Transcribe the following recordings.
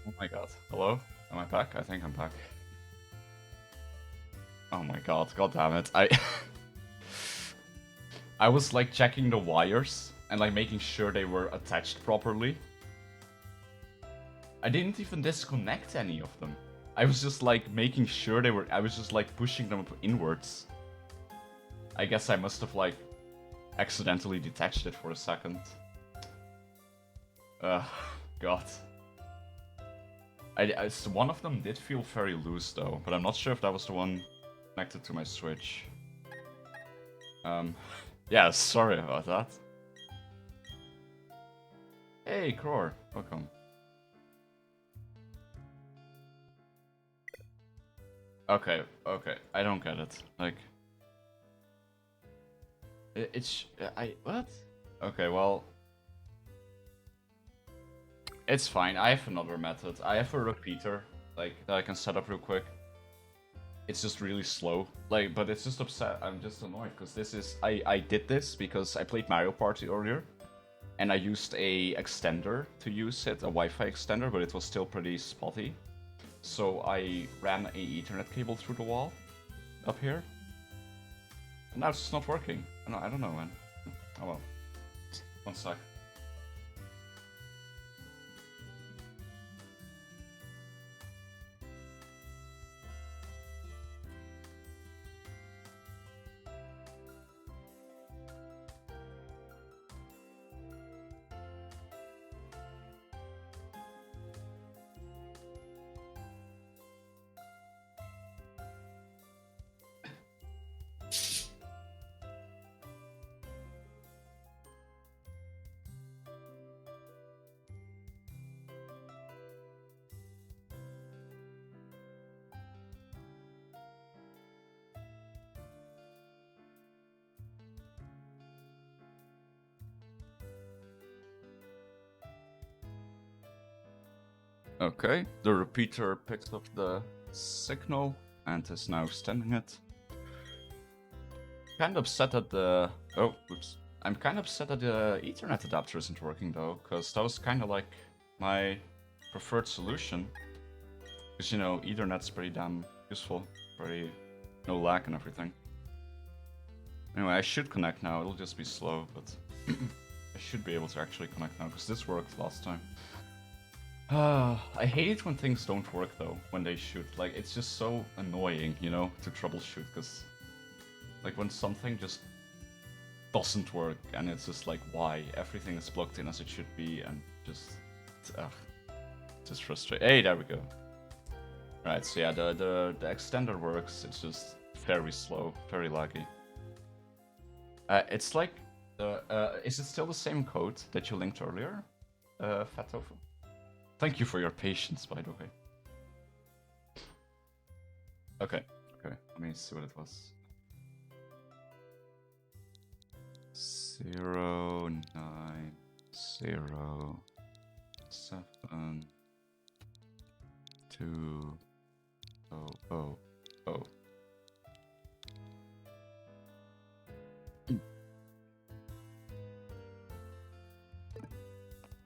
Oh my god. Hello? Am I back? I think I'm back. Oh my god, god damn it. I was like checking the wires and like making sure they were attached properly. I didn't even disconnect any of them. I was just like making sure they were, I was just like pushing them inwards. I guess I must have like accidentally detached it for a second. God. One of them did feel very loose though, but I'm not sure if that was the one connected to my Switch. Yeah, sorry about that. Hey, Cror, welcome. Okay, I don't get it. Like, what? Okay, well, it's fine. I have another method. I have a repeater, like, that I can set up real quick. It's just really slow. Like, but it's just upset. I'm just annoyed because this is, I did this because I played Mario Party earlier. And I used a extender to use it, a Wi-Fi extender, but it was still pretty spotty. So I ran a Ethernet cable through the wall up here. And now it's just not working. I don't know, man. Oh well. One sec. Okay, the repeater picked up the signal and is now extending it. Kind of upset that the... Oh, oops. I'm kind of upset that the Ethernet adapter isn't working though, because that was kind of like my preferred solution. Because, you know, Ethernet's pretty damn useful, pretty no lag and everything. Anyway, I should connect now, it'll just be slow, but I should be able to actually connect now, because this worked last time. I hate it when things don't work though, when they should. Like, it's just so annoying, you know, to troubleshoot, because like when something just doesn't work and it's just like, why? Everything is plugged in as it should be and just, just frustrating. Hey, there we go. Right, so yeah, the extender works, it's just very slow, very laggy. It's like, is it still the same code that you linked earlier, Fat Tofu? Thank you for your patience, by the way. Okay, let me see what it was. 0, 9, 0, 7, 2, 0, 0. Oh,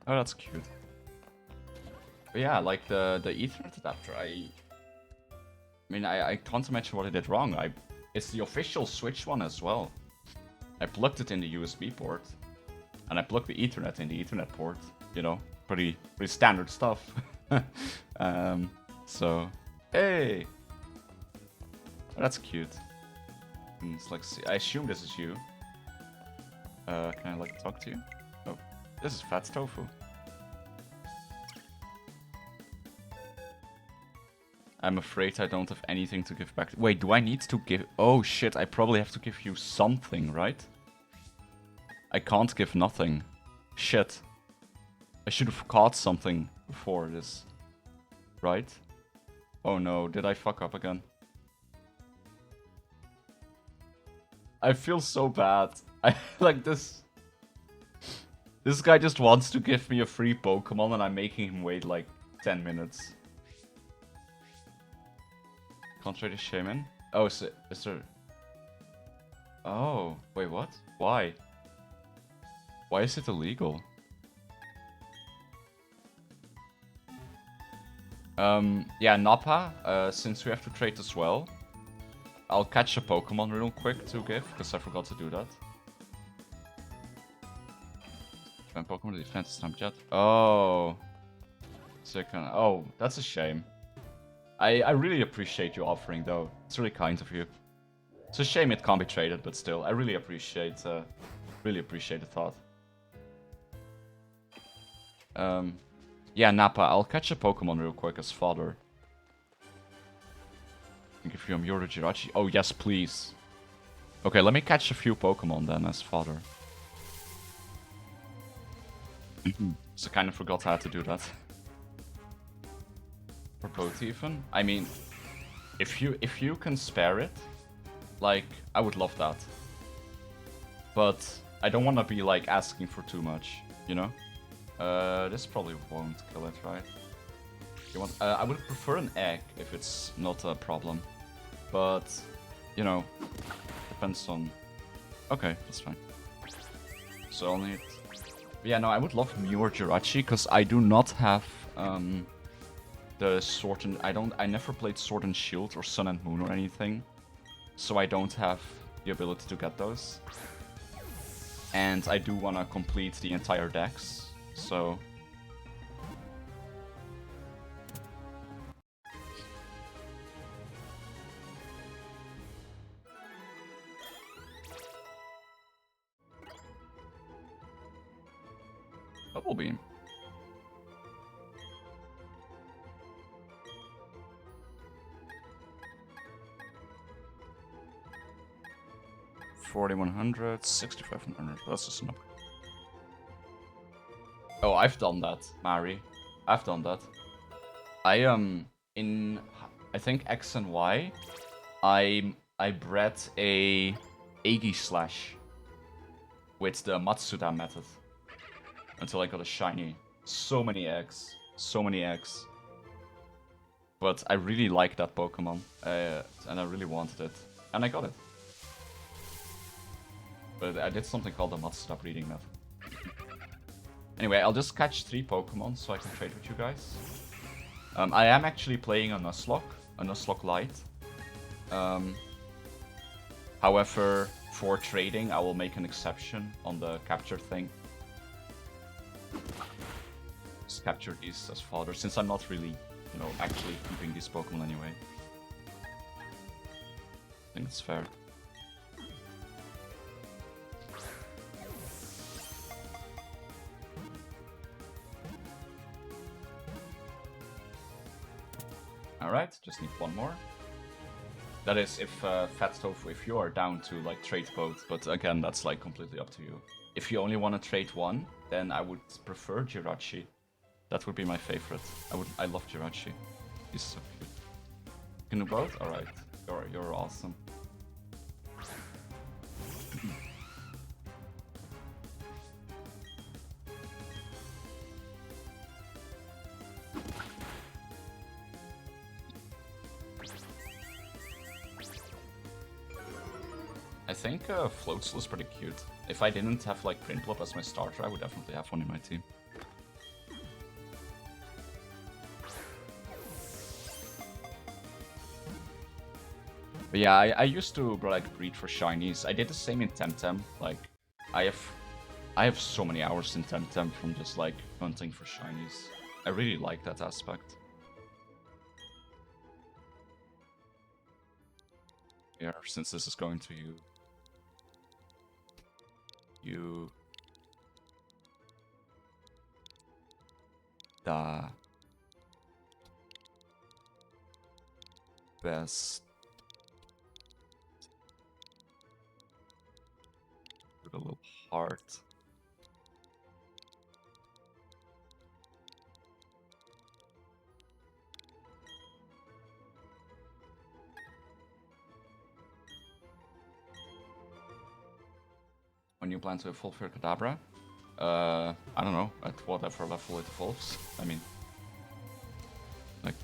that's cute. But yeah, like the Ethernet adapter, I mean, I can't imagine what I did wrong. It's the official Switch one as well. I plugged it in the USB port, and I plugged the Ethernet in the Ethernet port. You know, pretty standard stuff. So, hey, oh, that's cute. And it's like, I assume this is you. Can I like talk to you? Oh, this is Fat Tofu. I'm afraid I don't have anything to give back. Wait, do I need to give... Oh shit, I probably have to give you something, right? I can't give nothing. Shit. I should have caught something before this. Right? Oh no, did I fuck up again? I feel so bad. I like this... This guy just wants to give me a free Pokemon and I'm making him wait like 10 minutes. Can't trade a shaman? Oh, is there... Oh, wait, what? Why? Why is it illegal? Yeah, Nappa, since we have to trade as well, I'll catch a Pokemon real quick to give, because I forgot to do that. When Pokemon defense is not yet. Oh. Second. Oh, that's a shame. I really appreciate you offering, though. It's really kind of you. It's a shame it can't be traded, but still, I really appreciate the thought. Yeah, Nappa, I'll catch a Pokemon real quick as fodder. And give you a Mure Jirachi. Oh, yes, please. Okay, let me catch a few Pokemon then as fodder. So I kind of forgot how to do that. For both even. I mean, if you can spare it, like, I would love that. But I don't want to be like asking for too much, you know? This probably won't kill it, right? You want? I would prefer an egg if it's not a problem, but you know, depends on. Okay, that's fine. So I'll need. Yeah, no, I would love Mure Jirachi because I do not have the Sword and I never played Sword and Shield or Sun and Moon or anything, so I don't have the ability to get those. And I do want to complete the entire dex, so... Double Beam. $4,100, 6,500. That's just enough. Oh, I've done that, Mari. I've done that. In I think X and Y, I bred a Aegislash with the Matsuda method until I got a shiny. So many eggs, so many eggs. But I really like that Pokemon, and I really wanted it, and I got it. But I did something called the Matsuda breeding method. Anyway, I'll just catch 3 Pokemon so I can trade with you guys. I am actually playing a Nuzlocke Lite. However, for trading, I will make an exception on the capture thing. Just capture these as fodder, since I'm not really, you know, actually keeping these Pokemon anyway. I think it's fair. Alright, just need one more. That is if Fat Tofu, if you are down to like trade both, but again, that's like completely up to you. If you only want to trade one, then I would prefer Jirachi. That would be my favorite. I love Jirachi. He's so cute. You can do both? Alright. You're awesome. I think Floatzel is pretty cute. If I didn't have like Prinplup as my starter, I would definitely have one in my team. But yeah, I used to like breed for shinies. I did the same in Temtem. Like, I have so many hours in Temtem from just like hunting for shinies. I really like that aspect. Yeah, since this is going to you the best with a little heart. When you plan to evolve your Kadabra? I don't know, at whatever level it evolves. I mean, like...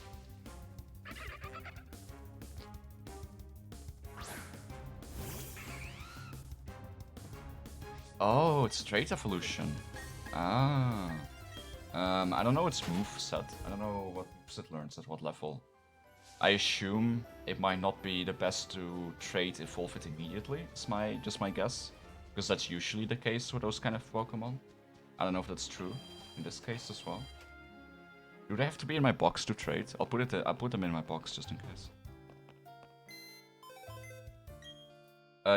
Oh, it's trait evolution. Ah. I don't know its move set. I don't know what moves it learns at what level. I assume it might not be the best to trade Evolve it immediately, is just my guess. Because that's usually the case with those kind of Pokemon. I don't know if that's true in this case as well. Do they have to be in my box to trade? I'll put them in my box just in case.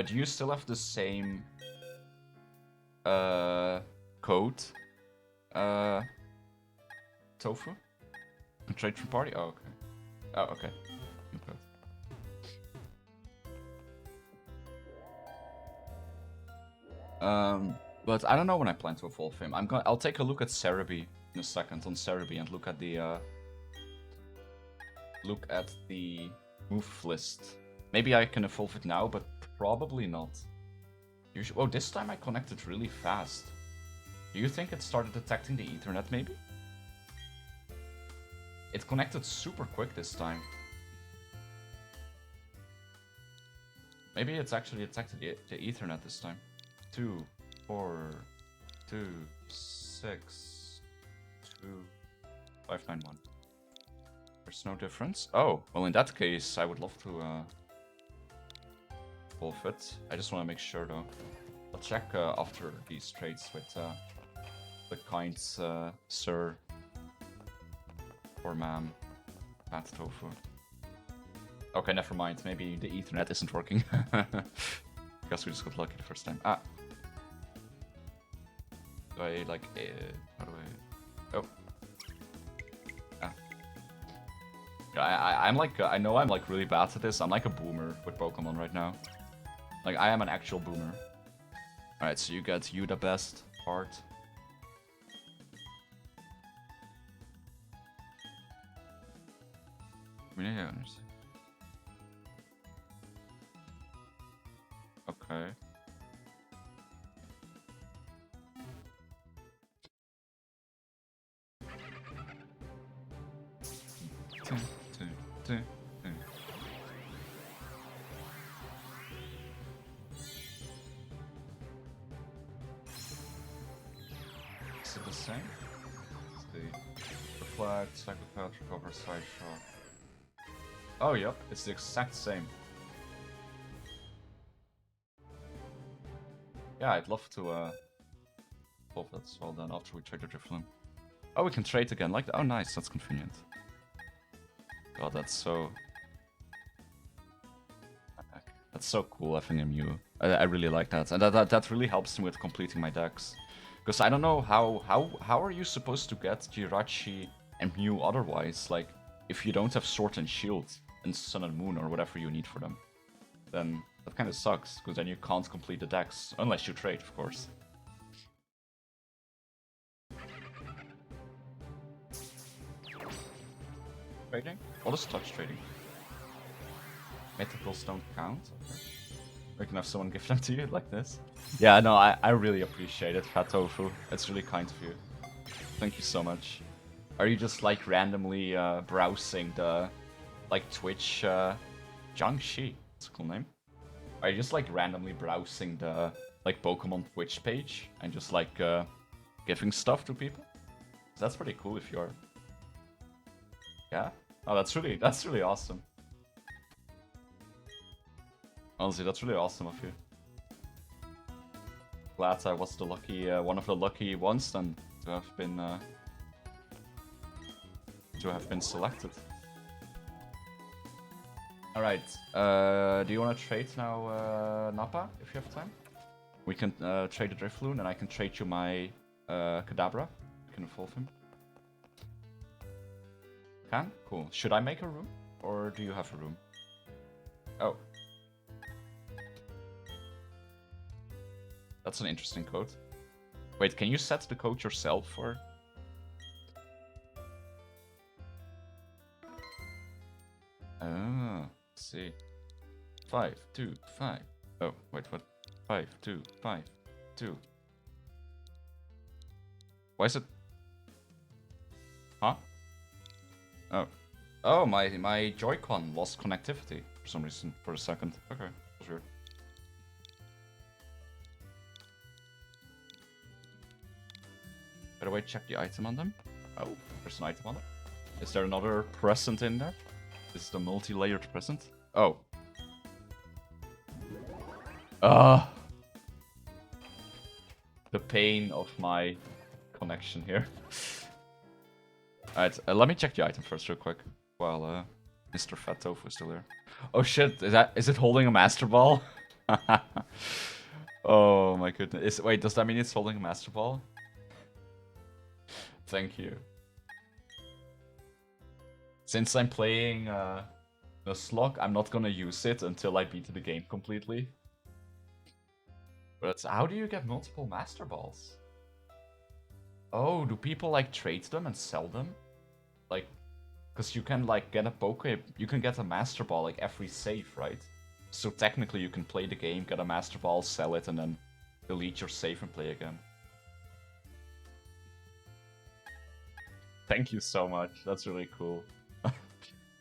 Do you still have the same code? Tofu? Trade from party? Oh, okay. Oh, okay. But I don't know when I plan to evolve him. I'll take a look at Cerebi in a second on Cerebi and look at the move list. Maybe I can evolve it now, but probably not. Oh, this time I connected really fast. Do you think it started detecting the Ethernet, maybe? It connected super quick this time. Maybe it's actually detected the Ethernet this time. 2, 4, 2, 6, 2, 591. There's no difference. Oh, well in that case, I would love to evolve it. I just want to make sure though. I'll check after these trades with the kind sir or ma'am, Fat Tofu. Okay, never mind. Maybe the Ethernet isn't working. Guess we just got lucky the first time. Ah. Do I like? How do I? Oh. Ah. I'm like I know I'm like really bad at this. I'm like a boomer with Pokemon right now. Like I am an actual boomer. All right, so you got the best part. Yeah. Okay. Is it the same? Let's see. Reflect, Psychopath, Recover, Side Shot. Oh, yep, it's the exact same. Yeah, I'd love to hope that's well done after we trade the Drifloon. Oh, we can trade again like that. Oh, nice, that's convenient. God, that's so cool having a Mew. I really like that, and that really helps me with completing my decks. Because I don't know how are you supposed to get Jirachi and Mew otherwise? Like, if you don't have Sword and Shield and Sun and Moon or whatever you need for them, then that kind of sucks. Because then you can't complete the decks unless you trade, of course. Trading? What is touch trading? Mythicals don't count. We can have someone give them to you like this. Yeah, no, I really appreciate it, Fat Tofu. It's really kind of you. Thank you so much. Are you just like randomly browsing the like Twitch Jiangxi? That's a cool name. Are you just like randomly browsing the like Pokemon Twitch page and just like giving stuff to people? That's pretty cool if you are. Yeah? Oh, that's really awesome. Honestly, that's really awesome of you. Glad I was the lucky, one of the lucky ones then to have been selected. All right. Do you want to trade now, Nappa? If you have time, we can trade the Drifloon, and I can trade you my Kadabra. You can evolve him. Can? Cool. Should I make a room, or do you have a room? Oh. That's an interesting code. Wait, can you set the code yourself, or? Ah, let's see. 5, 2, 5. Oh, wait, what? 5, 2, 5, 2. Why is it? Huh? Oh. Oh, my Joy-Con lost connectivity for some reason for a second. Okay, that's weird. By the way, check the item on them. Oh, there's an item on it. Is there another present in there? Is the multi-layered present? Oh. The pain of my connection here. Alright, let me check the item first real quick. While Mr. Fat Tofu is still there. Oh shit, is it holding a Master Ball? Oh my goodness. Wait, does that mean it's holding a Master Ball? Thank you. Since I'm playing Nuzlocke, I'm not gonna use it until I beat the game completely. But how do you get multiple Master Balls? Oh, do people like trade them and sell them? Like, because you can like get a you can get a Master Ball like every save, right? So technically you can play the game, get a Master Ball, sell it, and then delete your save and play again. Thank you so much, that's really cool.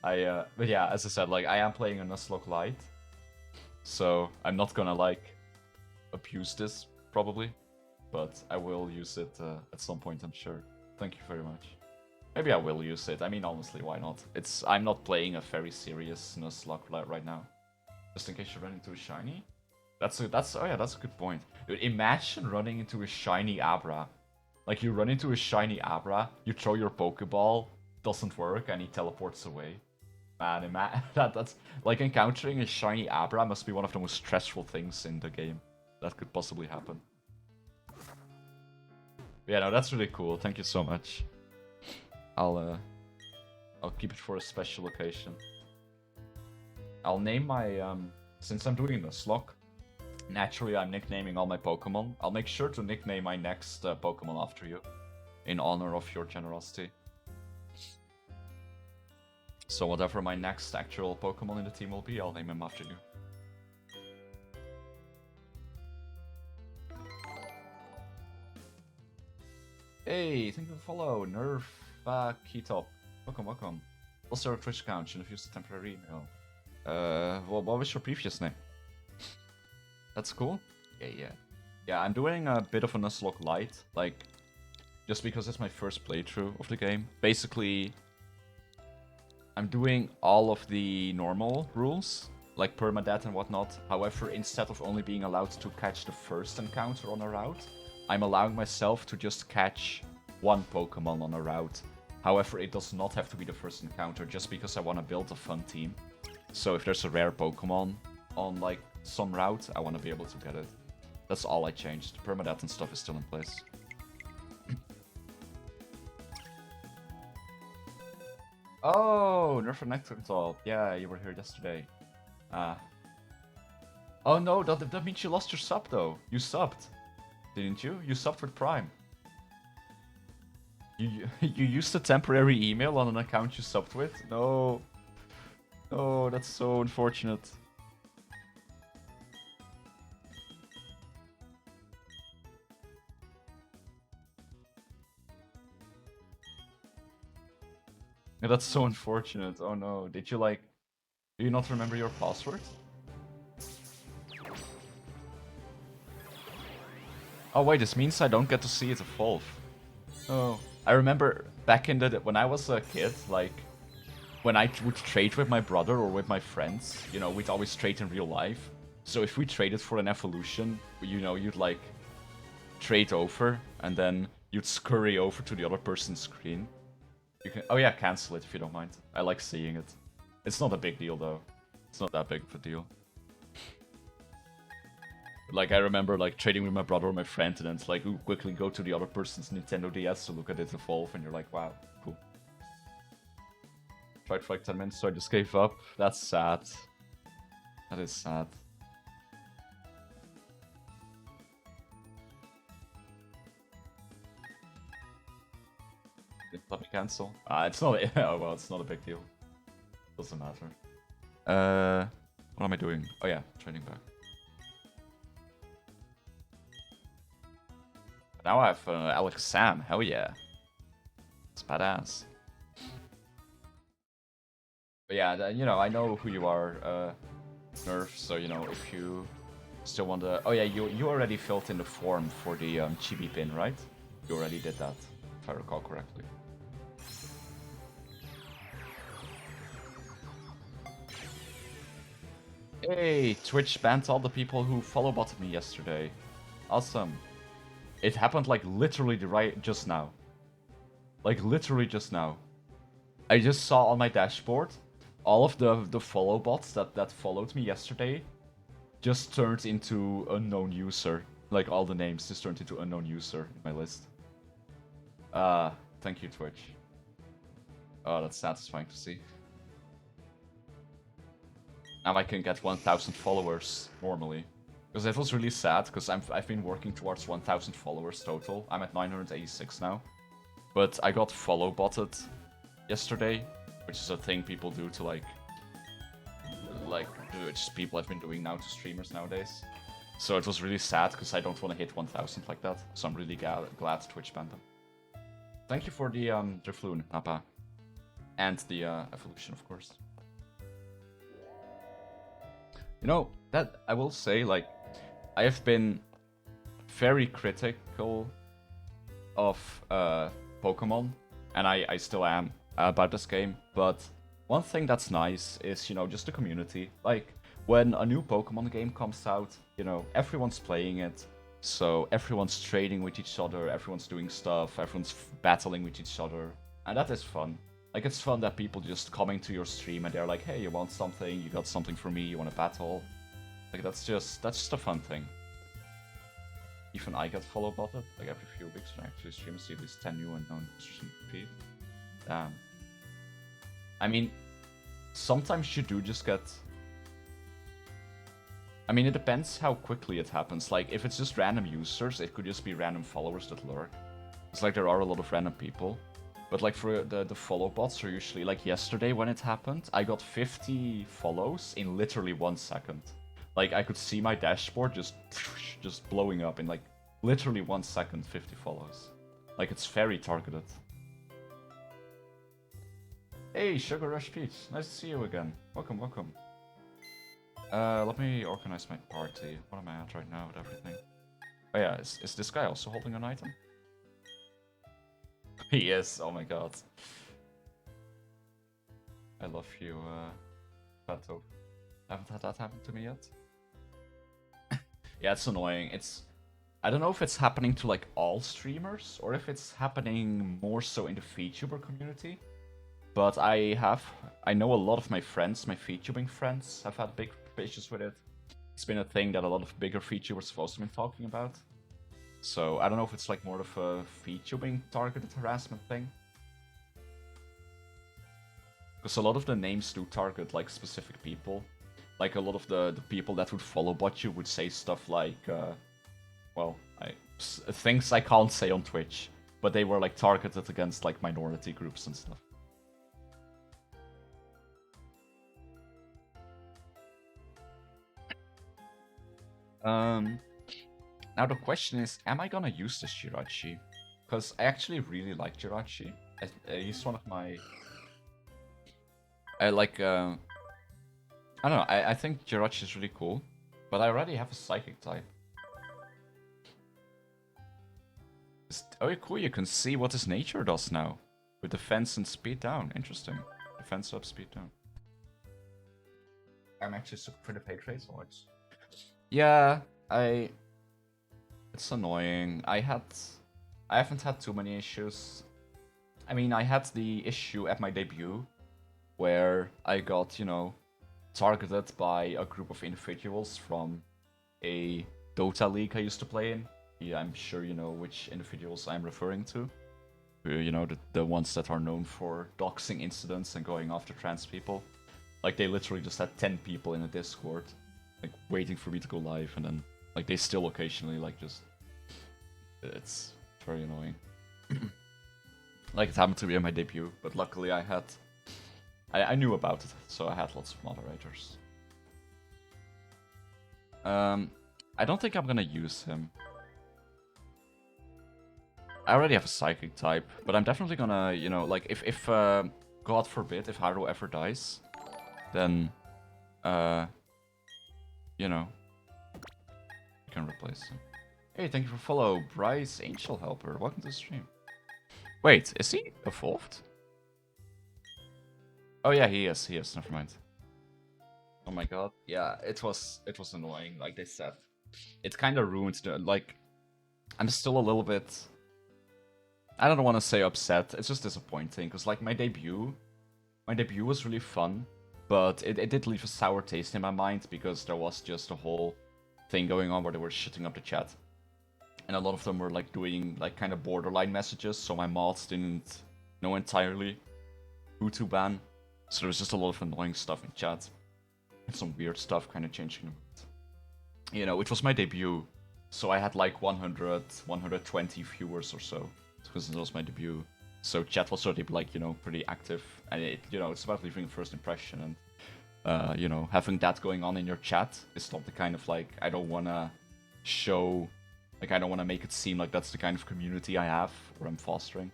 But yeah, as I said, like, I am playing a Nuzlocke Lite, so I'm not gonna, like, abuse this, probably, but I will use it at some point, I'm sure. Thank you very much. Maybe I will use it, I mean, honestly, why not? I'm not playing a very serious Nuzlocke right now. Just in case you run into a shiny? Oh yeah, that's a good point. Dude, imagine running into a shiny Abra. Like, you run into a shiny Abra, you throw your Pokeball, doesn't work, and he teleports away. Man, that's like encountering a shiny Abra must be one of the most stressful things in the game that could possibly happen. Yeah, no, that's really cool. Thank you so much. I'll keep it for a special occasion. I'll name my since I'm doing Nuzlocke, naturally I'm nicknaming all my Pokemon. I'll make sure to nickname my next Pokemon after you, in honor of your generosity. So whatever my next actual Pokemon in the team will be, I'll name him after you. Hey, thank you for the follow, Nerf Ketop. Welcome. Also a Twitch account, should have used a temporary email. Well, what was your previous name? That's cool. Yeah, I'm doing a bit of a Nuzlocke Lite, like, just because it's my first playthrough of the game. Basically, I'm doing all of the normal rules, like permadeath and whatnot. However, instead of only being allowed to catch the first encounter on a route, I'm allowing myself to just catch one Pokemon on a route. However, it does not have to be the first encounter, just because I want to build a fun team. So if there's a rare Pokemon on, like, some route, I want to be able to get it. That's all I changed. Permadeath and stuff is still in place. Oh, Nerf Nectartop. Yeah, you were here yesterday. Oh no, that means you lost your sub though. You subbed, didn't you? You subbed with Prime. You used a temporary email on an account you subbed with? No. Oh, that's so unfortunate. Yeah, that's so unfortunate. Oh no. Did you like... Do you not remember your password? Oh wait, this means I don't get to see it evolve. Oh. I remember back in the... When I was a kid, like... When I would trade with my brother or with my friends, you know, we'd always trade in real life. So if we traded for an evolution, you know, you'd like... trade over, and then you'd scurry over to the other person's screen. You can, oh yeah, cancel it if you don't mind. I like seeing it. It's not a big deal though. It's not that big of a deal. Like I remember like trading with my brother or my friend and then it's like, ooh, quickly go to the other person's Nintendo DS to look at it evolve and you're like, wow, cool. Tried for like 10 minutes so I just gave up. That's sad. That is sad. Let me cancel. It's not. Oh well, it's not a big deal. Doesn't matter. What am I doing? Oh yeah, training back. Now I have Alex Sam. Hell yeah, it's badass. But yeah, you know, I know who you are, Nerf. So you know, if you still want to. Oh yeah, you already filled in the form for the chibi pin, right? You already did that, if I recall correctly. Hey, Twitch banned all the people who follow botted me yesterday. Awesome. It happened like literally just now. Like literally just now. I just saw on my dashboard all of the follow bots that followed me yesterday just turned into unknown user. Like all the names just turned into unknown user in my list. Thank you, Twitch. Oh, that's satisfying to see. Now I can get 1,000 followers normally. Because it was really sad, because I've been working towards 1,000 followers total. I'm at 986 now. But I got follow botted yesterday, which is a thing people do to like which people have been doing now to streamers nowadays. So it was really sad, because I don't want to hit 1,000 like that. So I'm really glad Twitch banned them. Thank you for the Drifloon, Nappa. And the evolution, of course. You know, that I will say, like, I have been very critical of Pokemon, and I still am about this game, but one thing that's nice is, you know, just the community. Like, when a new Pokemon game comes out, you know, everyone's playing it, so everyone's trading with each other, everyone's doing stuff, everyone's battling with each other, and that is fun. Like, it's fun that people just come into your stream and they're like, hey, you want something, you got something for me, you want to battle. Like, that's just a fun thing. Even I get follow botted, like every few weeks when I actually stream, see at least 10 new unknown users in repeat. Damn. I mean, sometimes you do just get... I mean, it depends how quickly it happens. Like, if it's just random users, it could just be random followers that lurk. It's like there are a lot of random people. But like for the follow bots are usually, like yesterday when it happened, I got 50 follows in literally 1 second. Like I could see my dashboard just blowing up in like literally 1 second, 50 follows. Like it's very targeted. Hey, Sugar Rush Peach, nice to see you again. Welcome, welcome. Let me organize my party. What am I at right now with everything? Oh yeah, is this guy also holding an item? Yes, oh my god. I love you, Pato. Haven't had that happen to me yet. Yeah, it's annoying. I don't know if it's happening to like all streamers or if it's happening more so in the VTuber community. But I know a lot of my friends, my VTubing friends, have had big issues with it. It's been a thing that a lot of bigger VTubers have also been talking about. So I don't know if it's like more of a VTubing targeted harassment thing. Because a lot of the names do target like specific people. Like a lot of the people that would follow bot you would say stuff like, well, things I can't say on Twitch. But they were like targeted against like minority groups and stuff. Now the question is, am I gonna use this Jirachi? Because I actually really like Jirachi. He's one of my... I don't know, I think Jirachi is really cool. But I already have a Psychic type. Oh, cool, you can see what his nature does now. With defense and speed down. Interesting. Defense up, speed down. I'm actually super for the pay trade points. Yeah, it's annoying. I haven't had too many issues. I mean, I had the issue at my debut where I got, you know, targeted by a group of individuals from a Dota league I used to play in. Yeah, I'm sure you know which individuals I'm referring to. You know, the ones that are known for doxing incidents and going after trans people. Like, they literally just had 10 people in a Discord, like, waiting for me to go live, and then, like, they still occasionally, like, just... It's very annoying. Like, it happened to me on my debut, but luckily I knew about it, so I had lots of moderators. I don't think I'm gonna use him. I already have a Psychic type, but I'm definitely gonna, you know, like, if God forbid, if Haru ever dies, then, you know, you can replace him. Hey, thank you for follow, Bryce Angel Helper. Welcome to the stream. Wait, is he evolved? Oh yeah, he is. He is. Never mind. Oh my god. Yeah, it was annoying. Like they said, it kind of ruined the like. I'm still a little bit. I don't want to say upset. It's just disappointing because like my debut was really fun, but it did leave a sour taste in my mind because there was just a whole thing going on where they were shitting up the chat. And a lot of them were like doing like kind of borderline messages, so my mods didn't know entirely who to ban. So there was just a lot of annoying stuff in chat. And some weird stuff kind of changing a bit. You know, it was my debut, so I had like 100, 120 viewers or so. Because it was my debut. So chat was already like, you know, pretty active. And it, you know, it's about leaving a first impression. And, you know, having that going on in your chat is not the kind of like, I don't want to show... Like, I don't want to make it seem like that's the kind of community I have, or I'm fostering.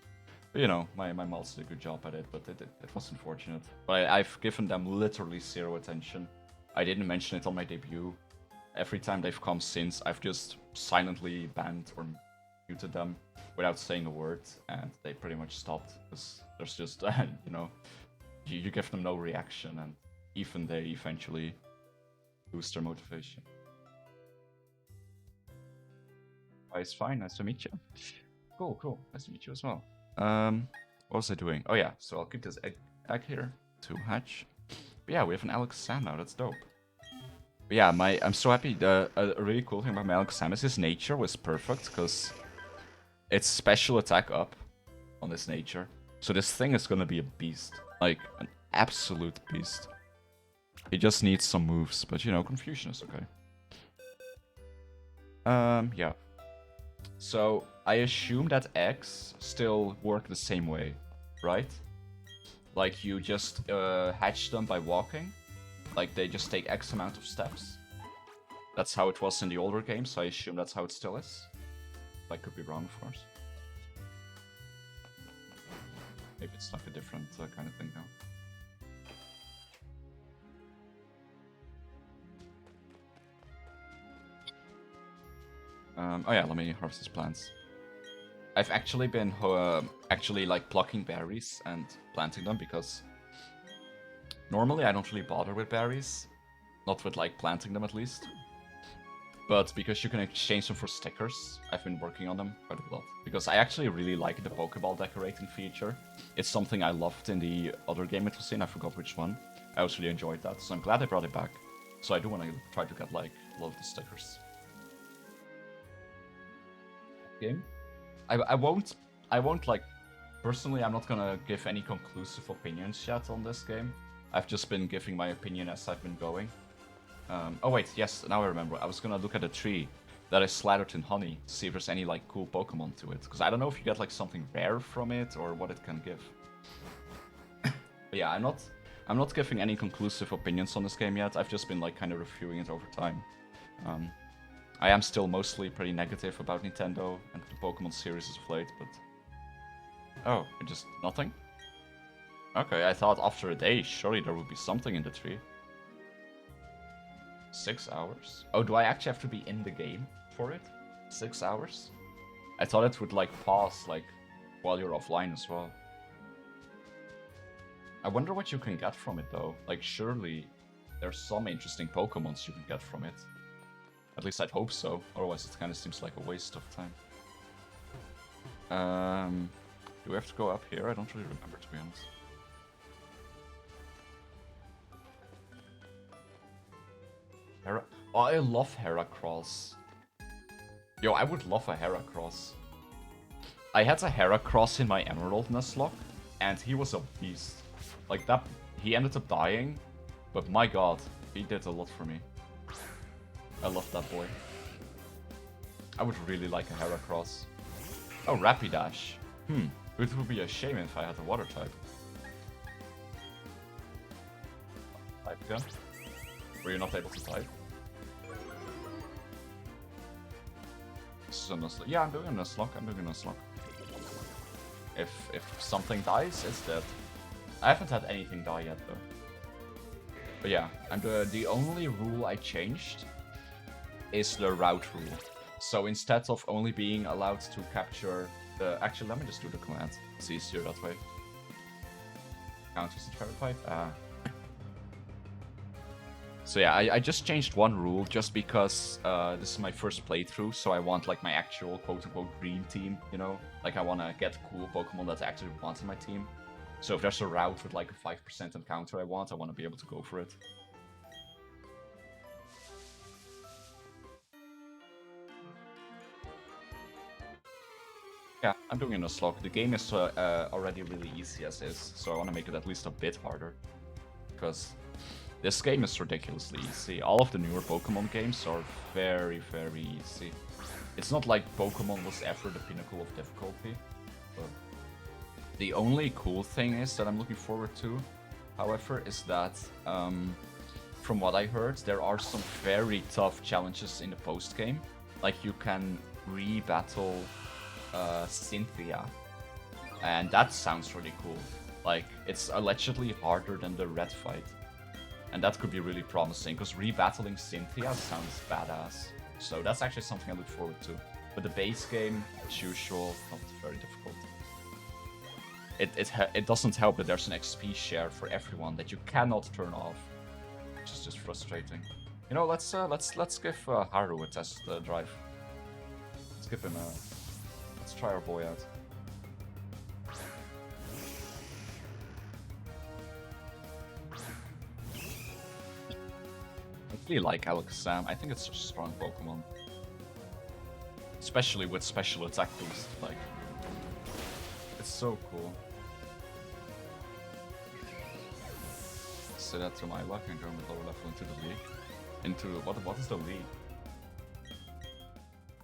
But, you know, my mods did a good job at it, but it was unfortunate. But I've given them literally zero attention. I didn't mention it on my debut. Every time they've come since, I've just silently banned or muted them without saying a word, and they pretty much stopped. Because there's just, you know, you give them no reaction, and even they eventually lose their motivation. It's fine, nice to meet you. Cool, nice to meet you as well. What was I doing? Oh yeah, so I'll keep this egg here to hatch. But yeah, we have an Alex Sam now, that's dope. But yeah, I'm so happy. A really cool thing about my Alex Sam is his nature was perfect, because it's special attack up on this nature. So this thing is gonna be a beast. Like, an absolute beast. He just needs some moves, but you know, confusion is okay. Yeah. So, I assume that eggs still work the same way, right? Like, you just hatch them by walking. Like, they just take X amount of steps. That's how it was in the older games, so I assume that's how it still is. I could be wrong, of course. Maybe it's like a different kind of thing now. Oh yeah, let me harvest these plants. I've actually been like plucking berries and planting them because normally I don't really bother with berries, not with like planting them at least. But because you can exchange them for stickers, I've been working on them quite a lot. Because I actually really like the Pokeball decorating feature. It's something I loved in the other game it was in, I forgot which one. I also really enjoyed that, so I'm glad they brought it back. So I do want to try to get like a lot of the stickers. Game. I won't like, personally I'm not gonna give any conclusive opinions yet on this game. I've just been giving my opinion as I've been going. Oh wait, yes, now I remember. I was gonna look at a tree that is slathered in honey to see if there's any like cool Pokemon to it. Because I don't know if you get like something rare from it or what it can give. But yeah, I'm not giving any conclusive opinions on this game yet. I've just been like kind of reviewing it over time. I am still mostly pretty negative about Nintendo and the Pokemon series as of late, but... Oh, just nothing? Okay, I thought after a day, surely there would be something in the tree. 6 hours? Oh, do I actually have to be in the game for it? 6 hours? I thought it would like pause like while you're offline as well. I wonder what you can get from it though. Like surely there's some interesting Pokemons you can get from it. At least I'd hope so, otherwise it kind of seems like a waste of time. Do we have to go up here? I don't really remember, to be honest. Oh, I love Heracross. Yo, I would love a Heracross. I had a Heracross in my Emerald Nuzlocke, and he was a beast. Like that, he ended up dying, but my god, he did a lot for me. I love that boy. I would really like a Heracross. Oh, Rapidash. It would be a shame if I had a water type. Type again? Were you not able to type? This is a Nuzlocke. Yeah, I'm doing a Nuzlocke. If something dies, it's dead. I haven't had anything die yet though. But yeah, and the only rule I changed is the route rule. So instead of only being allowed to capture the... Actually, let me just do the command. It's easier that way. Counters and verified. So yeah, I just changed one rule just because this is my first playthrough, so I want like my actual quote-unquote green team, you know? Like I want to get cool Pokemon that I actually want in my team. So if there's a route with like a 5% encounter I want to be able to go for it. Yeah, I'm doing a Nuzlocke. The game is already really easy as is, so I want to make it at least a bit harder. Because this game is ridiculously easy. All of the newer Pokemon games are very, very easy. It's not like Pokemon was ever the pinnacle of difficulty. But the only cool thing is that I'm looking forward to, however, is that from what I heard, there are some very tough challenges in the post-game. Like you can re-battle Cynthia. And that sounds really cool. Like, it's allegedly harder than the red fight. And that could be really promising, because rebattling Cynthia sounds badass. So that's actually something I look forward to. But the base game, as usual, not very difficult. It doesn't help that there's an XP share for everyone that you cannot turn off, which is just frustrating. You know, let's give Haru a test drive. Let's give him a... Let's try our boy out. I really like Alakazam. I think it's such a strong Pokemon. Especially with special attack boost, like... It's so cool. Say that to my luck and go with lower level into the league. Into... What is the league?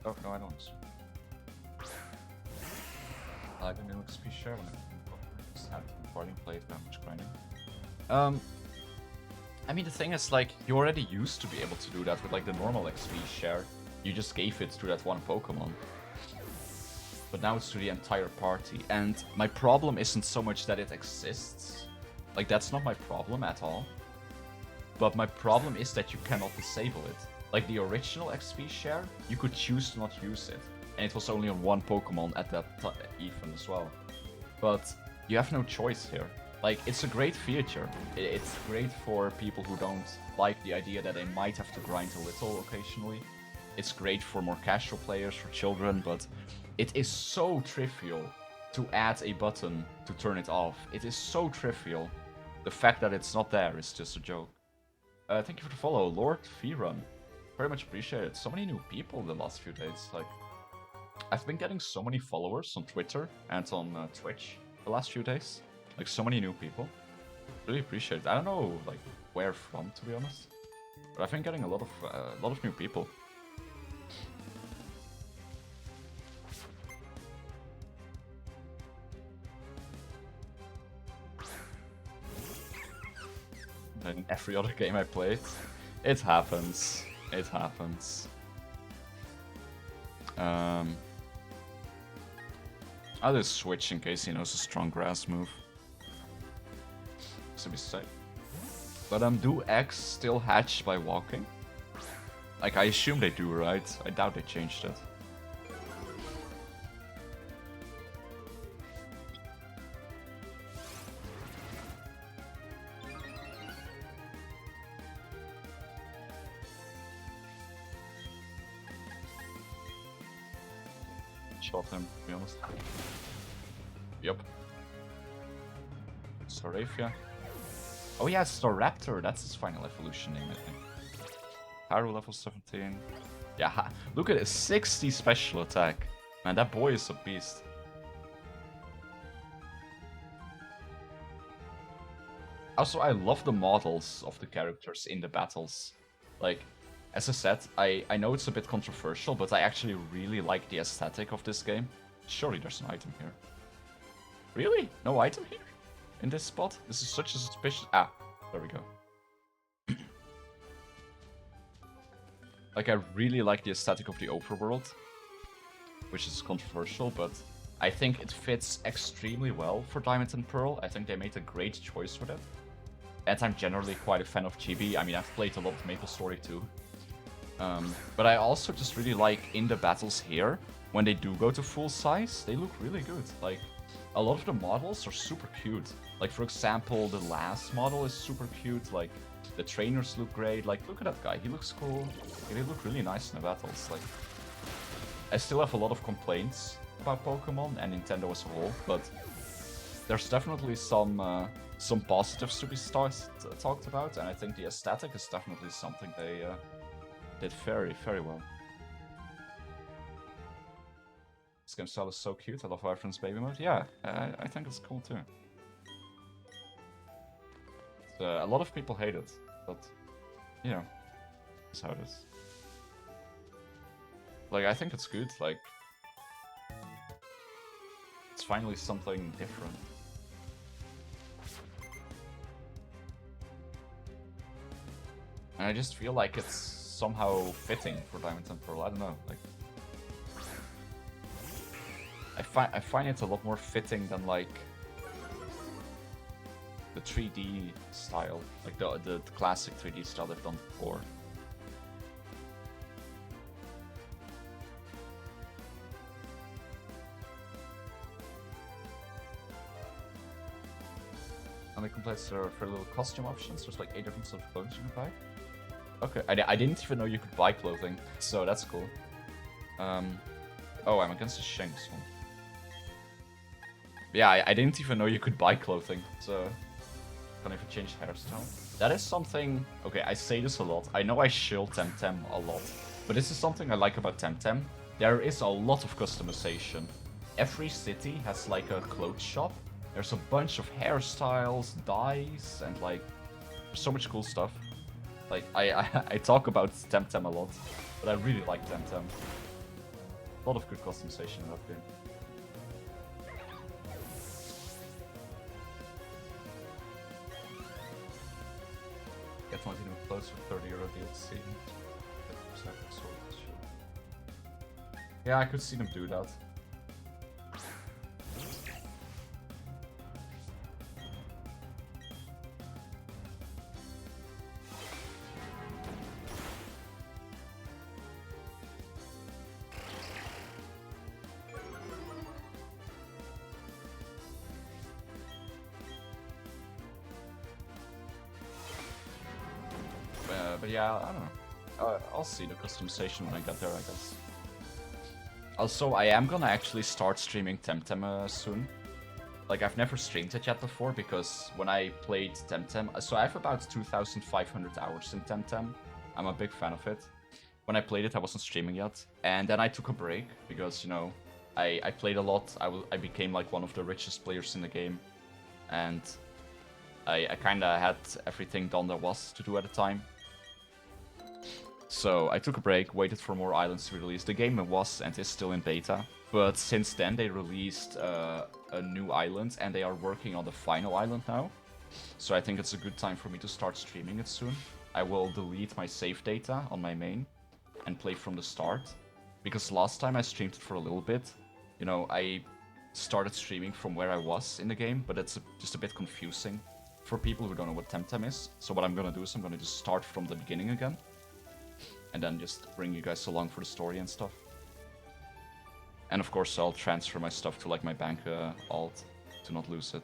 Oh, no, I don't. I like the new XP share when I just had recording played that much grinding. I mean, the thing is, like, you already used to be able to do that with, like, the normal XP share. You just gave it to that one Pokemon. But now it's to the entire party. And my problem isn't so much that it exists. Like, that's not my problem at all. But my problem is that you cannot disable it. Like, the original XP share, you could choose to not use it. And it was only on one Pokemon at that even as well. But you have no choice here. Like, it's a great feature. It's great for people who don't like the idea that they might have to grind a little occasionally. It's great for more casual players, for children, but it is so trivial to add a button to turn it off. It is so trivial. The fact that it's not there is just a joke. Thank you for the follow, Lord Fearun. Very much appreciated. So many new people the last few days. Like, I've been getting so many followers on Twitter and on Twitch the last few days. Like, so many new people. Really appreciate it. I don't know, like, where from, to be honest. But I've been getting a lot of new people. In every other game I played. It happens. It happens. I'll just switch in case he knows a strong grass move. To be safe. But do eggs still hatch by walking? Like, I assume they do, right? I doubt they changed it. Shot him, to be honest. Yup. Starafia. Oh yeah, Staraptor, that's his final evolution name, I think. Haru level 17. Yeah, look at it, 60 special attack. Man, that boy is a beast. Also, I love the models of the characters in the battles. Like, as I said, I know it's a bit controversial, but I actually really like the aesthetic of this game. Surely there's an item here. Really? No item here? In this spot? This is such a suspicious... Ah, there we go. Like, I really like the aesthetic of the overworld, which is controversial, but I think it fits extremely well for Diamond and Pearl. I think they made a great choice with it. And I'm generally quite a fan of Chibi. I mean, I've played a lot of MapleStory too. But I also just really like in the battles here, when they do go to full size, they look really good. Like, a lot of the models are super cute. Like, for example, the last model is super cute. Like, the trainers look great. Like, look at that guy. He looks cool. They look really nice in the battles. Like, I still have a lot of complaints about Pokemon and Nintendo as a whole, but there's definitely some positives to be talked about, and I think the aesthetic is definitely something they did very, very well. This game style is so cute. I love Reference Baby Mode. Yeah, I think it's cool too. A lot of people hate it, but you know, that's how it is. Like, I think it's good. Like, it's finally something different. And I just feel like it's somehow fitting for Diamond and Pearl. I don't know. Like, I find it a lot more fitting than like the 3D style, like the classic 3D style they've done before. And they completes their for little costume options. There's like 8 different sort of clothes you can buy. Okay, I didn't even know you could buy clothing, so that's cool. Oh, I'm against the Shanks one. Yeah, I didn't even know you could buy clothing, so can't even change hairstyle. That is something. Okay, I say this a lot. I know I shill Temtem a lot, but this is something I like about Temtem. There is a lot of customization. Every city has like a clothes shop. There's a bunch of hairstyles, dyes, and like there's so much cool stuff. Like I talk about Temtem a lot, but I really like Temtem. A lot of good customization in that game. Get one even closer, 30 euro DLC. Yeah, I could see them do that. But yeah, I don't know. I'll see the customization when I get there, I guess. Also, I am gonna actually start streaming Temtem soon. Like, I've never streamed it yet before, because when I played Temtem... So I have about 2,500 hours in Temtem. I'm a big fan of it. When I played it, I wasn't streaming yet. And then I took a break, because, you know, I played a lot. I became, like, one of the richest players in the game. And I kinda had everything done there was to do at the time. So I took a break, waited for more islands to be released. The game was and is still in beta, but since then they released a new island, and they are working on the final island now. So I think it's a good time for me to start streaming it soon. I will delete my save data on my main and play from the start, because last time I streamed it for a little bit. You know, I started streaming from where I was in the game, but it's just a bit confusing for people who don't know what Temtem is. So what I'm gonna do is I'm gonna just start from the beginning again, and then just bring you guys along for the story and stuff. And of course I'll transfer my stuff to like my bank alt to not lose it.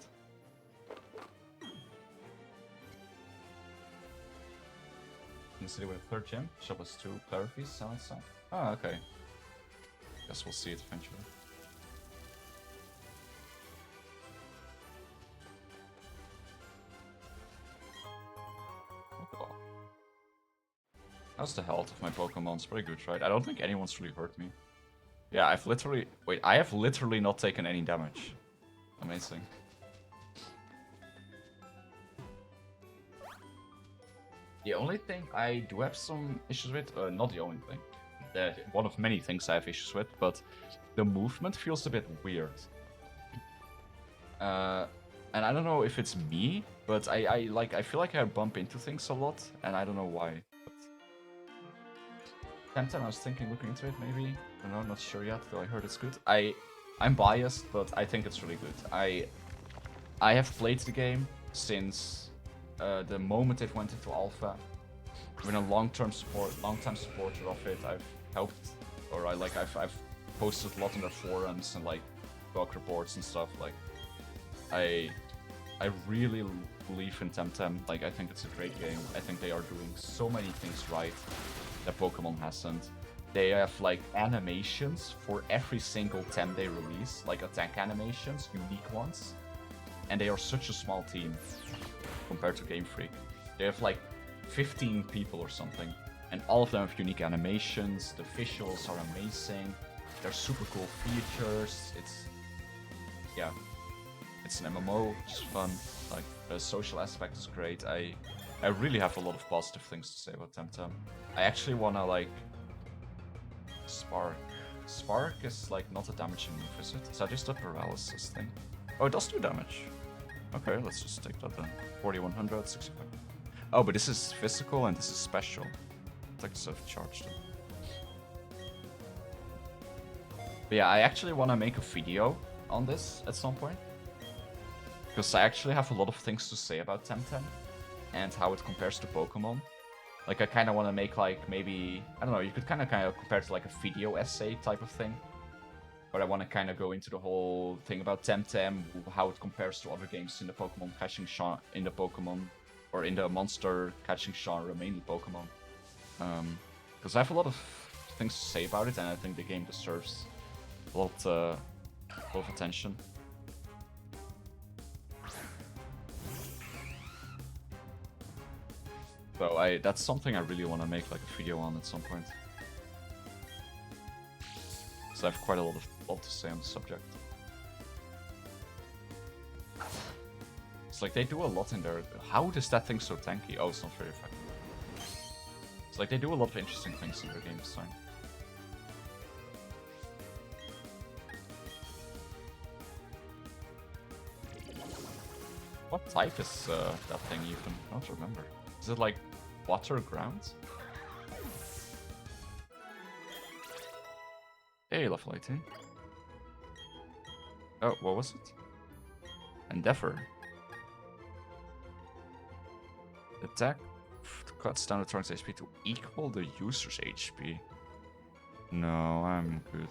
In the city with a third gym, shop has 2 clarifies, selling stuff. Oh, okay. Guess we'll see it eventually. How's the health of my Pokemon? It's pretty good, right? I don't think anyone's really hurt me. Yeah, I have literally not taken any damage. Amazing. The only thing I do have some issues with, not the only thing, one of many things I have issues with, but the movement feels a bit weird. And I don't know if it's me, but I feel like I bump into things a lot, and I don't know why. Temtem, I was thinking looking into it, maybe. I don't know, not sure yet, though I heard it's good. I'm biased, but I think it's really good. I have played the game since the moment it went into alpha. been a long-time supporter of it. I've helped, or I've posted a lot on their forums and like bug reports and stuff. Like, I really believe in Temtem. Like, I think it's a great game. I think they are doing so many things right that Pokemon hasn't. They have like animations for every single Tem they release, like attack animations, unique ones. And they are such a small team compared to Game Freak. They have like 15 people or something, and all of them have unique animations. The visuals are amazing. They're super cool features. It's an MMO, which is fun. Like, the social aspect is great. I really have a lot of positive things to say about Temtem. I actually wanna like Spark. Spark is like not a damaging move, is it? Is that just a paralysis thing? Oh, it does do damage. Okay, let's just take that then. 4100, 65. Oh, but this is physical and this is special. It's like self-charged. But yeah, I actually want to make a video on this at some point. Because I actually have a lot of things to say about Temtem and how it compares to Pokemon. Like, I kind of want to make like maybe, I don't know, you could kind of compare it to like a video essay type of thing. But I want to kind of go into the whole thing about Temtem, how it compares to other games in the Pokemon catching genre, in the monster catching genre, mainly Pokemon. Because I have a lot of things to say about it, and I think the game deserves a lot of attention. So that's something I really want to make like a video on at some point. So I have quite a lot to say on the subject. It's like they do a lot in there. How is that thing so tanky? Oh, it's not very effective. It's like they do a lot of interesting things in their game design. What type is that thing even? I don't remember. Is it like water ground? Hey, level 18. Oh, what was it? Endeavor. Attack cuts down the target's HP to equal the user's HP. No, I'm good.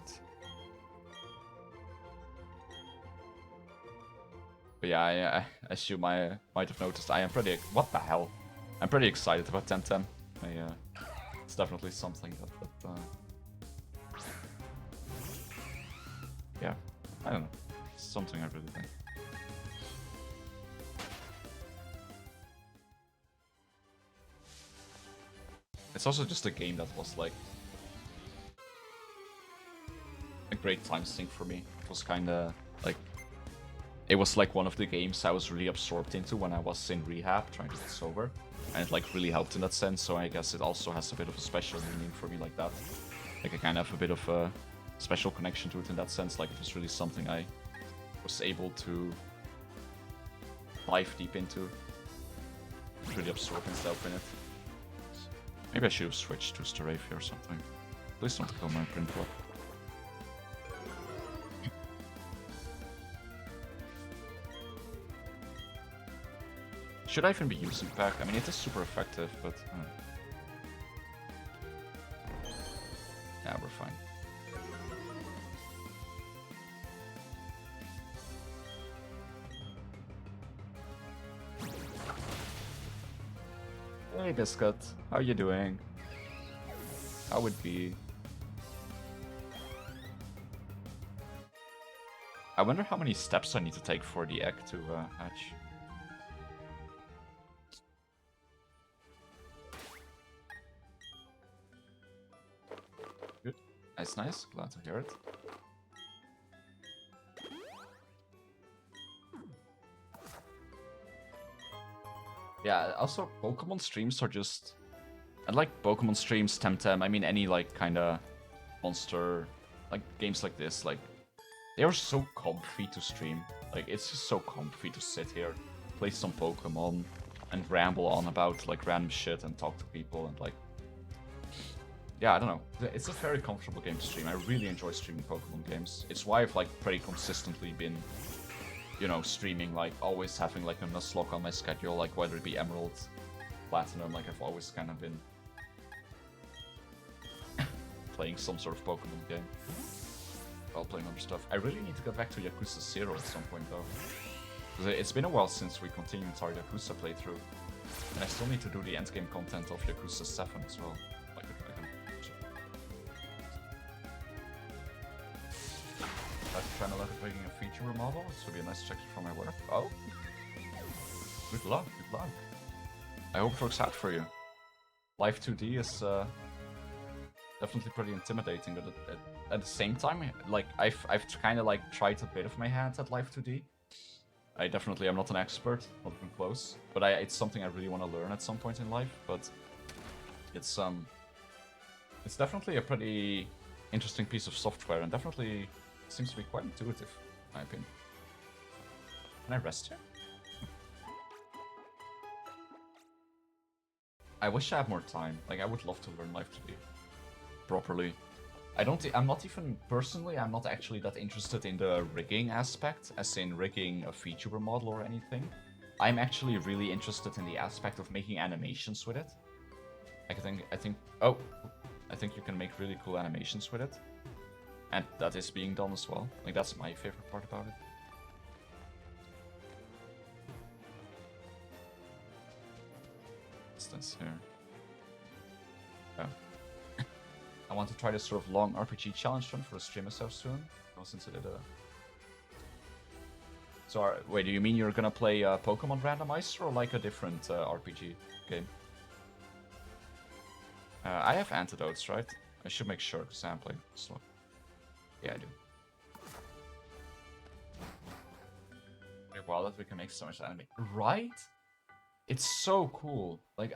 But yeah, I assume I might have noticed. I am pretty. What the hell? I'm pretty excited about Temtem. It's definitely something that yeah, I don't know. It's something I really think. It's also just a game that was like a great time sink for me. It was kinda like, it was like one of the games I was really absorbed into when I was in rehab trying to get sober. And it like really helped in that sense, so I guess it also has a bit of a special meaning for me like that. Like, I kind of have a bit of a special connection to it in that sense. Like, it was really something I was able to dive deep into. Really absorb myself in it. Maybe I should have switched to Staravia or something. Please don't kill my print block. Should I even be using Pack? I mean, it is super effective, but yeah, we're fine. Hey, Biscuit. How you doing? How would be? I wonder how many steps I need to take for the egg to hatch. Good. Nice. Glad to hear it. Yeah, also Pokemon streams are just... I like Pokemon streams, Temtem, I mean any like kinda monster, like games like this, like they are so comfy to stream. Like, it's just so comfy to sit here, play some Pokemon, and ramble on about like random shit and talk to people and like... Yeah, I don't know. It's a very comfortable game to stream. I really enjoy streaming Pokemon games. It's why I've like pretty consistently been, you know, streaming, like always having like a Nuzlocke on my schedule, like whether it be Emerald, Platinum, like I've always kind of been playing some sort of Pokemon game while playing other stuff. I really need to get back to Yakuza 0 at some point though. Because it's been a while since we continued our Yakuza playthrough. And I still need to do the endgame content of Yakuza 7 as well. I'm trying to look at making a feature remodel. This would be a nice check from my work. Oh! Good luck, good luck. I hope it works out for you. Life 2D is definitely pretty intimidating, but at the same time, like I've kind of like tried a bit of my hands at Life 2D. I definitely am not an expert, not even close, but it's something I really want to learn at some point in life. But it's definitely a pretty interesting piece of software, and definitely seems to be quite intuitive, in my opinion. Can I rest here? I wish I had more time. Like, I would love to learn Life 2D properly. I'm not even, personally, I'm not actually that interested in the rigging aspect, as in rigging a feature remodel or anything. I'm actually really interested in the aspect of making animations with it. Like, I think you can make really cool animations with it. And that is being done as well. Like, that's my favorite part about it. What's this here? Oh. I want to try this sort of long RPG challenge run for a stream myself soon. Since I did a... So, wait, do you mean you're gonna play Pokemon Randomizer or like a different RPG game? I have antidotes, right? I should make sure, because I'm playing slow. Yeah, I do. Wow, that we can make so much anime. Right? It's so cool. Like,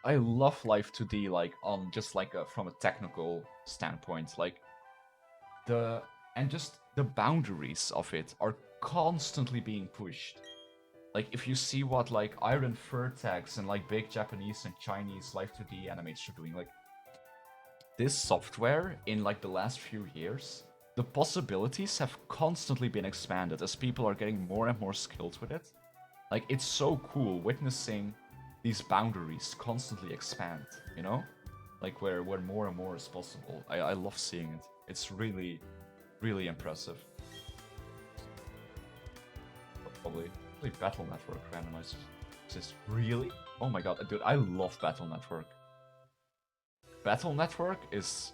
I love Life 2D, like, on just like from a technical standpoint. Like, just the boundaries of it are constantly being pushed. Like, if you see what, like, Iron Vertex and, like, big Japanese and Chinese Life 2D animators are doing, like, this software, in, like, the last few years, the possibilities have constantly been expanded as people are getting more and more skilled with it. Like, it's so cool witnessing these boundaries constantly expand, you know? Like, where more and more is possible. I love seeing it. It's really, really impressive. Probably Battle Network randomizers exist. Really? Oh my god, dude, I love Battle Network. Battle Network is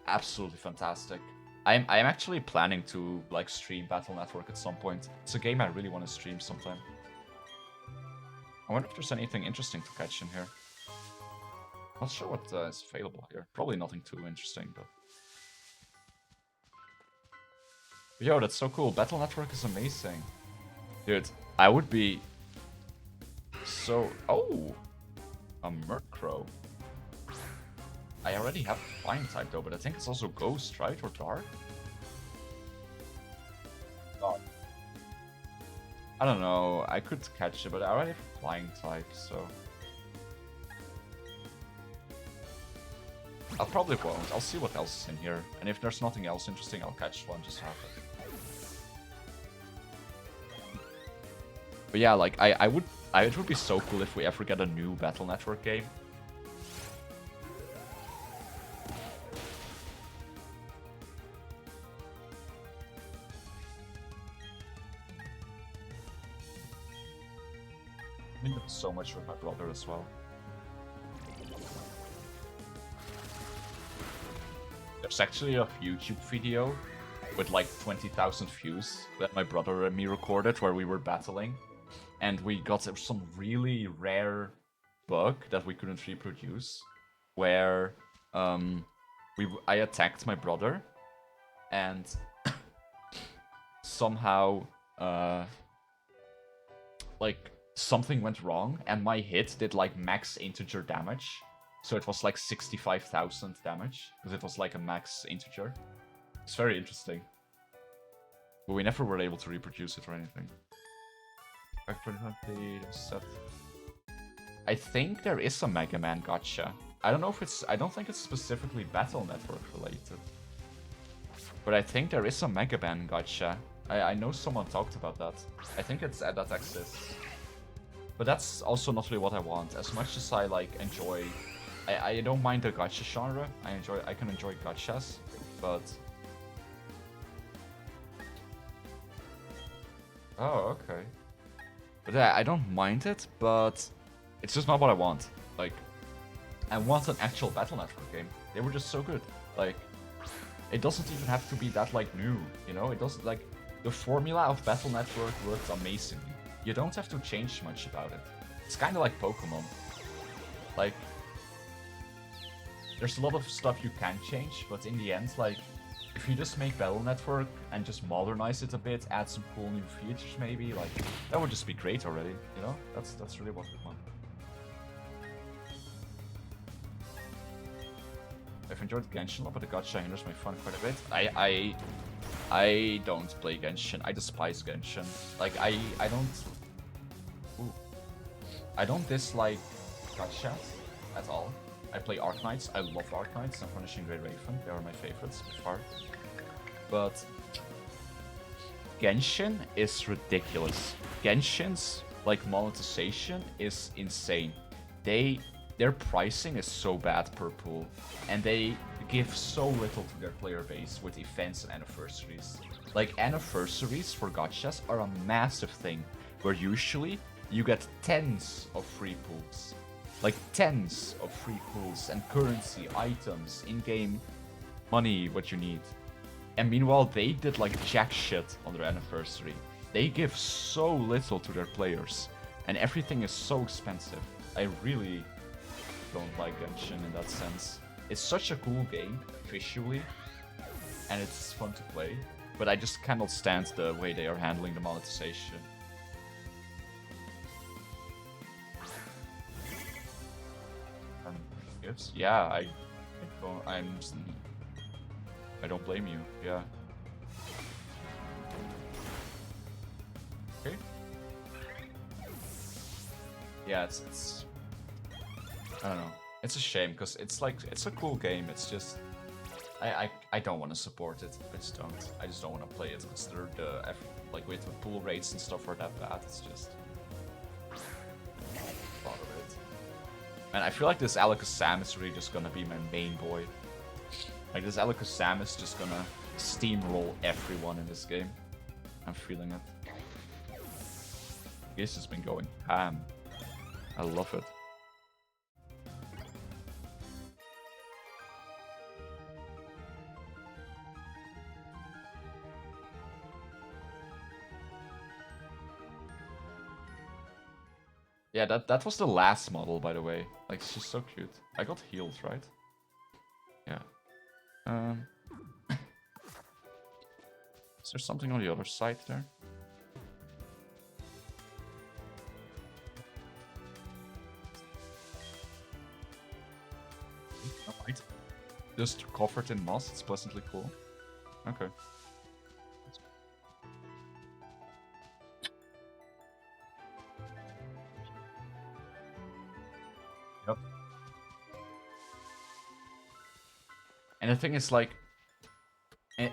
absolutely fantastic. I'm actually planning to like stream Battle Network at some point. It's a game I really want to stream sometime. I wonder if there's anything interesting to catch in here. Not sure what is available here. Probably nothing too interesting, but... Yo, that's so cool. Battle Network is amazing. Dude, I would be... so... Oh! A Murkrow. I already have Flying type though, but I think it's also Ghost, right? Or Dark? God. I don't know. I could catch it, but I already have Flying type, so... I probably won't. I'll see what else is in here. And if there's nothing else interesting, I'll catch one, just have it. But yeah, like, it would be so cool if we ever get a new Battle Network game. I mean, so much with my brother as well. There's actually a YouTube video with like 20,000 views that my brother and me recorded where we were battling. And we got some really rare bug that we couldn't reproduce, where I attacked my brother, and somehow like something went wrong, and my hit did like max integer damage, so it was like 65,000 damage because it was like a max integer. It's very interesting, but we never were able to reproduce it or anything. I think there is a Mega Man gacha. I don't know if it's... I don't think it's specifically Battle Network related. But I think there is a Mega Man gacha. I know someone talked about that. I think that exists. But that's also not really what I want. As much as I like enjoy I don't mind the gacha genre. I can enjoy gachas, but oh, okay. But yeah, I don't mind it, but it's just not what I want. Like, I want an actual Battle Network game. They were just so good. Like, it doesn't even have to be that like new, you know? It doesn't like the formula of Battle Network works amazingly. You don't have to change much about it. It's kind of like Pokemon. Like, there's a lot of stuff you can change, but in the end, like, if you just make Battle Network and just modernize it a bit, add some cool new features maybe, like, that would just be great already, you know? That's really what we want. I've enjoyed Genshin a lot, but the gacha hinders my fun quite a bit. I don't play Genshin. I despise Genshin. Like, I don't... Ooh. I don't dislike gachas at all. I play Arknights. I love Arknights and Punishing Great Raven. They are my favorites by far. But Genshin is ridiculous. Genshin's like monetization is insane. Their pricing is so bad per pool, and they give so little to their player base with events and anniversaries. Like, anniversaries for gachas are a massive thing, where usually you get tens of free pools. Like, tens of free pools and currency, items, in-game money, what you need. And meanwhile, they did like jack shit on their anniversary. They give so little to their players, and everything is so expensive. I really don't like Genshin in that sense. It's such a cool game, visually, and it's fun to play, but I just cannot stand the way they are handling the monetization. Gifts? Yeah, I don't blame you. Yeah. Okay. Yeah, it's I don't know. It's a shame because it's like it's a cool game. It's just I don't want to support it. I just don't. I just don't want to play it because like with the pool rates and stuff are that bad. It's just thought of it. And I feel like this Alakazam is really just gonna be my main boy. Like, this Alakazam is just gonna steamroll everyone in this game. I'm feeling it. This has been going ham. I love it. Yeah, that was the last model, by the way. Like, she's so cute. I got healed, right? Yeah. Is there something on the other side there? Alright. Just covered in moss, it's pleasantly cool. Okay. Yep. And the thing is, like,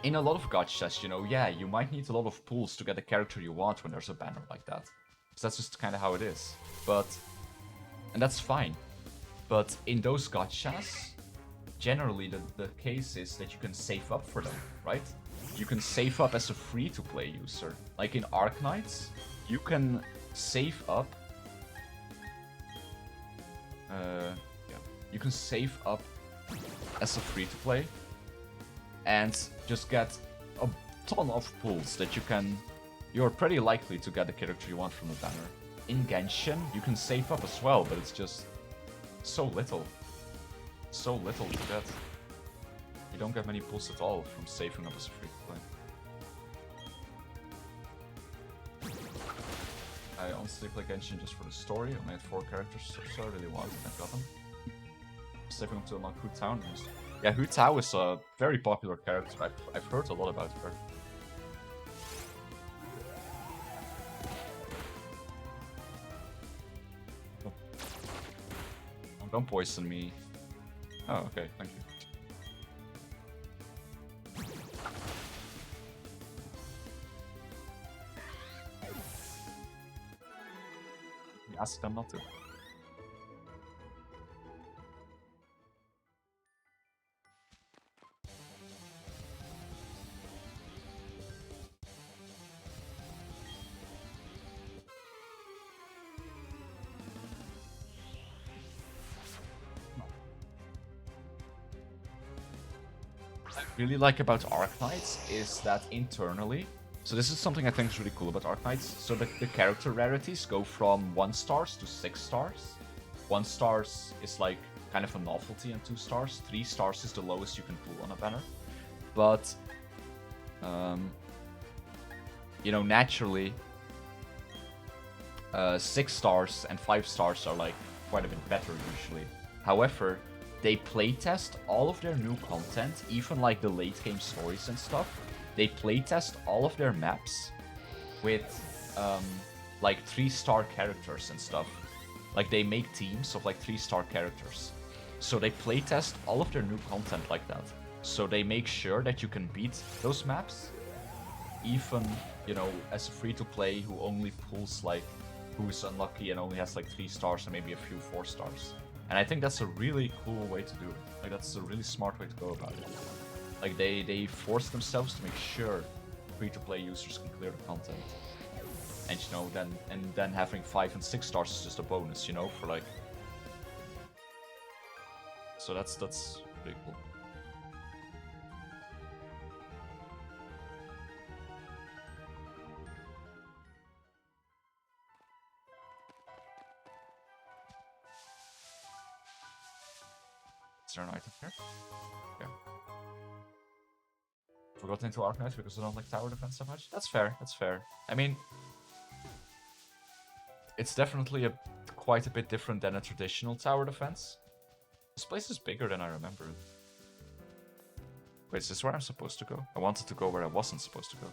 in a lot of gachas, you know, yeah, you might need a lot of pulls to get the character you want when there's a banner like that. So that's just kind of how it is. And that's fine. But in those gachas, generally the case is that you can save up for them, right? You can save up as a free-to-play user. Like in Arknights, you can save up... yeah. You can save up as a free-to-play and just get a ton of pulls that you can... You're pretty likely to get the character you want from the banner. In Genshin, you can save up as well, but it's just so little. So little to get. You don't get many pulls at all from saving up as a free-to-play. I honestly play Genshin just for the story. I made 4 characters, so I really wanted and I got them. Saving up to unlock Hu Tao. Yeah, Hu Tao is a very popular character. I've heard a lot about her. Oh, don't poison me. Oh, okay, thank you. Ask them not to. really like about Arknights is that internally, so this is something I think is really cool about Arknights. So the character rarities go from 1 stars to 6 stars. 1 stars is like kind of a novelty, and 2 stars. 3 stars is the lowest you can pull on a banner. But, you know, naturally, 6 stars and 5 stars are like quite a bit better usually. However, they playtest all of their new content, even like the late game stories and stuff. They playtest all of their maps with like 3-star characters and stuff. Like they make teams of like 3-star characters. So they playtest all of their new content like that. So they make sure that you can beat those maps, even, you know, as a free-to-play who only pulls like, who is unlucky and only has like 3 stars and maybe a few 4 stars. And I think that's a really cool way to do it. Like that's a really smart way to go about it. Like they force themselves to make sure free-to-play users can clear the content. And you know, then having 5 and 6 stars is just a bonus, you know, for like. So that's pretty cool. Is there an item here? Yeah. Forgot into Arknights because I don't like tower defense so much. That's fair, that's fair. I mean, it's definitely quite a bit different than a traditional tower defense. This place is bigger than I remember. Wait, is this where I'm supposed to go? I wanted to go where I wasn't supposed to go.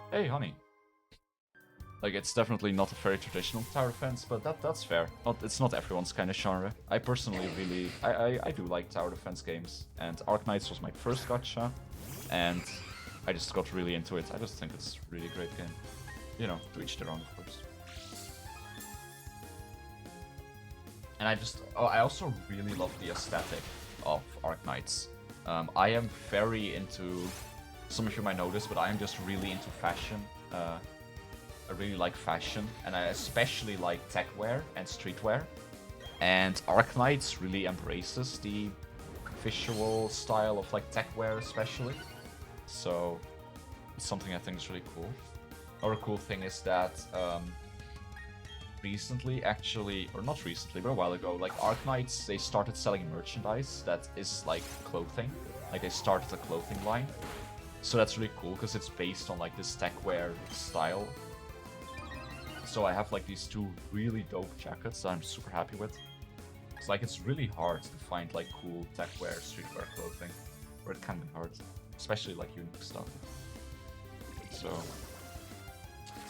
Hey, honey. Like, it's definitely not a very traditional tower defense, but that's fair. It's not everyone's kind of genre. I personally really... I do like tower defense games, and Arknights was my first gacha, and I just got really into it. I just think it's a really great game. You know, to each their own, of course. And I also really love the aesthetic of Arknights. I am very into... Some of you might know this, but I am just really into fashion. I really like fashion, and I especially like techwear and streetwear. And Arknights really embraces the visual style of like techwear especially. So it's something I think is really cool. Another cool thing is that recently, actually, or not recently, but a while ago, like Arknights, they started selling merchandise that is like clothing. Like they started a clothing line. So that's really cool because it's based on like this techwear style. So I have like these 2 really dope jackets that I'm super happy with. It's like it's really hard to find like cool techwear, streetwear clothing, or it can be hard, especially like unique stuff. So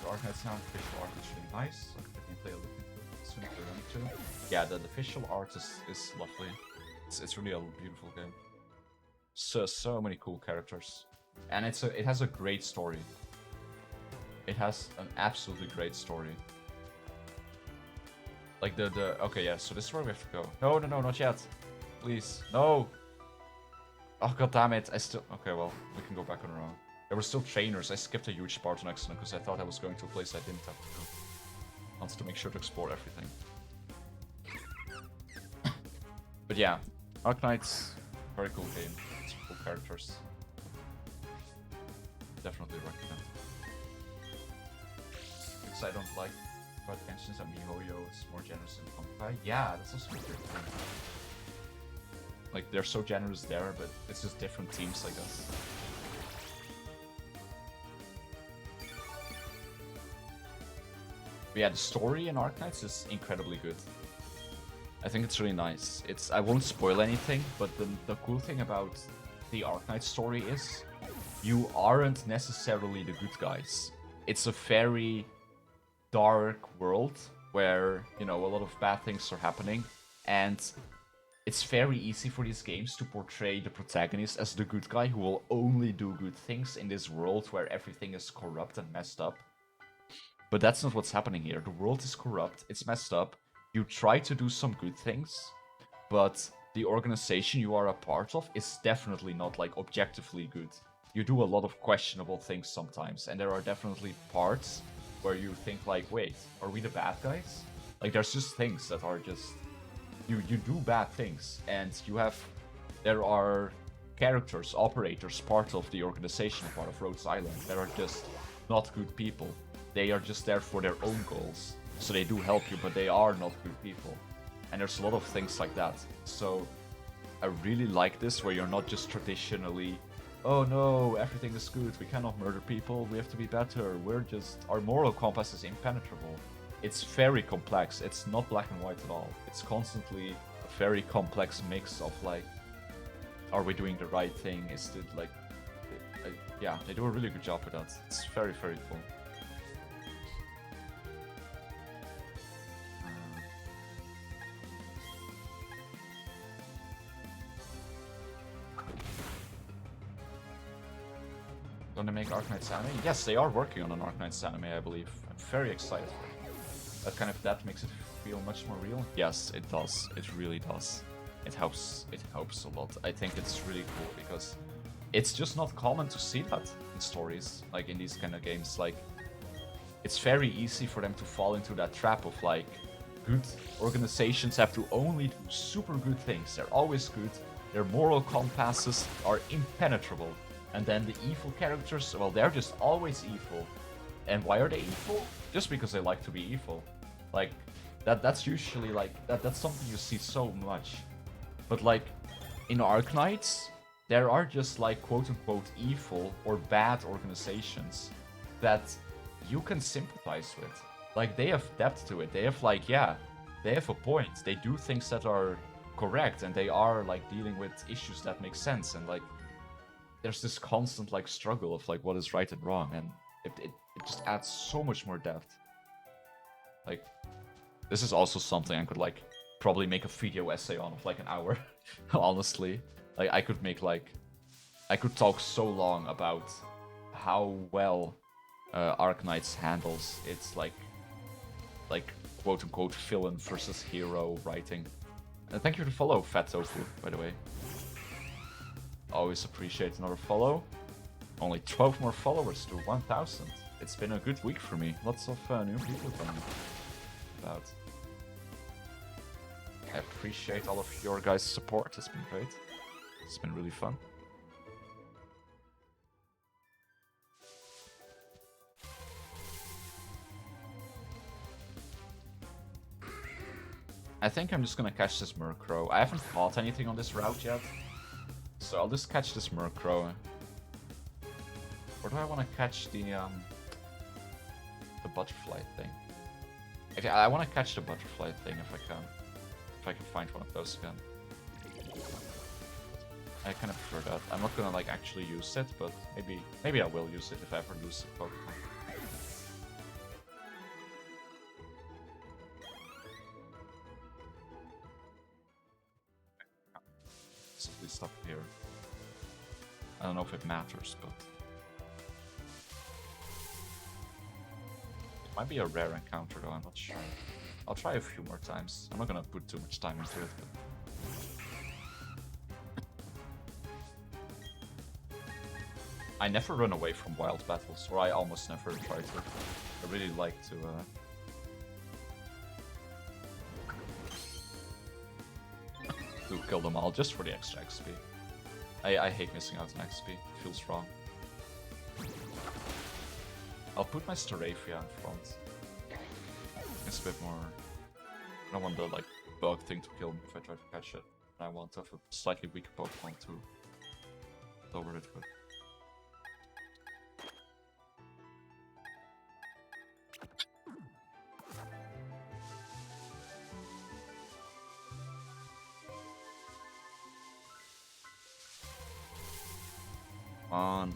Arknights now, the visual art is really nice. So I can play a look into it as soon as I want to. Yeah, the visual art is lovely. It's really a beautiful game. So many cool characters, and it has a great story. It has an absolutely great story. Like okay, yeah, so this is where we have to go. No, not yet. Please, no! Oh, god damn it, okay, well, we can go back on our own. There were still trainers. I skipped a huge part on accident because I thought I was going to a place I didn't have to go. I wanted to make sure to explore everything. But yeah, Arknights, very cool game. It's cool characters. Definitely recommend. Because I don't like about Genshin that MiHoYo is more generous in Honkai. Yeah, that's also a great thing. Like, they're so generous there, but it's just different teams, I guess. But yeah, the story in Arknights is incredibly good. I think it's really nice. I won't spoil anything, but the cool thing about the Arknights story is you aren't necessarily the good guys. It's a very dark world where, you know, a lot of bad things are happening, and it's very easy for these games to portray the protagonist as the good guy who will only do good things in this world where everything is corrupt and messed up. But that's not what's happening here. The world is corrupt, it's messed up. You try to do some good things, but the organization you are a part of is definitely not like objectively good. You do a lot of questionable things sometimes, and there are definitely parts where you think like, wait, are we the bad guys? Like, there's just things that are just... You do bad things, and there are characters, operators, part of the organization, part of Rhodes Island, that are just not good people. They are just there for their own goals. So they do help you, but they are not good people. And there's a lot of things like that. So I really like this, where you're not just traditionally, oh no, everything is good, we cannot murder people, we have to be better, our moral compass is impenetrable. It's very complex, it's not black and white at all. It's constantly a very complex mix of like, are we doing the right thing? Is it like, yeah, they do a really good job with that. It's very, very cool. Gonna make Arknights anime? Yes, they are working on an Arknights anime, I believe. I'm very excited. That makes it feel much more real. Yes, it does. It really does. It helps a lot. I think it's really cool because it's just not common to see that in stories, like in these kind of games. Like, it's very easy for them to fall into that trap of like, good organizations have to only do super good things. They're always good. Their moral compasses are impenetrable. And then the evil characters, well, they're just always evil. And why are they evil? Just because they like to be evil. Like, that's usually like, that's something you see so much. But like, in Arknights, there are just like quote-unquote evil or bad organizations that you can sympathize with. Like, they have depth to it. They have like, yeah, they have a point. They do things that are correct, and they are like dealing with issues that make sense. And like, there's this constant like struggle of like what is right and wrong, and it just adds so much more depth. Like, this is also something I could like probably make a video essay on of like an hour. Honestly, like I could talk so long about how well Arknights handles its like quote unquote villain versus hero writing. And thank you for the follow, Fat Tofu, by the way. Always appreciate another follow. Only 12 more followers to 1,000. It's been a good week for me. Lots of new people coming about. I appreciate all of your guys' support. It's been great. It's been really fun. I think I'm just gonna catch this Murkrow. I haven't caught anything on this route yet. So I'll just catch this Murkrow. Or do I want to catch the butterfly thing? Okay, I want to catch the butterfly thing if I can. If I can find one of those again. I kind of prefer that. I'm not gonna like actually use it, but maybe I will use it if I ever lose a Pokemon. Simply stop here. I don't know if it matters, but it might be a rare encounter though, I'm not sure. I'll try a few more times. I'm not gonna put too much time into it, but I never run away from wild battles, or I almost never try to. I really like to kill them all just for the extra XP. I hate missing out on XP. It feels wrong. I'll put my Staravia in front. It's a bit more... I don't want the like bug thing to kill me if I try to catch it. I want to have a slightly weaker Pokemon to lower it with. On.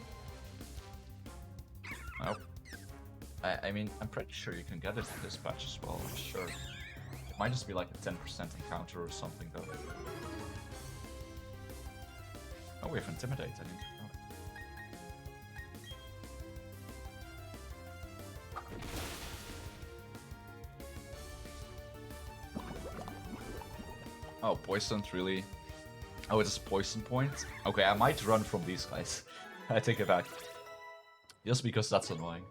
Nope. I mean, I'm pretty sure you can get it in this patch as well, I'm sure. It might just be like a 10% encounter or something though. Oh, we have Intimidate, I didn't know it. Oh, Poisoned, really? Oh, it's a Poison Point? Okay, I might run from these guys. I take it back. Just because that's annoying.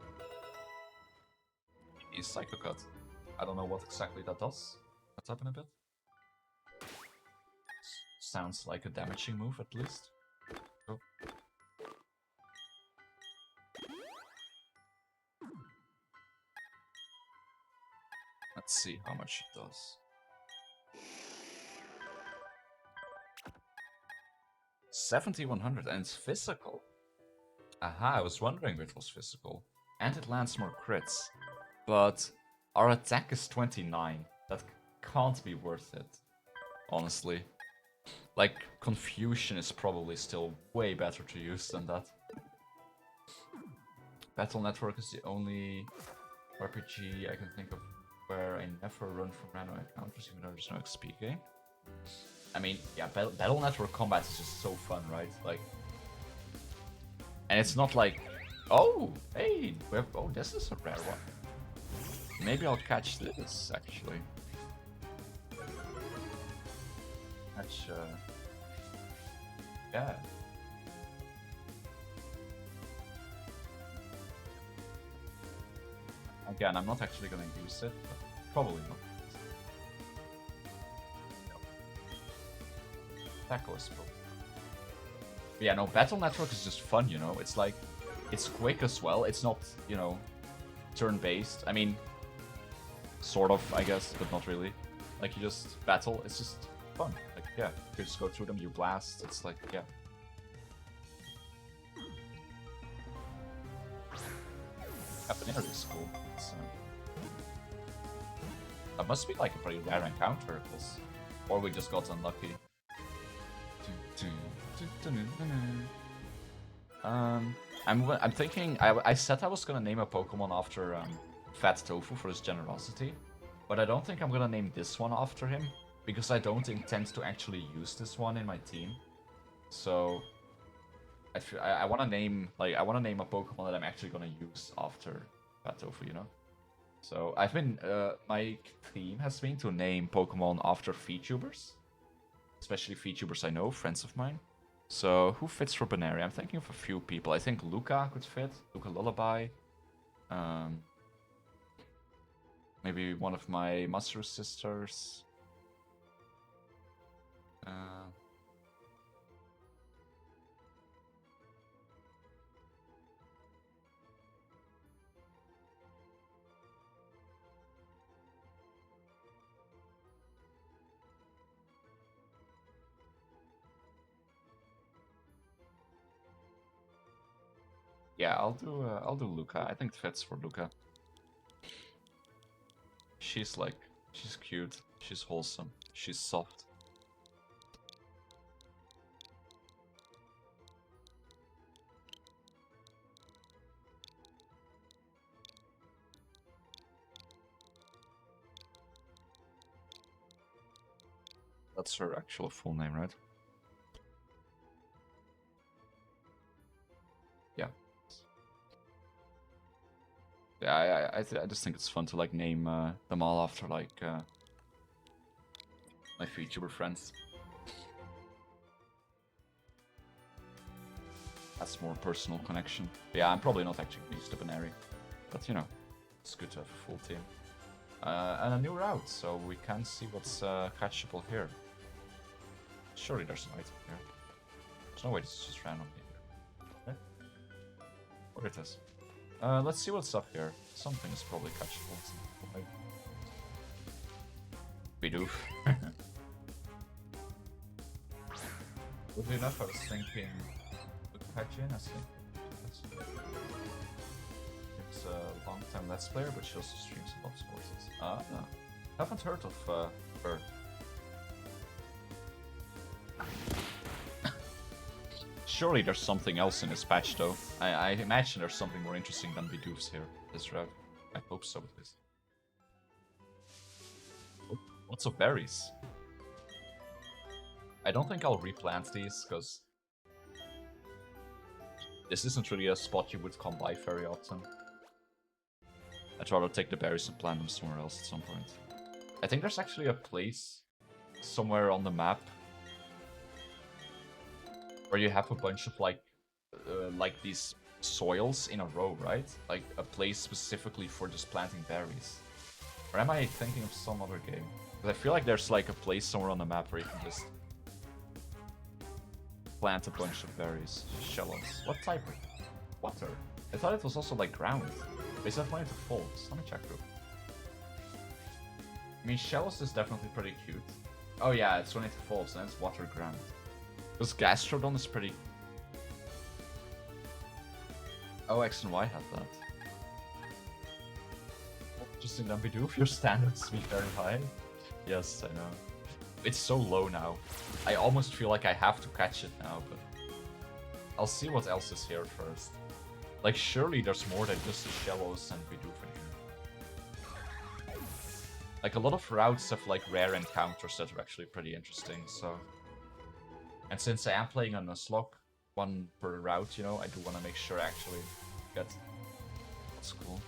He's Psycho Cut. I don't know what exactly that does. Let's happen a bit. Sounds like a damaging move at least. Oh. Let's see how much it does. 7100 and it's physical. Aha, I was wondering if it was physical. And it lands more crits. But our attack is 29. That can't be worth it, honestly. Like, Confusion is probably still way better to use than that. Battle Network is the only RPG I can think of where I never run from random encounters, even though there's no XP gain. I mean, yeah, Battle Network combat is just so fun, right? Like, and it's not like, oh, hey, oh, this is a rare one. Maybe I'll catch this, actually. Catch, yeah. Again, I'm not actually gonna use it, but probably not. Tackle is probably. But yeah, no, Battle Network is just fun, you know? It's like, it's quick as well. It's not, you know, turn-based. I mean, sort of, I guess, but not really. Like, you just battle, it's just fun. Like, yeah, you just go through them, you blast, it's like, yeah. Caponeri is cool. That must be like a pretty rare encounter, or we just got unlucky. I'm thinking. I said I was gonna name a Pokemon after Fat Tofu for his generosity, but I don't think I'm gonna name this one after him because I don't intend to actually use this one in my team. So I want to name a Pokemon that I'm actually gonna use after Fat Tofu, you know. So I've been my theme has been to name Pokemon after VTubers, especially VTubers I know, friends of mine. So who fits for Baneri? I'm thinking of a few people. I think Luca could fit. Luca Lullaby. Maybe one of my Masaru sisters. Yeah, I'll do Luca. I think it fits for Luca. She's cute. She's wholesome. She's soft. That's her actual full name, right? Yeah. Yeah, I just think it's fun to like name them all after like my VTuber friends. That's more personal connection. But yeah, I'm probably not actually going to use the Baneri, but you know, it's good to have a full team. And a new route, so we can see what's catchable here. Surely there's an item here. There's no way this is just random here. Okay. Or it is. Let's see what's up here. Something is probably catchable. We do. Oddly enough, I was thinking Pajin, I think. It's a long-time Let's Player, but she also streams a lot of sports. Ah, no. Haven't heard of her. Surely there's something else in this patch, though. I imagine there's something more interesting than Bidoofs here, this route. I hope so, at least. Oh, lots of berries. I don't think I'll replant these, because this isn't really a spot you would come by very often. I'd rather take the berries and plant them somewhere else at some point. I think there's actually a place somewhere on the map where you have a bunch of like these soils in a row, right? Like a place specifically for just planting berries. Or am I thinking of some other game? Because I feel like there's like a place somewhere on the map where you can just... plant a bunch of berries. Shallows. What type? Water. I thought it was also like ground. They said when it falls. Let me check though. I mean, shallows is definitely pretty cute. Oh yeah, it's when it falls, and it's water ground. Because Gastrodon is pretty... Oh, X and Y have that. Interesting that we do if your standards be very high. Yes, I know. It's so low now. I almost feel like I have to catch it now, but... I'll see what else is here first. Like, surely there's more than just the shallows and we do for here. Like, a lot of routes have, like, rare encounters that are actually pretty interesting, so... And since I am playing on Nuzlocke, one per route, you know, I do want to make sure I actually get... That's cool.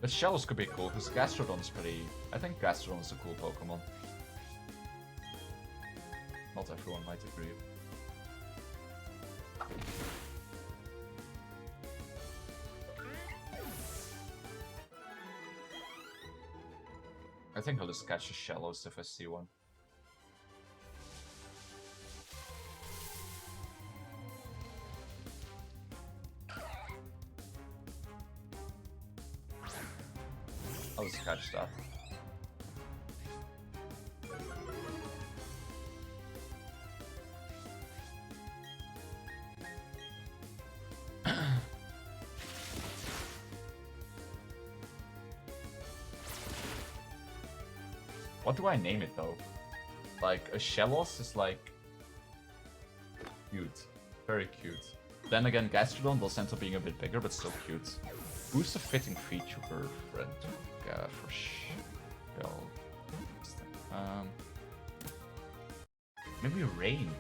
But shells could be cool, because Gastrodon's pretty... I think Gastrodon's a cool Pokemon. Not everyone might agree. I think I'll just catch the shallows if I see one. I'll just catch that. What do I name it though? Like, a Shellos is like... cute. Very cute. Then again, Gastrodon does end up being a bit bigger, but still cute. Who's a fitting feature for Shell? Maybe Rain.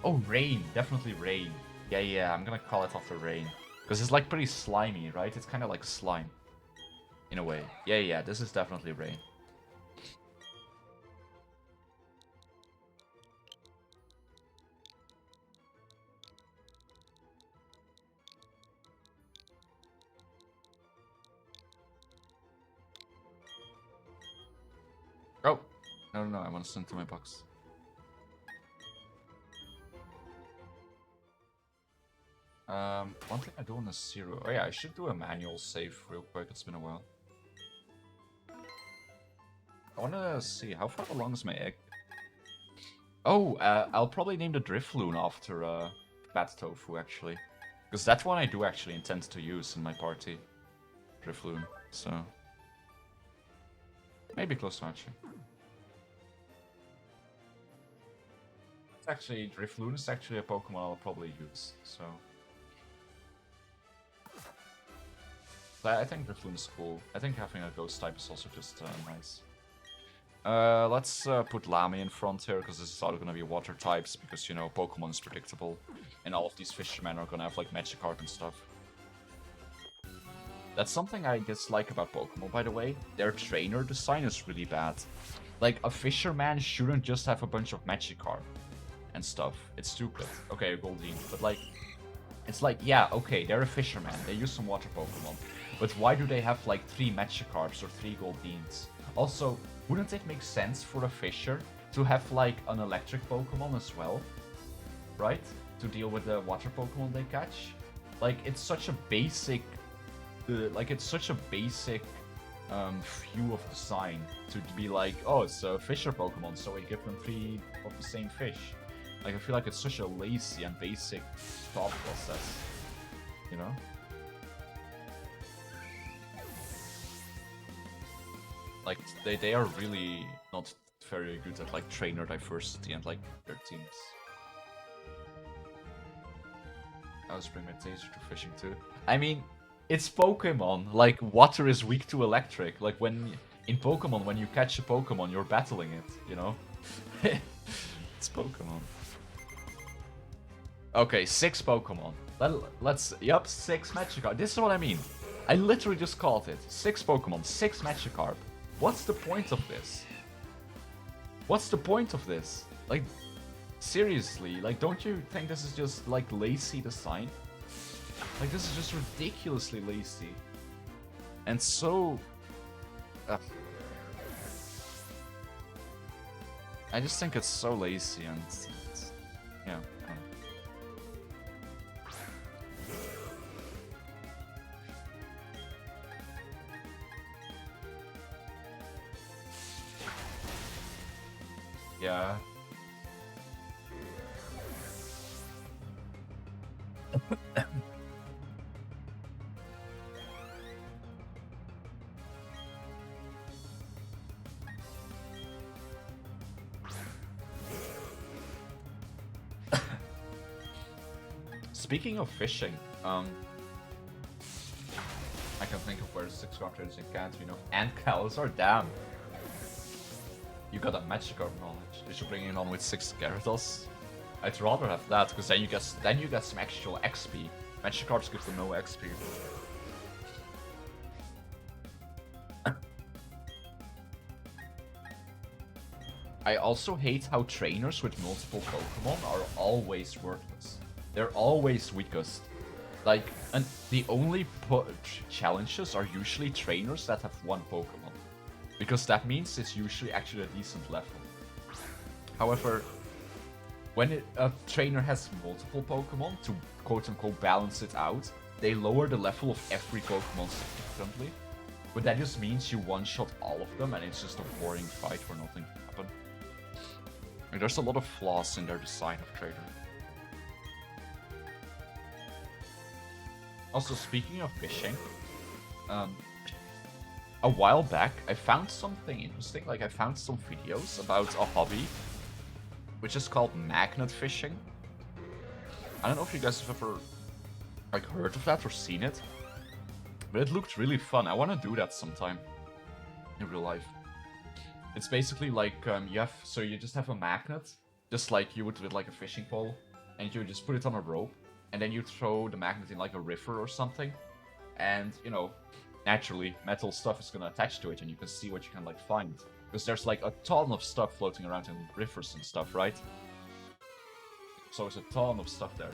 Oh, Rain. Definitely Rain. Yeah, I'm gonna call it after Rain. Because it's like pretty slimy, right? It's kind of like slime. In a way. Yeah, this is definitely Rain. Oh! No, I want to send to my box. One thing I do on a zero. Oh yeah, I should do a manual save real quick, it's been a while. I wanna see, how far along is my egg? Oh, I'll probably name the Drifloon after Bat Tofu, actually. Because that one I do actually intend to use in my party. Drifloon, so... Maybe close to matching. It's actually, Drifloon is actually a Pokemon I'll probably use, so... I think Drifloon is cool. I think having a ghost type is also just nice. Let's put Lamy in front here, because this is all gonna be water types, because, you know, Pokemon is predictable. And all of these fishermen are gonna have, like, Magikarp and stuff. That's something I dislike about Pokemon, by the way. Their trainer design is really bad. Like, a fisherman shouldn't just have a bunch of Magikarp and stuff. It's stupid. Okay, a Goldeen, but, like... It's like, yeah, okay, they're a fisherman. They use some water Pokemon. But why do they have, like, 3 Magikarps or 3 Goldeens? Also, wouldn't it make sense for a fisher to have, like, an electric Pokemon as well? Right? To deal with the water Pokemon they catch? Like, it's such a basic... it's such a basic view of design to be like, oh, it's a fisher Pokemon, so we give them 3 of the same fish. Like, I feel like it's such a lazy and basic thought process, you know? Like, they are really not very good at, like, trainer diversity and, like, their teams. I'll just bring my taser to fishing too. I mean, it's Pokemon. Like, water is weak to electric. Like, when in Pokemon, when you catch a Pokemon, you're battling it, you know? It's Pokemon. Okay, 6 Pokemon. Let's... Yup, 6 Magikarp. This is what I mean. I literally just called it. 6 Pokemon, 6 Magikarp. What's the point of this? What's the point of this? Like, seriously, like, don't you think this is just, like, lazy design? Like, this is just ridiculously lazy. And so... I just think it's so lazy and yeah. I don't know. Yeah. Speaking of fishing, I can think of where the 6 cartridges in can't, you know. And Calazar, damn. You got a Magikarp knowledge. Did you bring it on with 6 Gyarados? I'd rather have that, because then you get some actual XP. Magikarps give them no XP. I also hate how trainers with multiple Pokemon are always worthless. They're always weakest. Like, and the only challenges are usually trainers that have 1 Pokemon. Because that means it's usually actually a decent level. However, when a trainer has multiple Pokemon to quote-unquote balance it out, they lower the level of every Pokemon significantly. But that just means you one-shot all of them and it's just a boring fight where nothing can happen. Like, there's a lot of flaws in their design of trainer. Also, speaking of fishing, a while back I found something interesting. Like, I found some videos about a hobby which is called magnet fishing. I don't know if you guys have ever like heard of that or seen it, but it looked really fun. I want to do that sometime in real life. It's basically like you just have a magnet, just like you would with like a fishing pole, and you just put it on a rope, and then you throw the magnet in like a river or something, and you know, naturally metal stuff is gonna attach to it, and you can see what you can like find. Because there's like a ton of stuff floating around in rivers and stuff, right? So there's a ton of stuff there.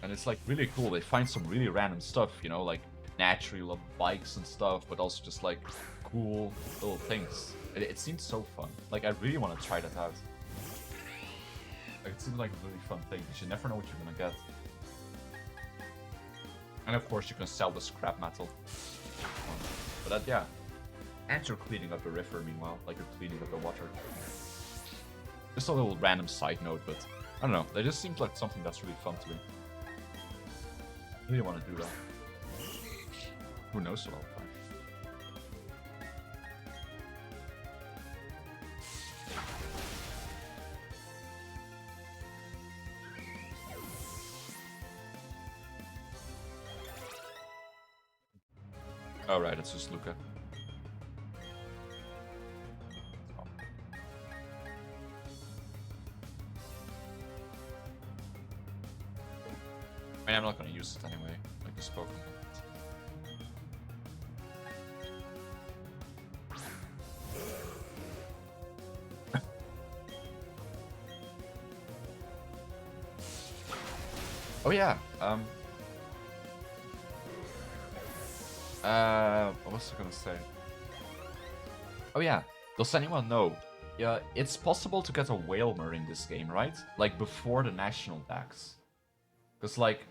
And it's like really cool. They find some really random stuff, you know, like natural bikes and stuff, but also just like cool little things. It seems so fun. Like, I really want to try that out. Like, it seems like a really fun thing, because you never know what you're gonna get. And of course you can sell the scrap metal. But that, yeah. And you're cleaning up the river meanwhile, like you're cleaning up the water. Just a little random side note, but I don't know, that just seems like something that's really fun to me. I really want to do that. Who knows what I'll find. Alright, it's just Luca. I mean, I'm not gonna use it anyway, like the Pokemon. Oh yeah, what was I gonna say? Oh yeah, does anyone know? Yeah, it's possible to get a Wailmer in this game, right? Like, before the National Dex. Because, like,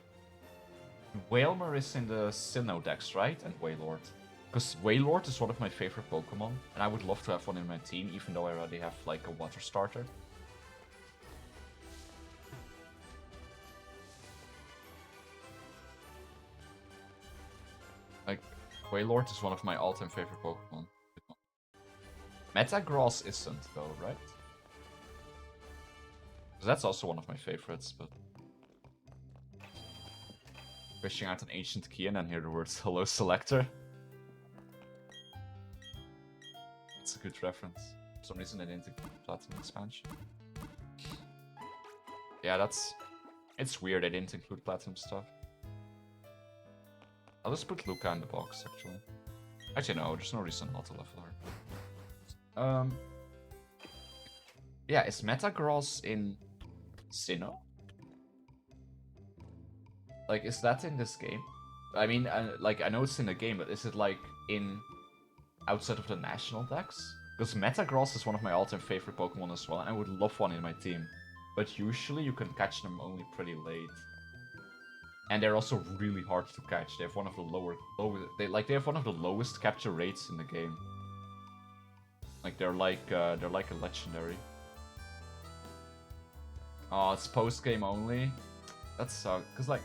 Wailmer is in the Sinnoh Dex, right? And Wailord. Because Wailord is one of my favorite Pokemon, and I would love to have one in my team, even though I already have, like, a water starter. Like, Wailord is one of my all-time favorite Pokemon. Metagross isn't, though, right? That's also one of my favorites, but... Fishing out an ancient key and then hear the words "Hello, Selector." It's a good reference. For some reason, it didn't include Platinum expansion. Yeah, that's... It's weird they didn't include Platinum stuff. I'll just put Luca in the box, actually. Actually, no, there's no reason not to level her. Yeah, is Metagross in Sinnoh? Like, is that in this game? I mean, like, I know it's in the game, but is it, like, in outside of the national decks. Because Metagross is one of my all-time favorite Pokemon as well, and I would love one in my team. But usually you can catch them only pretty late. And they're also really hard to catch. They have one of the they have one of the lowest capture rates in the game. Like they're like a legendary. Oh, it's post game only. That sucks. Cause like,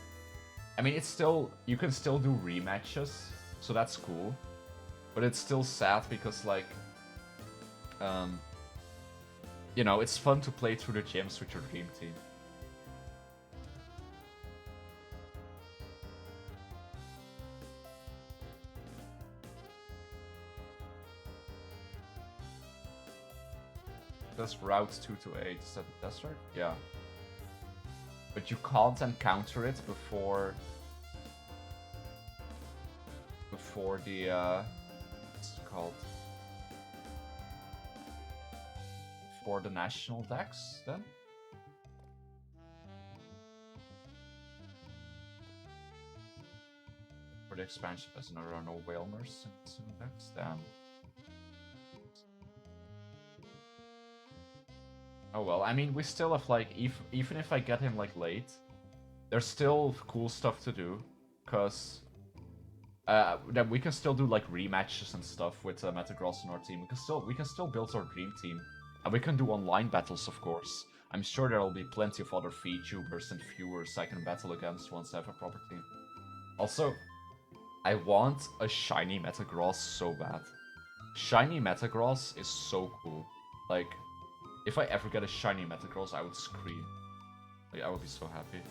I mean, it's still you can still do rematches, so that's cool. But it's still sad because like, you know, it's fun to play through the gyms with your dream team. That's route 2 to 8. Is that the test right? Yeah. But you can't encounter it before the what's it called? For the national decks then? For the expansion as there are no Whalmers in the decks, damn. Oh well, I mean, we still have like, even if I get him like late, there's still cool stuff to do, cause that we can still do like rematches and stuff with Metagross in our team. We can still build our dream team, and we can do online battles, of course. I'm sure there will be plenty of other VTubers and viewers I can battle against once I have a proper team. Also, I want a shiny Metagross so bad. Shiny Metagross is so cool. Like, if I ever get a shiny Metagross, I would scream. Like, I would be so happy.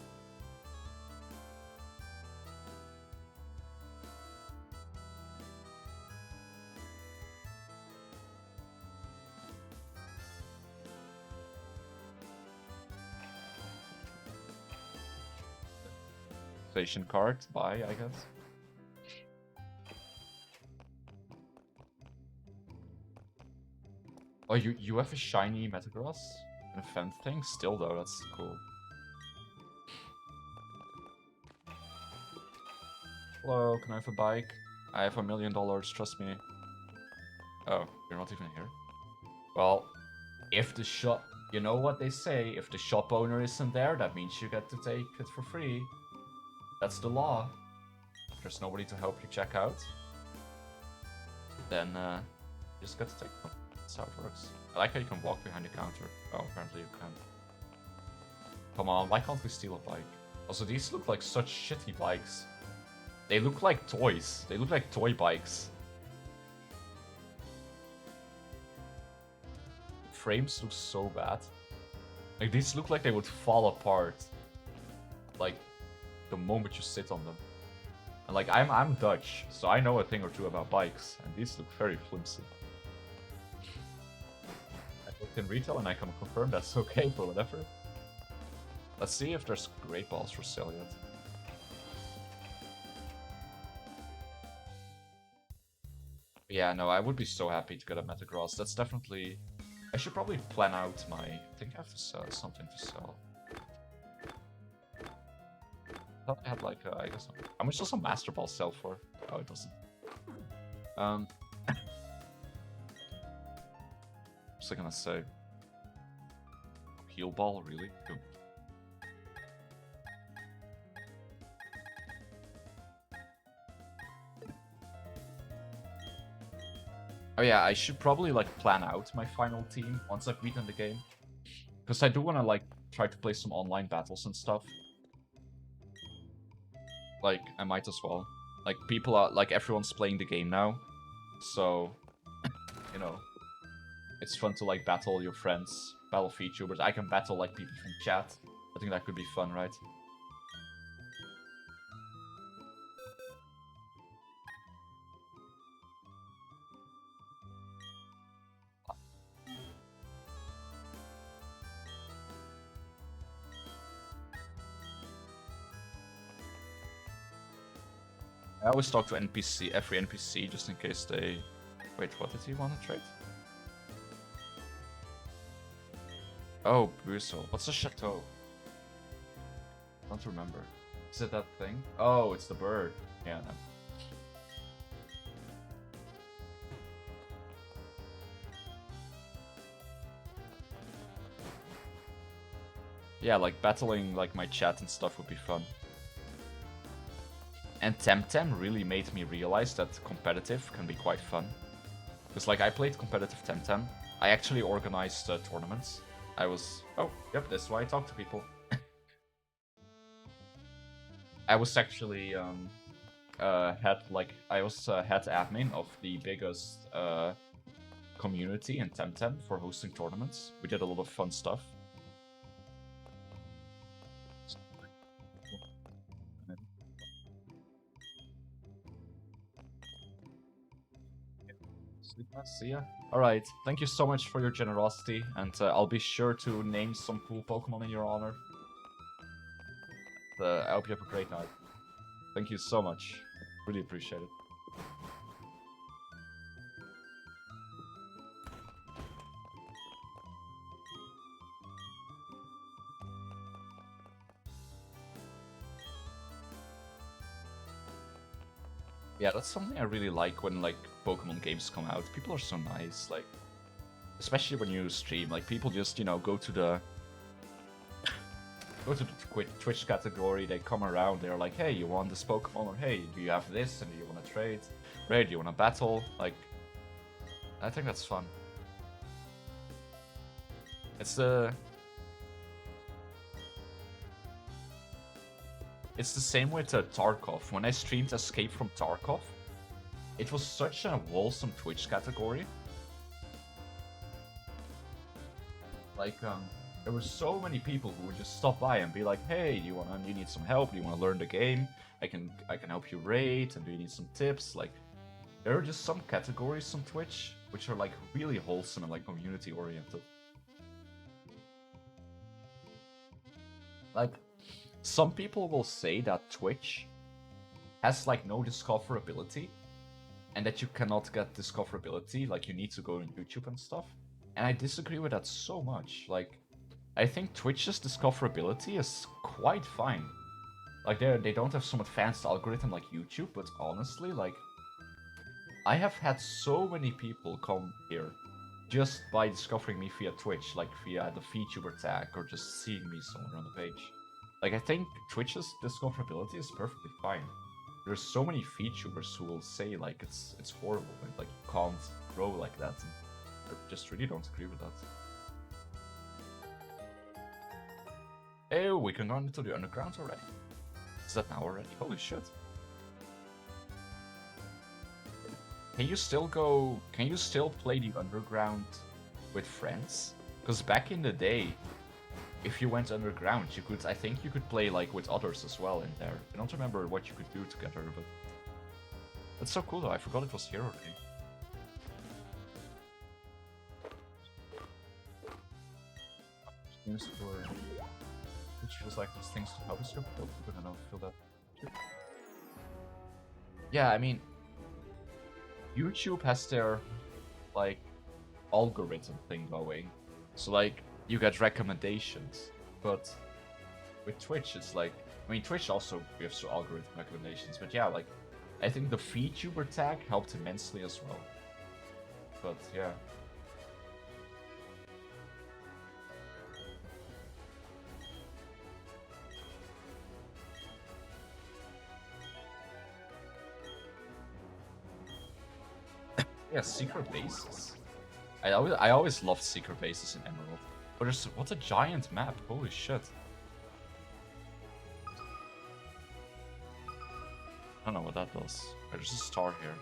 Station card, bye, I guess. Oh, you have a shiny Metagross? An event thing? Still though, that's cool. Hello, can I have a bike? I have $1 million, trust me. Oh, you're not even here? Well, if the shop... You know what they say, if the shop owner isn't there, that means you get to take it for free. That's the law. If there's nobody to help you check out, then you just get to take them. That's how it works. I like how you can walk behind the counter. Oh, apparently you can. Come on, why can't we steal a bike? Also, these look like such shitty bikes. They look like toys. They look like toy bikes. The frames look so bad. Like, these look like they would fall apart. Like, the moment you sit on them. And like, I'm Dutch, so I know a thing or two about bikes, and these look very flimsy. I looked in retail and I can confirm that's okay, but whatever. Let's see if there's great balls for sale yet. Yeah, no, I would be so happy to get a Metagross. That's definitely... I should probably plan out my... I think I have to sell something to sell. I thought I had like, I guess... How much does a Master Ball sell for? Oh, it doesn't. What was I gonna say? Heal Ball, really? Cool. Oh yeah, I should probably like plan out my final team once I've beaten the game. Because I do want to like try to play some online battles and stuff. Like, I might as well. Like, people are, like, everyone's playing the game now. So, you know, it's fun to, like, battle your friends, battle VTubers. I can battle, like, people from chat. I think that could be fun, right? I always talk to every NPC, just in case they... Wait, what did he want to trade? Oh, Brussels. What's a chateau? I don't remember. Is it that thing? Oh, it's the bird. Yeah, no. Yeah, like battling like my chat and stuff would be fun. And Temtem really made me realize that competitive can be quite fun. Because like I played competitive Temtem. I actually organized tournaments. I was... Oh, yep, that's why I talk to people. I was actually head admin of the biggest community in Temtem for hosting tournaments. We did a lot of fun stuff. See ya. Alright, thank you so much for your generosity, and I'll be sure to name some cool Pokemon in your honor. I hope you have a great night. Thank you so much. Really appreciate it. Yeah, that's something I really like when like Pokemon games come out. People are so nice, like especially when you stream. Like people just, you know, go to the Twitch category, they come around, they're like, hey, you want this Pokemon? Or hey, do you have this? And do you want to trade? Right, do you want to battle? Like, I think that's fun. It's the same with Tarkov. When I streamed Escape from Tarkov, it was such a wholesome Twitch category. Like, there were so many people who would just stop by and be like, "Hey, you need some help? Do you want to learn the game? I can help you rate. And do you need some tips?" Like, there are just some categories on Twitch which are like really wholesome and like community oriented. Like, some people will say that Twitch has like no discoverability, and that you cannot get discoverability. Like, you need to go on YouTube and stuff. And I disagree with that so much. Like, I think Twitch's discoverability is quite fine. Like, they don't have some advanced algorithm like YouTube, but honestly, like, I have had so many people come here just by discovering me via Twitch, like via the VTuber tag, or just seeing me somewhere on the page. Like, I think Twitch's discoverability is perfectly fine. There's so many VTubers who will say, like, it's horrible, and, like, you can't grow like that. And I just really don't agree with that. Oh, we can go into the underground already? Is that now already? Holy shit. Can you still play the underground with friends? Because back in the day, if you went underground, I think you could play like with others as well in there. I don't remember what you could do together, but that's so cool though. I forgot it was here already. Which feels like there's things to help us with. I don't know, feel that. Yeah, I mean, YouTube has their like algorithm thing going, so like you get recommendations, but with Twitch it's like, I mean, Twitch also gives you algorithm recommendations, but yeah, like I think the VTuber tag helped immensely as well. But yeah. Yeah, secret bases. I always loved secret bases in Emerald. But what a giant map, holy shit. I don't know what that does. There's a star here.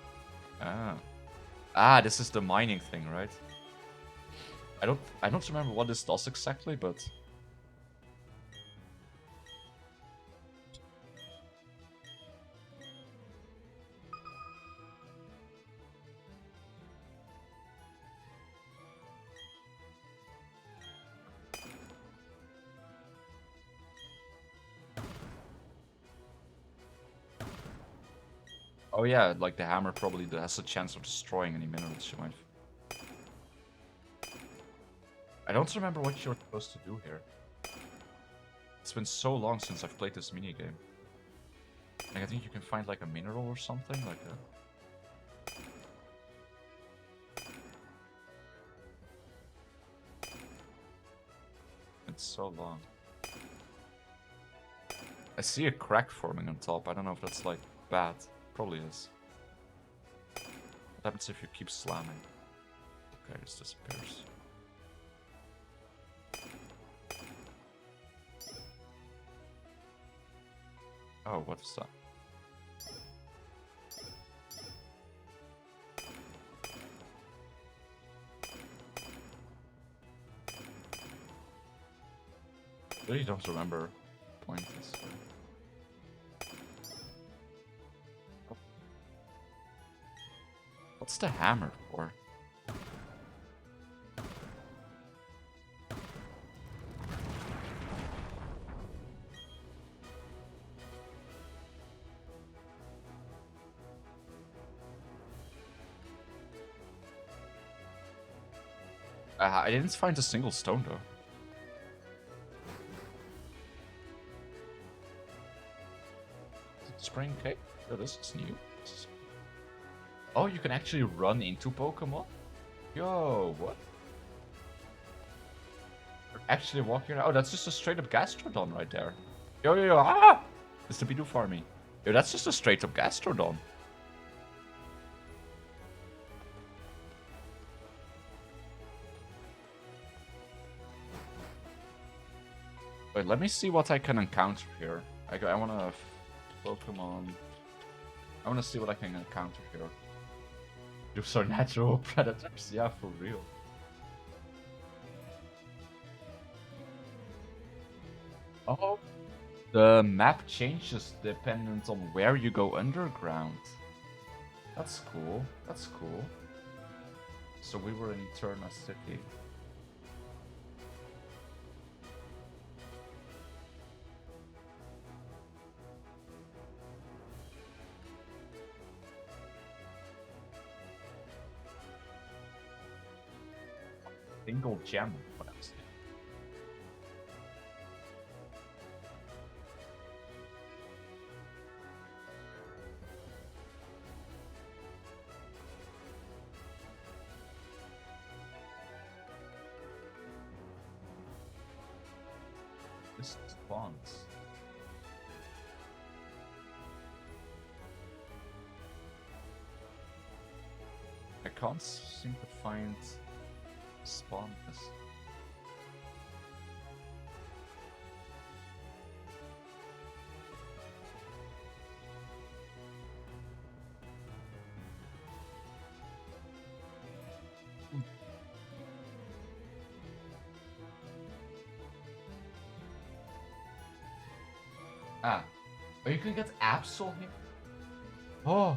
Ah, this is the mining thing, right? I don't remember what this does exactly, but oh yeah, like the hammer probably has a chance of destroying any minerals you might. I don't remember what you're supposed to do here. It's been so long since I've played this minigame. Like, I think you can find like a mineral or something, like a... It's so long. see a crack forming on top. I don't know if that's like bad. Probably is. What happens if you keep slamming? Okay, this disappears. Oh, what is that? I really don't remember points. Oh. What's the hammer for? I didn't find a single stone though. Spring cake? Oh, this is new. Oh, you can actually run into Pokemon? Yo, what? You're actually walking around. Oh, that's just a straight up Gastrodon right there. Yo, yo, yo, ah! It's the Bidoof army. Yo, that's just a straight up Gastrodon. Wait, let me see what I can encounter here. I wanna Pokemon. I wanna see what I can encounter here. Those are natural predators, yeah, for real. Oh, the map changes dependent on where you go underground. That's cool. That's cool. So we were in Eterna City. Single gem. What else? This spawns. I can't seem to find spawn this. Ah. Oh, you can get Absol here? Oh!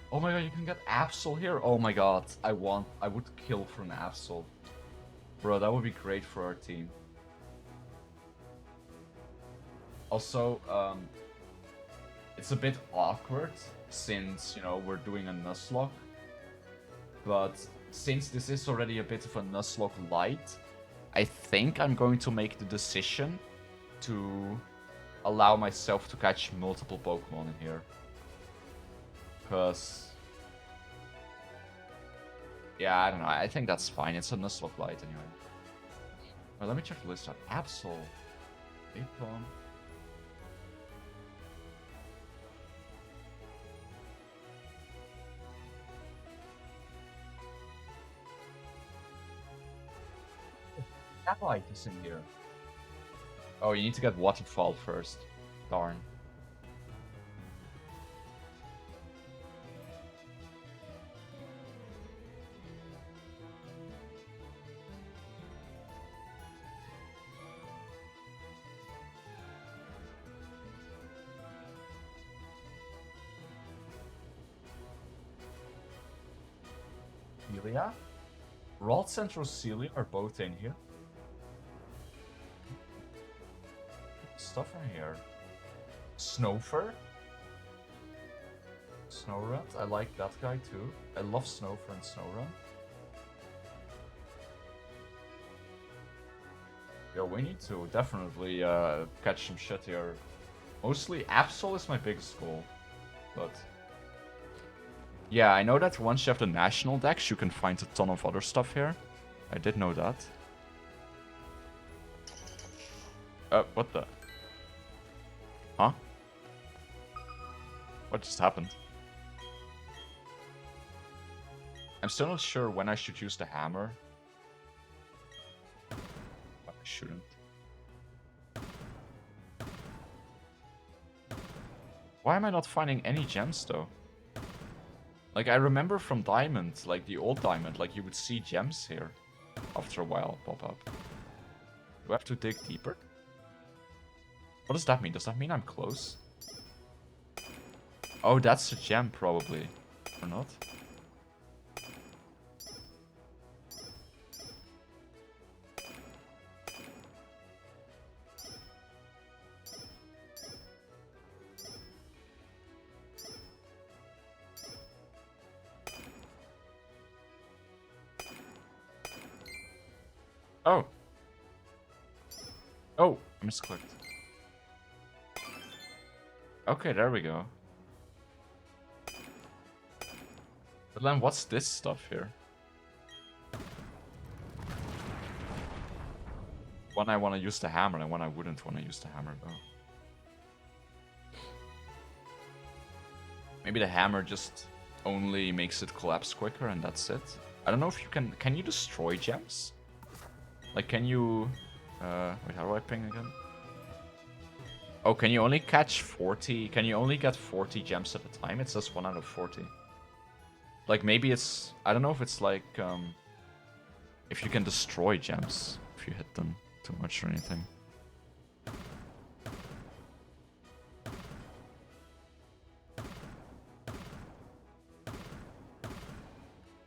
Oh my god, you can get Absol here? Oh my god, I would kill for an Absol. Bro, that would be great for our team. Also, it's a bit awkward since, you know, we're doing a Nuzlocke. But since this is already a bit of a Nuzlocke light, I think I'm going to make the decision to allow myself to catch multiple Pokemon in here. Because... yeah, I don't know. I think that's fine. It's a Nuzlocke light anyway. Well, let me check the list out. Absol. Apon. Catlight is in here. Oh, you need to get Waterfall first. Darn. Celia? Ralts and Roselia are both in here. Stuff in here. Snowfur? Snorunt? I like that guy too. I love Snowfur and Snorunt. Yo, we need to definitely catch some shit here. Mostly Absol is my biggest goal. But... yeah, I know that once you have the national decks, you can find a ton of other stuff here. I did know that. What the? Huh? What just happened? I'm still not sure when I should use the hammer. I shouldn't. Why am I not finding any gems, though? Like, I remember from Diamond, like the old Diamond, like you would see gems here after a while pop up. Do I have to dig deeper? What does that mean? Does that mean I'm close? Oh, that's a gem, probably. Or not? Oh. Oh, I misclicked. Okay, there we go. But then what's this stuff here? One I want to use the hammer and one I wouldn't want to use the hammer though. Maybe the hammer just only makes it collapse quicker and that's it. I don't know if you can you destroy gems? Like can you wait, how do I ping again? Oh, can you only catch 40? Can you only get 40 gems at a time? It says 1 out of 40. Like maybe it's, I don't know if it's like if you can destroy gems if you hit them too much or anything.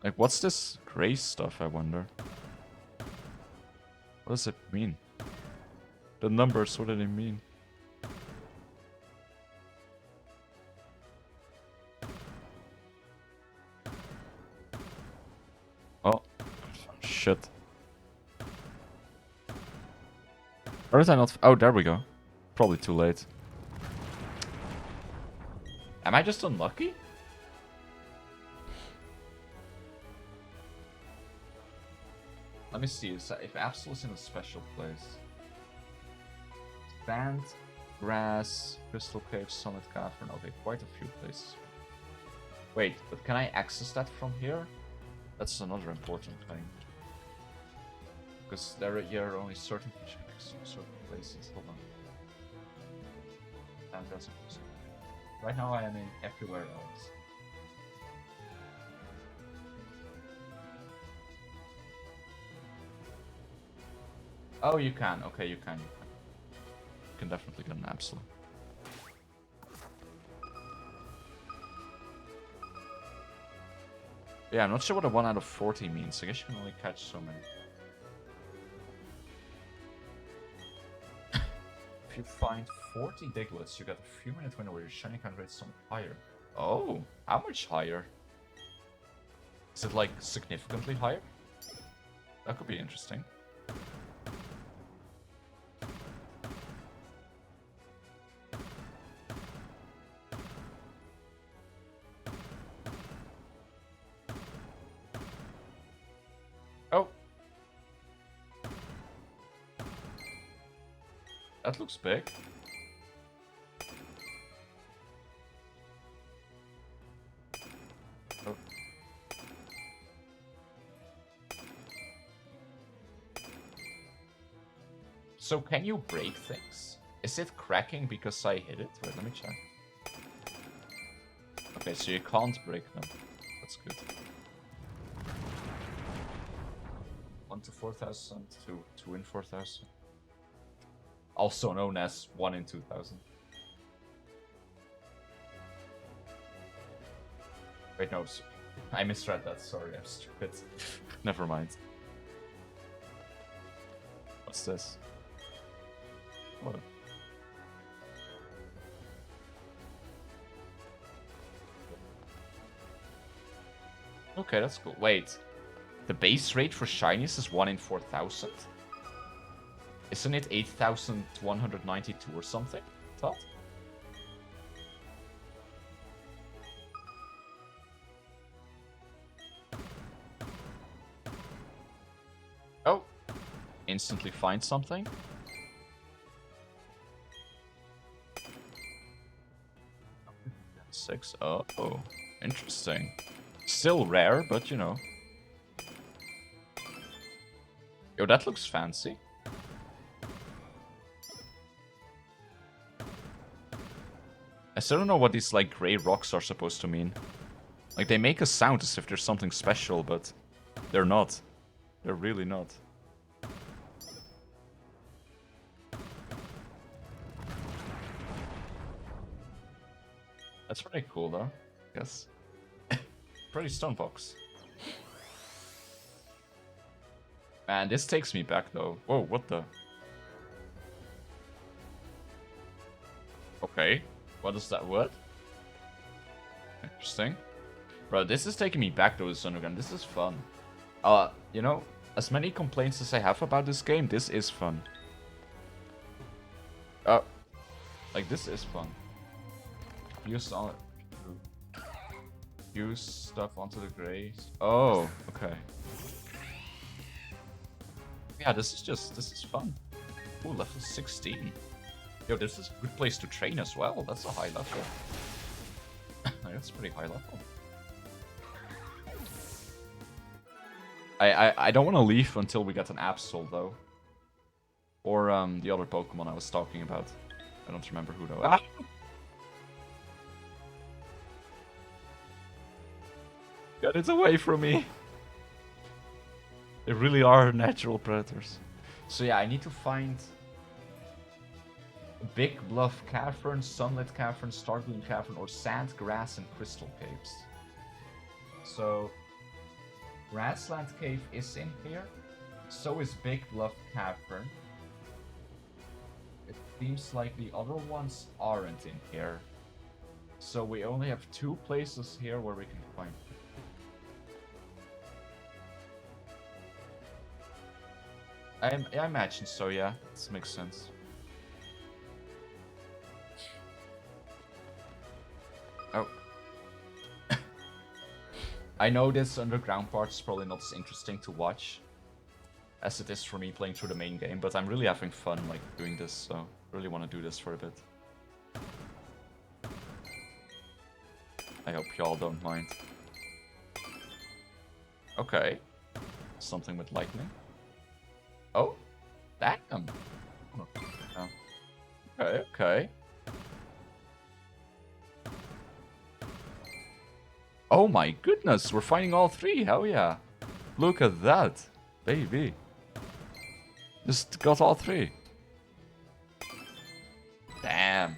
Like what's this gray stuff, I wonder? What does it mean? The numbers, what do they mean? Oh, shit. Or did I not? Oh, there we go. Probably too late. Am I just unlucky? Let me see if Absol is in a special place. Band, Grass, Crystal Cave, Summit Cavern. Okay, quite a few places. Wait, but can I access that from here? That's another important thing. Because there are only certain places. Hold on. And that's right now I am in everywhere else. Oh, you can. Okay, you can. You can definitely get an Absol. Yeah, I'm not sure what a 1 out of 40 means. I guess you can only catch so many. If you find 40 Diglets, you get a few minute window where your shiny count rates some higher. Oh, how much higher? Is it like significantly higher? That could be interesting. Oh. That looks big. Oh. So can you break things? Is it cracking because I hit it? Wait, let me check. Okay, so you can't break them. That's good. 1 to 4,000 to 2 in 4,000. Also known as 1 in 2,000. Wait, no, I misread that. Sorry, I'm stupid. Never mind. What's this? What? Okay, that's cool. Wait, the base rate for shinies is 1 in 4,000? Isn't it 8,192 or something? I thought? Oh! Instantly find something? 6. Oh, interesting. Still rare, but you know. Yo, that looks fancy. I still don't know what these, like, gray rocks are supposed to mean. Like, they make a sound as if there's something special, but they're not. They're really not. That's pretty cool, though. Yes. Pretty stone box. Man, this takes me back, though. Whoa, what the? Okay. What is that? What? Interesting. Bro, this is taking me back to the sun again. This is fun. You know, as many complaints as I have about this game, this is fun. Like, this is fun. Use stuff onto the grays. Oh, okay. Yeah, this is fun. Ooh, level 16. Yo, this is a good place to train as well. That's a high level. That's pretty high level. I don't want to leave until we get an Absol, though. Or the other Pokemon I was talking about. I don't remember who though. Ah! Get it away from me! They really are natural predators. So yeah, I need to find Big Bluff Cavern, Sunlit Cavern, Stargloom Cavern, or Sand, Grass, and Crystal Caves. So Grassland Cave is in here. So is Big Bluff Cavern. It seems like the other ones aren't in here. So we only have 2 places here where we can find. I imagine so, yeah. This makes sense. Oh. I know this underground part is probably not as interesting to watch as it is for me playing through the main game, but I'm really having fun, like, doing this, so I really want to do this for a bit. I hope y'all don't mind. Okay. Something with lightning. Oh, damn. Oh. Okay, okay. Oh my goodness, we're finding all 3. Hell yeah. Look at that, baby. Just got all 3. Damn.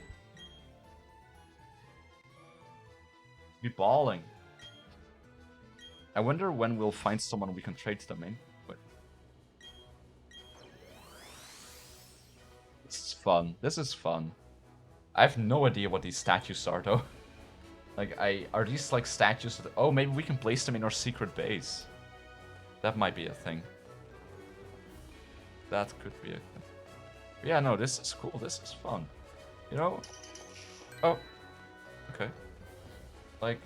Be balling. I wonder when we'll find someone we can trade them in. This is fun. This is fun. I have no idea what these statues are, though. Like, are these like statues? Oh, maybe we can place them in our secret base. That might be a thing. That could be a thing. But yeah, no, this is cool. This is fun. You know? Oh. Okay. Like,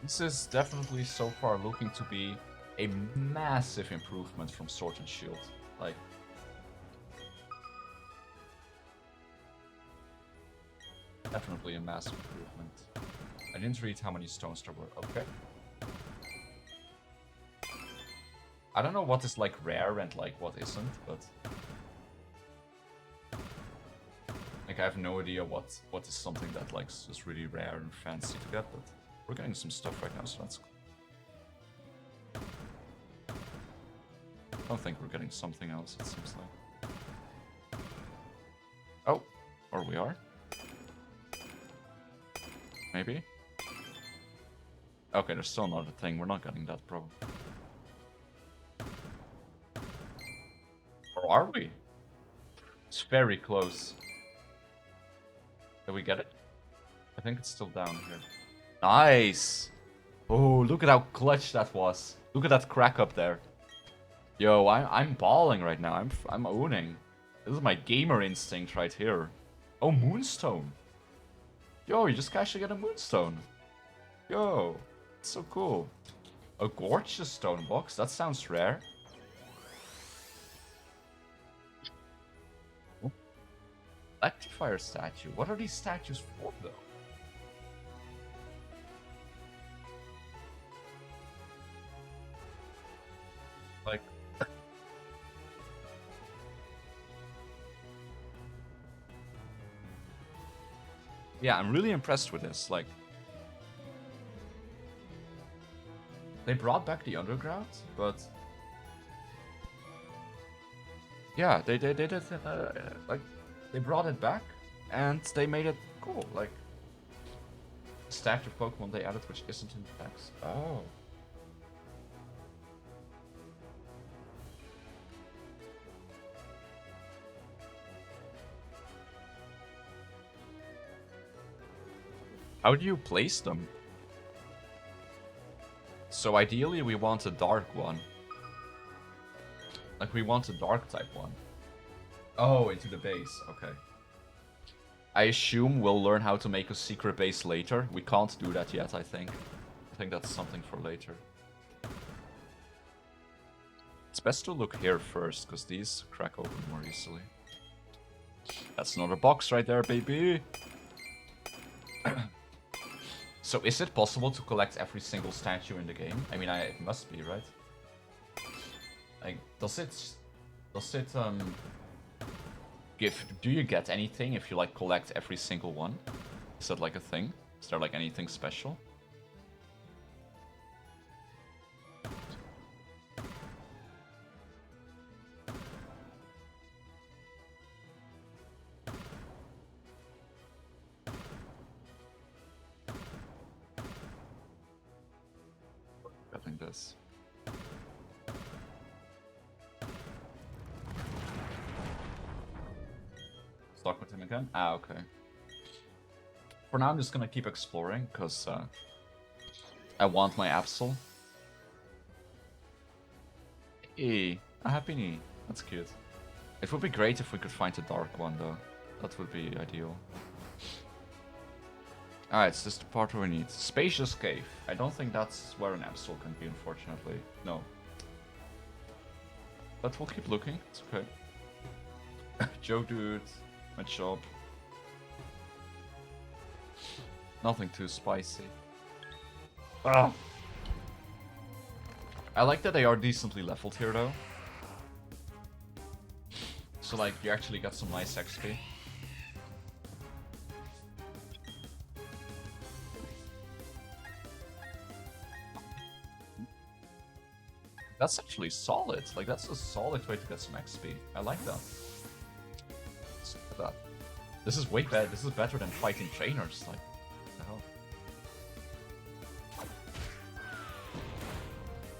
this is definitely so far looking to be a massive improvement from Sword and Shield. Like, definitely a massive improvement. I didn't read how many stones there were. Okay. I don't know what is like rare and like what isn't, but like I have no idea what is something that like is really rare and fancy to get, but we're getting some stuff right now, so that's cool. I don't think we're getting something else, it seems like. Oh, or we are? Maybe? Okay, there's still another thing. We're not getting that, probably. Or are we? It's very close. Did we get it? I think it's still down here. Nice! Oh, look at how clutch that was. Look at that crack up there. Yo, I'm balling right now. I'm owning. This is my gamer instinct right here. Oh, Moonstone. Yo, you just casually get a Moonstone. Yo, it's so cool. A gorgeous stone box. That sounds rare. Electivire statue. What are these statues for, though? Like... yeah, I'm really impressed with this. Like... they brought back the underground, but... yeah, they did it, like... they brought it back, and they made it cool, like... statue of Pokemon they added which isn't in the packs. Oh. How do you place them? So ideally we want a dark one. Like we want a dark type one. Oh, into the base, okay. I assume we'll learn how to make a secret base later. We can't do that yet, I think. I think that's something for later. It's best to look here first, because these crack open more easily. That's another box right there, baby! So is it possible to collect every single statue in the game? I mean, it must be, right? Like, does it do you get anything if you like collect every single one? Is that like a thing? Is there like anything special? Getting this. Stuck with him again? Ah, okay. For now, I'm just gonna keep exploring, because I want my Absol. Hey, a happy knee. That's cute. It would be great if we could find a dark one, though. That would be ideal. Alright, so this is the part where we need. Spacious Cave. I don't think that's where an Absol can be, unfortunately. No. But we'll keep looking. It's okay. Joe dude. My shop. Nothing too spicy. Ah. I like that they are decently leveled here, though. So, like, you actually got some nice XP. That's actually solid. Like, that's a solid way to get some XP. I like that. Let's look at that. This is way better. This is better than fighting trainers. Like, what the hell?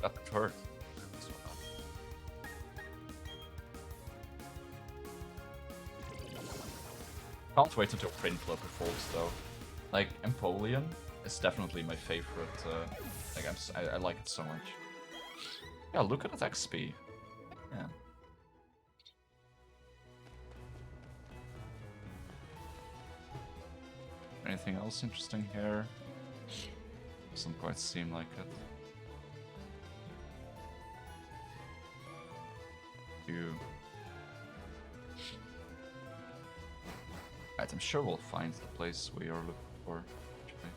That could hurt. Can't wait until Prinplup evolves, though. Like, Empoleon is definitely my favorite. Like, I like it so much. Yeah, look at that XP. Yeah. Anything else interesting here? Doesn't quite seem like it. Right, I'm sure we'll find the place we are looking for. Actually.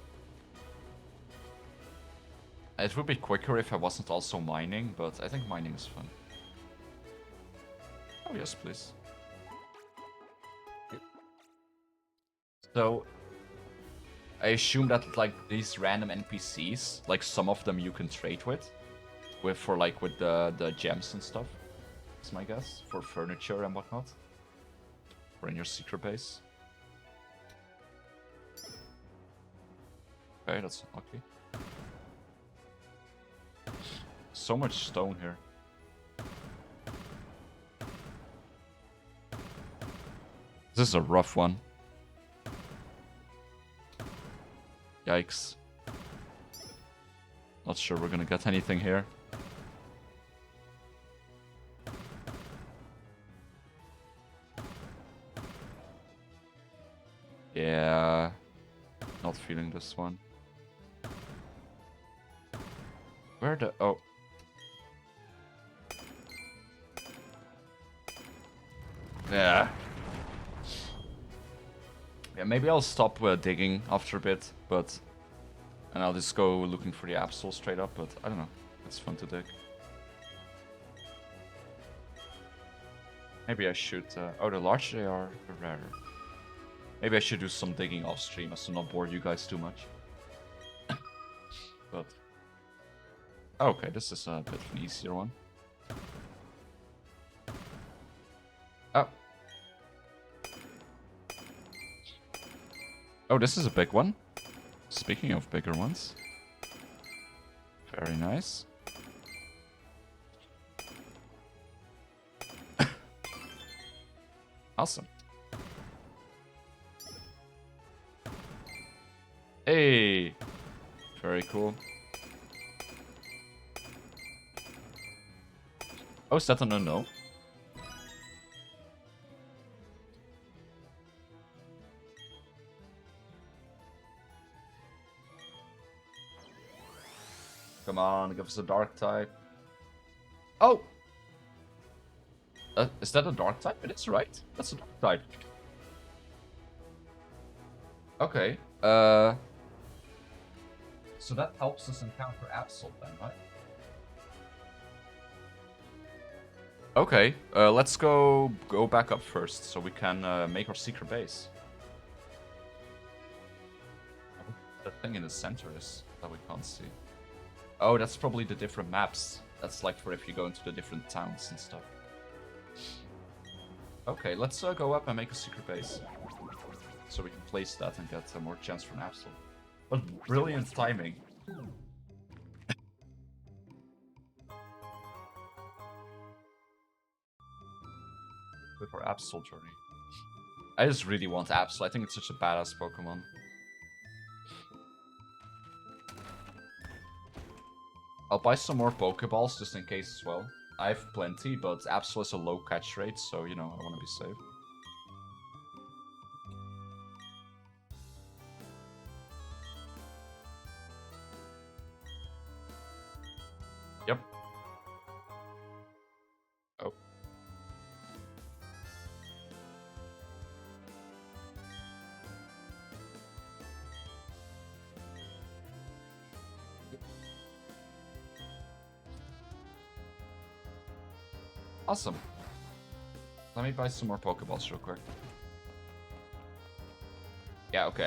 It would be quicker if I wasn't also mining, but I think mining is fun. Oh yes, please. So, I assume that like these random NPCs, like some of them you can trade with for like with the gems and stuff. That's my guess, for furniture and whatnot. Or in your secret base. Okay, that's lucky. So much stone here. This is a rough one. Yikes. Not sure we're gonna get anything here. Yeah. Not feeling this one. Where the... oh. Yeah. Yeah, maybe I'll stop digging after a bit, but... And I'll just go looking for the Absol straight up, but I don't know. It's fun to dig. Maybe I should... oh, the large they are rarer. Maybe I should do some digging off stream as to not bore you guys too much. But... Okay, this is a bit of an easier one. Oh. Oh, this is a big one. Speaking of bigger ones. Very nice. Awesome. Hey! Very cool. Oh, is that an unknown? Come on, give us a dark type. Oh! Is that a dark type? It is, right? That's a dark type. Okay. So that helps us encounter Absol then, right? Okay, let's go back up first so we can make our secret base. The thing in the center is that we can't see. Oh, that's probably the different maps. That's like for if you go into the different towns and stuff. Okay, let's go up and make a secret base. So we can place that and get more chance for an Absol. What brilliant timing. With our Absol journey. I just really want Absol. I think it's such a badass Pokemon. I'll buy some more Pokeballs just in case as well. I have plenty, but Absol has a low catch rate, so, you know, I want to be safe. Yep. Oh. Awesome. Let me buy some more Pokeballs real quick. Yeah, okay.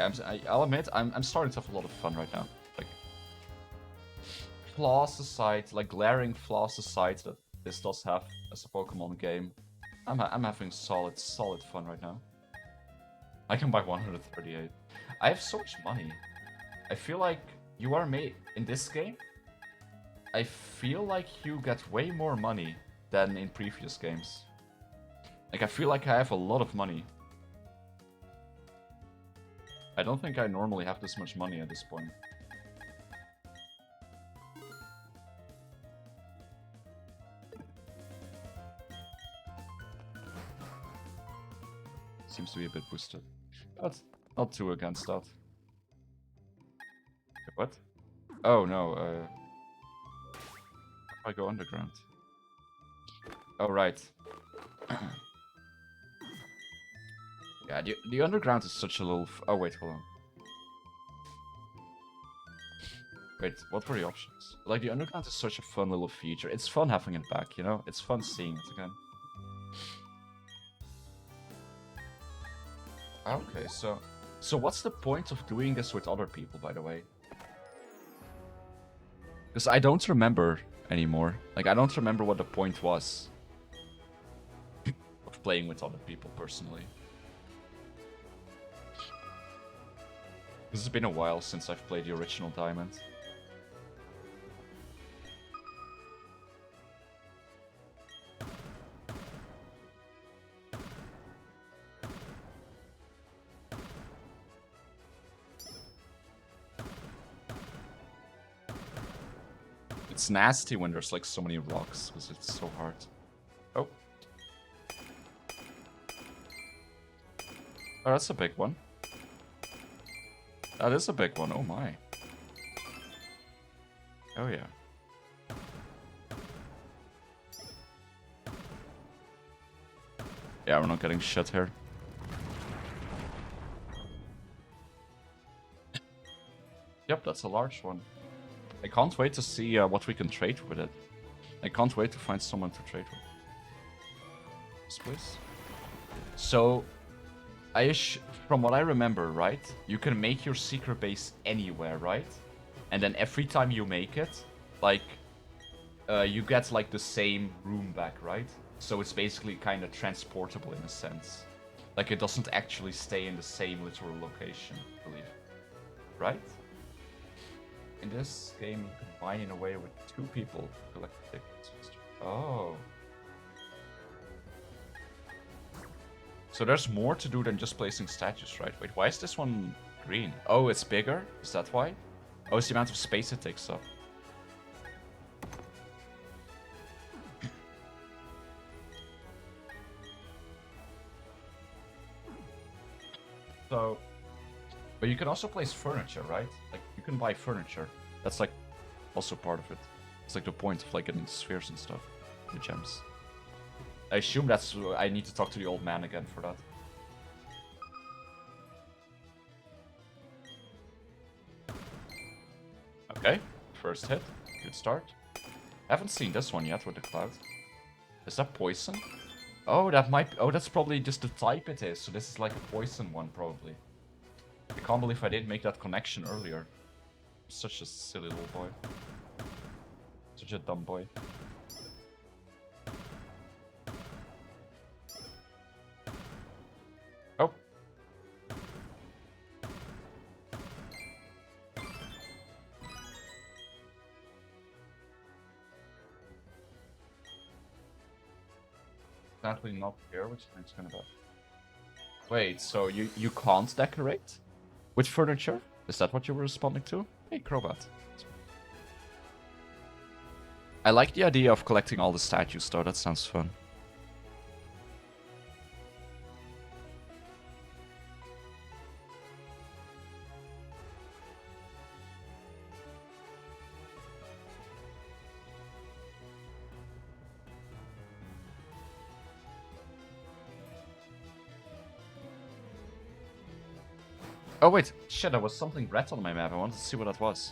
I'll admit, I'm starting to have a lot of fun right now. Like, flaws aside, like glaring flaws aside that this does have as a Pokemon game, I'm having solid fun right now. I can buy 138. I have so much money. I feel like you are made in this game. I feel like you get way more money than in previous games. Like, I feel like I have a lot of money. I don't think I normally have this much money at this point. Seems to be a bit boosted. But not too against that. What? Oh no, I go underground. Oh, right. Yeah, the underground is such a little... oh, wait, hold on. Wait, what were the options? Like, the underground is such a fun little feature. It's fun having it back, you know? It's fun seeing it again. Okay, so what's the point of doing this with other people, by the way? Because I don't remember anymore. Like, I don't remember what the point was of playing with other people, personally. This has been a while since I've played the original Diamond. It's nasty when there's like so many rocks, because it's so hard. Oh. Oh, that's a big one. That is a big one, oh my. Oh yeah. Yeah, we're not getting shit here. Yep, that's a large one. I can't wait to see what we can trade with it. I can't wait to find someone to trade with. Yes, please. So, from what I remember, right? You can make your secret base anywhere, right? And then every time you make it, like, you get like the same room back, right? So it's basically kind of transportable in a sense. Like it doesn't actually stay in the same literal location, I believe. Right? In this game, you can mine in a way with 2 people collect tickets. Oh. So there's more to do than just placing statues, right? Wait, why is this one green? Oh, it's bigger? Is that why? Oh, it's the amount of space it takes up. So, but you can also place furniture, right? Like, you can buy furniture. That's like, also part of it. It's like the point of like getting spheres and stuff. The gems. I assume that's, I need to talk to the old man again for that. Okay, first hit. Good start. I haven't seen this one yet with the cloud. Is that poison? Oh, that might... Oh, that's probably just the type it is. So this is like a poison one, probably. I can't believe I didn't make that connection earlier. I'm such a silly little boy. Such a dumb boy. Oh. Sadly not here, which is kind of bad. Wait, so you can't decorate with furniture? Is that what you were responding to? Hey, Crobat. I like the idea of collecting all the statues, though. That sounds fun. Oh wait, shit, there was something red on my map. I wanted to see what that was.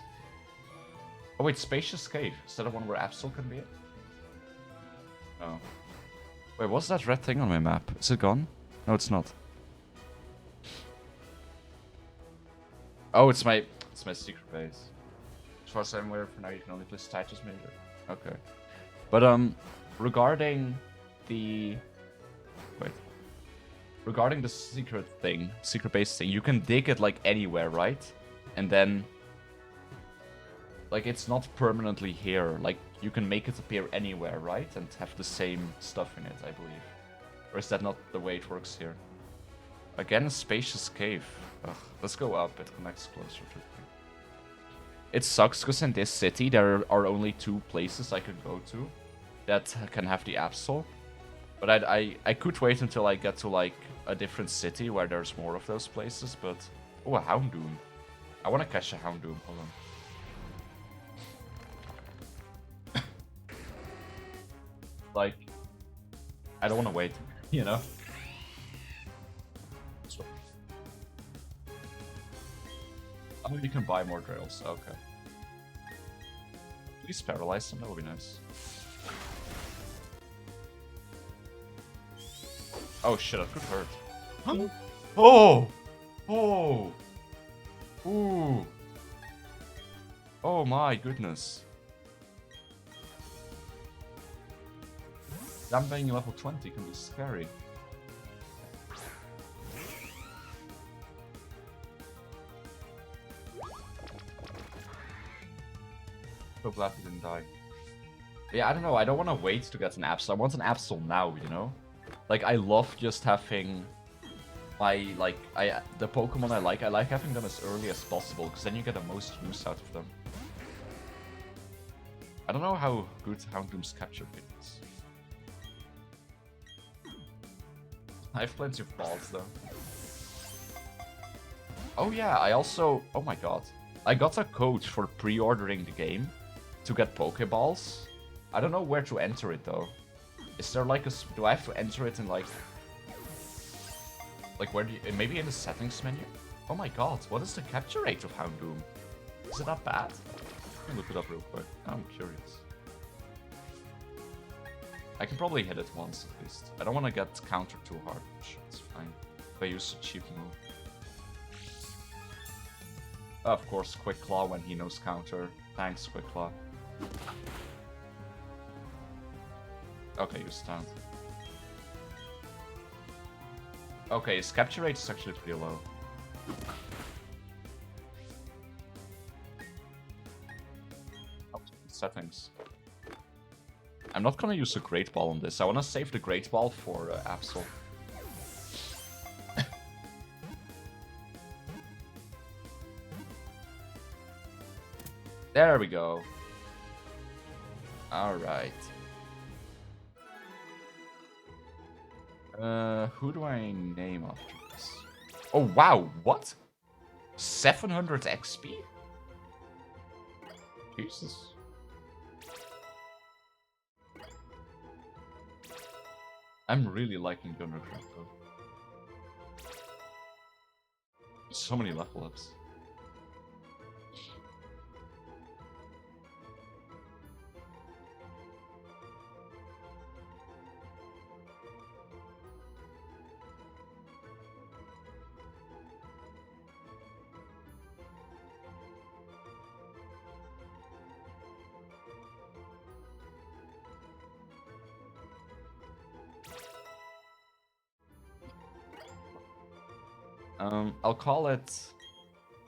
Oh wait, Spacious Cave. Is that the one where Absol can be it? Oh. Wait, what's that red thing on my map? Is it gone? No, it's not. Oh, it's my secret base. As far as I'm aware, for now you can only play statues maybe. Okay. But regarding the... Wait. Regarding the secret base thing, you can dig it like anywhere, right? And then, like, it's not permanently here. Like, you can make it appear anywhere, right? And have the same stuff in it, I believe. Or is that not the way it works here? Again, a spacious cave. Ugh, let's go up. It connects closer to me. It sucks because in this city there are only 2 places I could go to that can have the Absol. But I could wait until I get to, like, a different city where there's more of those places, but... Oh, a Houndoom. I want to catch a Houndoom. Hold on. Like... I don't want to wait, you know? Oh, you can buy more trails. Okay. Please paralyze them. That would be nice. Oh shit, that could hurt. Oh! Oh! Ooh! Oh my goodness. Them being level 20 can be scary. So glad he didn't die. Yeah, I don't know, I don't want to wait to get an Absol. I want an Absol now, you know? Like, I love just having my, like, the Pokemon I like having them as early as possible, because then you get the most use out of them. I don't know how good Houndoom's capture kit is. I have plenty of balls, though. Oh yeah, I also... Oh my god. I got a code for pre-ordering the game to get Pokeballs. I don't know where to enter it, though. Is there like a... Do I have to enter it in like... Like where do you... Maybe in the settings menu? Oh my god, what is the capture rate of Houndoom? Is it that bad? Let me look it up real quick. I'm curious. I can probably hit it once at least. I don't want to get countered too hard, which is fine. If I use a cheap move. Of course, Quick Claw when he knows counter. Thanks, Quick Claw. Okay, you stand. Okay, his capture rate is actually pretty low. Settings. I'm not gonna use a Great Ball on this. I wanna save the Great Ball for Absol. There we go. Alright. Who do I name after this? Oh, wow, what? 700 XP? Jesus. I'm really liking Gunnercraft though. So many level ups. I'll call it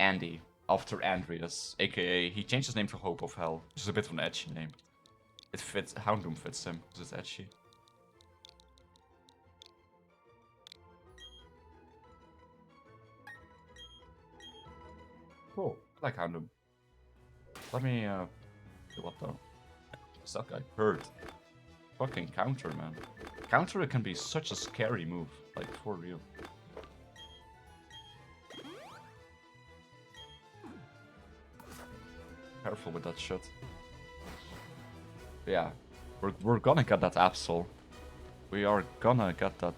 Andy, after Andreas, aka he changed his name to Hope of Hell, which is a bit of an edgy name. It fits, Houndoom fits him, because it's edgy. Cool, I like Houndoom. Let me, do what though? What's that guy? Hurt. Fucking counter, man. Counter can be such a scary move, like, for real. Careful with that shit. Yeah, we're gonna get that Absol. We are gonna get that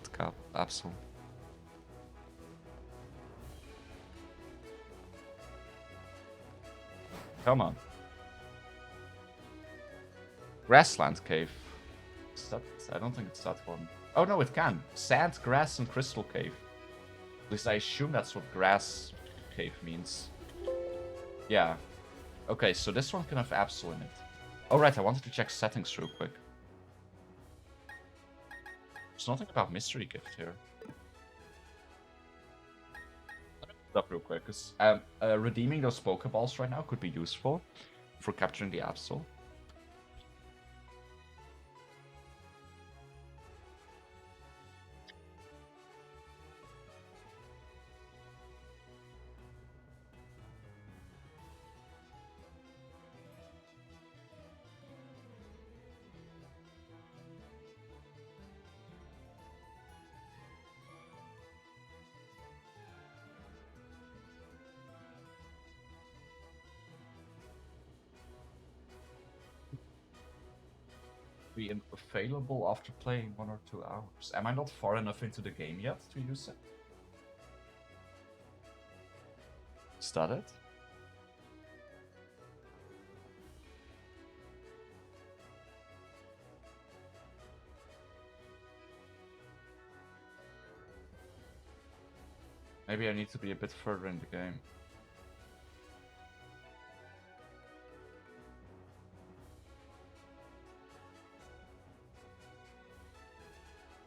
Absol. Come on. Grassland Cave. Is that, I don't think it's that one. Oh no, it can. Sand, grass, and crystal cave. At least I assume that's what grass cave means. Yeah. Okay, so this one can have Absol in it. Oh right, I wanted to check settings real quick. There's nothing about Mystery Gift here. Let me look it up real quick, because redeeming those Pokeballs right now could be useful for capturing the Absol. Be available after playing 1 or 2 hours. Am I not far enough into the game yet to use it? Is that it? Maybe I need to be a bit further in the game.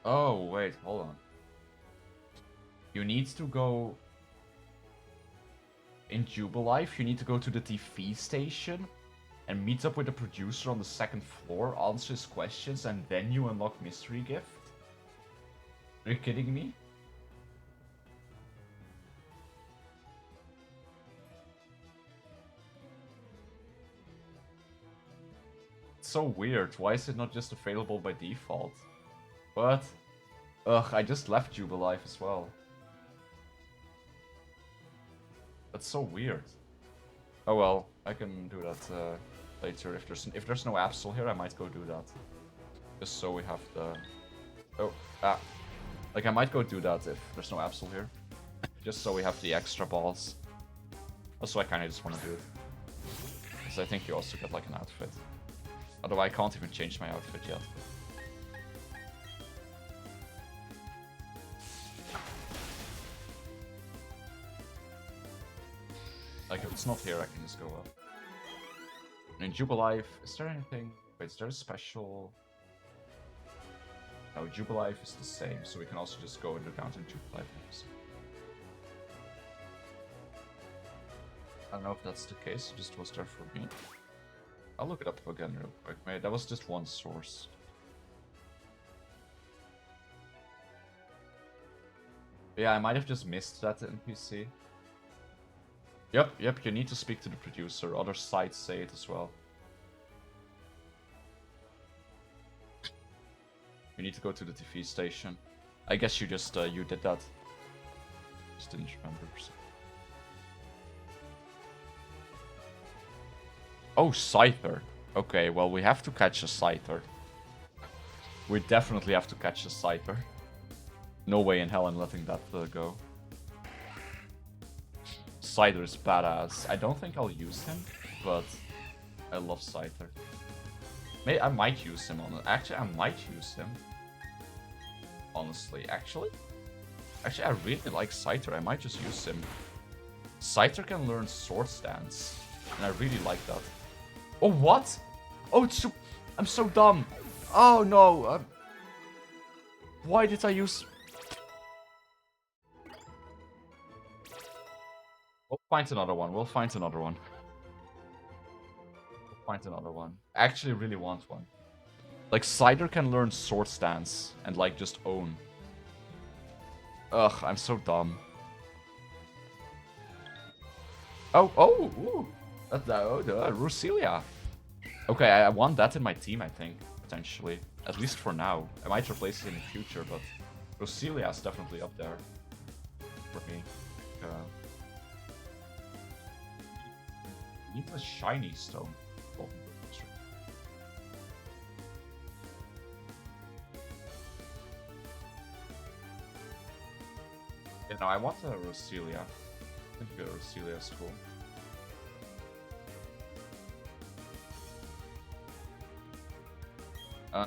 Oh, wait, hold on. You need to go... In Jubilife, you need to go to the TV station and meet up with the producer on the 2nd floor, answer his questions, and then you unlock Mystery Gift? Are you kidding me? It's so weird. Why is it not just available by default? What? Ugh, I just left Jubilife as well. That's so weird. Oh well, I can do that later. If there's no Absol here, I might go do that. Just so we have the... Oh, like I might go do that if there's no Absol here. Just so we have the extra balls. Also, I kinda just wanna do it. Because I think you also get like an outfit. Although I can't even change my outfit yet. Like if it's not here, I can just go up. And in Jubilife, is there anything? Wait, is there a special? No, Jubilife is the same, so we can also just go into downtown Jubilife. I don't know if that's the case, it just was there for me. I'll look it up again real quick, mate. That was just one source. Yeah, I might have just missed that NPC. Yep, you need to speak to the producer. Other sites say it as well. You need to go to the TV station. I guess you just, you did that. Just didn't remember. Oh, Scyther. Okay, well, we have to catch a Scyther. We definitely have to catch a Scyther. No way in hell I'm letting that go. Scyther is badass. I don't think I'll use him, but I love Scyther. I might use him on it. Actually, I might use him. Honestly, actually, I really like Scyther. I might just use him. Scyther can learn Sword Stance, and I really like that. Oh, what? Oh, I'm so dumb. Oh, no. Why did I use... We'll find another one. We'll find another one. I actually really want one. Like, Scyther can learn Sword Stance and, like, just own. Ugh, I'm so dumb. Oh, Rusilia. Okay, I want that in my team, I think, potentially. At least for now. I might replace it in the future, but Rusilia is definitely up there for me. Need a shiny stone. Yeah, no, I want a Rusilia. I think a Rusilia is cool.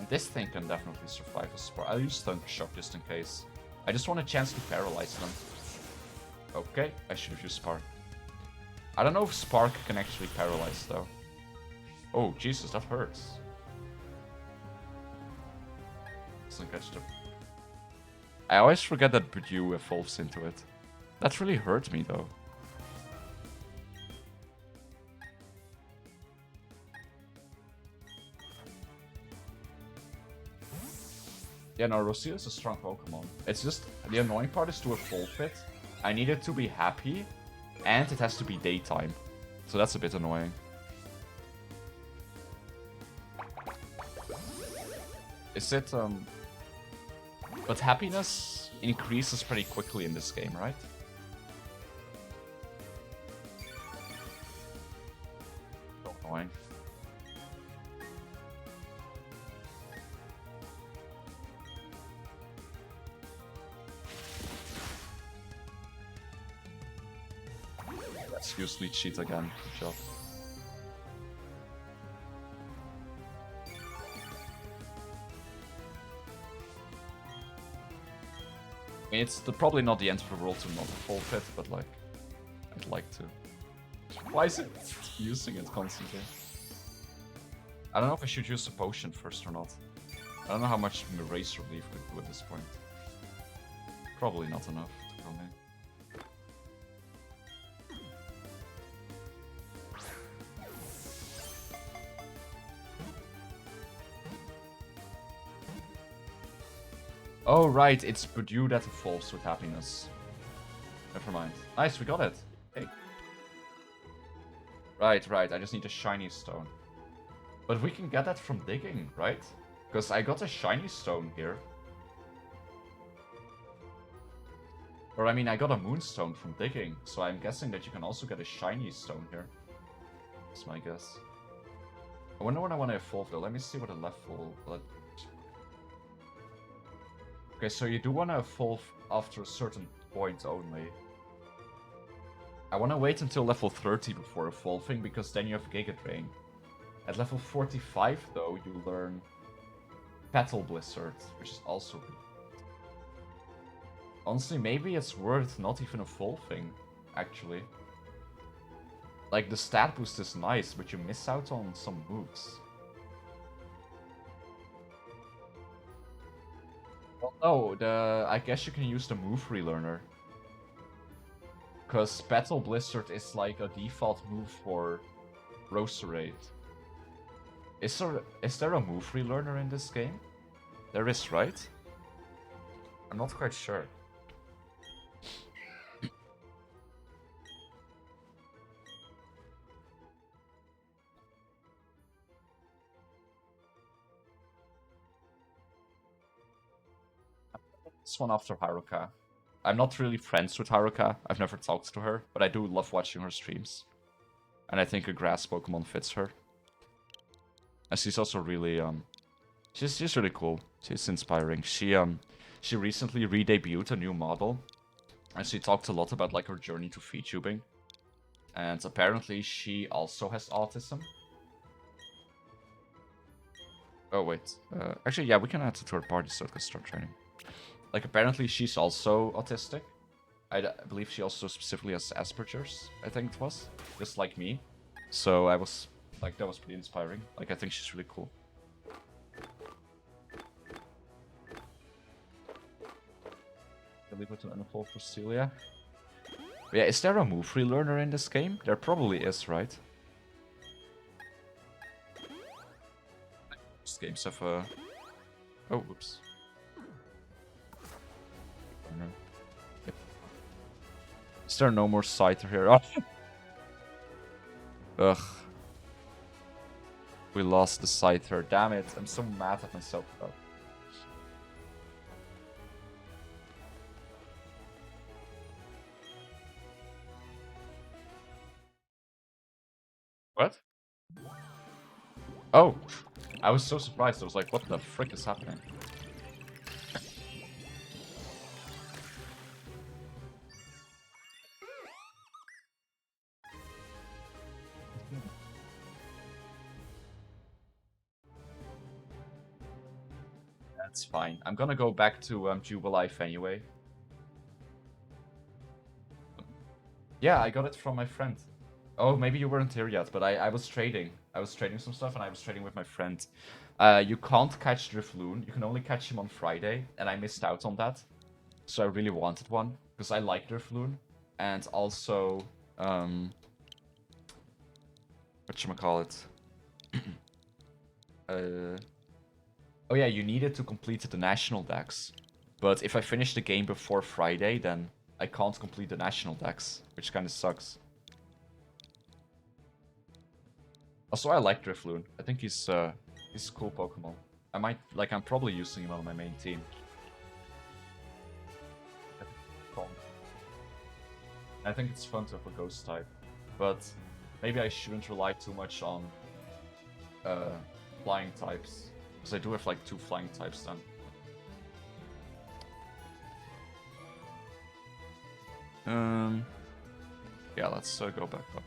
This thing can definitely survive a Spark. I'll use Thunder Shock just in case. I just want a chance to paralyze them. Okay, I should have used Spark. I don't know if Spark can actually paralyze though. Oh, Jesus, that hurts. Doesn't catch the... I always forget that Budew evolves into it. That really hurt me though. Yeah, no, Rosia is a strong Pokemon. It's just, the annoying part is to evolve it. I need it to be happy, and it has to be daytime. So that's a bit annoying. Is it, But happiness increases pretty quickly in this game, right? So annoying. Let's use Leech Sheet again. Good job. I mean, it's probably not the end of the world to not evolve it, but like, I'd like to. Why is it using it constantly? I don't know if I should use a potion first or not. I don't know how much Erase Relief could do at this point. Probably not enough to kill me. Oh, right, it's Budew that evolves with happiness. Never mind. Nice, we got it. Hey. Right, I just need a shiny stone. But we can get that from digging, right? Because I got a shiny stone here. Or I mean, I got a moonstone from digging, so I'm guessing that you can also get a shiny stone here. That's my guess. I wonder when I want to evolve though. Let me see what a level... Okay, so you do want to evolve after a certain point only. I want to wait until level 30 before evolving, because then you have Giga Drain. At level 45, though, you learn Petal Blizzard, which is also really good. Honestly, maybe it's worth not even evolving, actually. Like, the stat boost is nice, but you miss out on some moves. Well, no, I guess you can use the move relearner. Because Petal Blizzard is like a default move for Roserade. Is there a move relearner in this game? There is, right? I'm not quite sure. This one after Haruka. I'm not really friends with Haruka. I've never talked to her, but I do love watching her streams. And I think a grass Pokemon fits her. And she's also really she's really cool. She's inspiring. She recently re-debuted a new model, and she talked a lot about like her journey to VTubing. And apparently she also has autism. Oh wait, actually yeah, we can add it to her party so it can start training. Like apparently she's also autistic. I believe she also specifically has Asperger's, I think it was, just like me. So I was like, that was pretty inspiring. Like I think she's really cool. I'll leave it to unfold for Celia. But yeah, is there a move relearner in this game? There probably is, right? Most games have a... Oh, whoops. Yep. Is there no more Scyther here? Oh. Ugh. We lost the Scyther. Damn it. I'm so mad at myself though. What? Oh. I was so surprised. I was like, what the frick is happening? That's fine. I'm gonna go back to Jubilife anyway. Yeah, I got it from my friend. Oh, maybe you weren't here yet, but I was trading. I was trading some stuff, and I was trading with my friend. You can't catch Drifloon. You can only catch him on Friday, and I missed out on that. So I really wanted one, because I like Drifloon. And also, whatchamacallit? Oh yeah, you needed to complete the national decks. But if I finish the game before Friday, then I can't complete the national decks, which kind of sucks. Also, I like Drifloon. I think he's a cool Pokemon. I'm probably using him on my main team. I think it's fun to have a ghost type, but maybe I shouldn't rely too much on flying types, because I do have like 2 flying types then. Yeah, let's go back up.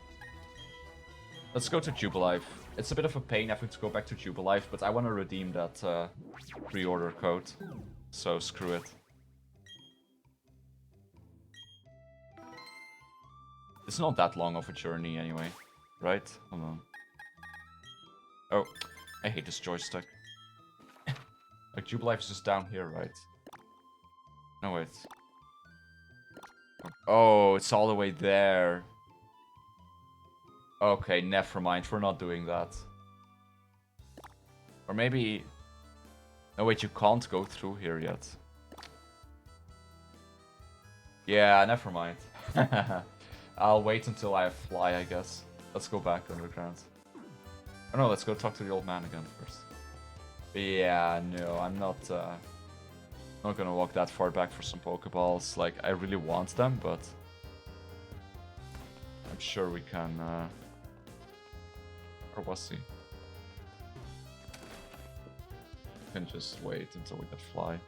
Let's go to Jubilife. It's a bit of a pain having to go back to Jubilife, but I want to redeem that pre-order code, so screw it. It's not that long of a journey anyway, right? Hold on. Oh, I hate this joystick. Like, Jubilife is just down here, right? No, wait. Oh, it's all the way there. Okay, never mind. We're not doing that. Or maybe... No, wait, you can't go through here yet. Yeah, never mind. I'll wait until I fly, I guess. Let's go back underground. Oh no, let's go talk to the old man again first. Yeah, no, I'm not gonna walk that far back for some Pokeballs. Like, I really want them, but I'm sure we can, or was he? We can just wait until we get fly.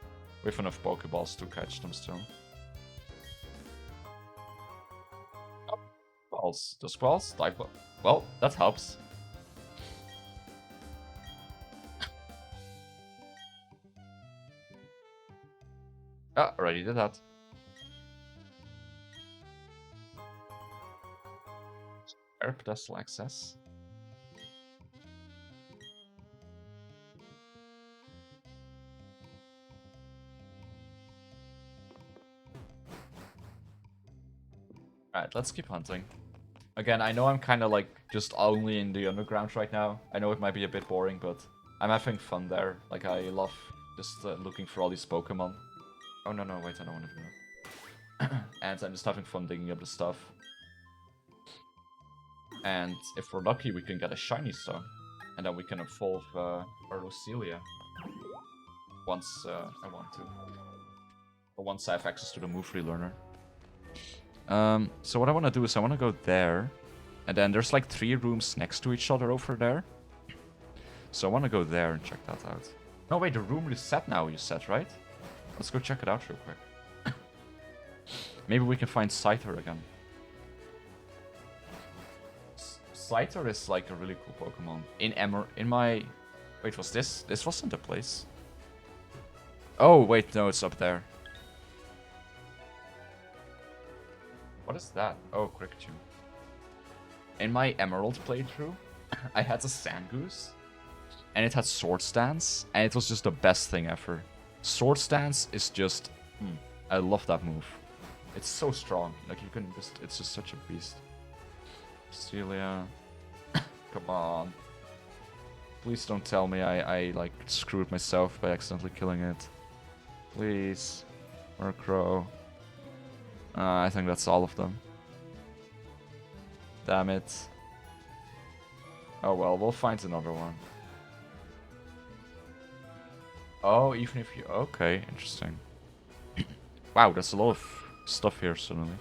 We have enough Pokeballs to catch them still. Squalls. The Squalls die. Well, that helps. Ah, already did that. Air pedestal access. Alright, let's keep hunting. Again, I know I'm kind of like just only in the underground right now. I know it might be a bit boring, but I'm having fun there. Like, I love just looking for all these Pokemon. Oh, no, wait, I don't want to do that. And I'm just having fun digging up the stuff. And if we're lucky, we can get a shiny stone. And then we can evolve our Lucilia. Once I want to. Or once I have access to the move relearner. So what I want to do is I want to go there. And then there's like 3 rooms next to each other over there. So I want to go there and check that out. No, wait, the room reset now, you said, right? Let's go check it out real quick. Maybe we can find Scyther again. Scyther is like a really cool Pokemon. In my... Wait, was this? This wasn't the place. Oh, wait, no, it's up there. What is that? Oh, Cricketune. In my Emerald playthrough, I had a Sandgoose. And it had Sword Stance. And it was just the best thing ever. Sword Stance is just... I love that move. It's so strong. Like, you can just... It's just such a beast. Celia. Come on. Please don't tell me I like, screwed myself by accidentally killing it. Please. Murkrow. I think that's all of them. Damn it. Oh well, we'll find another one. Oh, even if you... Okay, interesting. Wow, there's a lot of stuff here suddenly.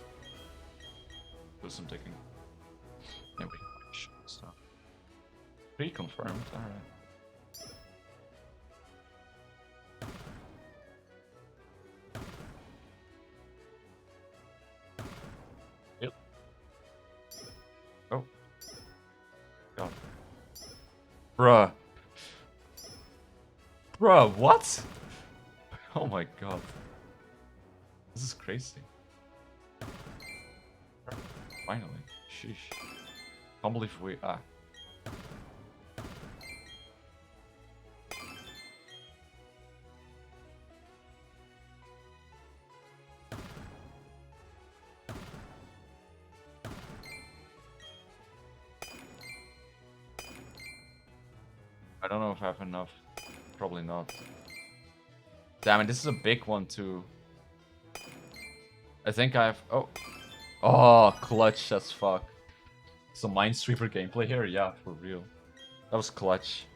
Do some digging. Yeah, we can find stuff. Reconfirmed, alright. Yep. Oh. God. Bruh. Bruh, what? Oh my god. This is crazy. Finally. Sheesh. Can't believe we... Ah. I don't know if I have enough. Probably not. Damn it, this is a big one too. I think I have... Oh. Oh, clutch as fuck. Some Minesweeper gameplay here? Yeah, for real. That was clutch.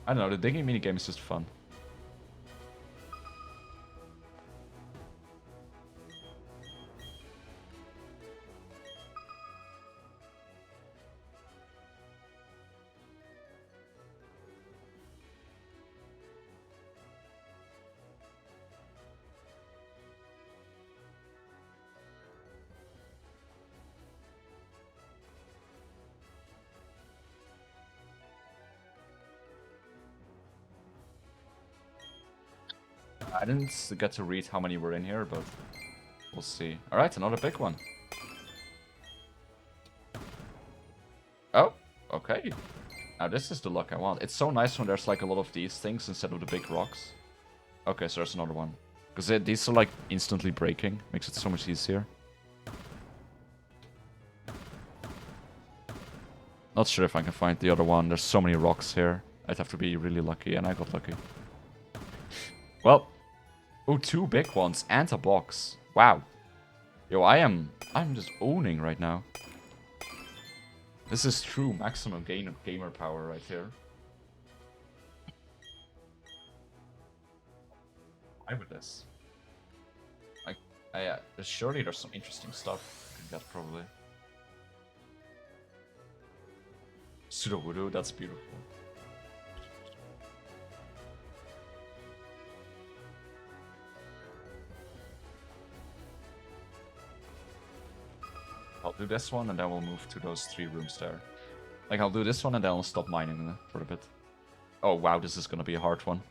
I don't know, the digging minigame is just fun. I didn't get to read how many were in here, but we'll see. Alright, another big one. Oh, okay. Now this is the luck I want. It's so nice when there's like a lot of these things instead of the big rocks. Okay, so there's another one. Because these are like instantly breaking. Makes it so much easier. Not sure if I can find the other one. There's so many rocks here. I'd have to be really lucky, and I got lucky. Well. Oh, 2 big ones and a box. Wow. Yo, I'm just owning right now. This is true maximum gamer power right here. Why with this? Surely there's some interesting stuff I can get probably. Sudowoodo, that's beautiful. do this one, and then we'll move to those 3 rooms there. Like, I'll do this one, and then I'll stop mining for a bit. Oh, wow, this is gonna be a hard one.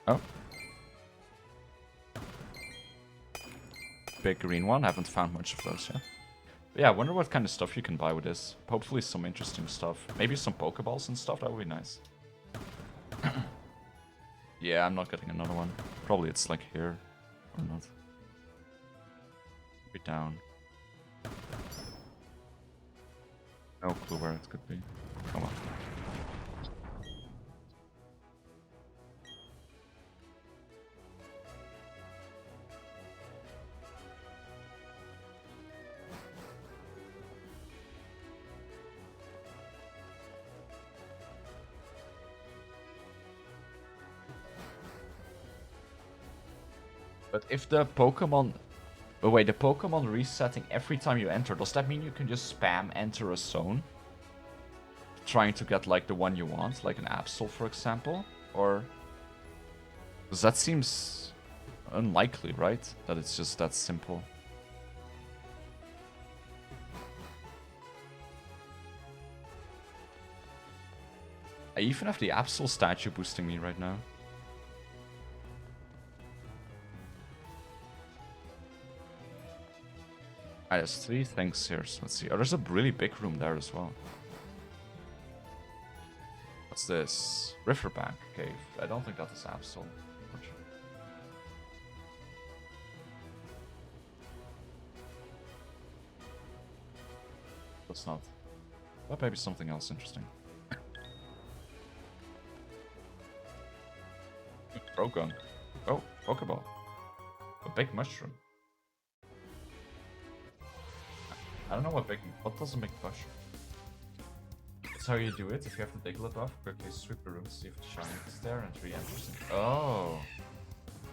Oh. Big green one. Haven't found much of those yet. But yeah, I wonder what kind of stuff you can buy with this. Hopefully some interesting stuff. Maybe some Pokeballs and stuff. That would be nice. Yeah, I'm not getting another one. Probably it's like here. Or not. Be down. No clue where it could be. Come on. But if the Pokemon... Oh wait, the Pokemon resetting every time you enter, does that mean you can just spam enter a zone? Trying to get like the one you want, like an Absol for example? Or... Because that seems unlikely, right? That it's just that simple. I even have the Absol statue boosting me right now. There's 3 things here, so let's see. Oh, there's a really big room there as well. What's this? Riverbank Cave. I don't think that is Absol. That's not. That may be something else interesting. Croagunk. Oh, Pokeball. A big mushroom. I don't know what does a big mushroom? That's how you do it. If you have the Diglett buff, quickly sweep the room, see if the shiny is there, and re-enter. Oh.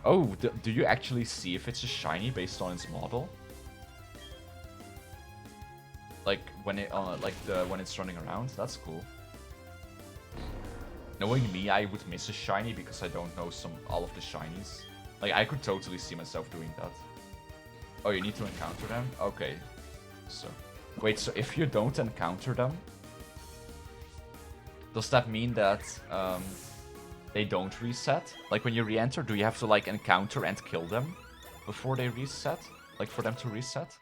Oh, do you actually see if it's a shiny based on its model? Like when it when it's running around? That's cool. Knowing me, I would miss a shiny because I don't know all of the shinies. Like I could totally see myself doing that. Oh, you need to encounter them? Okay. So, wait, so if you don't encounter them, does that mean that they don't reset? Like when you re-enter, do you have to like encounter and kill them before they reset? Like for them to reset?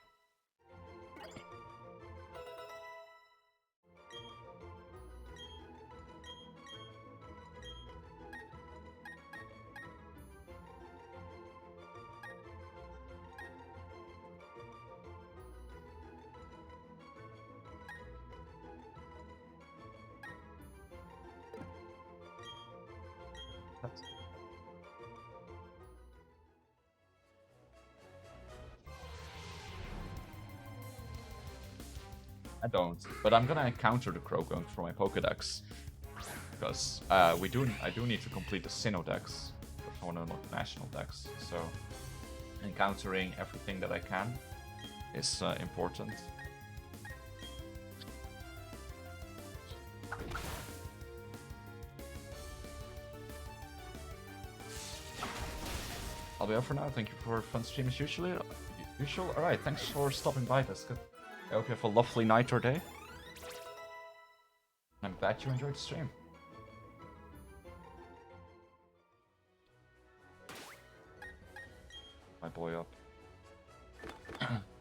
I don't, but I'm gonna encounter the Croagunk for my Pokedex. Because I do need to complete the Sinnoh Dex if I want to unlock National Dex. So encountering everything that I can is important. I'll be over for now. Thank you for fun stream as usual. Alright, thanks for stopping by. That's good. I hope you have a lovely night or day. I'm glad you enjoyed the stream. My boy up.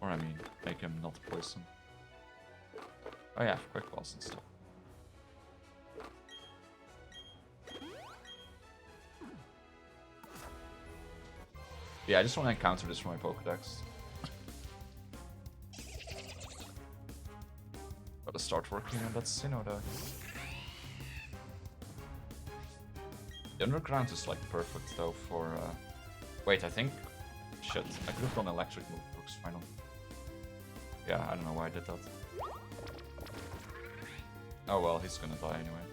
Or I mean, make him not poison. Oh yeah, quick balls and stuff. Yeah, I just want to encounter this for my Pokedex. Gotta start working on that Sinnoh Dex. The underground is like perfect though for wait, I think shit, I could have done electric move books finally. Yeah, I don't know why I did that. Oh well, he's gonna die anyway.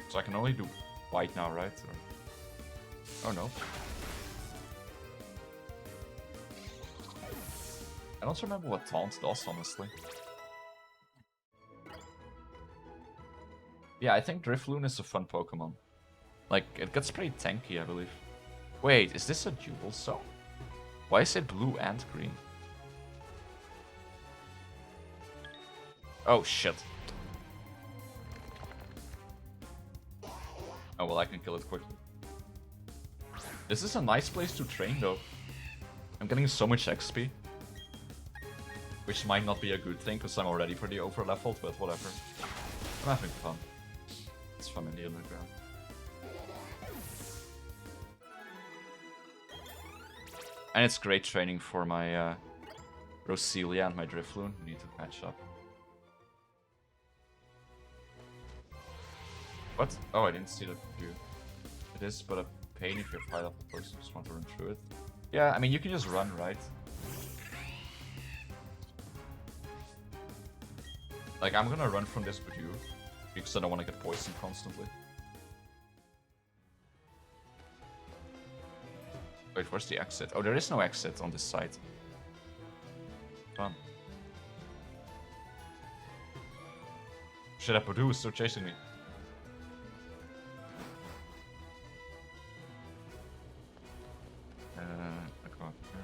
So I can only do white now, right? Or... Oh no. I don't remember what Taunt does, honestly. Yeah, I think Drifloon is a fun Pokemon. Like, it gets pretty tanky, I believe. Wait, is this a dual zone? Why is it blue and green? Oh, shit. Oh, well, I can kill it quickly. This is a nice place to train, though. I'm getting so much XP. Which might not be a good thing, because I'm already pretty over-leveled, but whatever. I'm having fun. It's fun in the underground. And it's great training for my Roselia and my Drifloon. We need to catch up. What? Oh, I didn't see the view. It is but a pain if you're high up the person just want to run through it. Yeah, I mean, you can just run, right? Like, I'm gonna run from this with you, because I don't want to get poisoned constantly. Wait, where's the exit? Oh, there is no exit on this side. Fun. Shit, Purdue is still chasing me. I go up here.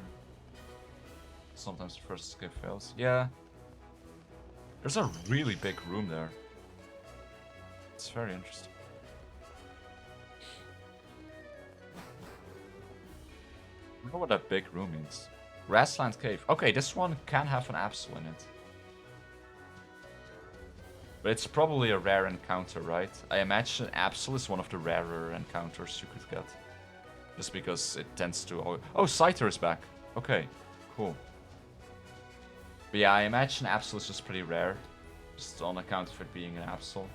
Sometimes the first escape fails. Yeah. There's a really big room there. It's very interesting. I don't know what that big room means. Grassland Cave. Okay, this one can have an Absol in it. But it's probably a rare encounter, right? I imagine Absol is one of the rarer encounters you could get. Just because it tends to... Oh, Scyther is back. Okay, cool. But yeah, I imagine Absol is just pretty rare. Just on account of it being an Absol.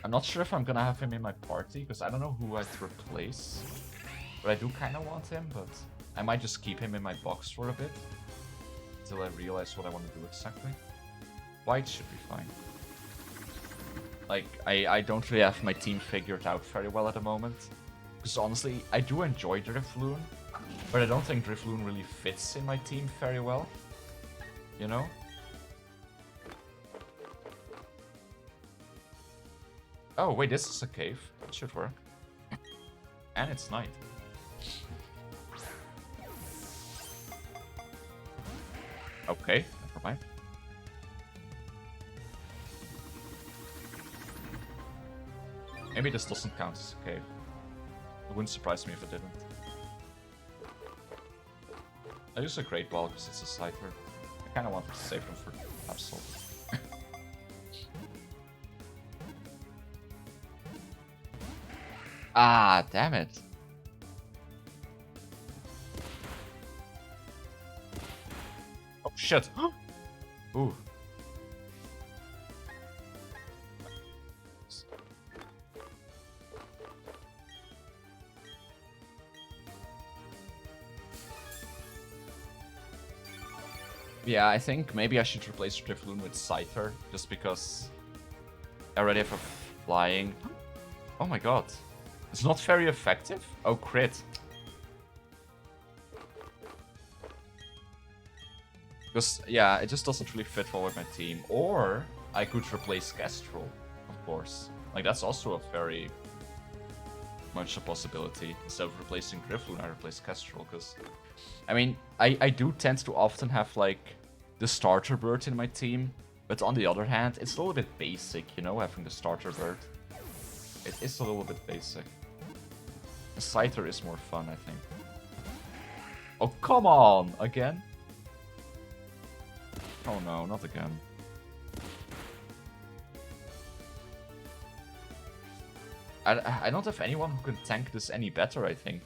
I'm not sure if I'm gonna have him in my party, because I don't know who I'd replace. But I do kind of want him, but I might just keep him in my box for a bit. Until I realize what I want to do exactly. White should be fine. Like, I don't really have my team figured out very well at the moment. Because honestly, I do enjoy Drifloon, but I don't think Drifloon really fits in my team very well. You know? Oh, wait, this is a cave. It should work. And it's night. Okay, never mind. Maybe this doesn't count as a cave. It wouldn't surprise me if it didn't. I use a Great Ball because it's a Scyther. I kind of wanted to save them for Absol. Ah, damn it. Oh, shit. Ooh. Yeah, I think maybe I should replace Drifloon with Scyther, just because I already have a flying. Oh my god. It's not very effective? Oh, crit. Because, yeah, it just doesn't really fit well with my team. Or I could replace Kestrel, of course. Like, that's also a very much a possibility. Instead of replacing Drifloon, I replace Kestrel, because... I mean, I do tend to often have, like, the starter bird in my team. But on the other hand, it's a little bit basic, you know, having the starter bird. It is a little bit basic. The Scyther is more fun, I think. Oh, come on! Again? Oh no, not again. I don't have anyone who can tank this any better, I think.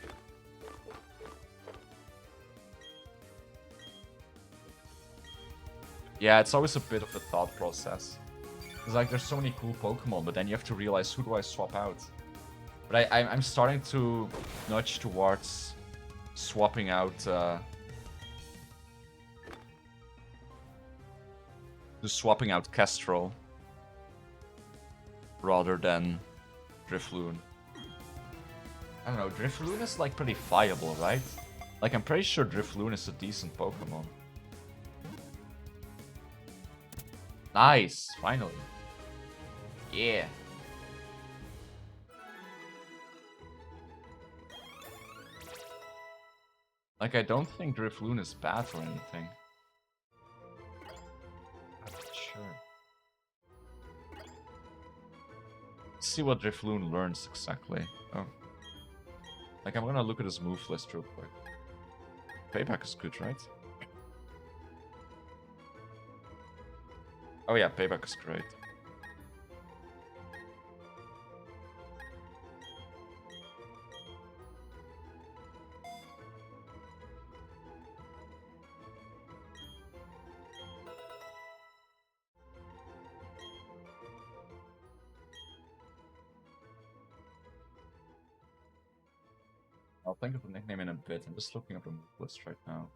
Yeah, it's always a bit of a thought process. It's like, there's so many cool Pokemon, but then you have to realize, who do I swap out? But I'm starting to nudge towards swapping out... swapping out Kestrel rather than Drifloon. I don't know, Drifloon is like pretty viable, right? Like I'm pretty sure Drifloon is a decent Pokemon. Nice, finally. Yeah. Like I don't think Drifloon is bad or anything. I'm not sure. Let's see what Drifloon learns exactly. Oh. Like I'm gonna look at his move list real quick. Payback is good, right? Oh yeah, Payback is great. I'll think of the nickname in a bit. I'm just looking at the move list right now.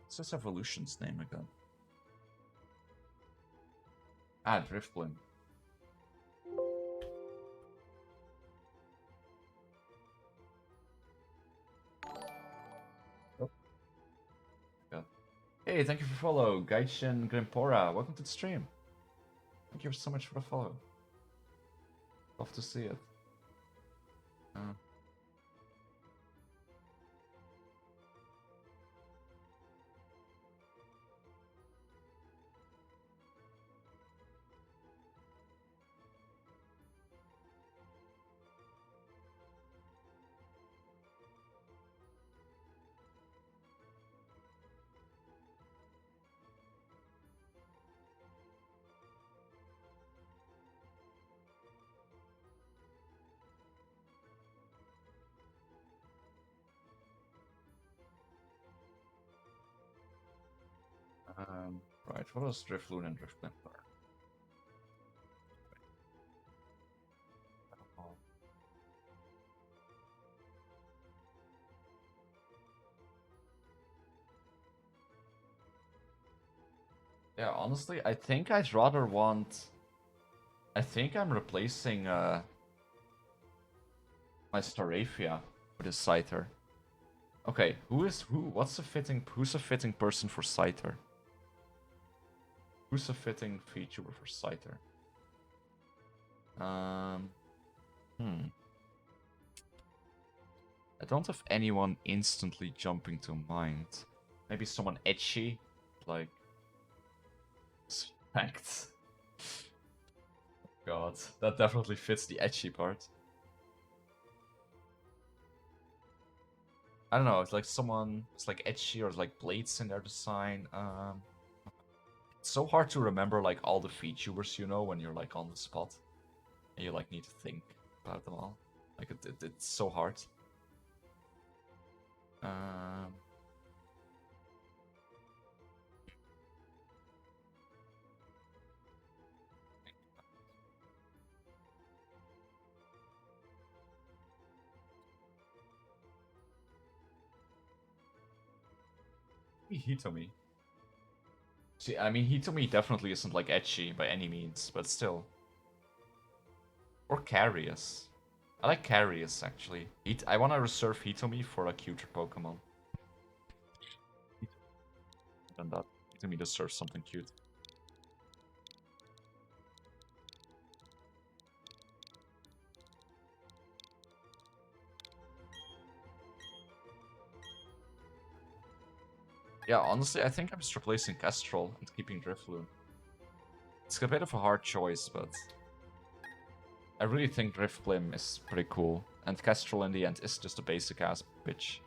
What's this evolution's name again? Ah, Drifblim. Oh. God. Hey, thank you for follow, Gaichin Grimpora. Welcome to the stream. Thank you so much for the follow. Love to see it. Right, what does Drifloon and Driftblim are? Yeah, honestly, I think I'd rather want... I think I'm replacing my Staravia with a Scyther. Okay, who's a fitting person for Scyther? Who's a fitting feature for Scyther? I don't have anyone instantly jumping to mind. Maybe someone edgy, like Fact. God, that definitely fits the edgy part. I don't know, it's like someone it's like edgy or like blades in their design. It's so hard to remember like all the VTubers you know when you're like on the spot. And you like need to think about them all. Like it's so hard. Hitomi. See, I mean, Hitomi definitely isn't like edgy by any means, but still. Or Carius. I like Carius actually. I want to reserve Hitomi for a cuter Pokemon. Than that, Hitomi deserves something cute. Yeah, honestly, I think I'm just replacing Kestrel and keeping Drifloon. It's a bit of a hard choice, but I really think Drifblim is pretty cool. And Kestrel in the end is just a basic-ass bitch.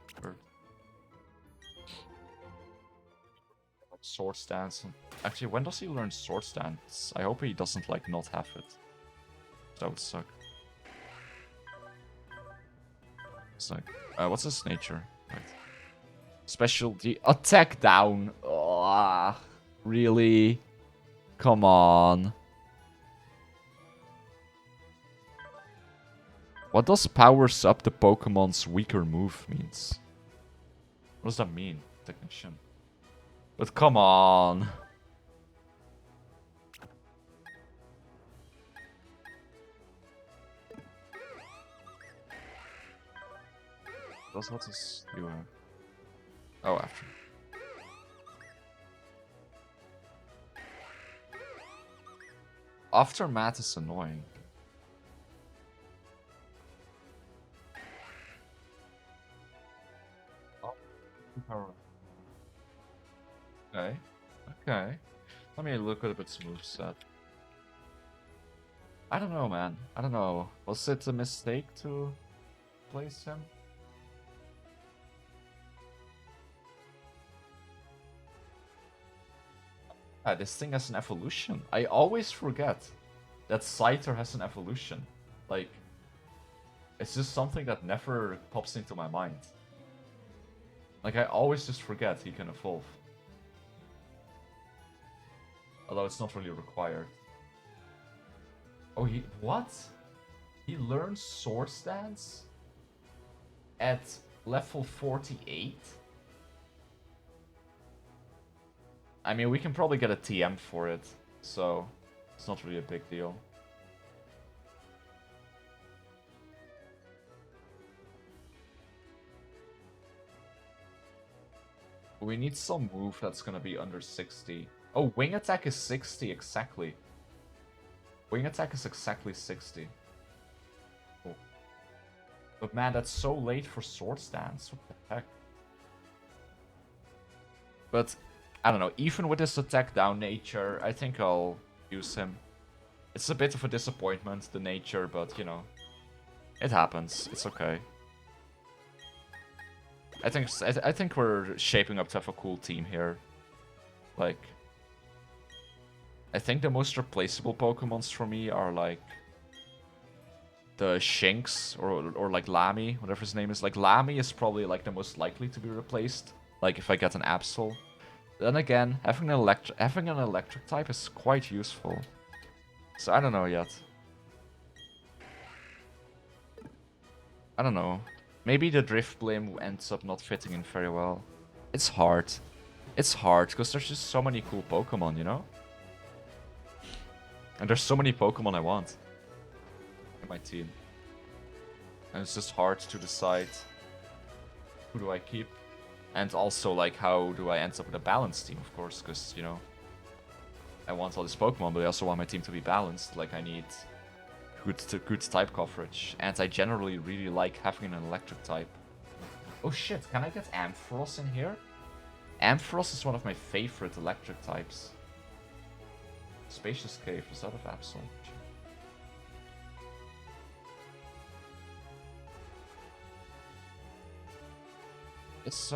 Sword Stance. Actually, when does he learn Sword Stance? I hope he doesn't, like, not have it. That would suck. It's like, what's his nature? Right. Specialty attack down. Oh, really? Come on. What does powers up the Pokemon's weaker move means? What does that mean, technician? But come on. What is you have? Oh, after. Aftermath is annoying. Oh, okay. Okay. Let me look at a bit smooth set. I don't know, man. I don't know. Was it a mistake to place him? This thing has an evolution. I always forget that Scyther has an evolution. Like, it's just something that never pops into my mind. Like, I always just forget he can evolve. Although it's not really required. Oh, what? He learns Sword Stance at level 48? I mean, we can probably get a TM for it, so it's not really a big deal. We need some move that's gonna be under 60. Oh, Wing Attack is 60 exactly. Wing Attack is exactly 60. Cool. But man, that's so late for Sword Stance. What the heck? But I don't know, even with his attack down nature, I think I'll use him. It's a bit of a disappointment, the nature, but you know, it happens. It's okay. I think we're shaping up to have a cool team here. Like, I think the most replaceable Pokemons for me are like the Shinx or like Lamy, whatever his name is. Like Lamy is probably like the most likely to be replaced. Like if I get an Absol. Then again, having an electric type is quite useful. So I don't know yet. I don't know. Maybe the Drift Blim ends up not fitting in very well. It's hard. It's hard because there's just so many cool Pokemon, you know? And there's so many Pokemon I want in my team. And it's just hard to decide who do I keep. And also, like, how do I end up with a balanced team, of course, because, you know, I want all these Pokemon, but I also want my team to be balanced. Like, I need good type coverage. And I generally really like having an electric type. Oh shit, can I get Ampharos in here? Ampharos is one of my favorite electric types. Spacious Cave is out of Absol. It's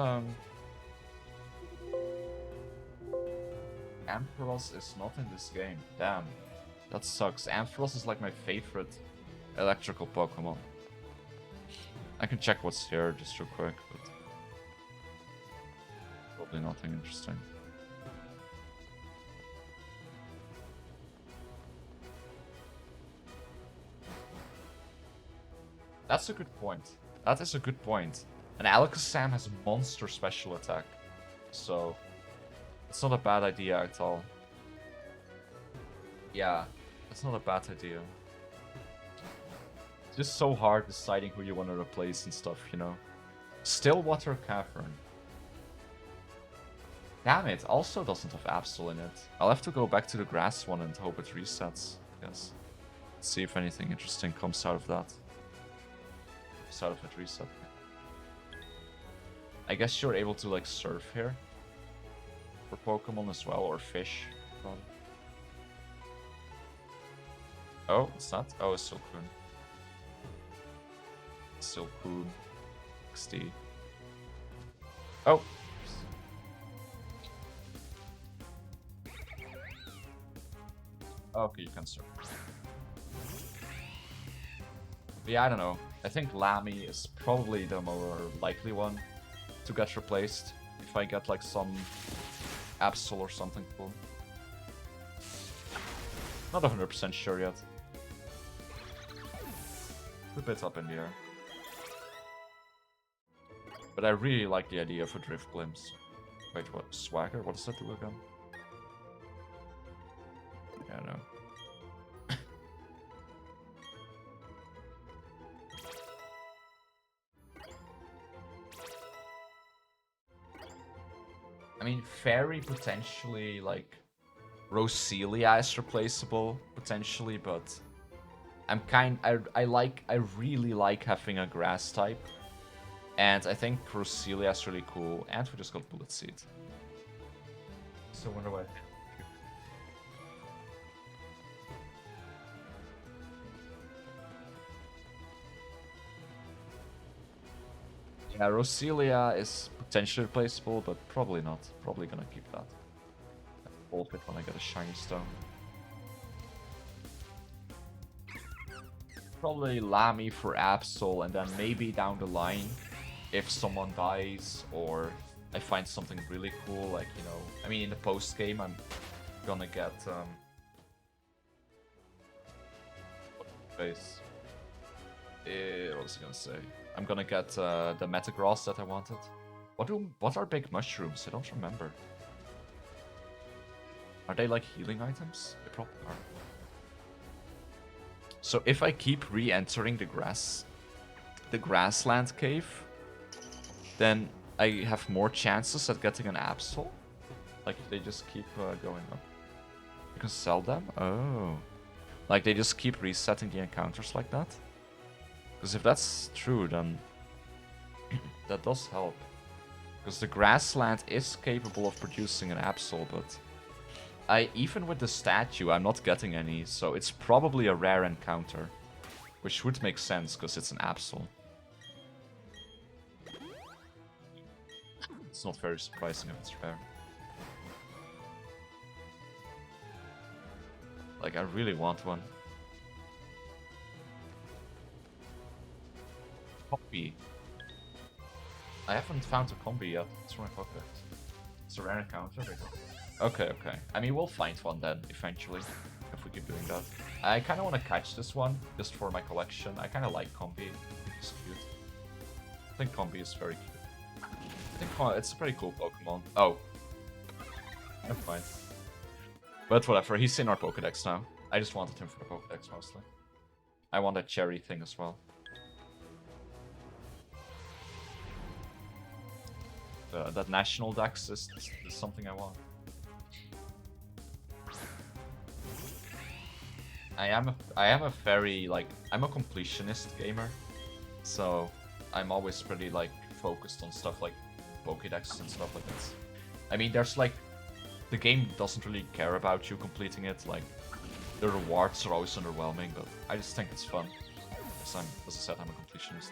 Ampharos is not in this game. Damn. That sucks. Ampharos is like my favorite electrical Pokemon. I can check what's here just real quick, but probably nothing interesting. That's a good point. That is a good point. And Alakazam has a monster special attack, so it's not a bad idea at all. Yeah, it's not a bad idea. It's just so hard deciding who you want to replace and stuff, you know. Stillwater Cavern. Damn it, also doesn't have Absol in it. I'll have to go back to the grass one and hope it resets, I guess. Let's see if anything interesting comes out of that. Comes out of it reset. I guess you're able to like surf here for Pokemon as well, or fish. Oh, it's not? Oh, it's Silcoon. Silcoon. XD. Oh! Okay, you can surf. But yeah, I don't know. I think Lamy is probably the more likely one to get replaced if I get like some Absol or something cool. Not 100% sure yet. a bit up in the air. But I really like the idea of a Drift Glimpse. Wait, what? Swagger? What does that do again? Yeah, no. I mean, Fairy potentially, like, Roselia is replaceable, potentially, but I really like having a grass type. And I think Roselia is really cool, and we just got Bullet Seed. So I wonder why. Yeah, Roselia is potentially replaceable, but probably not. Probably gonna keep that. Hold it when I get a shiny stone. Probably Lamy for Absol, and then maybe down the line, if someone dies or I find something really cool, like, you know, I mean, in the post game, I'm gonna get base. What was I gonna say? I'm gonna get the Metagross that I wanted. What are big mushrooms? I don't remember. Are they like healing items? They probably are. So if I keep re-entering the grassland cave, then I have more chances at getting an Absol. Like if they just keep going up. You can sell them? Oh. Like they just keep resetting the encounters like that? Because if that's true, then that does help. Because the grassland is capable of producing an Absol, but even with the statue, I'm not getting any, so it's probably a rare encounter. Which would make sense, because it's an Absol. It's not very surprising if it's rare. Like, I really want one. Copy. I haven't found a combi yet. It's from my pocket. It's a rare encounter. Okay, okay. I mean, we'll find one then, eventually. If we keep doing that. I kind of want to catch this one, just for my collection. I kind of like Combi. It's cute. I think Combi is very cute. I think it's a pretty cool Pokemon. Oh. Never mind. But whatever, he's in our Pokedex now. I just wanted him for the Pokedex, mostly. I want that cherry thing as well. That national dex is something I want. I am a very, like, I'm a completionist gamer, so I'm always pretty, like, focused on stuff like Pokédex and stuff like this. I mean, there's, like, the game doesn't really care about you completing it, like, the rewards are always underwhelming, but I just think it's fun, because as I said, I'm a completionist.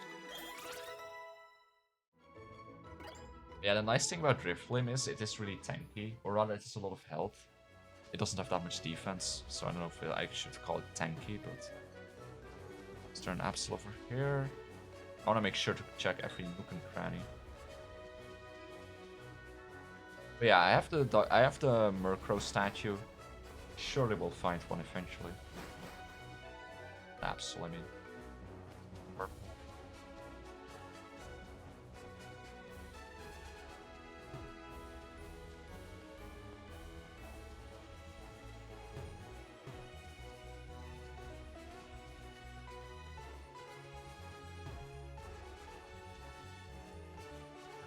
Yeah, the nice thing about Drifblim is it is really tanky, or rather it has a lot of health. It doesn't have that much defense, so I don't know if I should call it tanky, but... Is there an Absol over here? I want to make sure to check every nook and cranny. But yeah, I have the Murkrow statue. Surely we'll find one eventually. Absol, I mean.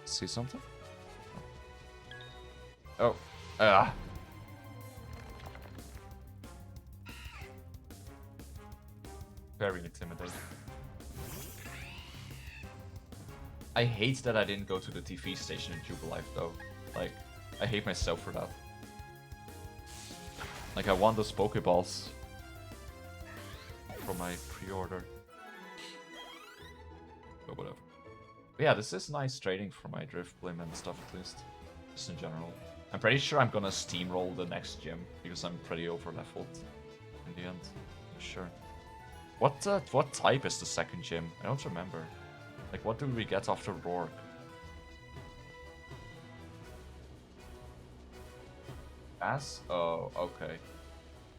See something? Oh. Very intimidating. I hate that I didn't go to the TV station in Jubilife though. Like, I hate myself for that. Like, I want those Pokeballs from my pre-order. But whatever. But yeah, this is nice trading for my Drifblim and stuff at least. Just in general. I'm pretty sure I'm gonna steamroll the next gym because I'm pretty over-leveled in the end. Sure. What type is the second gym? I don't remember. Like, what do we get after Rourke? Bass? Oh, okay.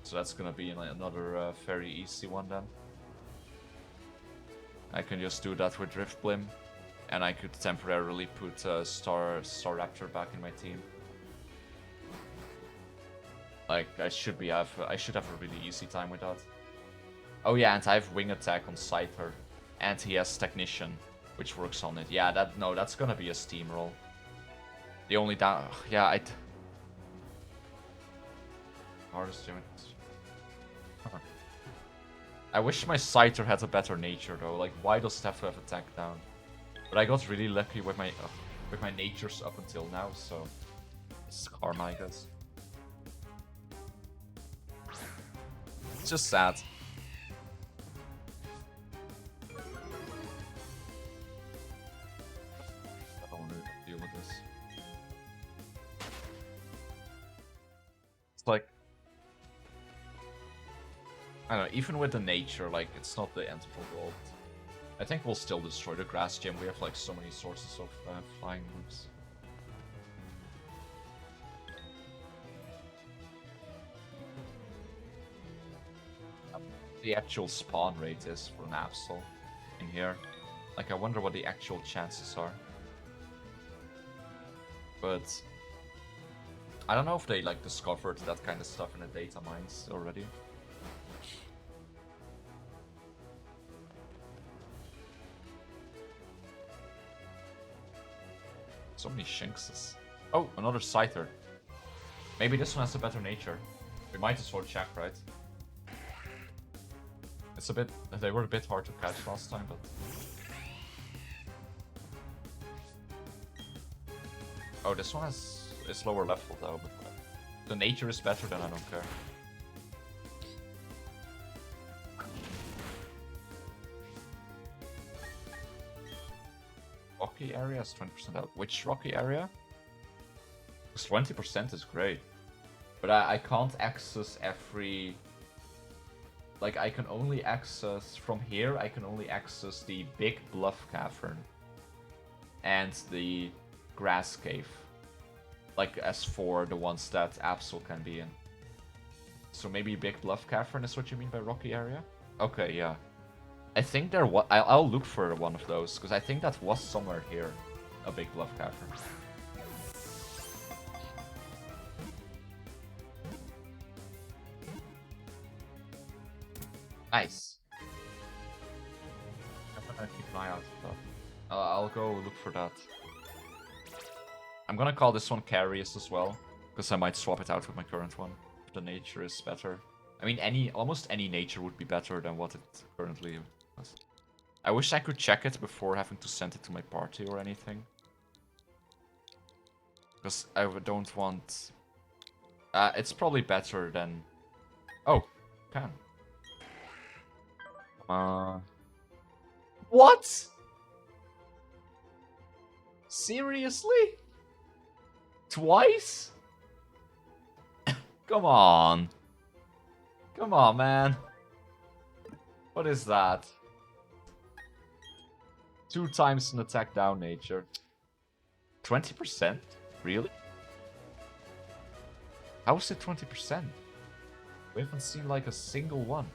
So that's gonna be another very easy one then. I can just do that with Drift Blim, and I could temporarily put Star Raptor back in my team. Like I should have a really easy time with that. Oh yeah, and I have Wing Attack on Scyther, and he has Technician, which works on it. Yeah, that's gonna be a steamroll. The only down, yeah, hardest doing it. I wish my Scyther had a better nature though. Like, why does it have to have attack down? But I got really lucky with my natures up until now, so it's karma, I guess. It's just sad. I don't want to deal with this. It's like, I don't know, even with the nature, like, it's not the end of the world. I think we'll still destroy the grass gym. We have like so many sources of flying moves. The actual spawn rate is for an Absol in here. Like, I wonder what the actual chances are. But I don't know if they like discovered that kind of stuff in the data mines already. So many Shinxes. Oh, another Scyther. Maybe this one has a better nature. We might as well check, right? It's a bit... They were a bit hard to catch last time, but... Oh, this one is lower level though, but the nature is better, then I don't care. Rocky area is 20% out. Which rocky area? Because 20% is great. But I can't access every... Like, I can only access... From here, I can only access the Big Bluff Cavern. And the Grass Cave. Like, as for the ones that Absol can be in. So maybe Big Bluff Cavern is what you mean by rocky area? Okay, yeah. I think there was... I'll look for one of those, because I think that was somewhere here. A Big Bluff Cavern. Nice. I'm gonna keep an eye out for that. I'll go look for that. I'm gonna call this one Carius as well, because I might swap it out with my current one. If the nature is better. I mean, almost any nature would be better than what it currently has. I wish I could check it before having to send it to my party or anything. Because I don't want... it's probably better than... Oh, can. What? Seriously? Twice? Come on. Come on, man. What is that? 2 times an attack down nature. 20%? Really? How is it 20%? We haven't seen like a single one.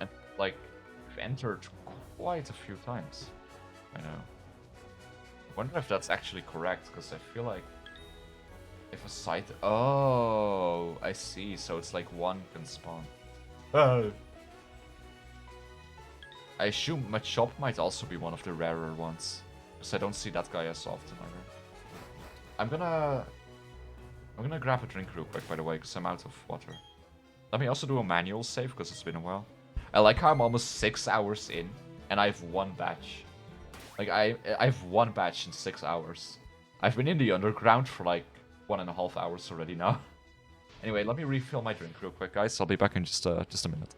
And like, we've entered quite a few times. I know. I wonder if that's actually correct, because I feel like if a site... Oh, I see. So it's like one can spawn. Oh. I assume Machop might also be one of the rarer ones, because I don't see that guy as often either. I'm gonna grab a drink real quick, by the way, because I'm out of water. Let me also do a manual save, because it's been a while. I like how I'm almost 6 hours in, and I have 1 batch. Like, I have 1 batch in 6 hours. I've been in the underground for like 1.5 hours already now. Anyway, let me refill my drink real quick, guys. I'll be back in just a minute.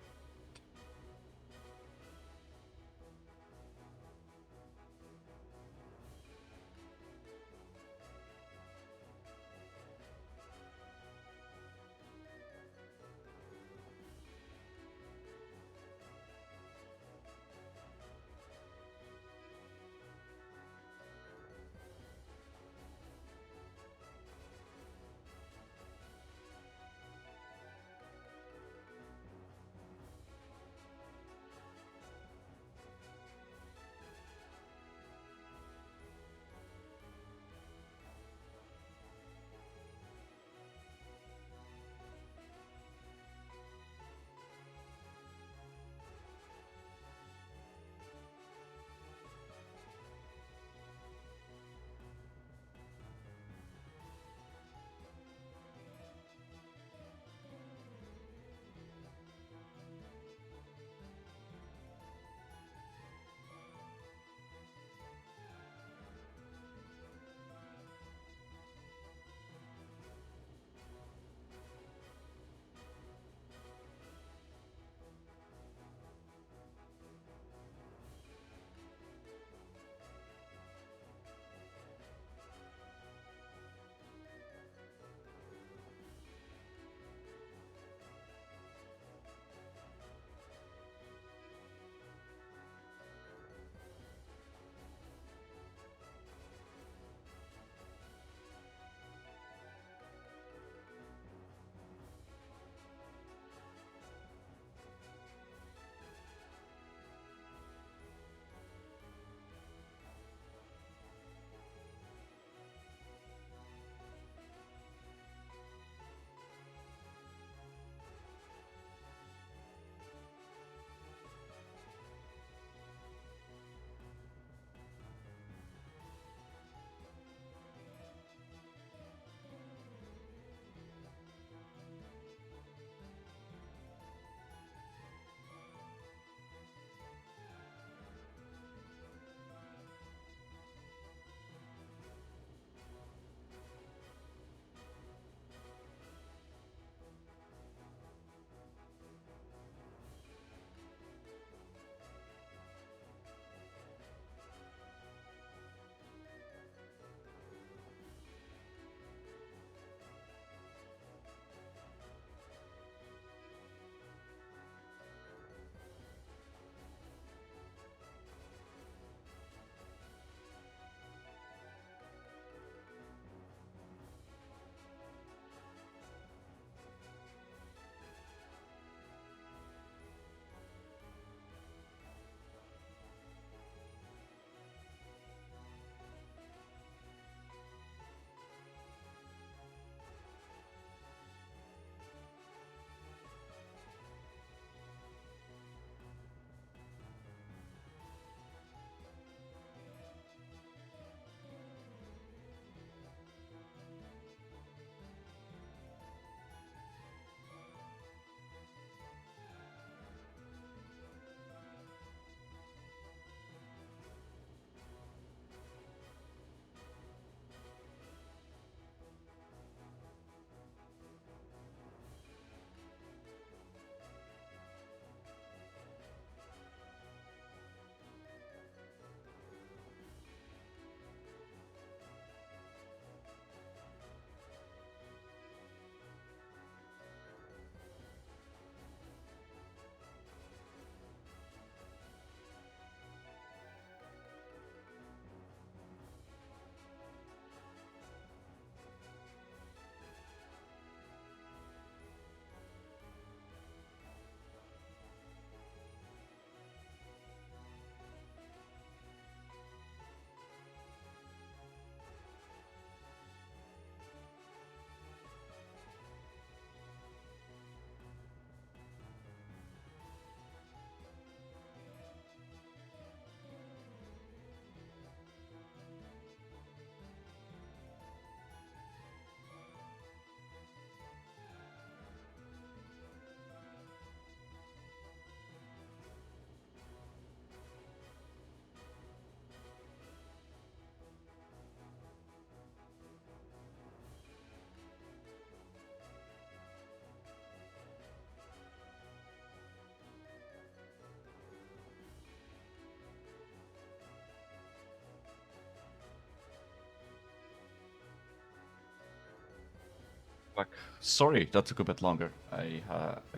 Fuck. Sorry, that took a bit longer. I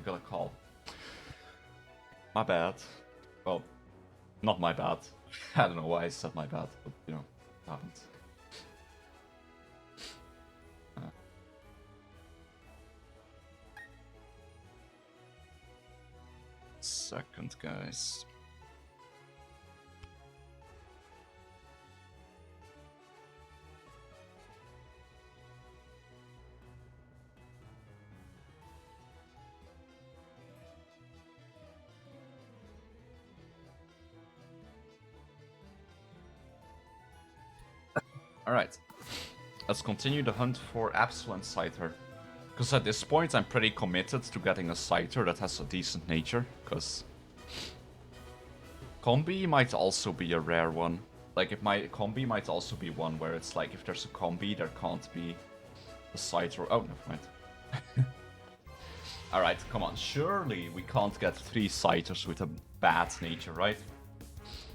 got a call. My bad. Well, not my bad. I don't know why I said my bad, but you know, it happened. Second, guys. Alright. Let's continue the hunt for Absol and Scyther. Because at this point I'm pretty committed to getting a Scyther that has a decent nature, because Combi might also be a rare one. Like, if my Combi might also be one where it's like, if there's a Combi, there can't be a Scyther. Oh, never mind. Alright, come on. Surely we can't get 3 Scythers with a bad nature, right?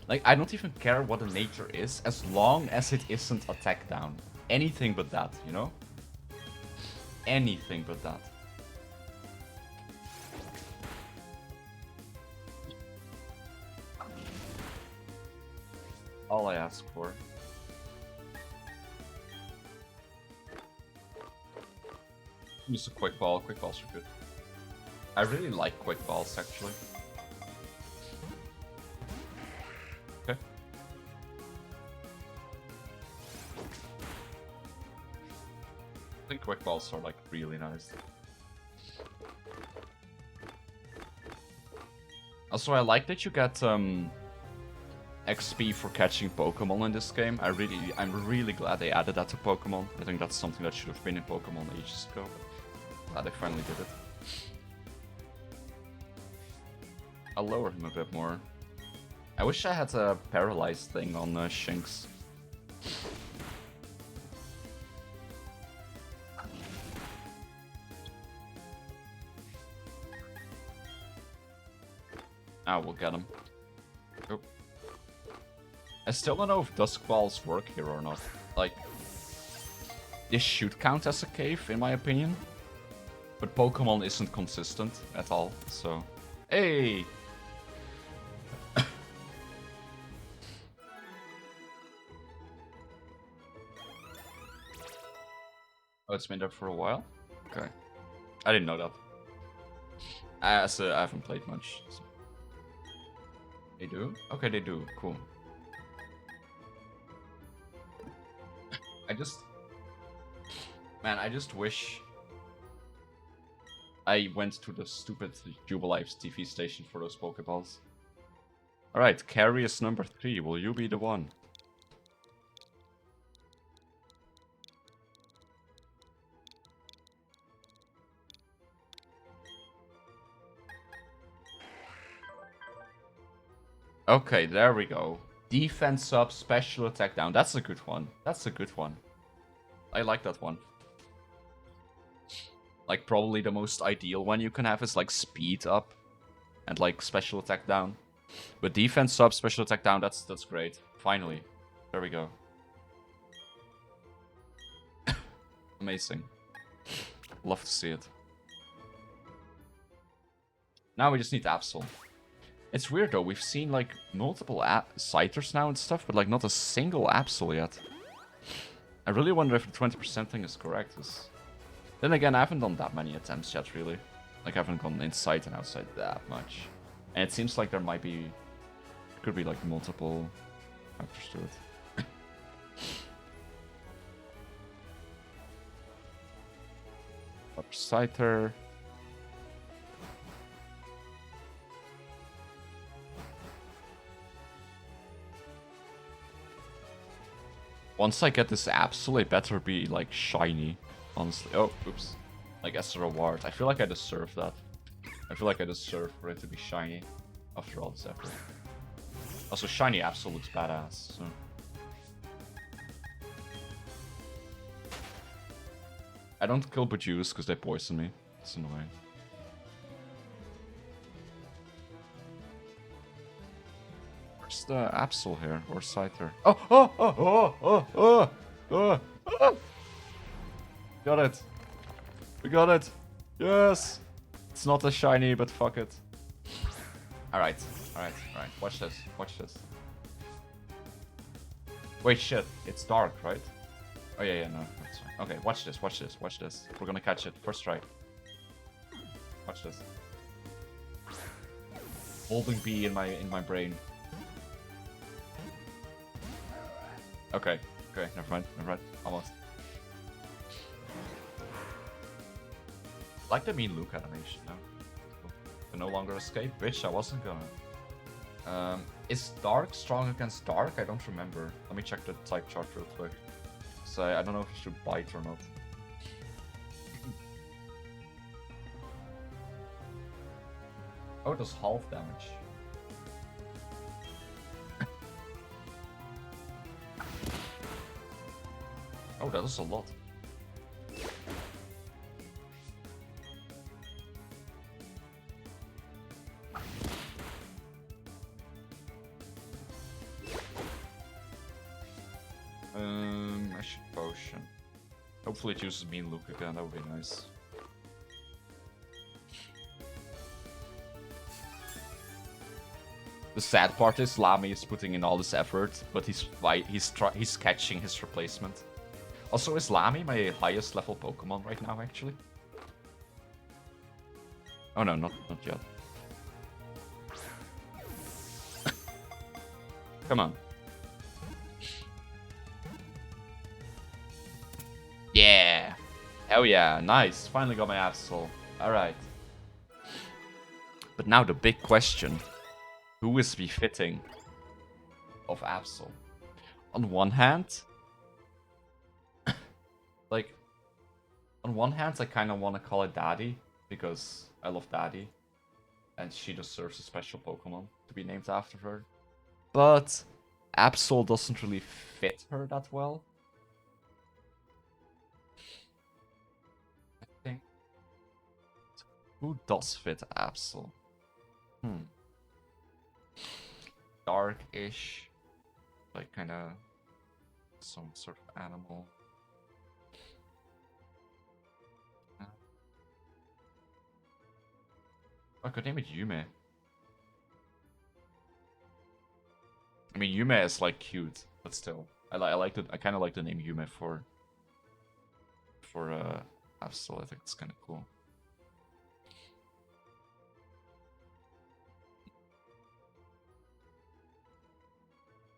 Like, I don't even care what the nature is, as long as it isn't attack down. Anything but that, you know? Anything but that. All I ask for. Use a quick ball. Quick balls are good. I really like quick balls, actually. Okay. I think quick balls are like really nice. Also, I like that you get XP for catching Pokemon in this game. I'm really glad they added that to Pokemon. I think that's something that should have been in Pokemon ages ago, but glad they finally did it. I'll lower him a bit more. I wish I had a paralyzed thing on Shinx. Ah, we'll get him. Oh. I still don't know if Dusk Balls work here or not. Like, this should count as a cave, in my opinion. But Pokemon isn't consistent at all, so... Hey! Oh, it's been there for a while? Okay. I didn't know that. I haven't played much. So. They do? Okay, they do. Cool. Man, I just wish I went to the stupid Jubilife TV station for those Pokeballs. Alright, Carius number 3, will you be the one? Okay, there we go. Defense up, special attack down. That's a good one. That's a good one. I like that one. Like, probably the most ideal one you can have is, like, speed up and, like, special attack down. But defense up, special attack down, that's great. Finally. There we go. Amazing. Love to see it. Now we just need Absol. It's weird though, we've seen like multiple Scythers now and stuff, but like not a single Absol yet. I really wonder if the 20% thing is correct. Then again, I haven't done that many attempts yet, really. Like, I haven't gone inside and outside that much. And it seems like there might be... could be like multiple factors to it. Scyther. Once I get this Absol, it better be, like, shiny, honestly. Oh, oops. Like, as a reward. I feel like I deserve that. I feel like I deserve for it to be shiny after all this effort. Also, shiny Absol looks badass, so... I don't kill Bejewis because they poison me. It's annoying. Where's the Absol here? Or Scyther? Oh! Got it! We got it! Yes! It's not a shiny, but fuck it. Alright, alright, alright. Watch this, watch this. Wait, shit. It's dark, right? Oh, yeah, no. That's fine. Okay, watch this, watch this, watch this. We're gonna catch it. First try. Watch this. Holding B in my brain. Okay, okay, never mind, almost. Like the mean Luke animation, no? To no longer escape? Wish I wasn't gonna. Is Dark strong against Dark? I don't remember. Let me check the type chart real quick. So I don't know if I should bite or not. Oh, it does half damage. Oh, that is a lot. Magic potion. Hopefully it uses me and Luke again, that would be nice. The sad part is Lamy is putting in all this effort, but he's catching his replacement. Also, is Lamy my highest level Pokemon right now, actually? Oh no, not yet. Come on. Yeah! Hell yeah, nice. Finally got my Absol. Alright. But now the big question. Who is befitting of Absol? On one hand... like... On one hand, I kind of want to call it Daddy. Because I love Daddy. And she deserves a special Pokemon to be named after her. But... Absol doesn't really fit her that well. Who does fit Absol? Dark-ish. Like, kind of... some sort of animal. I could name it Yume. I mean, Yume is, like, cute, but still. I kind of like the name Yume for Absol. I think it's kind of cool.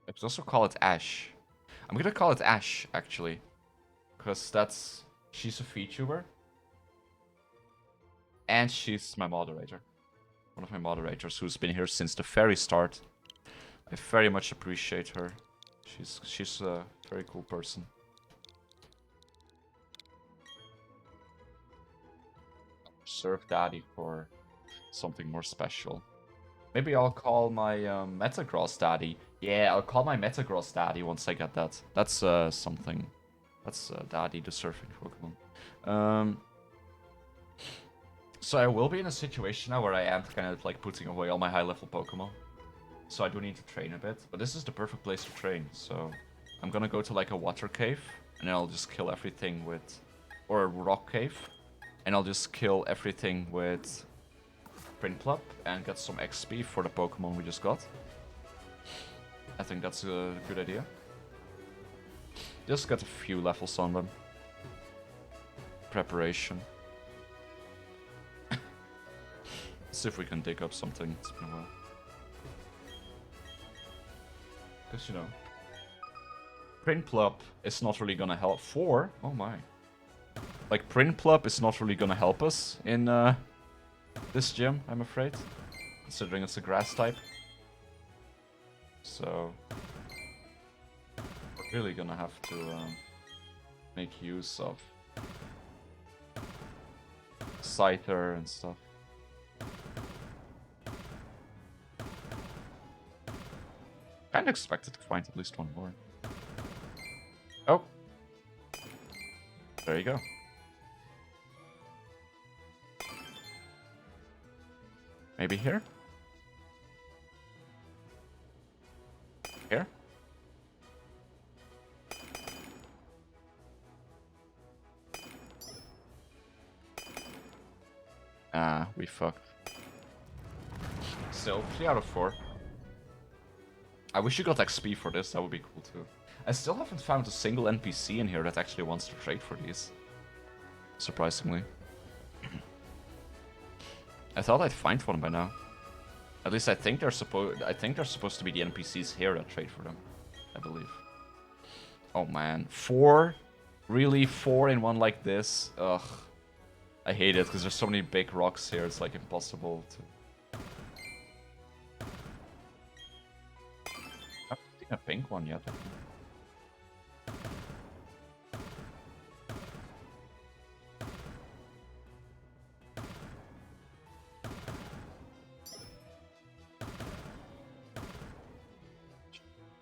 I could also call it Ash. I'm gonna call it Ash, actually. Because she's a VTuber. And she's my moderator. One of my moderators who's been here since the very start. I very much appreciate her. She's a very cool person. Serve Daddy for something more special. Maybe I'll call my Metagross Daddy. Yeah, I'll call my Metagross Daddy once I get that. That's something. That's Daddy, the surfing Pokemon. So I will be in a situation now where I am kind of like putting away all my high level Pokemon. So I do need to train a bit. But this is the perfect place to train. So I'm gonna go to like a water cave. And then I'll just kill everything with... or a rock cave. And I'll just kill everything with... Prinplup and get some XP for the Pokemon we just got. I think that's a good idea. Just get a few levels on them. Preparation. See if we can dig up something. It's been a while. Because, you know, Prinplup is not really gonna help for... Oh my. Like, Prinplup is not really gonna help us in this gym, I'm afraid. Considering it's a grass type. So... we're really gonna have to make use of Scyther and stuff. Kinda expected to find at least one more. Oh! There you go. Maybe here? Here? fucked. Still, 3 out of 4. I wish you got XP for this, that would be cool too. I still haven't found a single NPC in here that actually wants to trade for these. Surprisingly. I thought I'd find one by now. At least I think they're supposed to be the NPCs here that trade for them. I believe. Oh man. 4? Really? 4 in one like this? Ugh. I hate it because there's so many big rocks here, it's like impossible to... I haven't seen a pink one yet.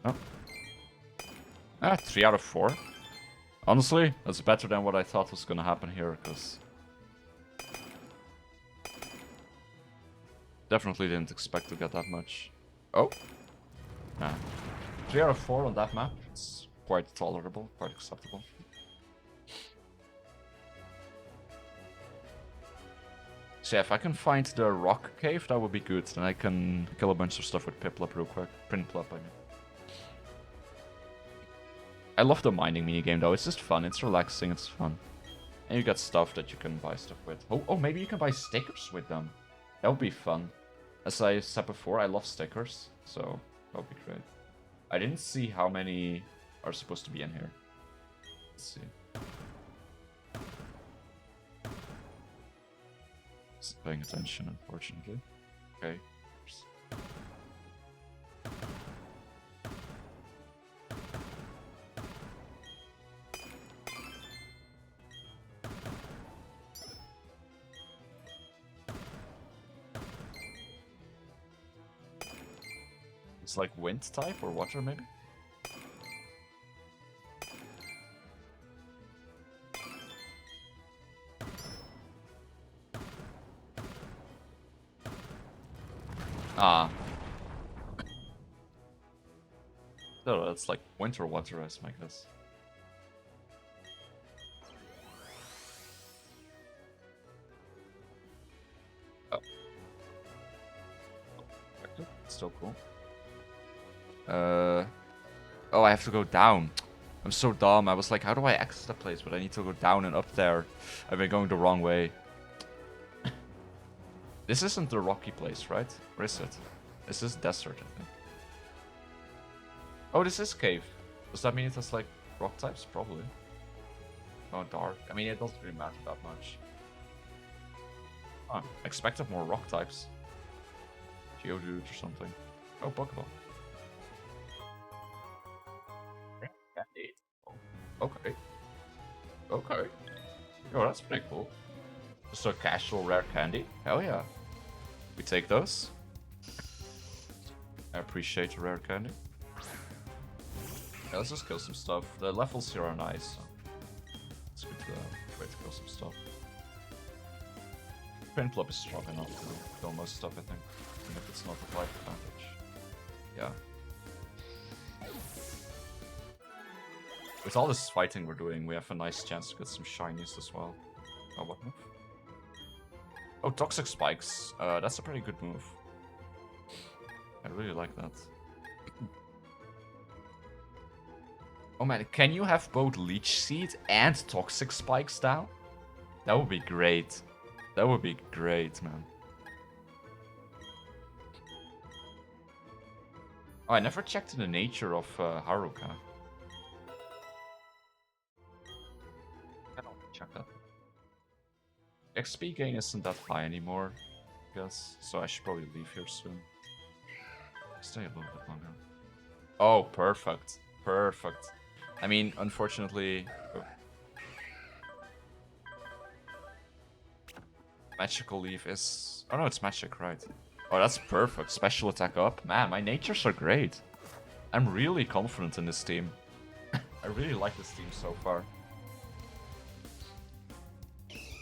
Oh. 3 out of 4. Honestly, that's better than what I thought was gonna happen here, because... Definitely didn't expect to get that much. Oh. Nah. 3 out of 4 on that map. It's quite tolerable, quite acceptable. So yeah, if I can find the rock cave, that would be good. Then I can kill a bunch of stuff with Piplup real quick. Printlup, I mean. I love the mining minigame though, it's just fun, it's relaxing, it's fun. And you get stuff that you can buy stuff with. Oh, maybe you can buy stickers with them. That would be fun. As I said before, I love stickers, so that would be great. I didn't see how many are supposed to be in here. Let's see. Just paying attention, unfortunately. Okay. It's like wind type or water, maybe? Ah. No, it's like winter water, I my guess. Oh. Still cool. Oh, I have to go down. I'm so dumb. I was like, how do I exit the place? But I need to go down and up there. I've been going the wrong way. This isn't the rocky place, right? Where is it? This is desert, I think. Oh, this is cave. Does that mean it has, like, rock types? Probably. Oh, dark. I mean, it doesn't really matter that much. Oh, I expected more rock types. Geodude or something. Oh, Pokeball. Okay. Okay. Oh, that's pretty cool. Just a casual rare candy. Hell yeah. We take those. I appreciate a rare candy. Yeah, let's just kill some stuff. The levels here are nice. So it's good to wait to kill some stuff. Prinplup is strong enough to kill most stuff, I think. Even if it's not a life advantage. Yeah. With all this fighting we're doing, we have a nice chance to get some shinies as well. Oh, what move? Oh, Toxic Spikes. That's a pretty good move. I really like that. Oh man, can you have both Leech Seed and Toxic Spikes down? That would be great. That would be great, man. Oh, I never checked the nature of Haruka. I don't check that. XP gain isn't that high anymore, I guess, so I should probably leave here soon. Stay a little bit longer. Oh, perfect. Perfect. I mean, unfortunately... Oh. Magical Leaf is... Oh no, it's magic, right. Oh, that's perfect. Special attack up. Man, my natures are great. I'm really confident in this team. I really like this team so far.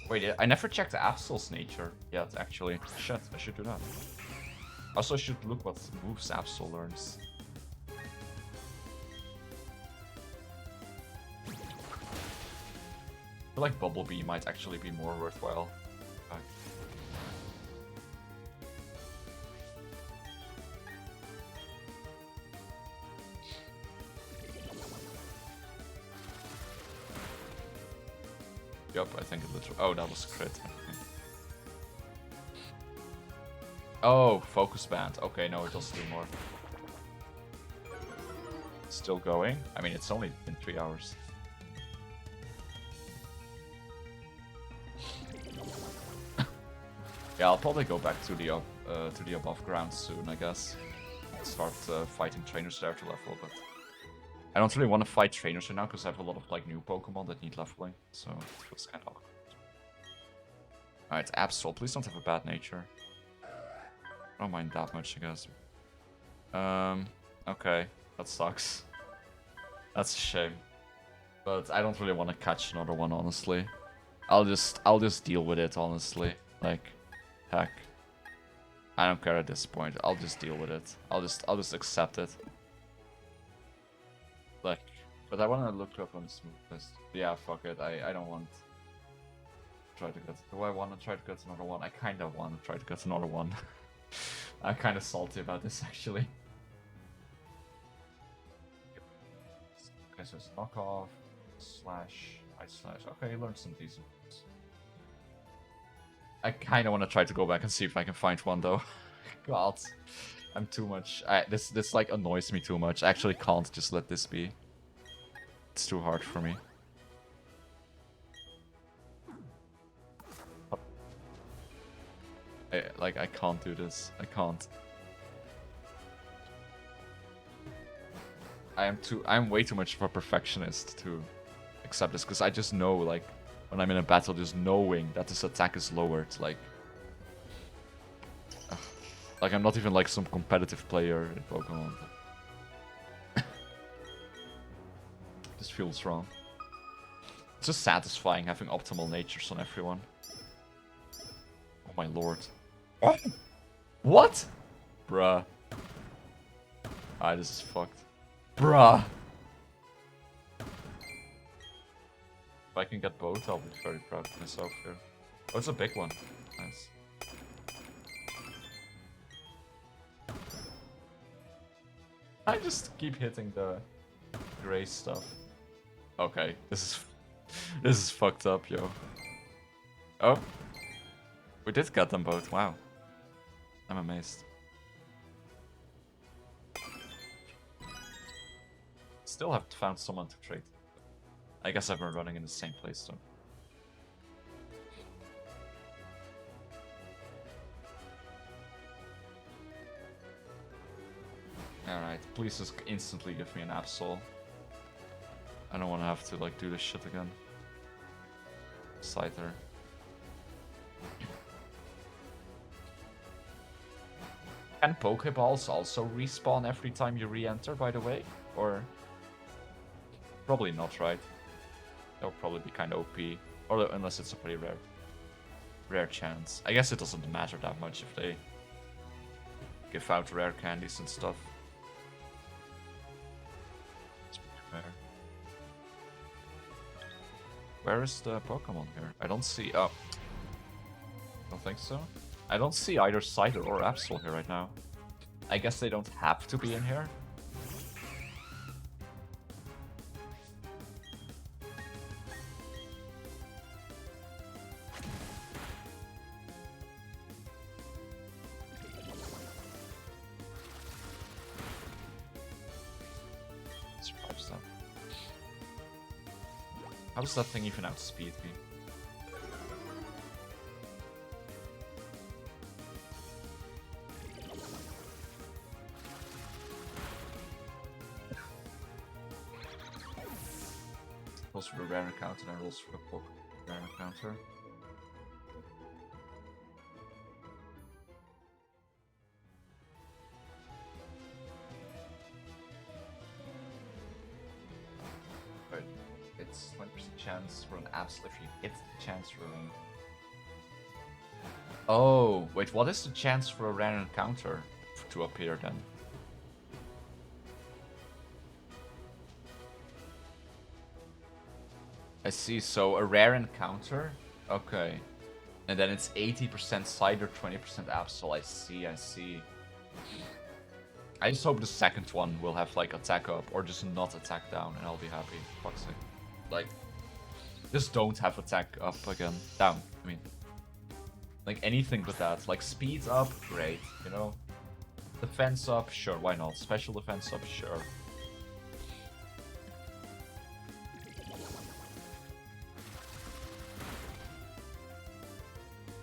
Wait, I never checked Absol's nature yet, actually. Shit, I should do that. Also, I should look what moves Absol learns. I feel like Bubble Bee might actually be more worthwhile. Okay. Yup, I think it literally... Oh, that was crit. Okay. Oh, focus band. Okay, no, it does do more. Still going? I mean, it's only been 3 hours. Yeah, I'll probably go back to the above ground soon, I guess. Start fighting trainers there to level, but I don't really want to fight trainers right now because I have a lot of like new Pokemon that need leveling, so it feels kind of awkward. Alright, Absol, please don't have a bad nature. I don't mind that much, I guess. Okay, that sucks. That's a shame. But I don't really want to catch another one, honestly. I'll just deal with it, honestly. Like, heck. I don't care at this point. I'll just deal with it. I'll just accept it. Like, but I want to look up on the smoothest. Yeah, fuck it. I don't want to try to get. Do I want to try to get another one? I kind of want to try to get another one. I'm kind of salty about this, actually. Okay, so it's knockoff, slash, ice slash. Okay, learn some decent ones. I kind of want to try to go back and see if I can find one, though. God, I'm too much. This like annoys me too much. I actually can't just let this be. It's too hard for me. I can't do this. I can't. I'm way too much of a perfectionist to accept this, because I just know, like, when I'm in a battle, just knowing that this attack is lowered, like... Like, I'm not even, like, some competitive player in Pokemon. This feels wrong. It's just satisfying having optimal natures on everyone. Oh my lord. Oh. What? Bruh. Ah, this is fucked. Bruh. If I can get both, I'll be very proud of myself here. Oh, it's a big one. Nice. I just keep hitting the gray stuff. Okay, this is fucked up, yo. Oh. We did get them both, wow. I'm amazed. Still haven't found someone to trade. I guess I've been running in the same place though. Alright, please just instantly give me an Absol. I don't want to have to like do this shit again. Scyther. Can Pokeballs also respawn every time you re-enter, by the way? Or... Probably not, right? That would probably be kind of OP. Or unless it's a pretty rare chance. I guess it doesn't matter that much if they give out rare candies and stuff. It's pretty fair. Where is the Pokemon here? I don't see... Oh. Don't think so. I don't see either Scyther or Absol here right now. I guess they don't have to be in here. Surprise that. How does that thing even outspeed me? Rolls for the rare encounter and rolls for the rare encounter. But it's 20% chance for an Absol if you hit the chance room. Oh, wait, what is the chance for a rare encounter to appear then? I see, so a rare encounter? Okay. And then it's 80% Cider, 20% Absol. I see, I see. I just hope the second one will have, like, attack up, or just not attack down, and I'll be happy. Fuck's sake. Like, Just don't have attack up again. Down, I mean. Like anything but that. Like speed up, great, you know? Defense up, sure, why not? Special defense up, sure.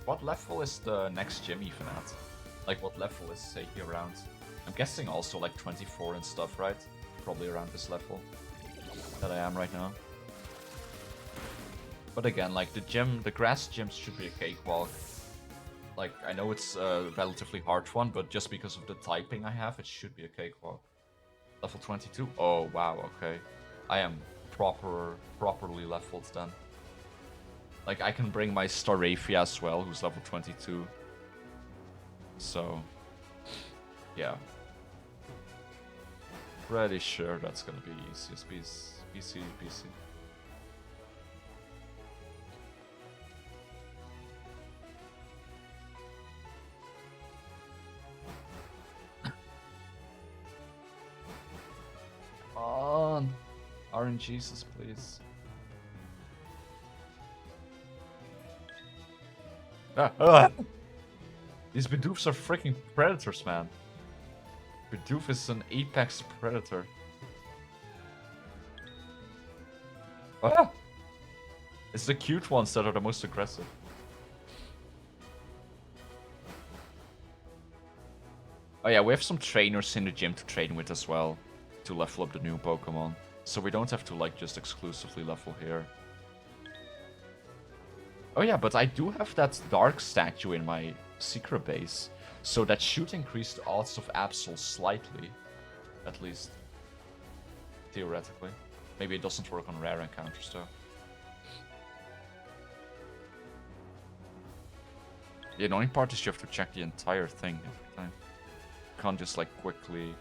What level is the next gym even at? Like what level is, say, here around? I'm guessing also like 24 and stuff, right? Probably around this level that I am right now. But again, like the grass gyms should be a cakewalk. Like, I know it's a relatively hard one, but just because of the typing I have, it should be a cakewalk. Level 22? Oh, wow, okay. I am properly leveled then. Like, I can bring my Staravia as well, who's level 22. So, yeah. Pretty sure that's gonna be easiest BC. On RNGesus, please. These Bidoofs are freaking predators, man. Bidoof is an apex predator. It's the cute ones that are the most aggressive. Oh yeah, we have some trainers in the gym to train with as well, to level up the new Pokemon. So we don't have to like just exclusively level here. Oh yeah, but I do have that dark statue in my secret base, so that should increase the odds of Absol slightly, at least. Theoretically. Maybe it doesn't work on rare encounters though. The annoying part is you have to check the entire thing every time. You can't just like quickly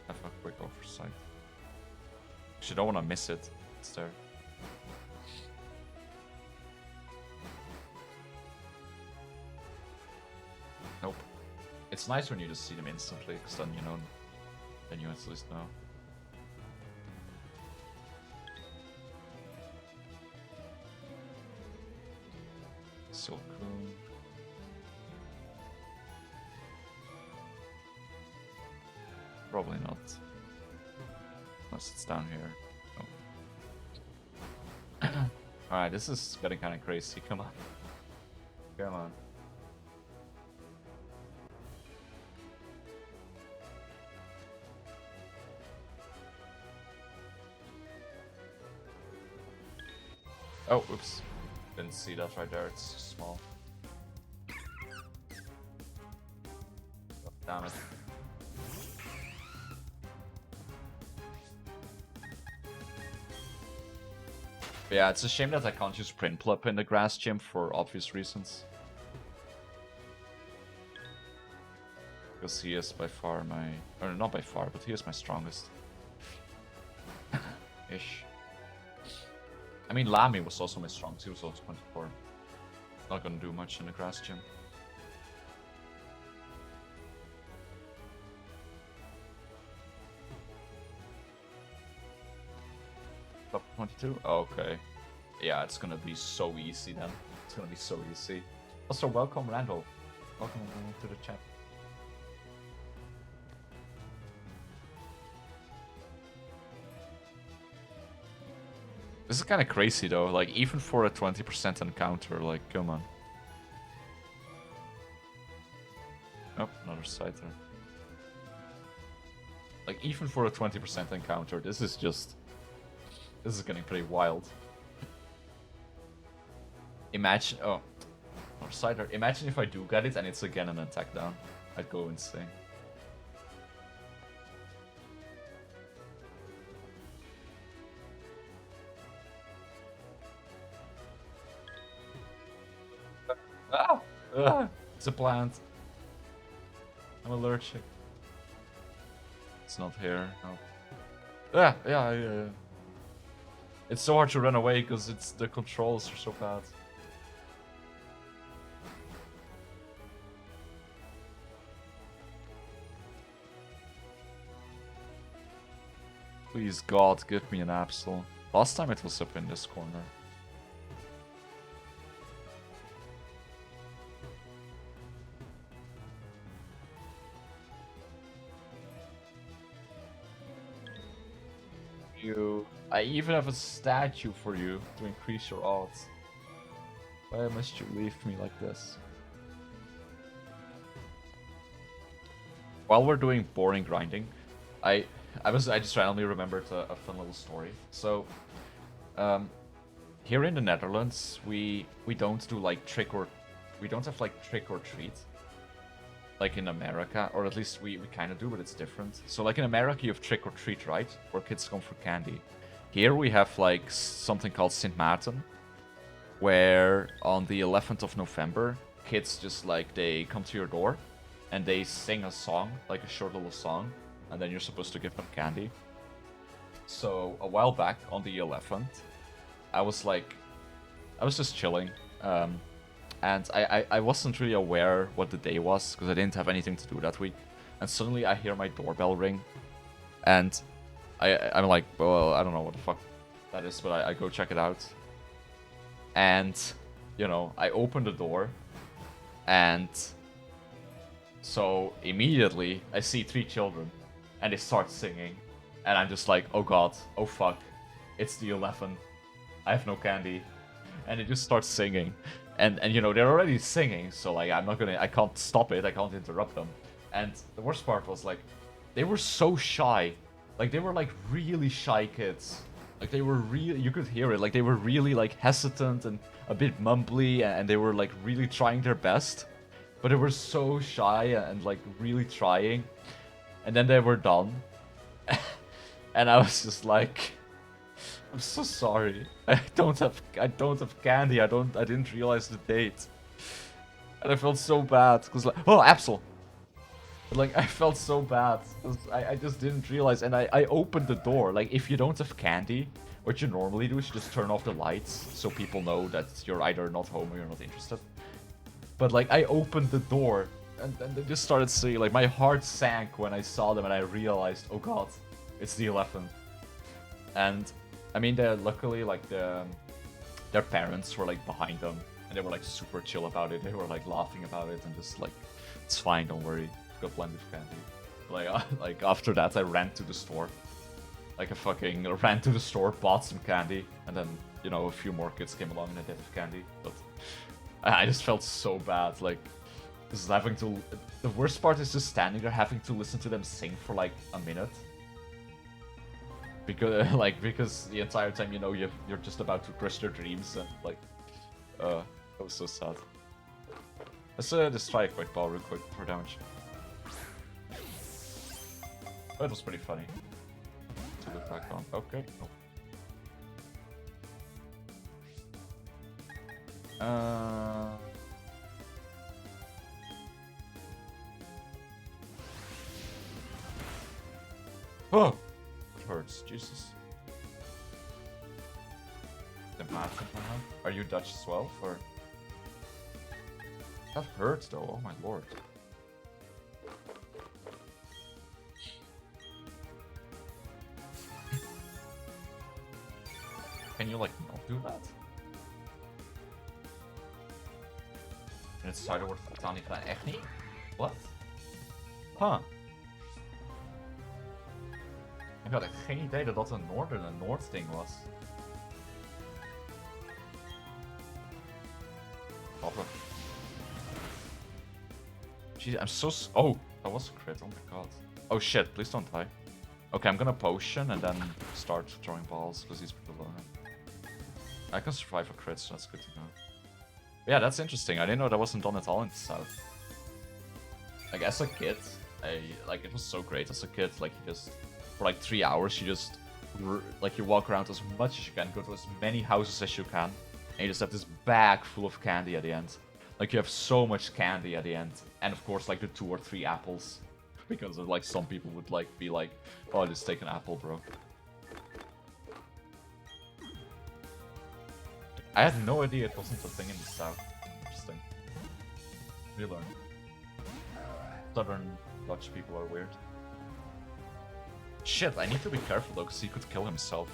have a quick oversight. Because you don't want to miss it. It's there. Nope. It's nice when you just see them instantly, because then you know, then you at least know. Silcoon. Probably not. Unless it's down here. Oh. Alright, this is getting kind of crazy. Come on. Come on. Oh, oops. Didn't see that right there. It's small. Oh, damn it. But yeah, it's a shame that I can't use Prinplup in the grass gym for obvious reasons. Because he is by far my... Or not by far, but he is my strongest. Ish. I mean, Lamy was also my strongest. He was also 24. Not gonna do much in the grass gym. Top 22? Oh, okay. Yeah, it's gonna be so easy then. It's gonna be so easy. Also, welcome Randall. Welcome to the chat. This is kind of crazy though, like even for a 20% encounter, like come on. Oh, another Scyther. Like even for a 20% encounter, this is getting pretty wild. Imagine, oh, another Scyther. Imagine if I do get it and it's again an attack down. I'd go insane. It's a plant. I'm allergic. It's not here. No. Yeah. It's so hard to run away because the controls are so bad. Please God, give me an Absol. Last time it was up in this corner. you. I even have a statue for you to increase your odds. Why must you leave me like this? While we're doing boring grinding, I just randomly remembered a fun little story. So, here in the Netherlands, we don't do like we don't have like trick or treat. Like in America, or at least we kind of do, but it's different. So like in America, you have trick or treat, right? Where kids come for candy. Here we have like something called Sint Maarten, where on the 11th of November, kids just like, they come to your door and they sing a song, like a short little song, and then you're supposed to give them candy. So a while back on the 11th, I was just chilling, and I wasn't really aware what the day was, because I didn't have anything to do that week. And suddenly I hear my doorbell ring, and I'm like, well, I don't know what the fuck that is, but I go check it out. And, you know, I open the door, and so immediately I see 3 children, and they start singing, and I'm just like, oh god, oh fuck, it's the 11th, I have no candy, and they just start singing, and you know, they're already singing, so like, I can't stop it, I can't interrupt them. And the worst part was like, they were so shy, like they were like really shy kids. Like they were really, you could hear it, like they were really like hesitant and a bit mumbly, and they were like really trying their best. But they were so shy and like really trying. And then they were done. And I was just like, I'm so sorry. I don't have candy. I didn't realize the date. And I felt so bad, cause like, oh, Absol. Like, I felt so bad, because I just didn't realize, and I opened the door. Like, if you don't have candy, what you normally do is you just turn off the lights, so people know that you're either not home or you're not interested. But, like, I opened the door, and they just started singing. Like, my heart sank when I saw them, and I realized, oh god, it's the 11th. And, I mean, luckily, like, their parents were, like, behind them, and they were, like, super chill about it. They were, like, laughing about it, and just, like, it's fine, don't worry. Got plenty of candy. Like after that, I ran to the store. Like I fucking ran to the store, bought some candy, and then, you know, a few more kids came along and I did have candy. But I just felt so bad. Like, just having to. The worst part is just standing there having to listen to them sing for like a minute. Because the entire time, you know, you're just about to crush their dreams, and like, that was so sad. Let's just try a quick ball real quick for damage. Oh, it was pretty funny to look back on. Okay. Oh. Oh! It hurts. Jesus. The math in my hand. Are you Dutch as well? Or... That hurts though, oh my lord. Can you like not do that? En het zuiden wordt totaal niet gedaan. Echt niet? What? Huh. Ik had echt geen idee dat dat een Noord ding was. Grappig. Jeez, I'm so oh, that was a crit, oh my god. Oh shit, please don't die. Okay, I'm gonna potion and then start throwing balls, because he's pretty low now. I can survive a crit, so that's good to know. Yeah, that's interesting. I didn't know that wasn't done at all in the south. Like, as a kid, it was so great as a kid. Like, you just, for like 3 hours, you just, like, you walk around as much as you can, go to as many houses as you can, and you just have this bag full of candy at the end. Like, you have so much candy at the end. And of course, like, the 2 or 3 apples. Because, like, some people would, like, be like, oh, just take an apple, bro. I had no idea it wasn't a thing in the south. Interesting. We learn. Southern Dutch people are weird. Shit, I need to be careful though, because he could kill himself.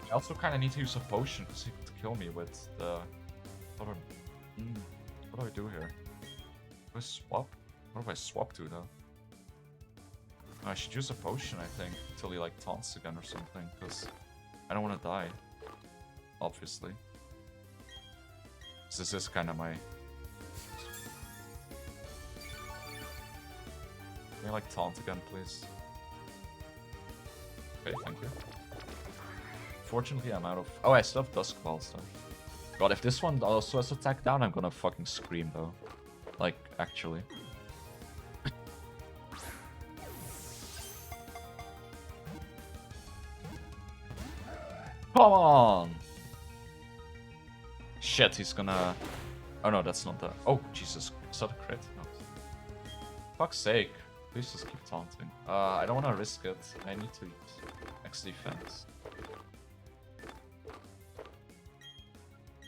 I also kind of need to use a potion, because he could kill me with the... What do I do here? Do I swap? What do I swap to though? I should use a potion, I think, until he like taunts again or something, because I don't want to die. Obviously. This is kind of my... Can you like taunt again, please? Okay, thank you. Fortunately, I'm out of... Oh, I still have Dusk Ball stuff. God, if this one also has attack down, I'm gonna fucking scream, though. Like, actually. Come on! Shit, he's gonna... Oh no, that's not the... Oh, Jesus. Is that a crit? No. Fuck's sake. Please just keep taunting. I don't want to risk it. I need to use X defense.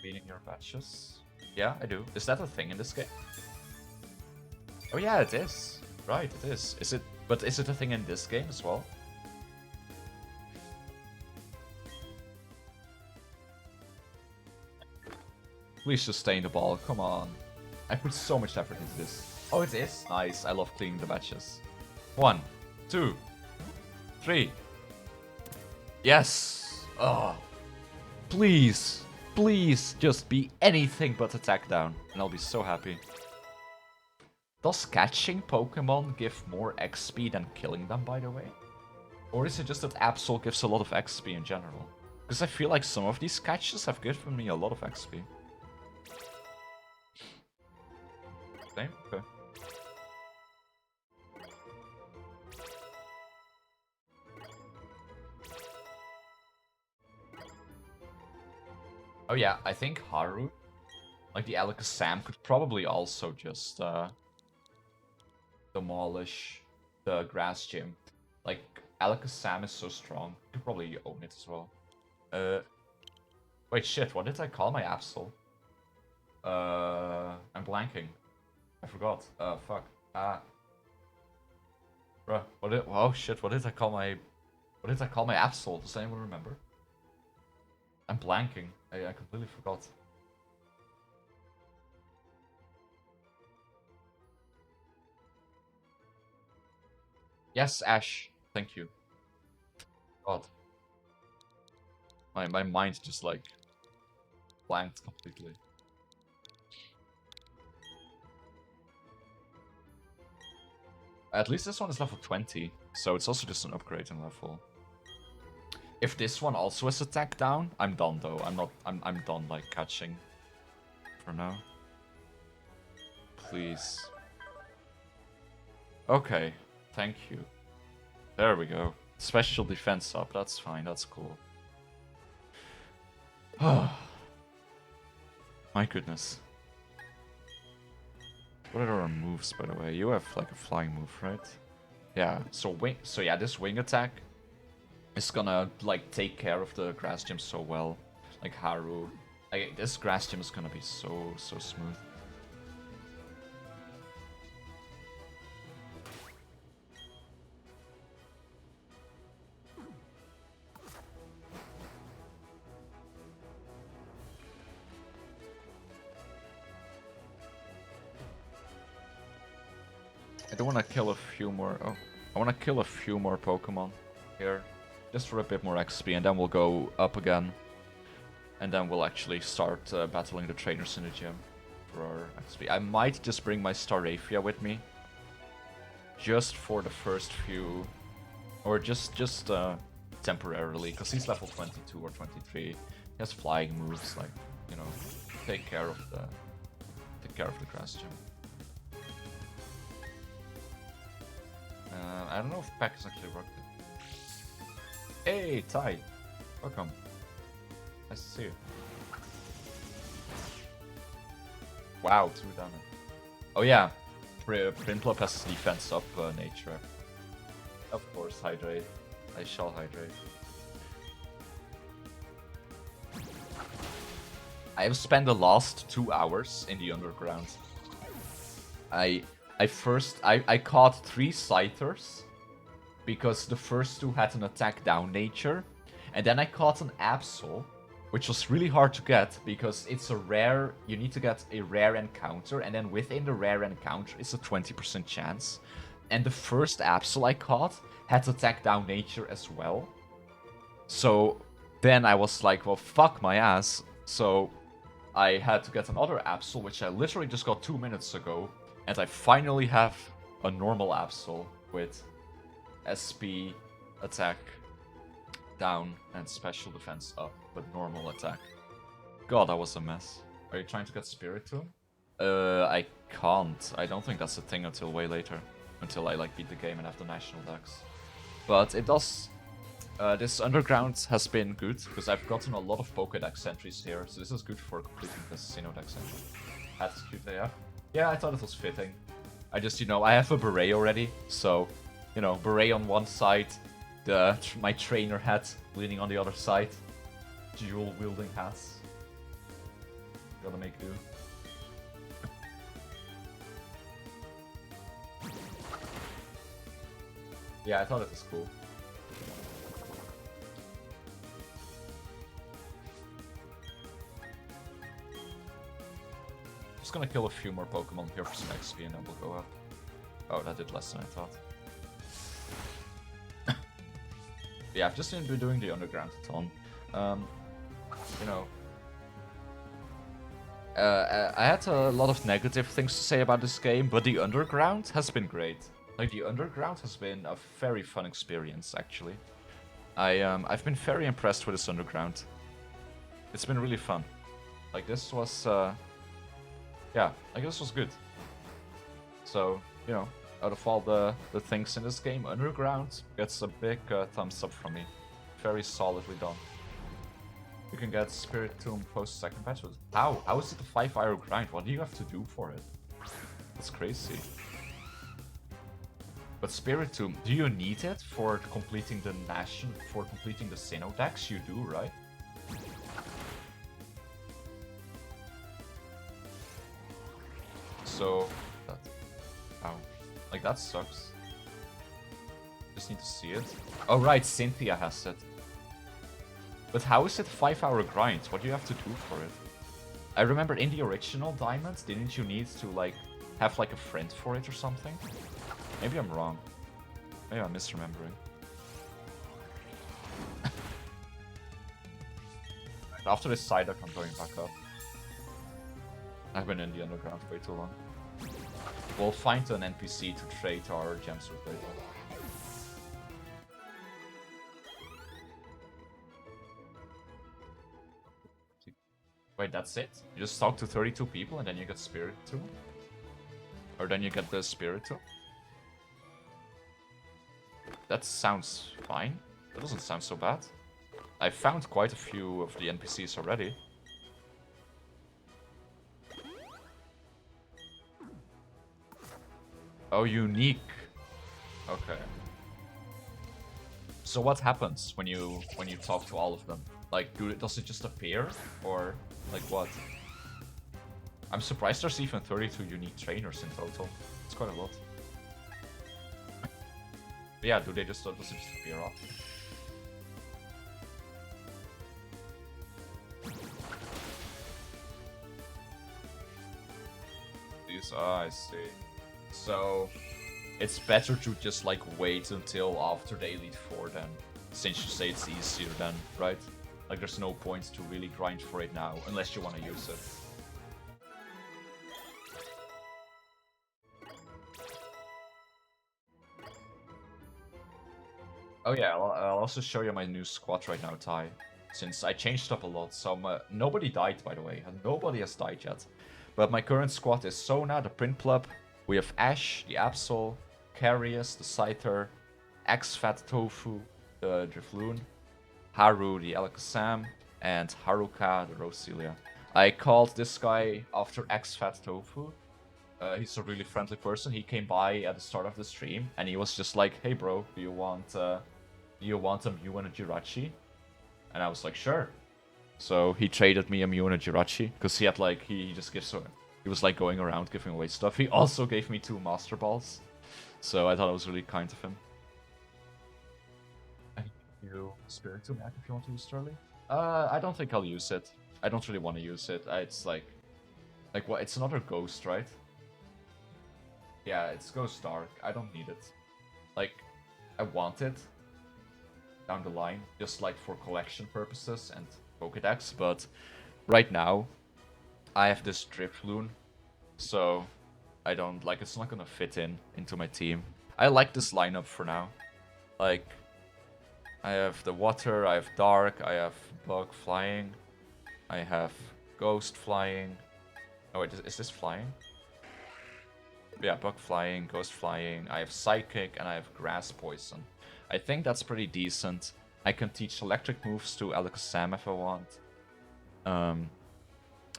Beating your batches? Yeah, I do. Is that a thing in this game? Oh yeah, it is. Right, it is. Is it... But is it a thing in this game as well? Please sustain the ball, come on. I put so much effort into this. Oh, it is? Nice, I love cleaning the batches. 1, 2, 3. Yes! Oh. Please, please just be anything but attack down. And I'll be so happy. Does catching Pokemon give more XP than killing them, by the way? Or is it just that Absol gives a lot of XP in general? Because I feel like some of these catches have given me a lot of XP. Same? Okay. Oh yeah, I think Haru, like the Alakazam, could probably also just demolish the grass gym. Like, Alakazam is so strong, you could probably own it as well. Wait, shit, what did I call my Absol? I'm blanking. I forgot. Fuck. Bruh, oh shit, what did I call my Absol? Does anyone remember? I'm blanking. I completely forgot. Yes, Ash. Thank you. God. My mind just like blanked completely. At least this one is level 20, so it's also just an upgrade in level. If this one also has attack down, I'm done though. I'm done like catching for now. Please. Okay, thank you. There we go. Special defense up, that's fine, that's cool. My goodness. What are our moves, by the way? You have like a flying move, right? Yeah. So yeah, this wing attack is gonna like take care of the grass gym so well. Like Haru, like this grass gym is gonna be so smooth. I don't want to kill a few more. Oh, I want to kill a few more Pokemon here, just for a bit more XP, and then we'll go up again, and then we'll actually start battling the trainers in the gym for our XP. I might just bring my Starafia with me, just for the first few, or just temporarily, because he's level 22 or 23. He has flying moves, like, you know, take care of the grass gym. I don't know if Pack has actually worked it. Hey, Ty! Welcome. Nice to see you. Wow, 2 damage. Oh yeah, Prinplup has defense up nature. Of course, hydrate. I shall hydrate. I have spent the last 2 hours in the underground. I caught 3 Scythers, because the first 2 had an attack down nature, and then I caught an Absol, which was really hard to get, because it's a rare, you need to get a rare encounter, and then within the rare encounter it's a 20% chance. And the first Absol I caught had Attack Down Nature as well. So then I was like, well, fuck my ass. So I had to get another Absol, which I literally just got 2 minutes ago. And I finally have a normal Absol with SP, attack down, and special defense up, but normal attack. God, that was a mess. Are you trying to get Spirit Tomb? I can't. I don't think that's a thing until way later. Until I like beat the game and have the national decks. But it does... this Underground has been good, because I've gotten a lot of Pokédex entries here, so this is good for completing this Sinnoh-Dex entry. That's cute AF. Yeah, I thought it was fitting. I just, you know, I have a beret already, so, you know, beret on one side, my trainer hat leaning on the other side. Dual-wielding hats. Gotta make do. Yeah, I thought it was cool. Just gonna kill a few more Pokemon here for some XP and then we'll go up. Oh, that did less than I thought. Yeah, I've just been doing the Underground a ton. You know... I had a lot of negative things to say about this game, but the Underground has been great. Like, the Underground has been a very fun experience, actually. I've been very impressed with this Underground. It's been really fun. Like, this was, yeah, like, this was good. So, you know, out of all the things in this game, Underground gets a big thumbs up from me. Very solidly done. You can get Spirit Tomb post second patch. How? How is it a 5-hour grind? What do you have to do for it? That's crazy. But Spirit Tomb, do you need it for completing the Sinnoh-Dex? You do, right? So, ow. Like, that sucks. Just need to see it. Oh right, Cynthia has it. But how is it a 5-hour grind? What do you have to do for it? I remember in the original Diamond, didn't you need to, like, have, like, a friend for it or something? Maybe I'm wrong. Maybe I'm misremembering. After this Psyduck, I'm going back up. I've been in the Underground way too long. We'll find an NPC to trade our gems with later. Wait, that's it? You just talk to 32 people and then you get Spirit Tomb? Or then you get the Spirit Tomb? That sounds fine. That doesn't sound so bad. I found quite a few of the NPCs already. Oh, unique. Okay. So what happens when you talk to all of them? Like, does it just appear? Or, like, what? I'm surprised there's even 32 unique trainers in total. It's quite a lot. But yeah, does it just appear off? I see. So, it's better to just, like, wait until after the Elite Four then. Since you say it's easier then, right? Like, there's no point to really grind for it now, unless you want to use it. Oh yeah, I'll also show you my new squad right now, Ty. Since I changed up a lot, so nobody died, by the way. Nobody has died yet. But my current squad is Sona, the Prinplup. We have Ash, the Absol, Carius, the Scyther, X-Fat Tofu, the Drifloon, Haru, the Alakazam, and Haruka, the Roselia. I called this guy after X-Fat Tofu. He's a really friendly person. He came by at the start of the stream, and he was just like, "Hey bro, do you want a Mew and a Jirachi?" And I was like, "Sure." So he traded me a Mew and a Jirachi, because he had like, he just gives, he was like going around giving away stuff. He also gave me 2 Master Balls, so I thought it was really kind of him. I can give you Spirit Tomb back if you want to use it early. I don't think I'll use it. I don't really want to use it. It's like what? It's another ghost, right? Yeah, it goes dark. I don't need it. Like, I want it down the line, just like for collection purposes and Pokedex, but right now, I have this Drifloon, so I don't, like, it's not gonna fit into my team. I like this lineup for now. Like, I have the water, I have dark, I have bug flying, I have ghost flying. Oh wait, is this flying? Yeah, bug flying, ghost flying, I have psychic, and I have grass poison. I think that's pretty decent. I can teach electric moves to Alakazam if I want.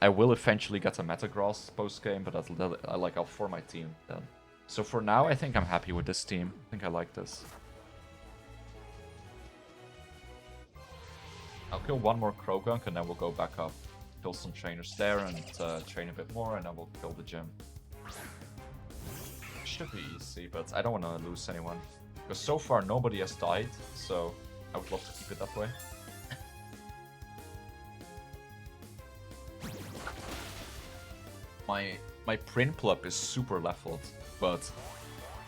I will eventually get a Metagross post-game, but I'll for my team then. So for now, I think I'm happy with this team. I think I like this. I'll kill one more Krogunk and then we'll go back up. Kill some trainers there and train a bit more and then we'll kill the gym. Should be easy, but I don't want to lose anyone. Because so far nobody has died, so I would love to keep it that way. My Prinplup is super leveled, but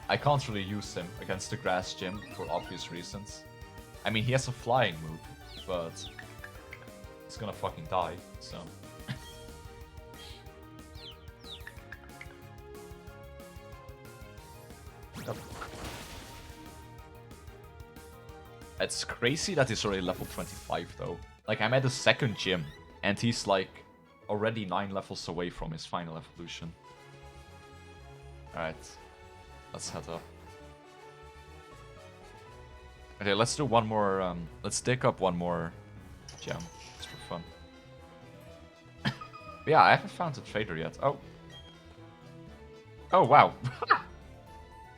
I can't really use him against the grass gym for obvious reasons. I mean, he has a flying move, but he's gonna fucking die, so... It's crazy that he's already level 25 though. Like, I'm at the second gym, and he's like already 9 levels away from his final evolution. Alright, let's head up. Okay, let's do one more, let's dig up one more gem, just for fun. Yeah, I haven't found a trader yet. Oh. Oh, wow.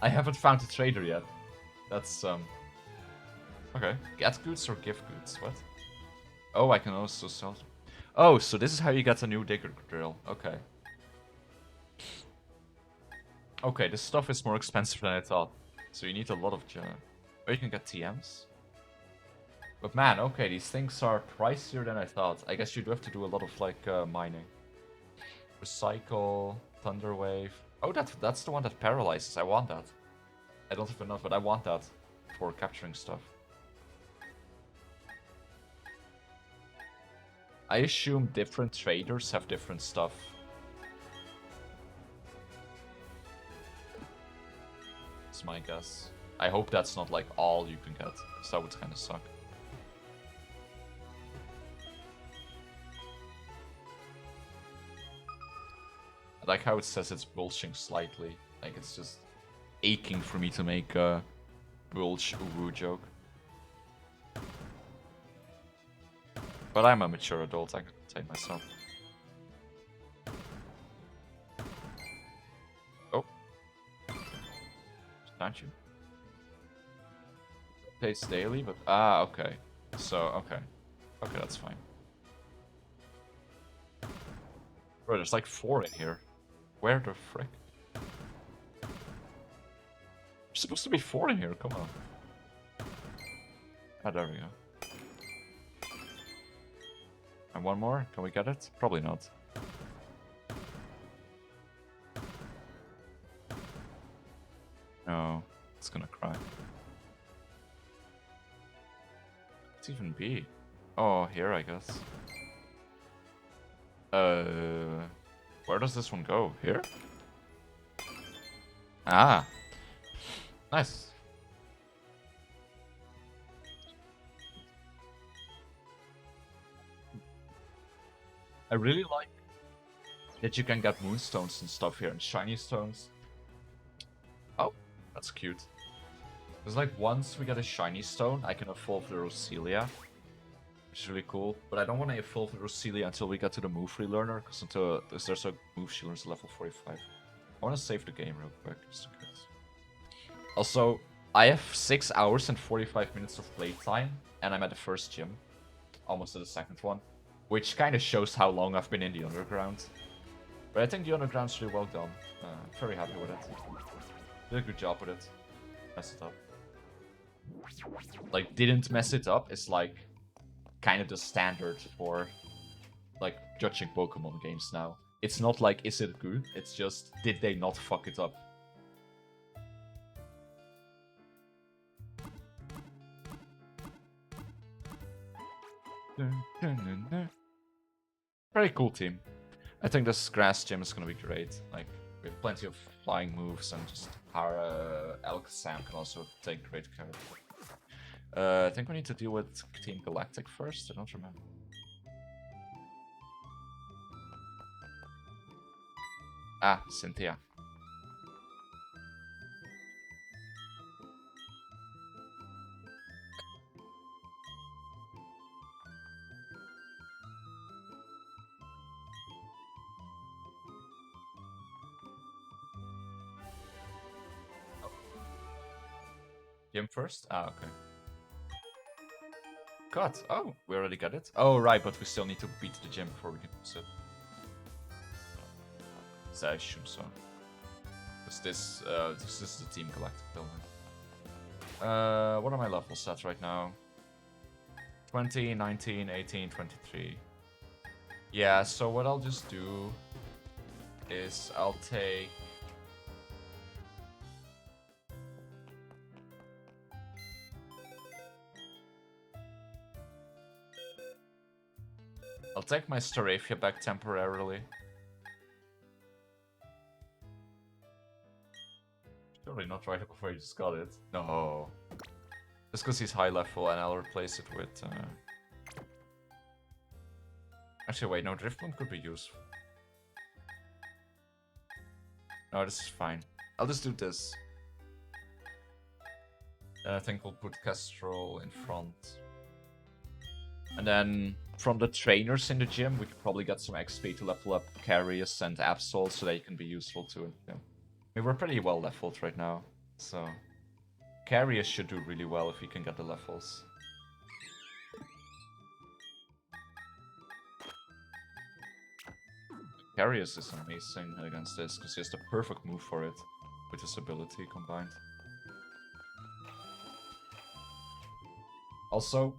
I haven't found a trader yet. That's, okay. Get goods or give goods? What? Oh, I can also sell... Oh, so this is how you get a new digger drill. Okay. Okay, this stuff is more expensive than I thought. So you need a lot of gem. Or you can get TMs. But man, okay, these things are pricier than I thought. I guess you do have to do a lot of, like, mining. Recycle, Thunder Wave. Oh, that's the one that paralyzes. I want that. I don't have enough, but I want that for capturing stuff. I assume different traders have different stuff. That's my guess. I hope that's not like all you can get, because that would kind of suck. I like how it says it's bulging slightly. Like it's just aching for me to make a bulge uwu joke. But I'm a mature adult, I can contain myself. Oh. Don't you? Plays daily, but... Ah, okay. So, okay. Okay, that's fine. Bro, there's like 4 in here. Where the frick? There's supposed to be 4 in here, come on. Ah, there we go. And one more? Can we get it? Probably not. No, it's gonna cry. What's even be? Oh, here I guess. Where does this one go? Here? Ah. Nice. I really like that you can get moonstones and stuff here and shiny stones. Oh, that's cute. Because like once we get a shiny stone, I can evolve the Roselia, which is really cool. But I don't want to evolve the Roselia until we get to the move relearner, because there's a move she learns level 45. I want to save the game real quick, just in case. Also, I have 6 hours and 45 minutes of playtime, and I'm at the first gym, almost at the second one. Which kind of shows how long I've been in the underground. But I think the underground's really well done. Very happy with it. Did a good job with it. Messed it up. Like, didn't mess it up is like kind of the standard for like judging Pokemon games now. It's not like, is it good? It's just, did they not fuck it up? Very cool team. I think this grass gym is gonna be great. Like, we have plenty of flying moves, and just our Elk Sam can also take great care of it. I think we need to deal with Team Galactic first. I don't remember. Ah, Cynthia. Gym first? Ah, okay. God, oh, we already got it? Oh, right, but we still need to beat the gym before we can use it. So I assume so. Because this is the Team Galactic building. What are my levels at right now? 20, 19, 18, 23. Yeah, so what I'll just do is I'll take... I'll take my Starafia back temporarily. Surely not right before you just got it. No. Just because he's high level, and I'll replace it with... Actually, wait, no, Driftbloom could be useful. No, this is fine. I'll just do this. Then I think we'll put Kestrel in front. And then from the trainers in the gym, we could probably get some XP to level up Carius and Absol so they can be useful too. Yeah. I mean, we're pretty well leveled right now, so... Carius should do really well if he can get the levels. Carius is amazing against this, because he has the perfect move for it, with his ability combined. Also,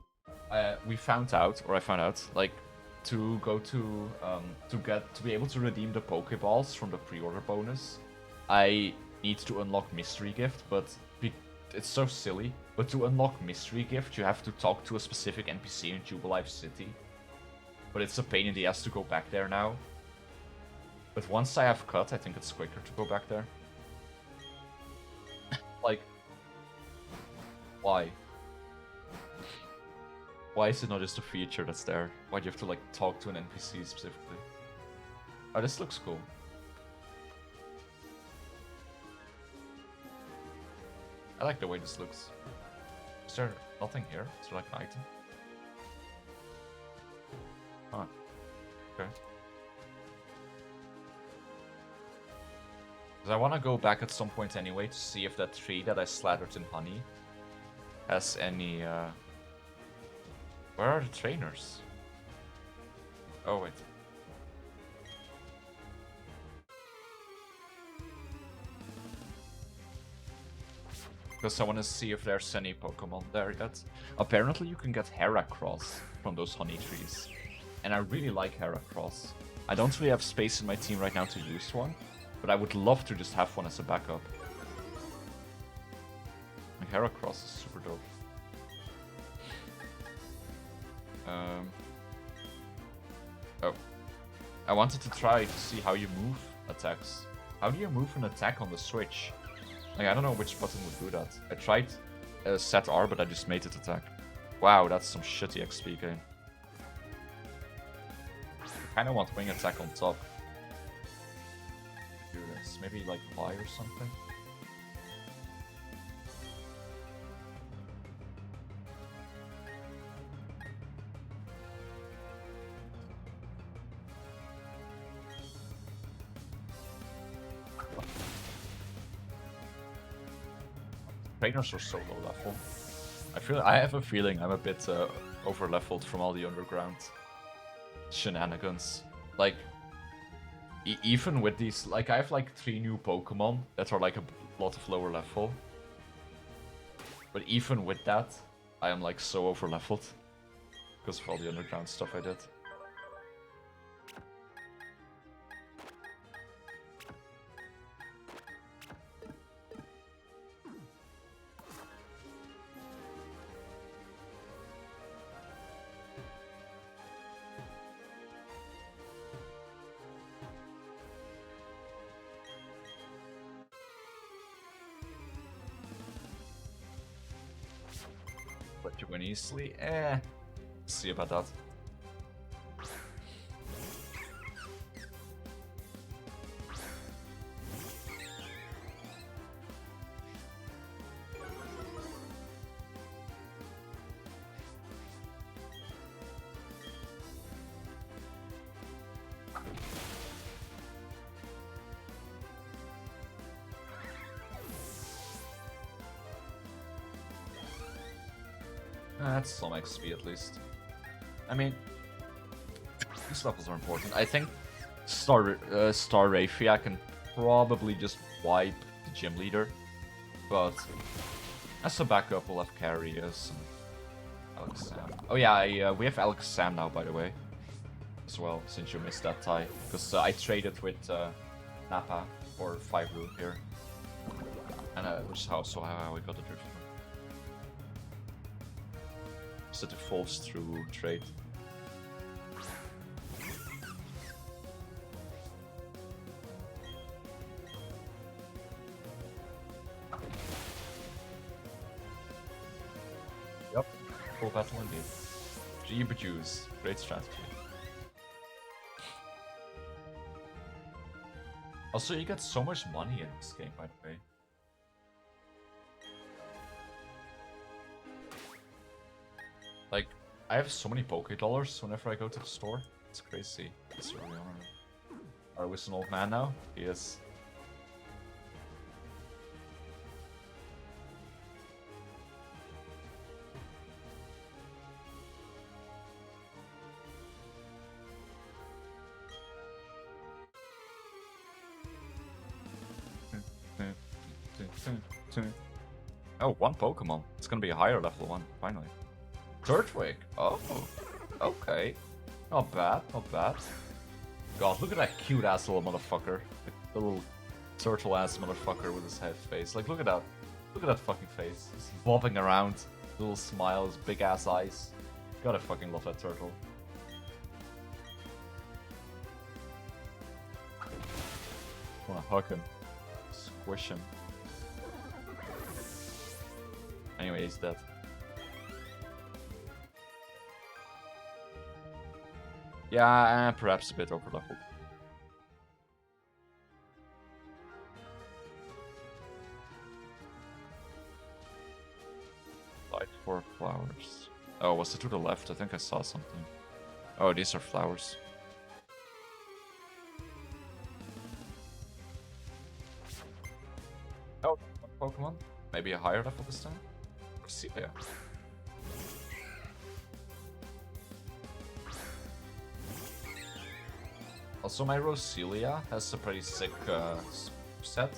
we found out, or I found out, like, to go to be able to redeem the Pokeballs from the pre-order bonus, I need to unlock Mystery Gift, but it's so silly. But to unlock Mystery Gift, you have to talk to a specific NPC in Jubilife City. But it's a pain in the ass to go back there now. But once I have cut, I think it's quicker to go back there. Like, why? Why is it not just a feature that's there? Why do you have to, like, talk to an NPC specifically? Oh, this looks cool. I like the way this looks. Is there nothing here? Is there, like, an item? Oh, okay. Because I want to go back at some point anyway to see if that tree that I slathered in honey has any, Where are the trainers? Oh, wait. Because I want to see if there's any Pokemon there yet. Apparently you can get Heracross from those honey trees. And I really like Heracross. I don't really have space in my team right now to use one, but I would love to just have one as a backup. Like, Heracross is super dope. Oh. I wanted to try to see how you move attacks. How do you move an attack on the Switch? Like, I don't know which button would do that. I tried set R, but I just made it attack. Wow, that's some shitty XP game. I kinda want wing attack on top. Do this. Maybe like Y or something. Trainers are so low level. I have a feeling I'm a bit over leveled from all the underground shenanigans. Like, even with these, like, I have like 3 new Pokemon that are like a lot of lower level. But even with that, I am like so over leveled because of all the underground stuff I did. You win easily? See about that. That's some XP at least. I mean, these levels are important. I think Star Rafia can probably just wipe the gym leader, but as a backup, we'll have Carius and Alex Sam. Oh yeah, we have Alex Sam now, by the way, as well, since you missed that tie. Because I traded with Nappa for 5 root here, and which is also how we got the drift. It's a falls through trade. Yep, full battle indeed. Jeeba Juice, great strategy. Also, you get so much money in this game, by the way. Like, I have so many Poké Dollars whenever I go to the store. It's crazy. It's really honored. Are we an old man now? He is. Oh, one Pokemon. It's gonna be a higher level one, finally. Turtwig. Oh, okay. Not bad, not bad. God, look at that cute ass little motherfucker. The little turtle ass motherfucker with his head face. Like, look at that. Look at that fucking face. He's bobbing around. Little smiles, big ass eyes. Gotta fucking love that turtle. Wanna hug him. Squish him. Anyway, he's dead. Yeah, perhaps a bit overleveled. Light for flowers. Oh, was it to the left? I think I saw something. Oh, these are flowers. Oh, one Pokemon? Maybe a higher level this time? Roselia. Also, my Roselia has a pretty sick set.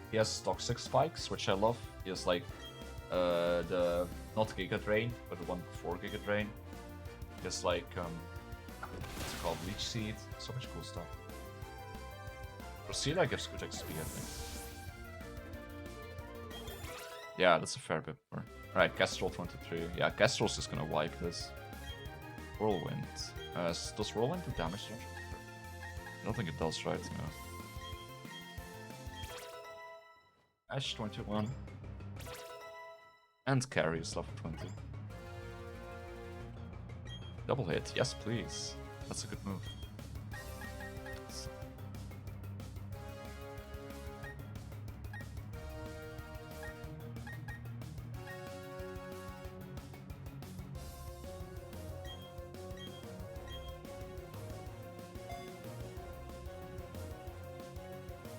He has Toxic Spikes, which I love. He has like the not Giga Drain, but the one before Giga Drain. He has like what's it called, Leech Seed. So much cool stuff. Roselia gives good XP, I think. Yeah, that's a fair bit more. Alright, Kestrel 23. Yeah, Kestrel's just gonna wipe this. Whirlwind. Does Whirlwind do damage? I don't think it does, right? No. Ash 21. And Carry is level 20. Double hit, yes please. That's a good move.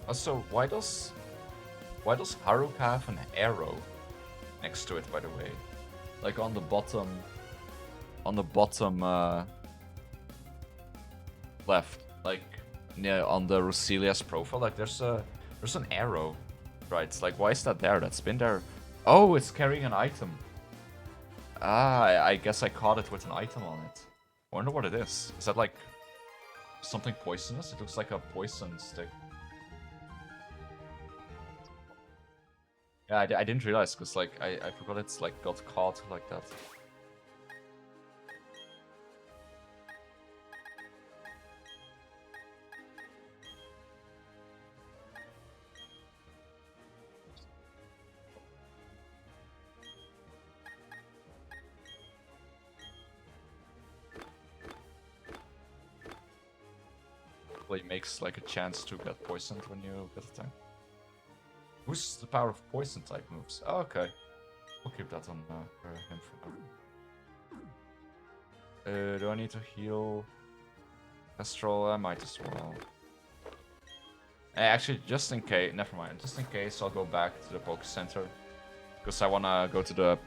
Also, why does Haruka have an arrow next to it, by the way? Like on the bottom left, like near on the Roselia's profile, like there's an arrow, right? Like, why is that there? That's been there. Oh, it's carrying an item. Ah, I guess I caught it with an item on it. I wonder what it is. Is that like something poisonous? It looks like a poison stick. Yeah, I didn't realize, because like I forgot it's like got caught like that. Probably makes like a chance to get poisoned when you get attacked. Boosts the power of poison type moves. Oh, okay. We'll keep that on for him for now. Do I need to heal Astral? I might as well. Actually, just in case, never mind. Just in case, I'll go back to the Poke Center. Because I want to go to the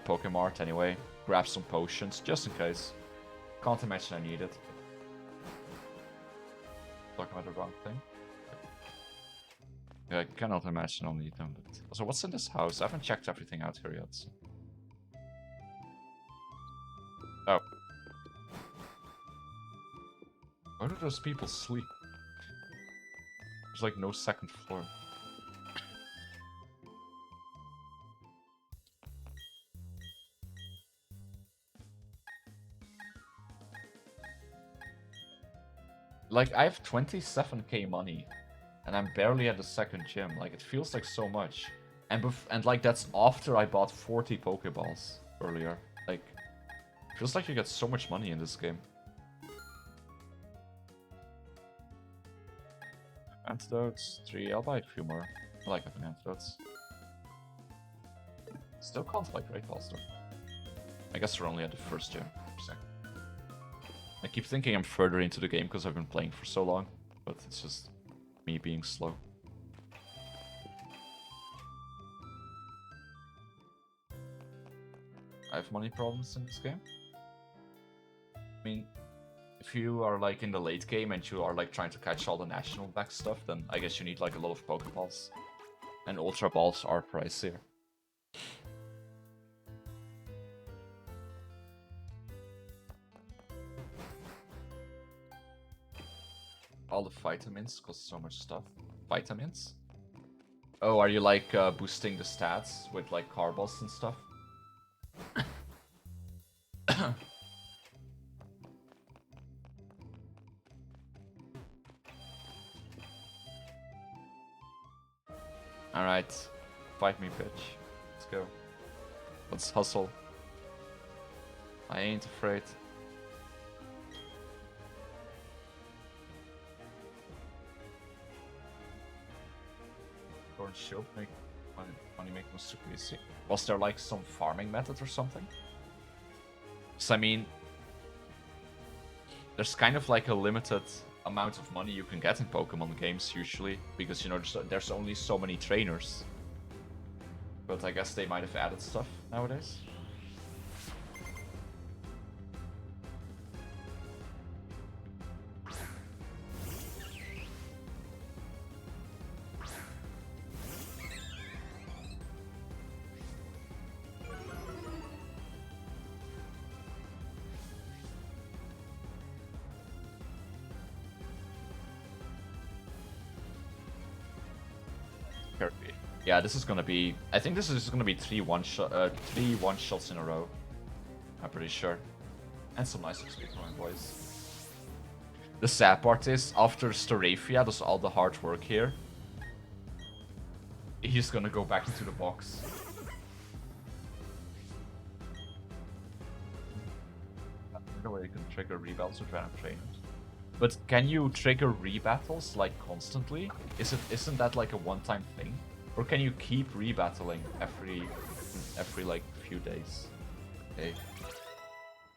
Pokemart anyway. Grab some potions, just in case. Can't imagine I need it. Talking about the wrong thing. Yeah, I cannot imagine I'll need them. But... Also, what's in this house? I haven't checked everything out here yet. So. Oh. Where do those people sleep? There's like no second floor. Like, I have 27k money, and I'm barely at the second gym. Like, it feels like so much. And like, that's after I bought 40 Pokeballs earlier. Like, feels like you get so much money in this game. Antidotes, 3, I'll buy a few more. I like having antidotes. Still can't like Great Balls though. I guess we're only at the first gym. I keep thinking I'm further into the game because I've been playing for so long, but it's just me being slow. I have money problems in this game. I mean, if you are like in the late game and you are like trying to catch all the national back stuff, then I guess you need like a lot of Pokeballs. And Ultra Balls are pricier. All the vitamins cost so much stuff. Vitamins? Oh, are you like boosting the stats with like Carballs and stuff? Alright. Fight me, bitch. Let's go. Let's hustle. I ain't afraid. Shield make money make them super easy. Was there like some farming method or something? So I mean, there's kind of like a limited amount of money you can get in Pokemon games usually, because you know there's only so many trainers. But I guess they might have added stuff nowadays. Yeah, this is gonna be. I think this is gonna be three one shots in a row. I'm pretty sure, and some nice XP for my boys. The sad part is, after Starafia does all the hard work here, he's gonna go back into the box. I don't know where you can trigger rebattles with random trainers. But can you trigger rebattles like constantly? Isn't that like a one-time thing? Or can you keep rebattling every like few days?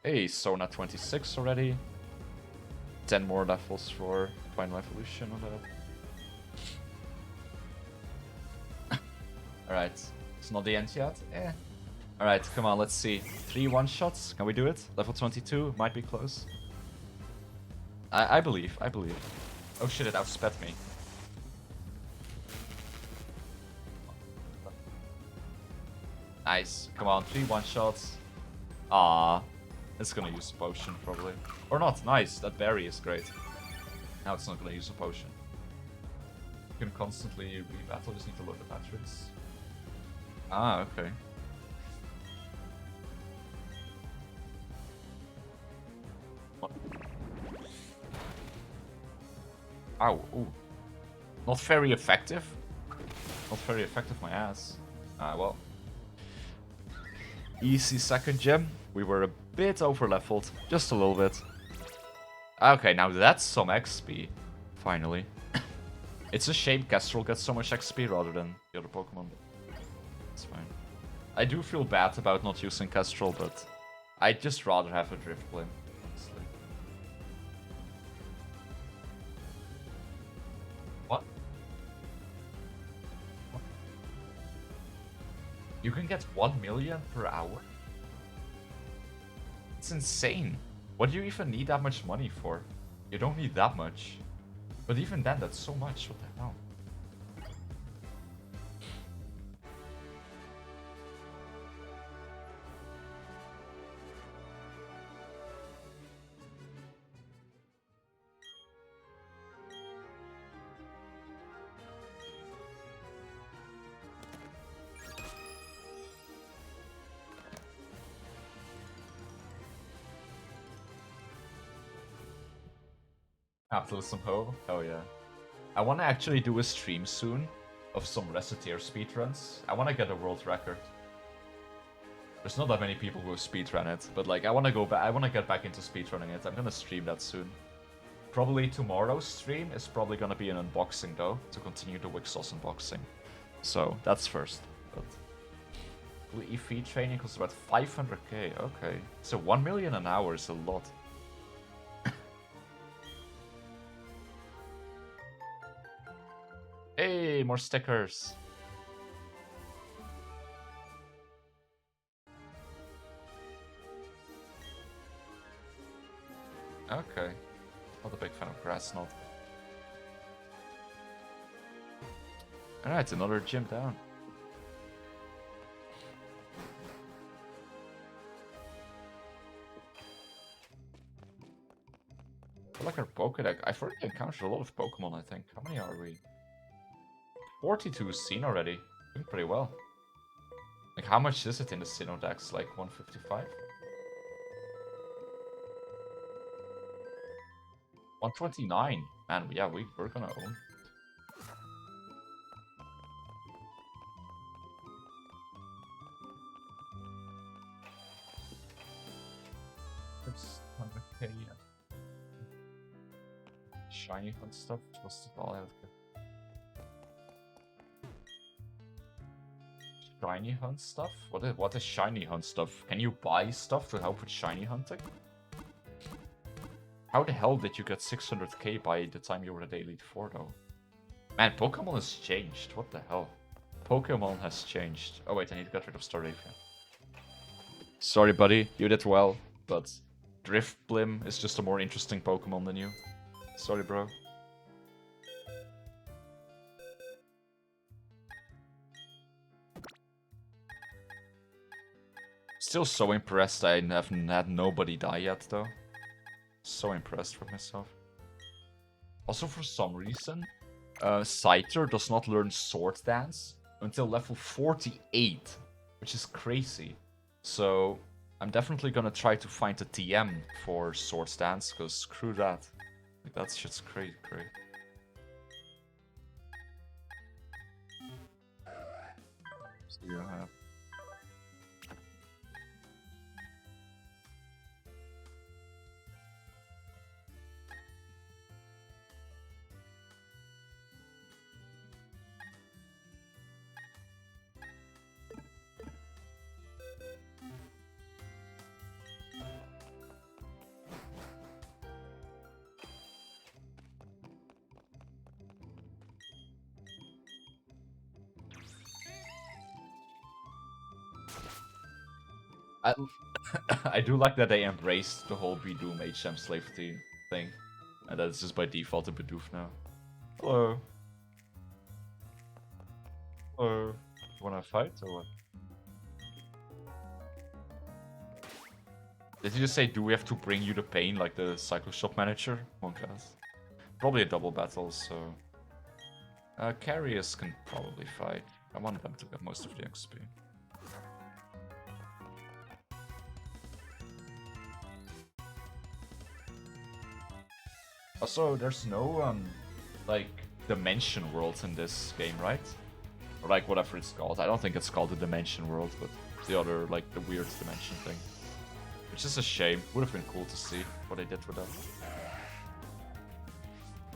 Hey, Sona 26 already. 10 more levels for Final Evolution on that. Alright, it's not the end yet. Alright, come on, let's see. 3 one-shots, can we do it? Level 22, might be close. I believe. Oh shit, it outsped me. Nice. Come on, 3 one-shots. Ah, it's gonna use a potion, probably. Or not, nice. That berry is great. Now it's not gonna use a potion. You can constantly rebattle, just need to load the batteries. Ah, okay. Ow, ooh. Not very effective. Not very effective, my ass. Ah, well. Easy second gem. We were a bit over leveled, just a little bit. Okay, now that's some XP. Finally. It's a shame Kestrel gets so much XP rather than the other Pokemon. It's fine. I do feel bad about not using Kestrel, but I'd just rather have a Driftblim, honestly. What? You can get 1 million per hour? It's insane. What do you even need that much money for? You don't need that much. But even then, that's so much. What the hell? After some Ho? Oh yeah. I want to actually do a stream soon of some Reciteer speedruns. I want to get a world record. There's not that many people who speedrun it, but like I want to go back. I want to get back into speedrunning it. I'm gonna stream that soon. Probably tomorrow's stream is probably gonna be an unboxing though, to continue the Wixos unboxing. So that's first. But EV training costs about 500k. Okay, so 1 million an hour is a lot. Hey, more stickers. Okay. Not a big fan of grass knot. Alright, another gym down. I feel like our Pokédex. I've already encountered a lot of Pokemon, I think. How many are we? 42 seen already. Doing pretty well. Like, how much is it in the Sinnoh-Dex? Like 155? 129. Man, yeah, we're gonna own. It's 100k, yeah. Shiny hunt stuff. What's the all I have? Shiny hunt stuff? What is shiny hunt stuff? Can you buy stuff to help with shiny hunting? How the hell did you get 600k by the time you were at Elite 4 though? Man, Pokemon has changed. What the hell? Pokemon has changed. Oh wait, I need to get rid of Staravia. Sorry buddy, you did well, but Driftblim is just a more interesting Pokemon than you. Sorry bro. Still so impressed I haven't had nobody die yet though. So impressed with myself. Also for some reason, Scyther does not learn Sword Dance until level 48, which is crazy. So I'm definitely gonna try to find a TM for Sword Dance, because screw that. Like, that's just great. So you have... I do like that they embraced the whole Bedoom HM slave team thing. And that it's just by default a Bidoof now. Hello. Hello. You wanna fight or what? Did he just say, do we have to bring you the pain like the Cycle Shop manager? Monkas. Probably a double battle, so... Carriers can probably fight. I want them to get most of the XP. Also, there's no, like, dimension worlds in this game, right? Or, like, whatever it's called. I don't think it's called the dimension world, but the other, like, the weird dimension thing. Which is a shame. Would have been cool to see what they did with that.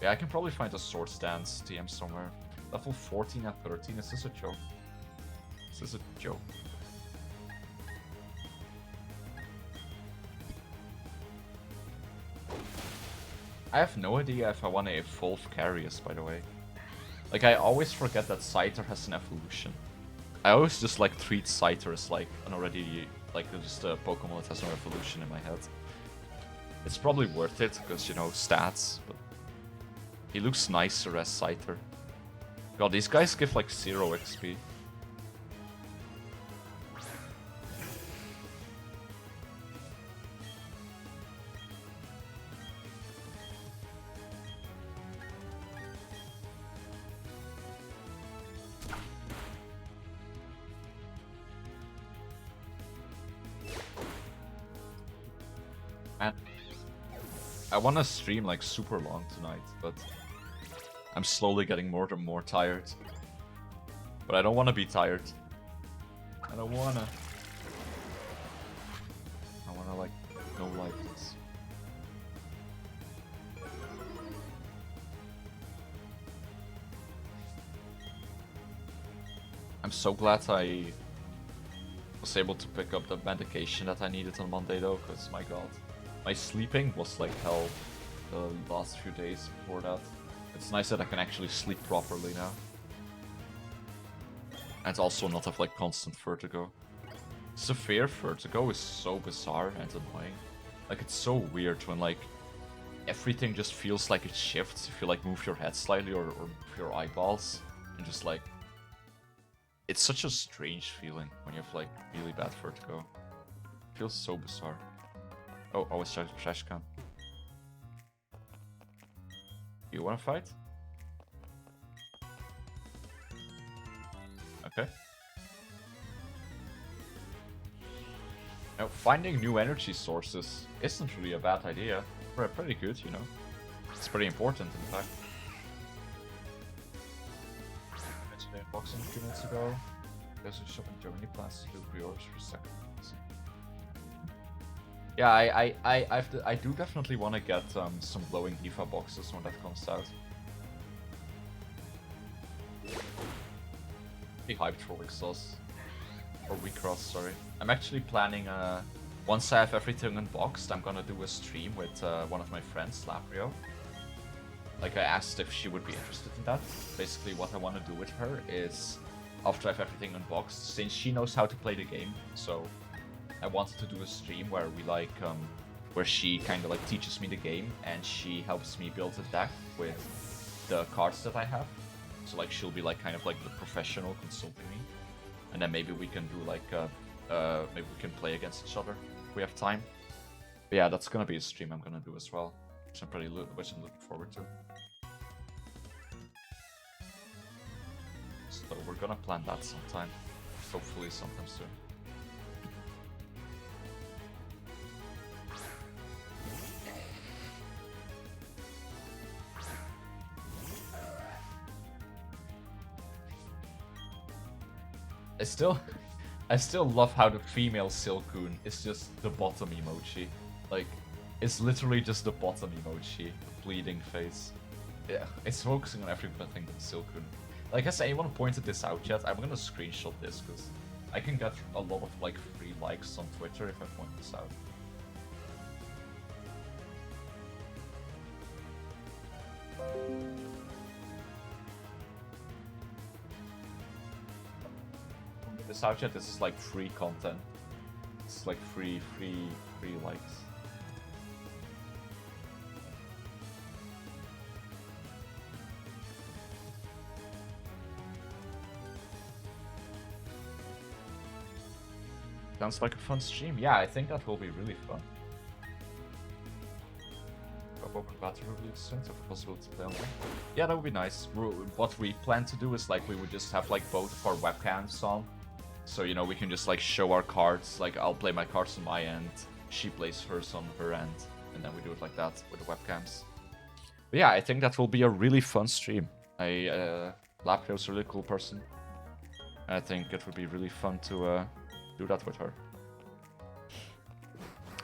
Yeah, I can probably find a sword stance TM somewhere. Level 14 at 13, is this a joke? Is this a joke? I have no idea if I want to evolve Carius, by the way. Like, I always forget that Scyther has an evolution. I always just, like, treat Scyther as, like, an already, like, just a Pokemon that has no evolution in my head. It's probably worth it, because, you know, stats, but... He looks nicer as Scyther. God, these guys give, like, 0 XP. And I want to stream like super long tonight, but I'm slowly getting more and more tired. But I don't want to be tired. I don't wanna. I wanna like no like this. I'm so glad I was able to pick up the medication that I needed on Monday though, because my god. My sleeping was like hell the last few days before that. It's nice that I can actually sleep properly now. And also not have like constant vertigo. Severe vertigo is so bizarre and annoying. Like it's so weird when like everything just feels like it shifts if you like move your head slightly or move your eyeballs. And just like... It's such a strange feeling when you have like really bad vertigo. It feels so bizarre. Oh, I was trash can. You wanna fight? Okay. Now, finding new energy sources isn't really a bad idea. Pretty good, you know. It's pretty important, in fact. I mentioned the unboxing a few minutes ago. There's a shop in Germany plans to do pre-orders for second. Yeah, I do definitely want to get some glowing Diva boxes when that comes out. Be hyped for Wixos. Or Wecross, sorry. I'm actually planning, once I have everything unboxed, I'm gonna do a stream with one of my friends, Laprio. Like, I asked if she would be interested in that. Basically, what I want to do with her is, after I have everything unboxed, since she knows how to play the game, so I wanted to do a stream where we like, where she kind of like teaches me the game and she helps me build a deck with the cards that I have. So like she'll be like kind of like the professional consulting me, and then maybe we can do like, maybe we can play against each other if we have time. But yeah, that's gonna be a stream I'm gonna do as well, which I'm looking forward to. So we're gonna plan that sometime, hopefully sometime soon. I still love how the female Silcoon is just the bottom emoji. Like, it's literally just the bottom emoji, the bleeding face. Yeah, it's focusing on everything but Silcoon. Like, has anyone pointed this out yet? I'm gonna screenshot this because I can get a lot of like free likes on Twitter if I point this out. This out yet? This is like free content. It's like free likes. Sounds like a fun stream. Yeah, I think that will be really fun. Open battle review soon, so the possibility to play online. Yeah, that would be nice. What we plan to do is like we would just have like both of our webcams on. So, you know, we can just like show our cards. Like I'll play my cards on my end, she plays hers on her end, and then we do it like that with the webcams. But yeah, I think that will be a really fun stream. Laprio's a really cool person. I think it would be really fun to do that with her.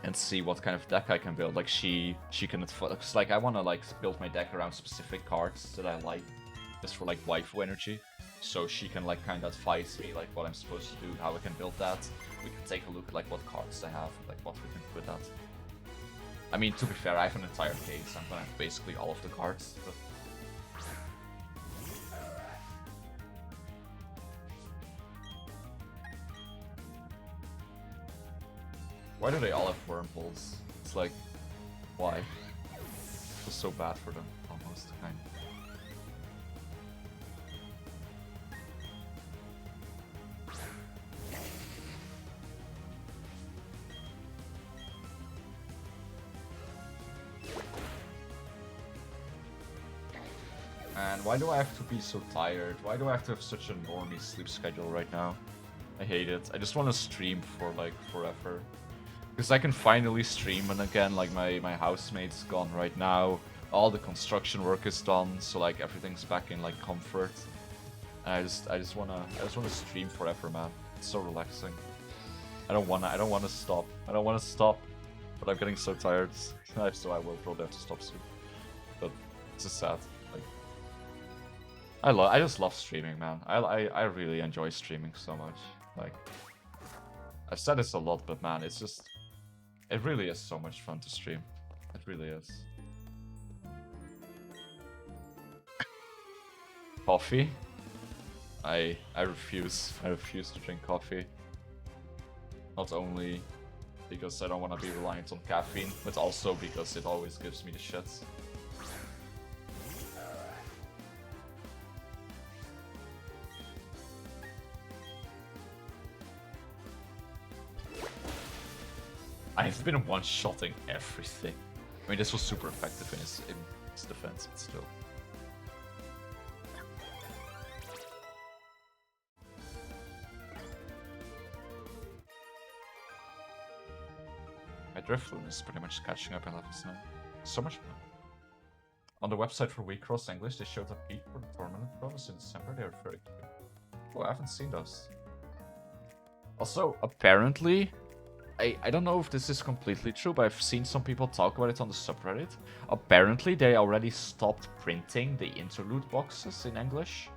and see what kind of deck I can build. Like she can, cause like I want to like build my deck around specific cards that I like, just for like waifu energy. So she can like kind of advise me like what I'm supposed to do, how I can build that. We can take a look at like what cards I have, like what we can do with that. I mean, to be fair, I have an entire case. I'm gonna have basically all of the cards. But... Why do they all have wormholes? It's like, why? It's so bad for them, almost, kind of. And why do I have to be so tired? Why do I have to have such a normie sleep schedule right now? I hate it. I just want to stream for like forever. Because I can finally stream, and again, like my housemate's gone right now. All the construction work is done, so like everything's back in like comfort. And I just wanna stream forever, man. It's so relaxing. I don't wanna stop. I don't wanna stop. But I'm getting so tired. So I will probably have to stop soon. But it's just sad. Like I just love streaming, man. I really enjoy streaming so much. Like I've said this a lot, but man, it's just it really is so much fun to stream. It really is. Coffee? I refuse. I refuse to drink coffee. Not only because I don't want to be reliant on caffeine, but also because it always gives me the shits. I've been one-shotting everything. I mean, this was super effective in his defense, but still. My Drifloon is pretty much catching up in levels now. So much fun. On the website for WeCross English, they showed a peek for the tournament bonus in December. They were very cute. Oh, I haven't seen those. Also, apparently, I don't know if this is completely true, but I've seen some people talk about it on the subreddit. Apparently, they already stopped printing the interlude boxes in English.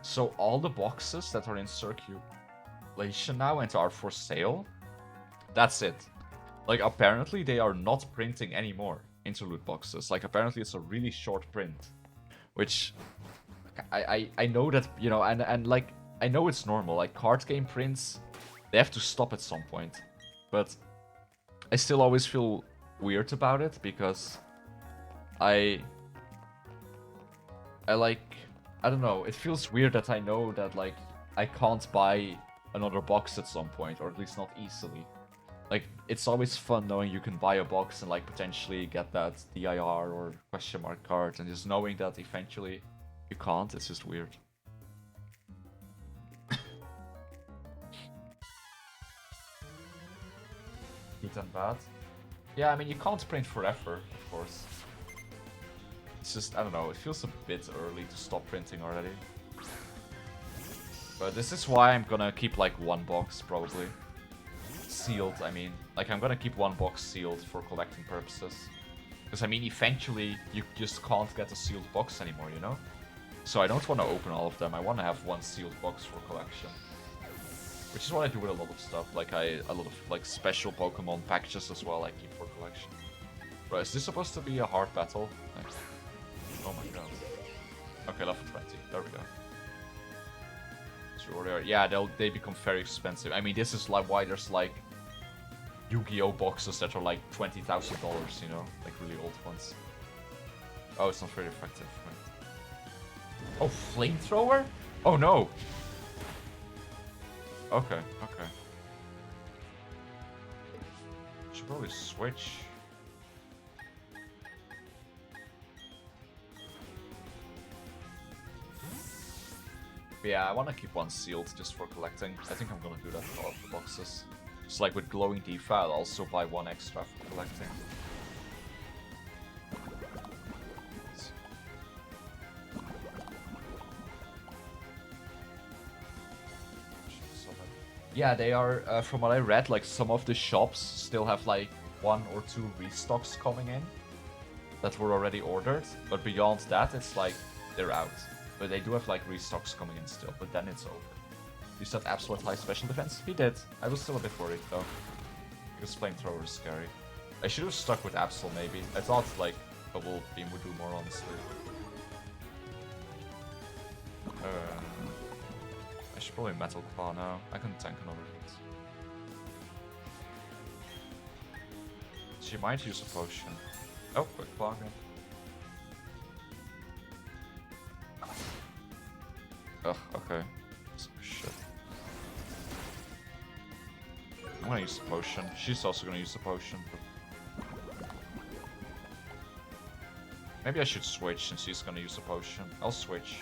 So all the boxes that are in circulation now and are for sale, that's it. Like, apparently they are not printing anymore interlude boxes. Like, apparently it's a really short print. Which, I know that, you know, and like, I know it's normal. Like, card game prints, they have to stop at some point. But I still always feel weird about it because I like, I don't know, it feels weird that I know that like I can't buy another box at some point, or at least not easily. Like, it's always fun knowing you can buy a box and like potentially get that DIR or question mark card, and just knowing that eventually you can't, it's just weird. Good and bad. Yeah, I mean, you can't print forever, of course. It's just, I don't know, it feels a bit early to stop printing already. But this is why I'm gonna keep like one box, probably. Sealed, I mean. Like, I'm gonna keep one box sealed for collecting purposes. Because, I mean, eventually, you just can't get a sealed box anymore, you know? So I don't want to open all of them, I want to have one sealed box for collection. Which is what I do with a lot of stuff, like a lot of like special Pokemon packages as well I keep for collection. Bro, is this supposed to be a hard battle? Nice. Oh my god. Okay, level 20, there we go. Sure, yeah, they become very expensive. I mean, this is like why there's like Yu-Gi-Oh boxes that are like $20,000, you know? Like really old ones. Oh, it's not very effective, right? Oh, flamethrower? Oh no! Okay, okay. Should probably switch. But yeah, I want to keep one sealed just for collecting. I think I'm gonna do that for all of the boxes. Just like with glowing Defa, I'll also buy one extra for collecting. Yeah, they are, from what I read, like some of the shops still have like 1 or 2 restocks coming in that were already ordered, but beyond that, it's like they're out. But they do have like restocks coming in still, but then it's over. You said absolute high special defense? He did. I was still a bit worried though, because flamethrower is scary. I should have stuck with Absol maybe. I thought like Bubble Beam would do more honestly. I should probably Metal Claw now. I can tank another hit. She might use a potion. Oh, quick claw again. Ugh, okay. Shit. I'm gonna use the potion. She's also gonna use the potion. But... maybe I should switch since she's gonna use the potion. I'll switch.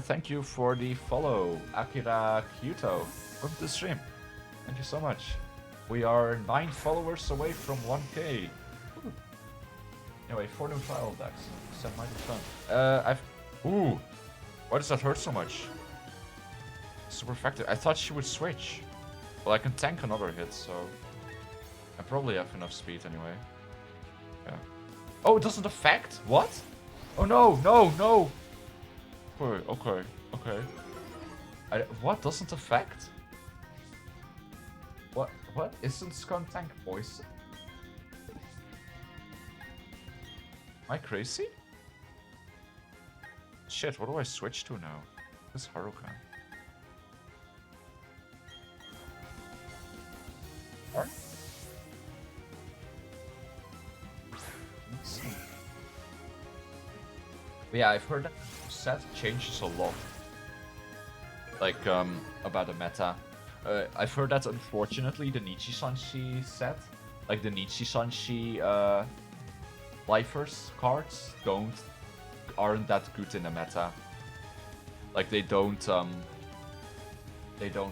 Thank you for the follow, Akira Kyuto. Welcome to the stream. Thank you so much. We are 9 followers away from 1k. Ooh. Anyway, 4 new trial decks. That might be fun. Ooh! Why does that hurt so much? Super effective. I thought she would switch. Well, I can tank another hit, so... I probably have enough speed anyway. Yeah. Oh, it doesn't affect? What? Oh no, no, no! Okay, okay. What doesn't affect? What? Isn't Skunk Tank poison? Am I crazy? Shit, what do I switch to now? This Haruka. What? But yeah, I've heard that set changes a lot. Like, about the meta. I've heard that unfortunately the Nichi-Sanshi set, like the Nichi-Sanshi lifers cards aren't that good in the meta. Like they don't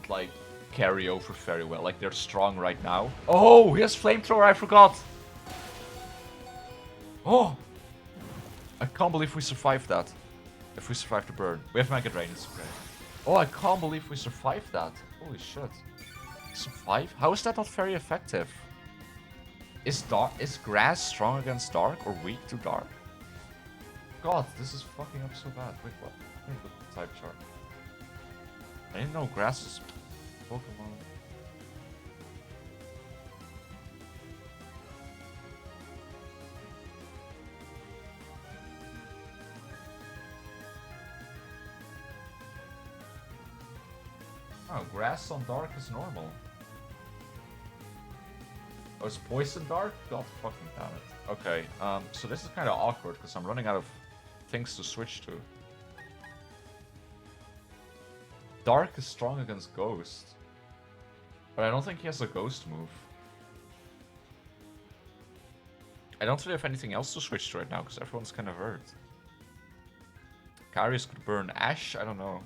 like carry over very well. Like they're strong right now. Oh, he has flamethrower, I forgot. Oh, I can't believe we survived that. If we survive the burn. We have Mega Drain, it's okay. Oh, I can't believe we survived that. Holy shit. Survive? How is that not very effective? Is grass strong against dark or weak to dark? God, this is fucking up so bad. Wait, what? Let me look at the type chart. I didn't know grass is Pokemon. Oh, grass on dark is normal. Oh, it's poison dark? God fucking damn it. Okay, so this is kind of awkward because I'm running out of things to switch to. Dark is strong against Ghost. But I don't think he has a Ghost move. I don't really have anything else to switch to right now because everyone's kind of hurt. Karius could burn Ash? I don't know.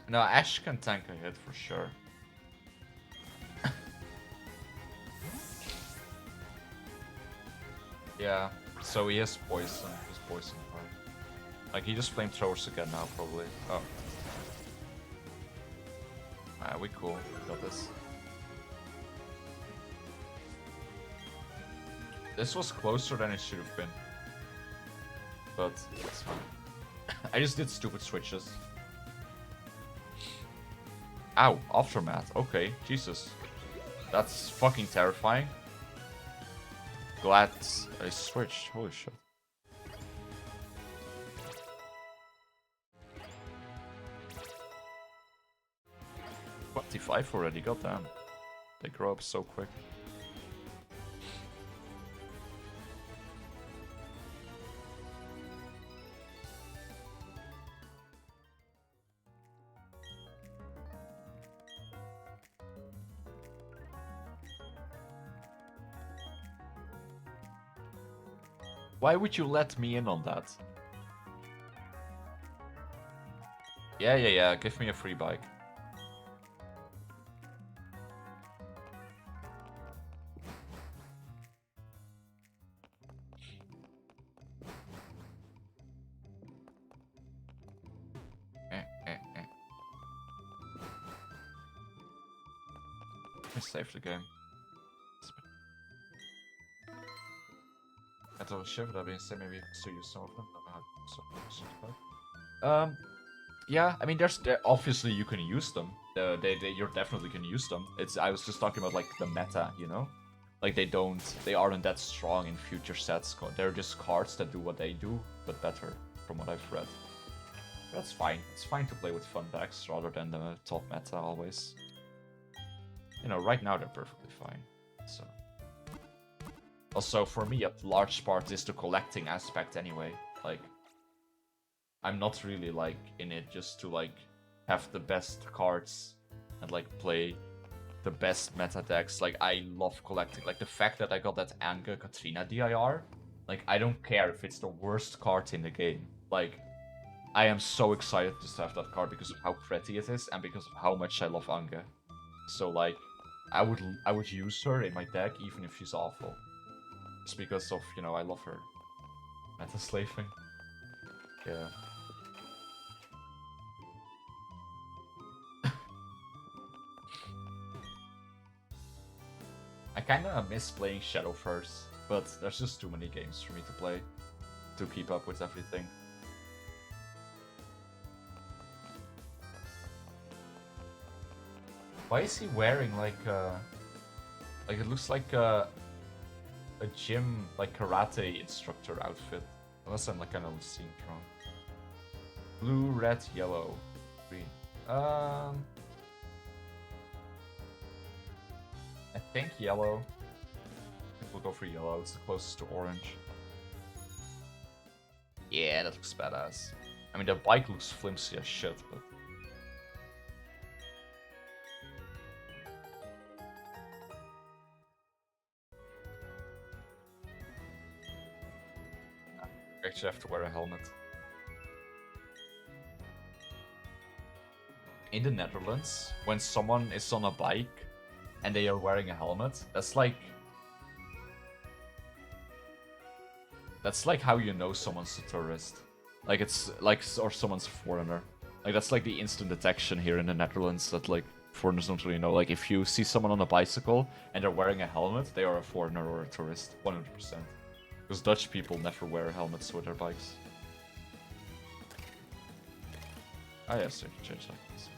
No, Ash can tank a hit for sure. Yeah, so he has poison. He's poison hard. Like he just flamethrowers again now, probably. Oh. Ah, we cool. We got this. This was closer than it should have been. But it's fine. I just did stupid switches. Ow, Aftermath. Okay, Jesus. That's fucking terrifying. Glad I switched. Holy shit. 25 already, goddamn. They grow up so quick. Why would you let me in on that? Yeah, give me a free bike. save the game. I thought shift that being said, maybe still use some of them. Yeah, I mean, obviously you can use them. You definitely can use them. I was just talking about like the meta, you know, like they aren't that strong in future sets. They're just cards that do what they do, but better, from what I've read. That's fine. It's fine to play with fun decks rather than the top meta always. You know, right now they're perfectly fine. So. Also, for me, a large part is the collecting aspect anyway. Like, I'm not really, like, in it just to, like, have the best cards and, like, play the best meta decks. Like, I love collecting. Like, the fact that I got that Anga Katrina DIR, like, I don't care if it's the worst card in the game. Like, I am so excited to have that card because of how pretty it is and because of how much I love Anga. So, like, I would use her in my deck even if she's awful. Just because of, you know, I love her. Meta slaving. Yeah. I kinda miss playing Shadowverse, but there's just too many games for me to play to keep up with everything. Why is he wearing like it looks like a gym, like karate instructor outfit? Unless I'm like kind of seeing it wrong. Blue, red, yellow, green. I think yellow. I think we'll go for yellow. It's the closest to orange. Yeah, that looks badass. I mean, the bike looks flimsy as shit, but. I actually have to wear a helmet. In the Netherlands, when someone is on a bike and they are wearing a helmet, that's like how you know someone's a tourist. Like it's like, or someone's a foreigner. Like that's like the instant detection here in the Netherlands that like foreigners don't really know. Like if you see someone on a bicycle and they're wearing a helmet, they are a foreigner or a tourist, 100%. Because Dutch people never wear helmets with their bikes. Ah yes, I can change like this.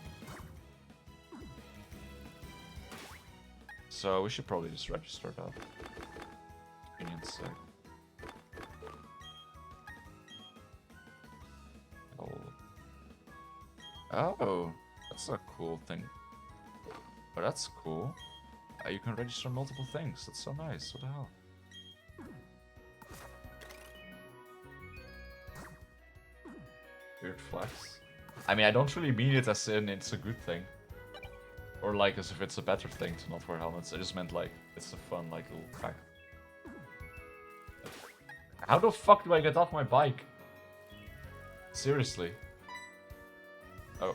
So we should probably just register that. Convenience sake. Oh, that's a cool thing. But that's cool. You can register multiple things. That's so nice. What the hell? Weird flex. I mean, I don't really mean it as in it's a good thing. Or like as if it's a better thing to not wear helmets. I just meant like, it's a fun like little fact. How the fuck do I get off my bike? Seriously. Oh.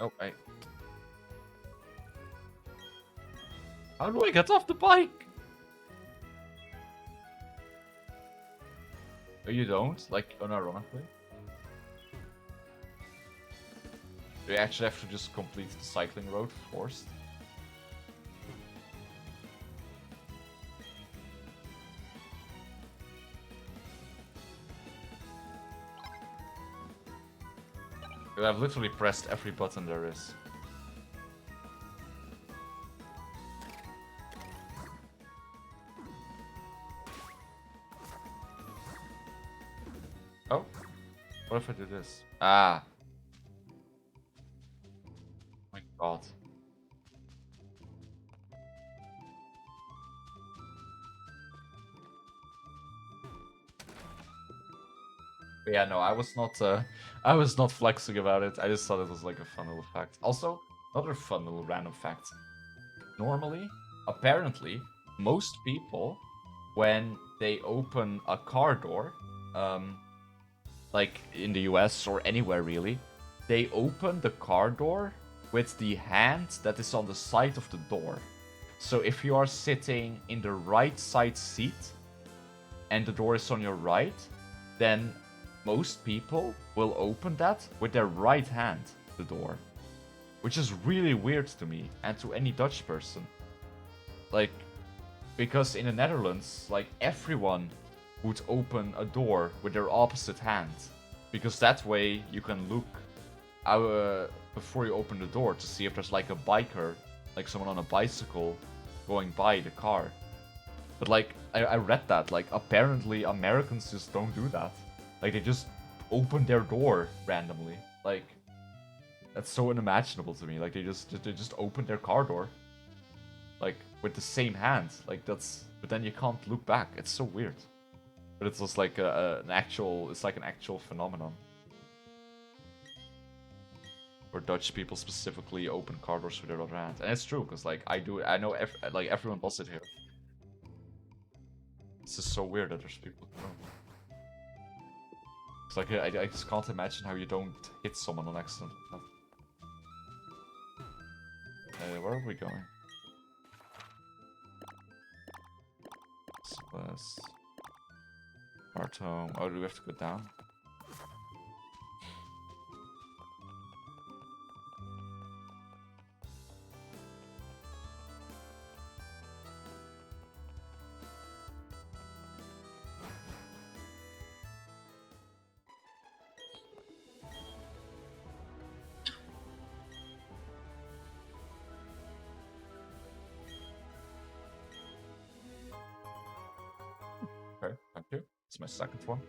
Oh, hey. How do I get off the bike? Oh, you don't? Like, unironically? Do you actually have to just complete the cycling road forced? I've literally pressed every button there is. Oh, what if I do this? Ah. My god. But yeah, no, I was not flexing about it. I just thought it was like a fun little fact. Also, another fun little random fact. Normally, apparently, most people, when they open a car door, like in the US or anywhere really, they open the car door with the hand that is on the side of the door. So if you are sitting in the right side seat and the door is on your right, then most people will open that with their right hand, the door. Which is really weird to me, and to any Dutch person. Like, because in the Netherlands, like, everyone would open a door with their opposite hand. Because that way you can look before you open the door to see if there's like a biker, like someone on a bicycle, going by the car. But like, I read that, like, apparently Americans just don't do that. Like, they just open their door randomly. Like, that's so unimaginable to me. Like, they just open their car door. Like, with the same hand. Like, that's... But then you can't look back. It's so weird. But it's just like an actual... It's like an actual phenomenon. Where Dutch people specifically open car doors with their other hand. And it's true, because, like, I do it. I know, like, everyone does it here. It's just so weird that there's people who don't. It's like, I just can't imagine how you don't hit someone on accident. Where are we going? Plus... Art home. Oh, do we have to go down? Okay, thank you. It's my second one.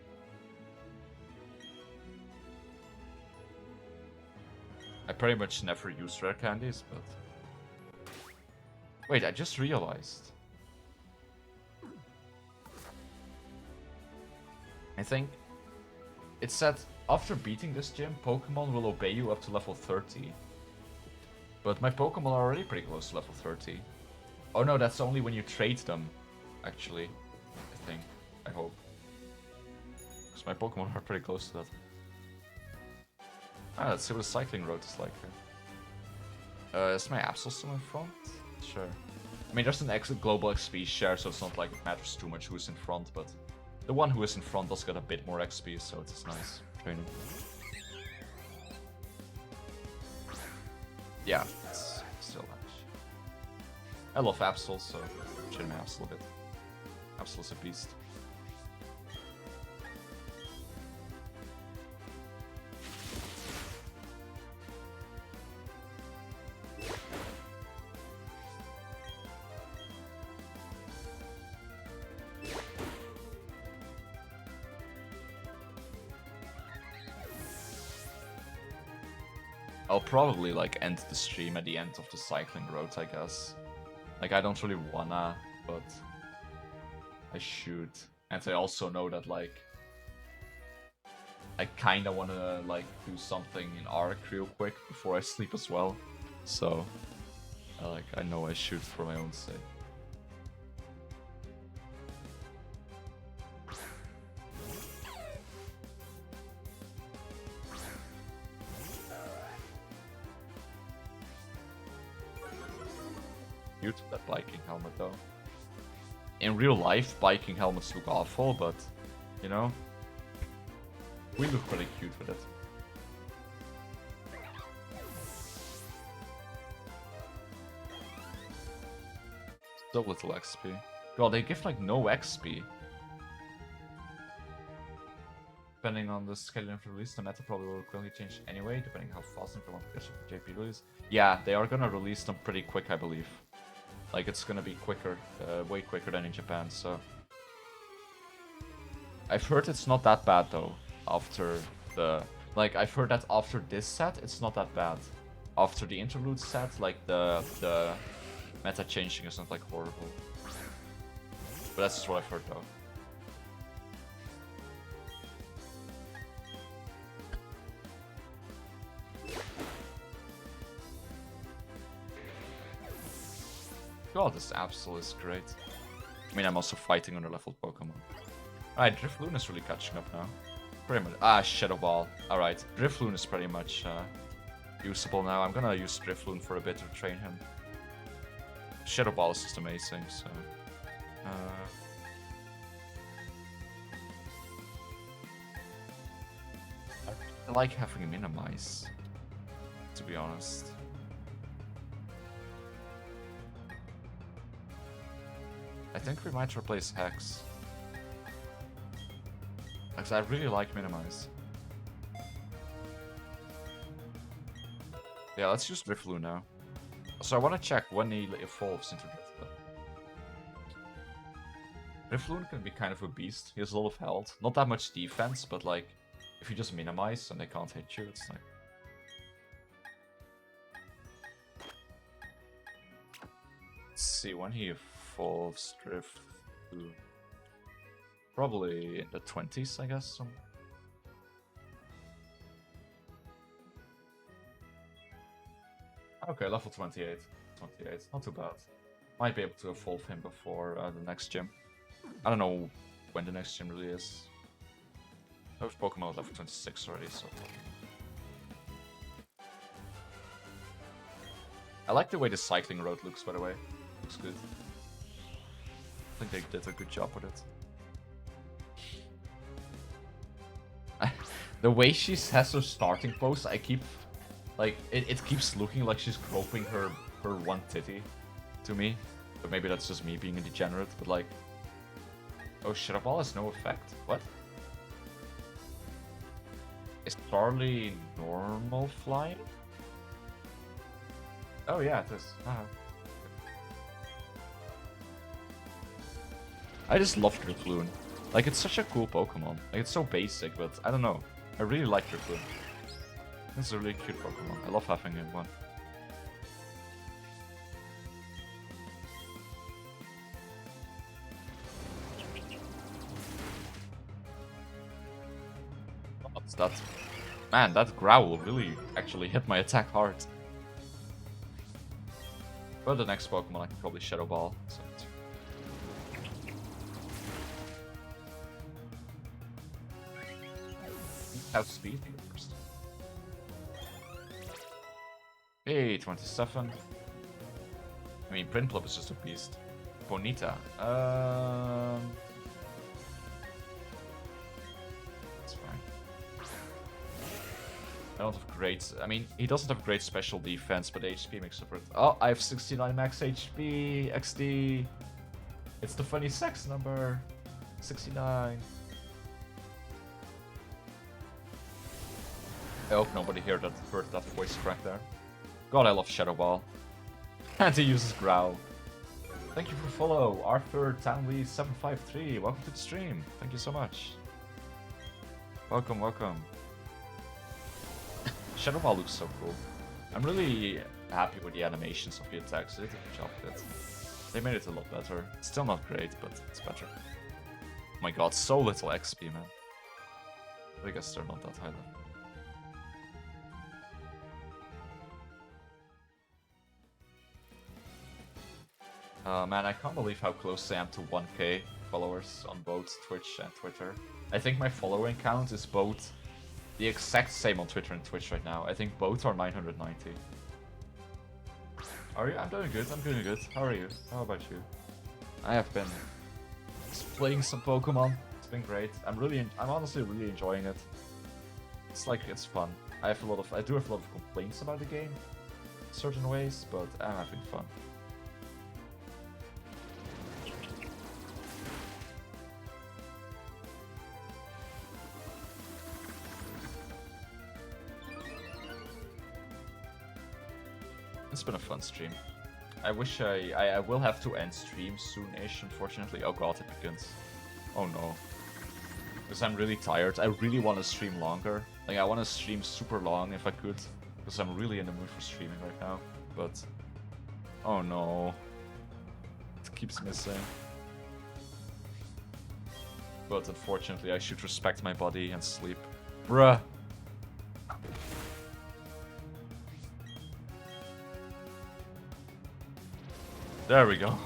I pretty much never use rare candies, but... Wait, I just realized. I think... It said, after beating this gym, Pokemon will obey you up to level 30. But my Pokemon are already pretty close to level 30. Oh no, that's only when you trade them, actually. I think. I hope. Because my Pokemon are pretty close to that. Ah, let's see what the cycling road is like here. Is my Absol still in front? Sure. I mean, there's an global XP share, so it's not like it matters too much who's in front, but the one who is in front does get a bit more XP, so it's nice training. Yeah, it's still nice. I love Absol, so I'm training my Absol a bit. Absol is a beast. I'll probably like end the stream at the end of the cycling road, I guess. Like, I don't really wanna, but I should. And I also know that, like, I kinda wanna like do something in Arc real quick before I sleep as well. So I know I should for my own sake. Cute, that biking helmet though. In real life, biking helmets look awful, but, you know, we look pretty cute with it. So little XP. God, they give like no XP. Depending on the schedule of release, the meta probably will quickly change anyway, depending how fast and want to get JP release. Yeah, they are gonna release them pretty quick, I believe. Like, it's gonna be quicker, way quicker than in Japan, so... I've heard it's not that bad, though, after the... Like, I've heard that after this set, it's not that bad. After the interlude set, like, the meta changing is not, like, horrible. But that's just what I've heard, though. God, this Absol is great. I mean, I'm also fighting under-leveled Pokemon. Alright, Drifloon is really catching up now. Pretty much. Ah, Shadow Ball. Alright, Drifloon is pretty much usable now. I'm gonna use Drifloon for a bit to train him. Shadow Ball is just amazing, so... I like having a minimize, to be honest. I think we might replace Hex. Because I really like minimize. Yeah, let's use Drifloon now. So I want to check when he evolves into Drifloon. Drifloon can be kind of a beast. He has a lot of health. Not that much defense, but like, if you just minimize and they can't hit you, it's like... Let's see, when he evolves Drifloon. Probably in the 20s, I guess. Okay, level 28. 28, not too bad. Might be able to evolve him before the next gym. I don't know when the next gym really is. I have Pokemon at level 26 already, so... I like the way the cycling road looks, by the way. Looks good. I think they did a good job with it. The way she has her starting pose, I keep... Like, it keeps looking like she's groping her one titty to me. But maybe that's just me being a degenerate, but like... Oh, Shadow Ball has no effect? What? Is Charlie normal flying? Oh yeah, it is. I just love Drifloon. Like, it's such a cool Pokemon. Like, it's so basic, but I don't know. I really like Drifloon. It's a really cute Pokemon. I love having him one. What's that? Man, that growl really actually hit my attack hard. But the next Pokemon I can probably Shadow Ball. So have speed first. Hey, 27. I mean, Prinplup is just a beast. Bonita. That's fine. I don't have great... I mean, he doesn't have great special defense, but HP makes up for it. Oh, I have 69 max HP. XD. It's the funny sex number. 69. I hope nobody heard that voice crack there. God, I love Shadow Ball. And he uses Growl. Thank you for follow, Arthur Townley753. Welcome to the stream. Thank you so much. Welcome, welcome. Shadow Ball looks so cool. I'm really happy with the animations of the attacks. They did a good job with it. They made it a lot better. Still not great, but it's better. Oh my god, so little XP, man. I guess they're not that high level. Man, I can't believe how close I am to 1k followers on both Twitch and Twitter. I think my following count is both the exact same on Twitter and Twitch right now. I think both are 990. Are you? I'm doing good, I'm doing good. How are you? How about you? I have been playing some Pokemon. It's been great. I'm honestly really enjoying it. It's fun. I do have a lot of complaints about the game in certain ways, but I'm having fun. It's been a fun stream. I wish I will have to end stream soon-ish, unfortunately. Oh god, it begins. Oh no. Because I'm really tired. I really want to stream longer. Like, I want to stream super long if I could. Because I'm really in the mood for streaming right now. But... oh no. It keeps missing. But unfortunately, I should respect my body and sleep. Bruh. There we go.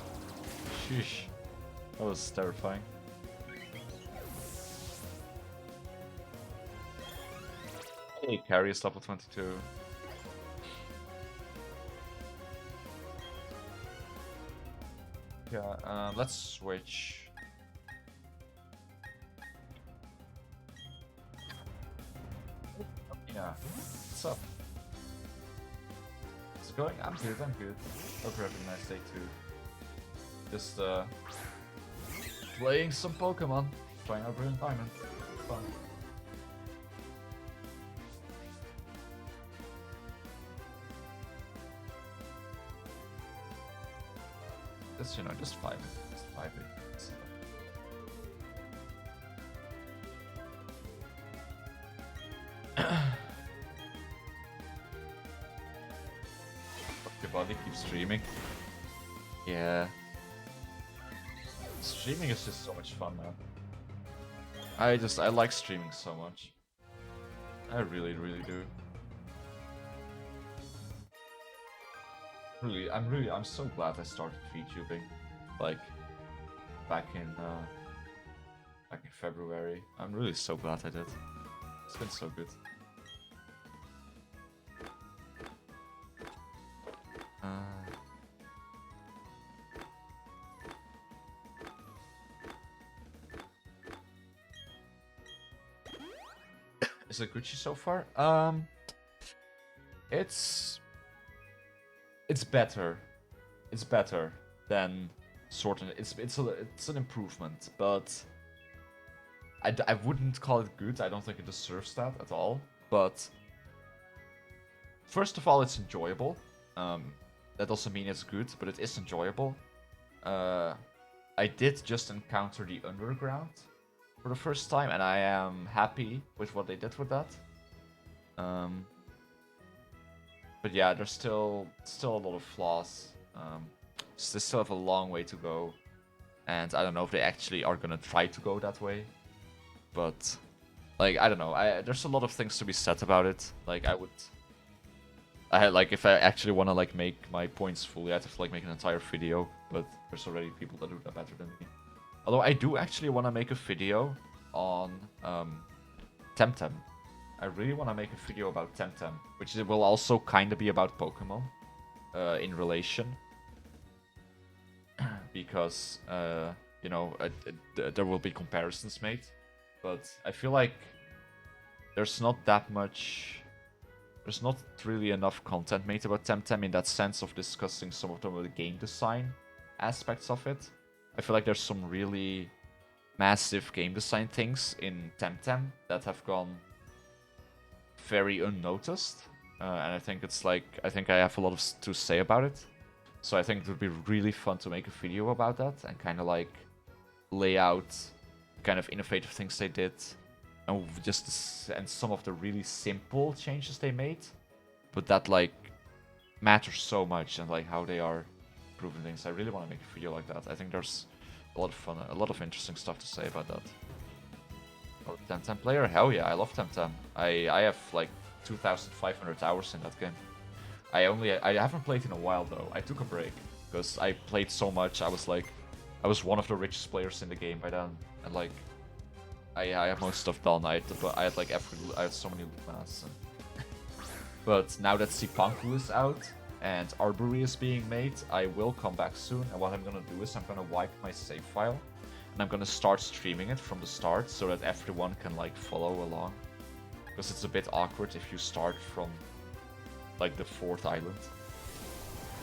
Sheesh. That was terrifying. Hey, carry is level 22. Yeah, let's switch. What's up? How's it going? I'm good, I'm good. Hope you're having a nice day too. Just playing some Pokemon. Trying out Brilliant Diamond. Fun. Just, you know, just 5 minutes. Just 5 minutes. Your body keeps streaming. Yeah. Streaming is just so much fun now. I like streaming so much. I really do. I'm so glad I started VTubing, like, back in February. I'm really so glad I did. It's been so good. Is it Gucci so far? It's better. It's better than Sword and it's an improvement, but I wouldn't call it good. I don't think it deserves that at all. But first of all, it's enjoyable. That doesn't mean it's good, but it is enjoyable. I did just encounter the underground for the first time, and I am happy with what they did with that. But yeah, there's still a lot of flaws. They still have a long way to go, and I don't know if they actually are gonna try to go that way. But like, I don't know. There's a lot of things to be said about it. Like, if I actually want to like make my points fully, I'd have to like make an entire video. But there's already people that do that better than me. Although I do actually want to make a video on Temtem. I really want to make a video about Temtem, which will also kind of be about Pokemon in relation. Because, you know, there will be comparisons made. But I feel like there's not really enough content made about Temtem in that sense of discussing some of the game design aspects of it. I feel like there's some really massive game design things in Temtem that have gone very unnoticed, and I think I have a lot to say about it. So I think it would be really fun to make a video about that and kind of like lay out kind of innovative things they did, and and some of the really simple changes they made, but that like matters so much, and like how they are improving things. I really want to make a video like that. I think there's a lot of fun, a lot of interesting stuff to say about that. Oh, Temtem player? Hell yeah, I love Temtem. I have like 2,500 hours in that game. I haven't played in a while though. I took a break because I played so much. I was one of the richest players in the game by then, and like I have most stuff done. I had so many loot masks. But now that Sipanku is out and Arbory is being made, I will come back soon, and what I'm gonna do is I'm gonna wipe my save file, and I'm gonna start streaming it from the start so that everyone can like follow along. Because it's a bit awkward if you start from like the 4th island.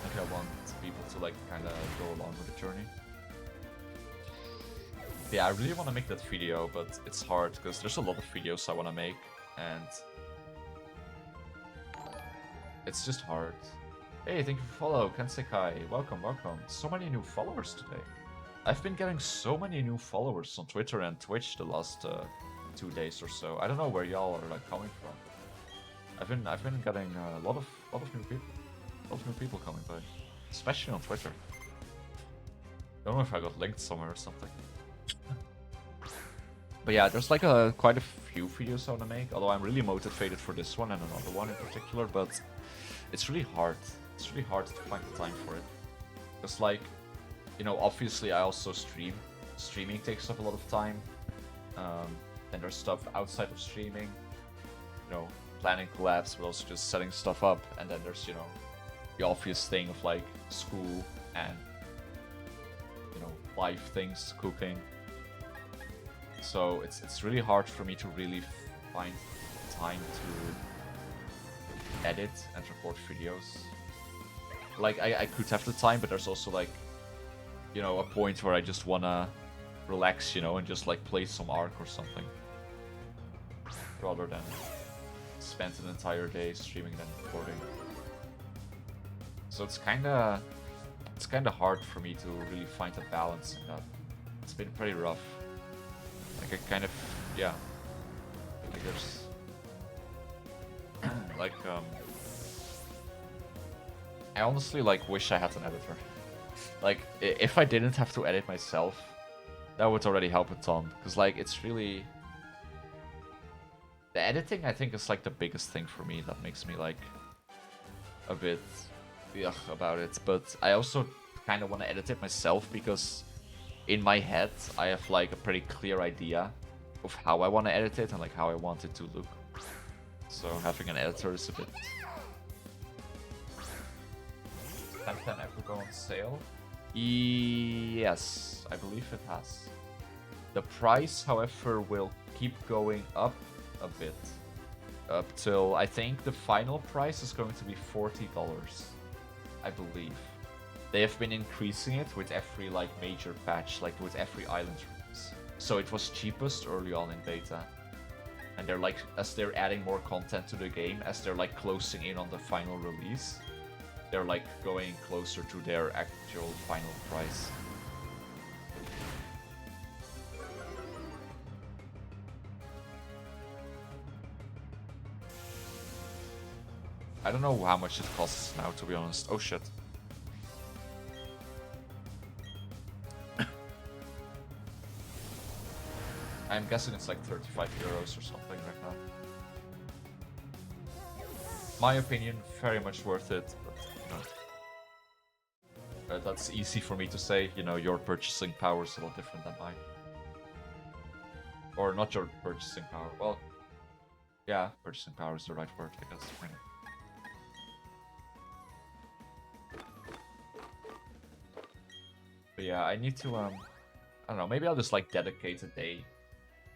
Like, I want people to like kinda go along with the journey. Yeah, I really want to make that video, but it's hard because there's a lot of videos I want to make, and it's just hard. Hey, thank you for follow, Kensekai. Welcome, welcome. So many new followers today. I've been getting so many new followers on Twitter and Twitch the last 2 days or so. I don't know where y'all are like coming from. I've been getting a lot of new people coming by, especially on Twitter. Don't know if I got linked somewhere or something. But yeah, there's like quite a few videos I want to make, although I'm really motivated for this one and another one in particular, but it's really hard. It's really hard to find the time for it. Because like, you know, obviously I also stream. Streaming takes up a lot of time. Then there's stuff outside of streaming, you know, planning collabs, but also just setting stuff up. And then there's, you know, the obvious thing of like school and, you know, life things, cooking. So it's really hard for me to really find time edit and record videos. Like, I could have the time, but there's also, like, you know, a point where I just wanna relax, you know, and just, like, play some Ark or something. Rather than spend an entire day streaming and recording. So it's kinda hard for me to really find a balance in that. It's been pretty rough. Like, I kind of, yeah. Like, there's... like, I honestly, like, wish I had an editor. Like, if I didn't have to edit myself, that would already help a ton. Because, like, it's really... The editing, I think, is, like, the biggest thing for me that makes me, like, a bit ugh about it. But I also kind of want to edit it myself because in my head, I have, like, a pretty clear idea of how I want to edit it and, like, how I want it to look. So having an editor is a bit... 1010 ever go on sale? Yes, I believe it has. The price, however, will keep going up a bit. Up till, I think the final price is going to be $40, I believe. They have been increasing it with every, like, major patch, like with every island release. So it was cheapest early on in beta. And they're, like, as they're adding more content to the game, as they're, like, closing in on the final release, they're, like, going closer to their actual final price. I don't know how much it costs now, to be honest. Oh shit. I'm guessing it's like 35 euros or something right now. My opinion, very much worth it, but, you know, that's easy for me to say. You know, your purchasing power is a lot different than mine. Or not your purchasing power. Well, yeah, purchasing power is the right word, I guess. But yeah, I need to, I don't know, maybe I'll just, like, dedicate a day.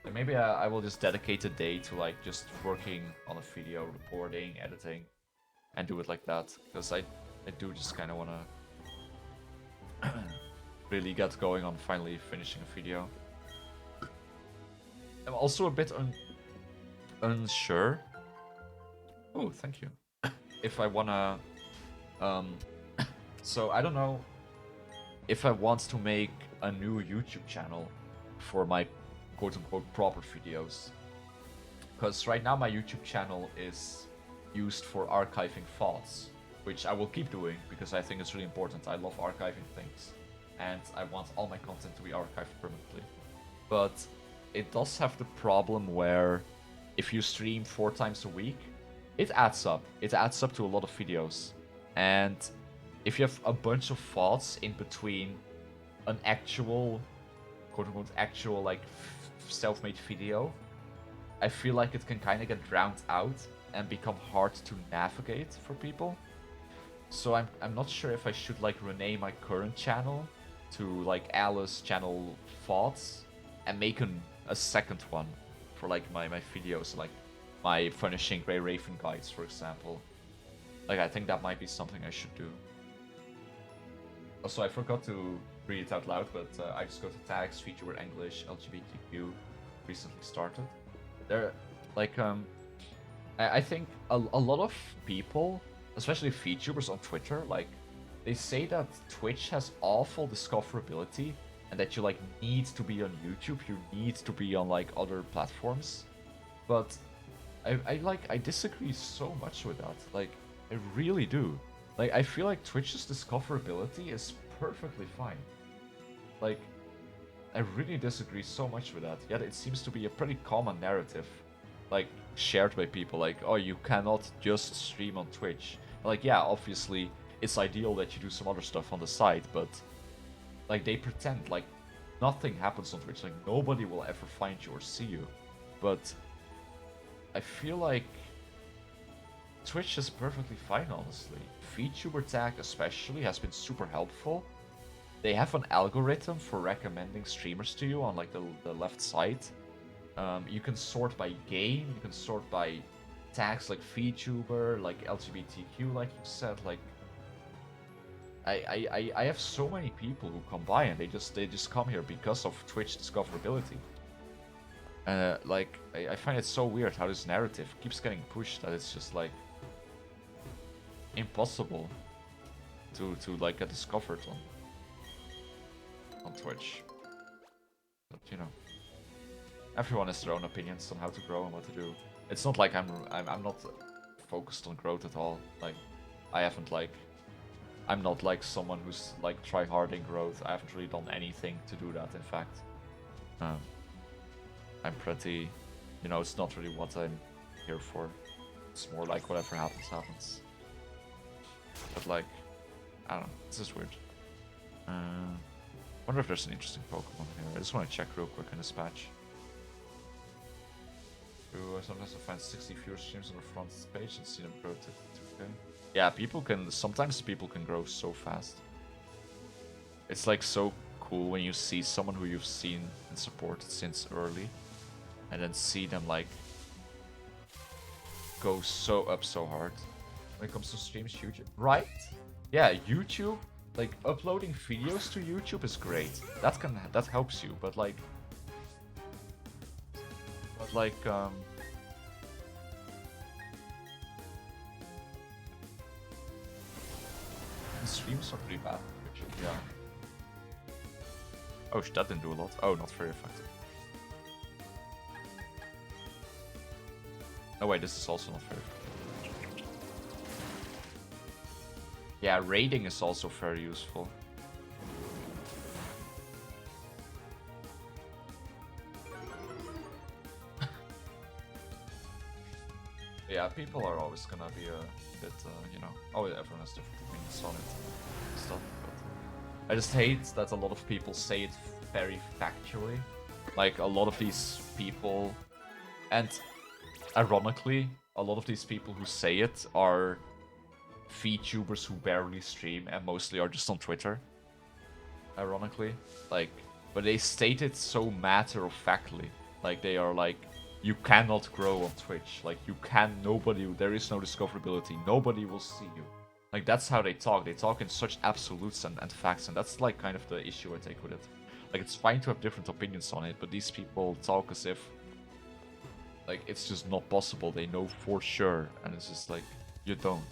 Like, maybe I will just dedicate a day to, like, just working on a video, recording, editing, and do it like that. Because I do just kind of want to really get going on finally finishing a video. I'm also a bit unsure. Oh, thank you. If I wanna, so I don't know if I want to make a new YouTube channel for my quote-unquote proper videos. Because right now my YouTube channel is used for archiving thoughts, which I will keep doing because I think it's really important. I love archiving things, and I want all my content to be archived permanently. But it does have the problem where if you stream 4 times a week, it adds up. It adds up to a lot of videos. And if you have a bunch of thoughts in between an actual, quote-unquote, actual, like, self-made video, I feel like it can kind of get drowned out and become hard to navigate for people. So I'm not sure if I should, like, rename my current channel to, like, Alice Channel Thoughts and make a second one for, like, my videos, like my Punishing Grey Raven guides, for example. Like, I think that might be something I should do. Also, I forgot to read it out loud, but I just go to tags, feature word English, LGBTQ, recently started. There, like, I think a lot of people, especially VTubers on Twitter, like, they say that Twitch has awful discoverability and that you, like, need to be on YouTube, you need to be on, like, other platforms. But I disagree so much with that. Like, I really do. Like, I feel like Twitch's discoverability is perfectly fine. Like, I really disagree so much with that. Yet it seems to be a pretty common narrative, like, shared by people. Like, oh, you cannot just stream on Twitch. Like, yeah, obviously, it's ideal that you do some other stuff on the side, but, like, they pretend like nothing happens on Twitch. Like, nobody will ever find you or see you. But I feel like Twitch is perfectly fine, honestly. VTuber tag especially has been super helpful. They have an algorithm for recommending streamers to you on, like, the left side. You can sort by game, you can sort by tags like VTuber, like LGBTQ, like you said, like I have so many people who come by and they just come here because of Twitch discoverability. Like I find it so weird how this narrative keeps getting pushed that it's just like impossible to like get discovered on Twitch. But you know, everyone has their own opinions on how to grow and what to do. It's not like I'm not focused on growth at all. Like I haven't like I'm not like someone who's like try hard in growth. I haven't really done anything to do that. In fact, I'm pretty, you know, it's not really what I'm here for. It's more like whatever happens, happens. But like, I don't know, this is weird. Wonder if there's an interesting Pokemon here. I just want to check real quick in this patch. Ooh, sometimes I find 60 viewer streams on the front page and see them grow to 2K. Yeah, sometimes people can grow so fast. It's like so cool when you see someone who you've seen and supported since early, and then see them like go so hard. When it comes to streams, YouTube, right? Yeah, YouTube, like uploading videos to YouTube is great. That helps you, but like the streams are pretty bad. Yeah. Oh, that didn't do a lot. Oh, not very effective. Oh wait, this is also not very effective. Yeah, raiding is also very useful. Yeah, people are always gonna be a bit, you know, everyone has different opinions on it and stuff, but I just hate that a lot of people say it very factually. Like, a lot of these people, and ironically, a lot of these people who say it are VTubers who barely stream and mostly are just on Twitter. Ironically. Like, but they state it so matter-of-factly. Like, they are like, you cannot grow on Twitch. Like, there is no discoverability. Nobody will see you. Like, that's how they talk. They talk in such absolutes and facts, and that's, like, kind of the issue I take with it. Like, it's fine to have different opinions on it, but these people talk as if, like, it's just not possible. They know for sure, and it's just like, you don't.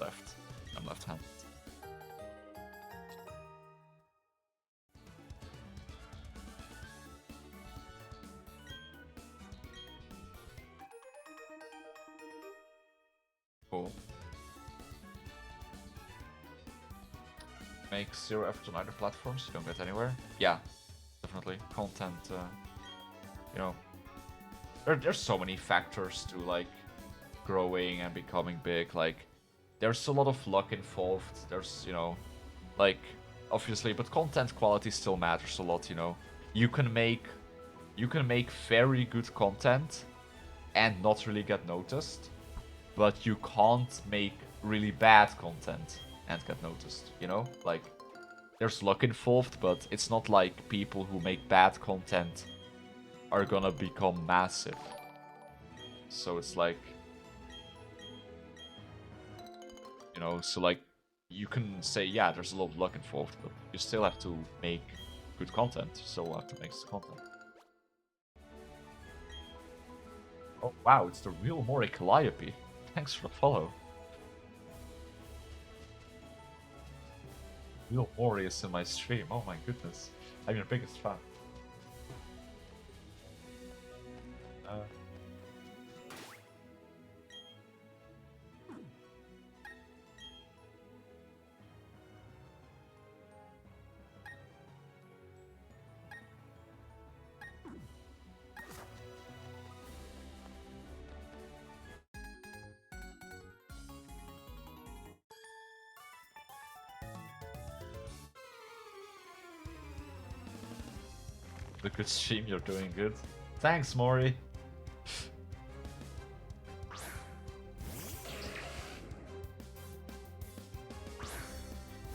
Left. I'm left-handed. Cool. Make zero effort on either platforms, you don't get anywhere. Yeah, definitely. Content, you know, there's so many factors to like growing and becoming big. Like, there's a lot of luck involved. There's, you know, like, obviously, but content quality still matters a lot. You know, you can make very good content and not really get noticed, but you can't make really bad content and get noticed, you know? Like, there's luck involved, but it's not like people who make bad content are gonna become massive. So it's like, you know, so like, you can say, yeah, there's a lot of luck involved, but you still have to make good content, so have to make content. Oh wow, it's the real Mori Calliope. Thanks for the follow. Real Mori is in my stream, oh my goodness. I'm your biggest fan. The good stream, you're doing good. Thanks, Mori.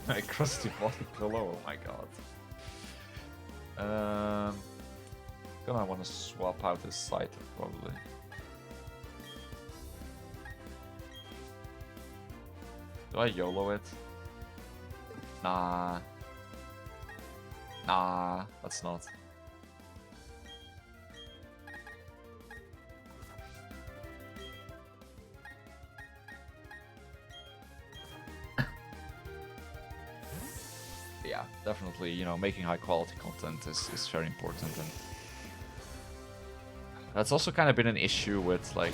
My crusty body pillow, oh my god. Gonna want to swap out this site probably. Do I YOLO it? Nah. Nah, that's not. Yeah, definitely, you know, making high quality content is very important, and that's also kind of been an issue with, like,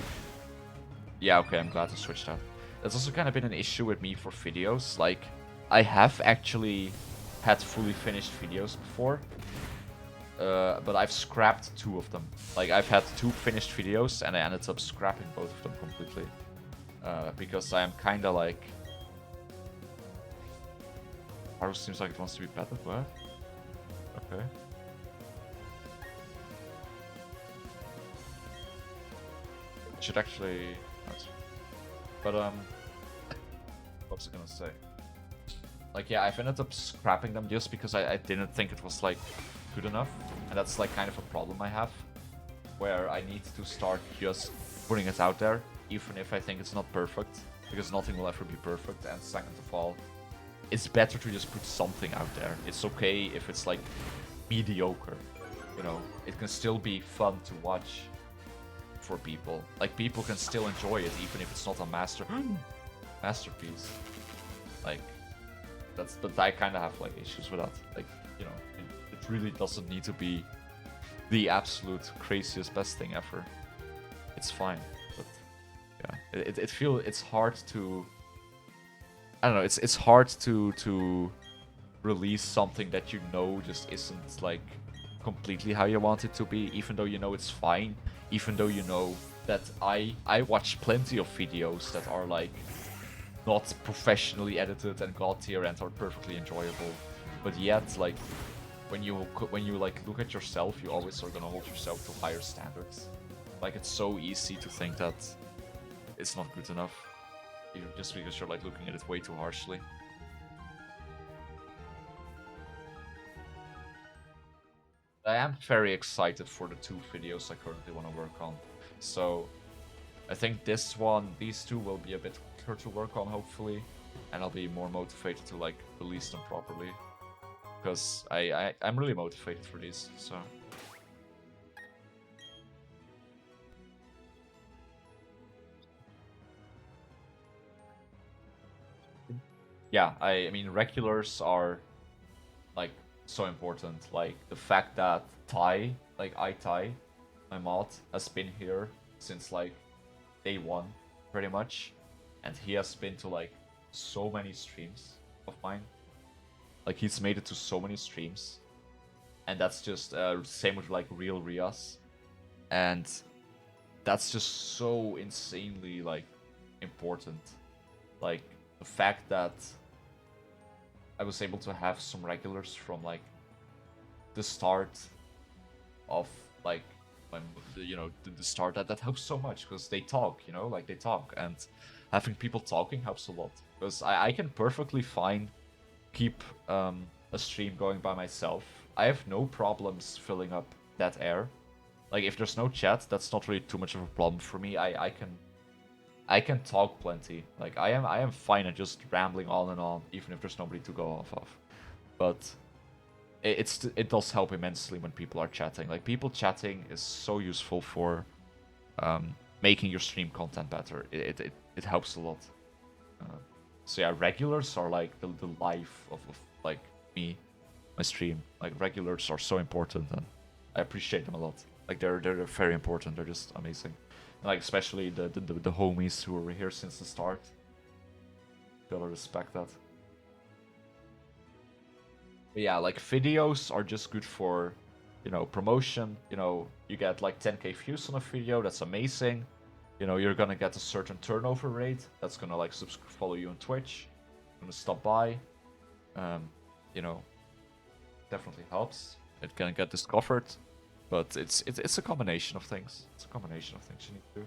yeah, okay, I'm glad to switch that. That's also kind of been an issue with me for videos. Like, I have actually had fully finished videos before, but I've scrapped 2 of them. Like, I've had 2 finished videos, and I ended up scrapping both of them completely. Because I am kind of like... Haru seems like it wants to be better, what? Okay. Should actually... But, what was I gonna say? Like, yeah, I've ended up scrapping them just because I didn't think it was, like, good enough. And that's, like, kind of a problem I have. Where I need to start just putting it out there, even if I think it's not perfect. Because nothing will ever be perfect. And second of all, it's better to just put something out there. It's okay if it's, like, mediocre. You know, it can still be fun to watch for people. Like, people can still enjoy it, even if it's not a masterpiece. Like, but I kind of have, like, issues with that. Like, you know, it really doesn't need to be the absolute craziest best thing ever. It's fine, but yeah, it's hard to, I don't know, it's hard to release something that you know just isn't, like, completely how you want it to be, even though you know it's fine, even though you know that I watch plenty of videos that are, like, not professionally edited and god tier and are perfectly enjoyable, but yet, like, when you like look at yourself, you always are gonna hold yourself to higher standards. Like, it's so easy to think that it's not good enough, just because you're, like, looking at it way too harshly. I am very excited for the 2 videos I currently want to work on. So I think these 2 will be a bit quicker to work on, hopefully, and I'll be more motivated to, like, release them properly. Because I'm really motivated for these, so... Yeah, I mean, regulars are, like, so important. Like, the fact that Ty, like, my mod, has been here since, like, day 1, pretty much. And he has been to, like, so many streams of mine. Like, he's made it to so many streams. And that's just, same with, like, Real Rias. And that's just so insanely, like, important. Like, the fact that I was able to have some regulars from, like, the start of, like, when, you know, the start, that helps so much, because they talk, you know, like, they talk, and having people talking helps a lot, because I can perfectly fine keep a stream going by myself. I have no problems filling up that air. Like, if there's no chat, that's not really too much of a problem for me. I can talk plenty. Like, I am fine at just rambling on and on, even if there's nobody to go off of. But it does help immensely when people are chatting. Like, people chatting is so useful for making your stream content better. It helps a lot. So yeah, regulars are, like, the life of, like, me, my stream. Like, regulars are so important, and I appreciate them a lot. Like, they're very important. They're just amazing. And, like, especially the homies who were here since the start. Gotta respect that. But yeah, like, videos are just good for, you know, promotion. You know, you get, like, 10k views on a video. That's amazing. You know, you're gonna get a certain turnover rate. That's gonna, like, follow you on Twitch. Gonna stop by. You know, definitely helps. It can get discovered. But it's a combination of things. It's a combination of things you need to do.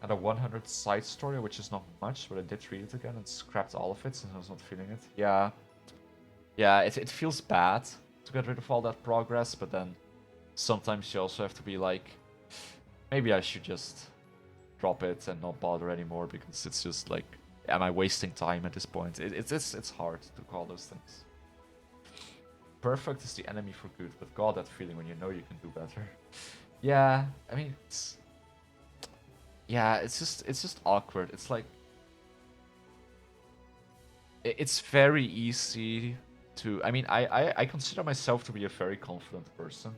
And a 100 side story, which is not much, but I did read it again and scrapped all of it since I was not feeling it. Yeah. Yeah, it feels bad to get rid of all that progress, but then sometimes you also have to be like, maybe I should just drop it and not bother anymore, because it's just like, am I wasting time at this point? It's hard to call those things. Perfect is the enemy for good, but god, that feeling when you know you can do better. Yeah, I mean, it's just awkward. It's like, it's very easy to, I mean, I consider myself to be a very confident person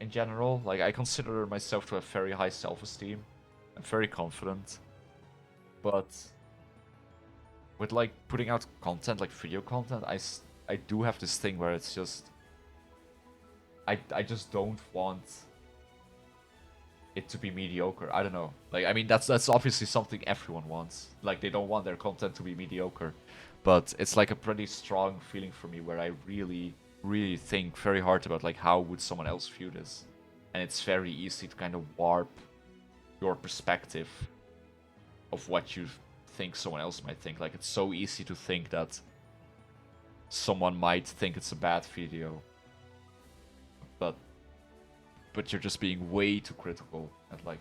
in general. Like, I consider myself to have very high self-esteem. I'm very confident, but with like putting out content, like video content, I do have this thing where it's just, I just don't want it to be mediocre. I don't know. Like, I mean, that's obviously something everyone wants. Like, they don't want their content to be mediocre, but it's like a pretty strong feeling for me where I really, really think very hard about like how would someone else view this, and it's very easy to kind of warp your perspective of what you think someone else might think. Like, it's so easy to think that someone might think it's a bad video, but you're just being way too critical. And like,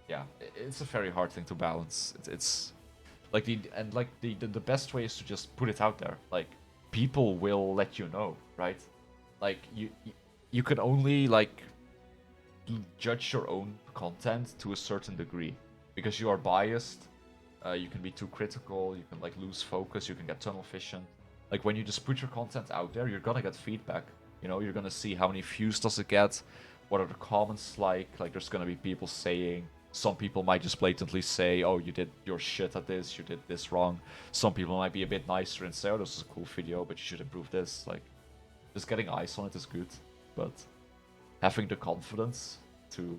yeah, it's a very hard thing to balance. It's like the best way is to just put it out there. Like, people will let you know, right? Like, you can only like judge your own content to a certain degree, because you are biased. You can be too critical, you can like lose focus, you can get tunnel vision. Like, when you just put your content out there, you're gonna get feedback. You know, you're gonna see how many views does it get, what are the comments like. Like, there's gonna be people saying, some people might just blatantly say, oh, you did your shit at this, you did this wrong. Some people might be a bit nicer and say, oh, this is a cool video, but you should improve this. Like, just getting eyes on it is good, but having the confidence to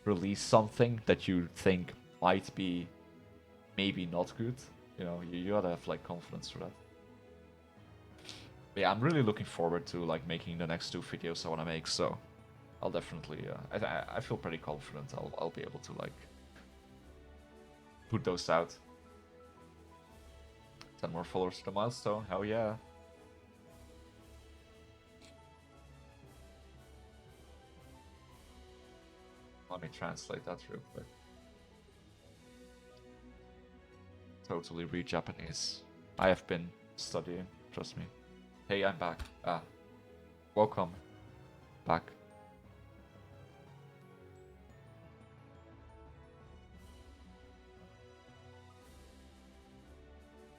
release something that you think might be maybe not good, you know, you gotta have like confidence for that. But yeah, I'm really looking forward to like making the next 2 videos I want to make, so I'll definitely, I feel pretty confident I'll be able to like put those out. 10 more followers to the milestone, hell yeah. Let me translate that real quick. Totally read Japanese. I have been studying, trust me. Hey, I'm back. Welcome back.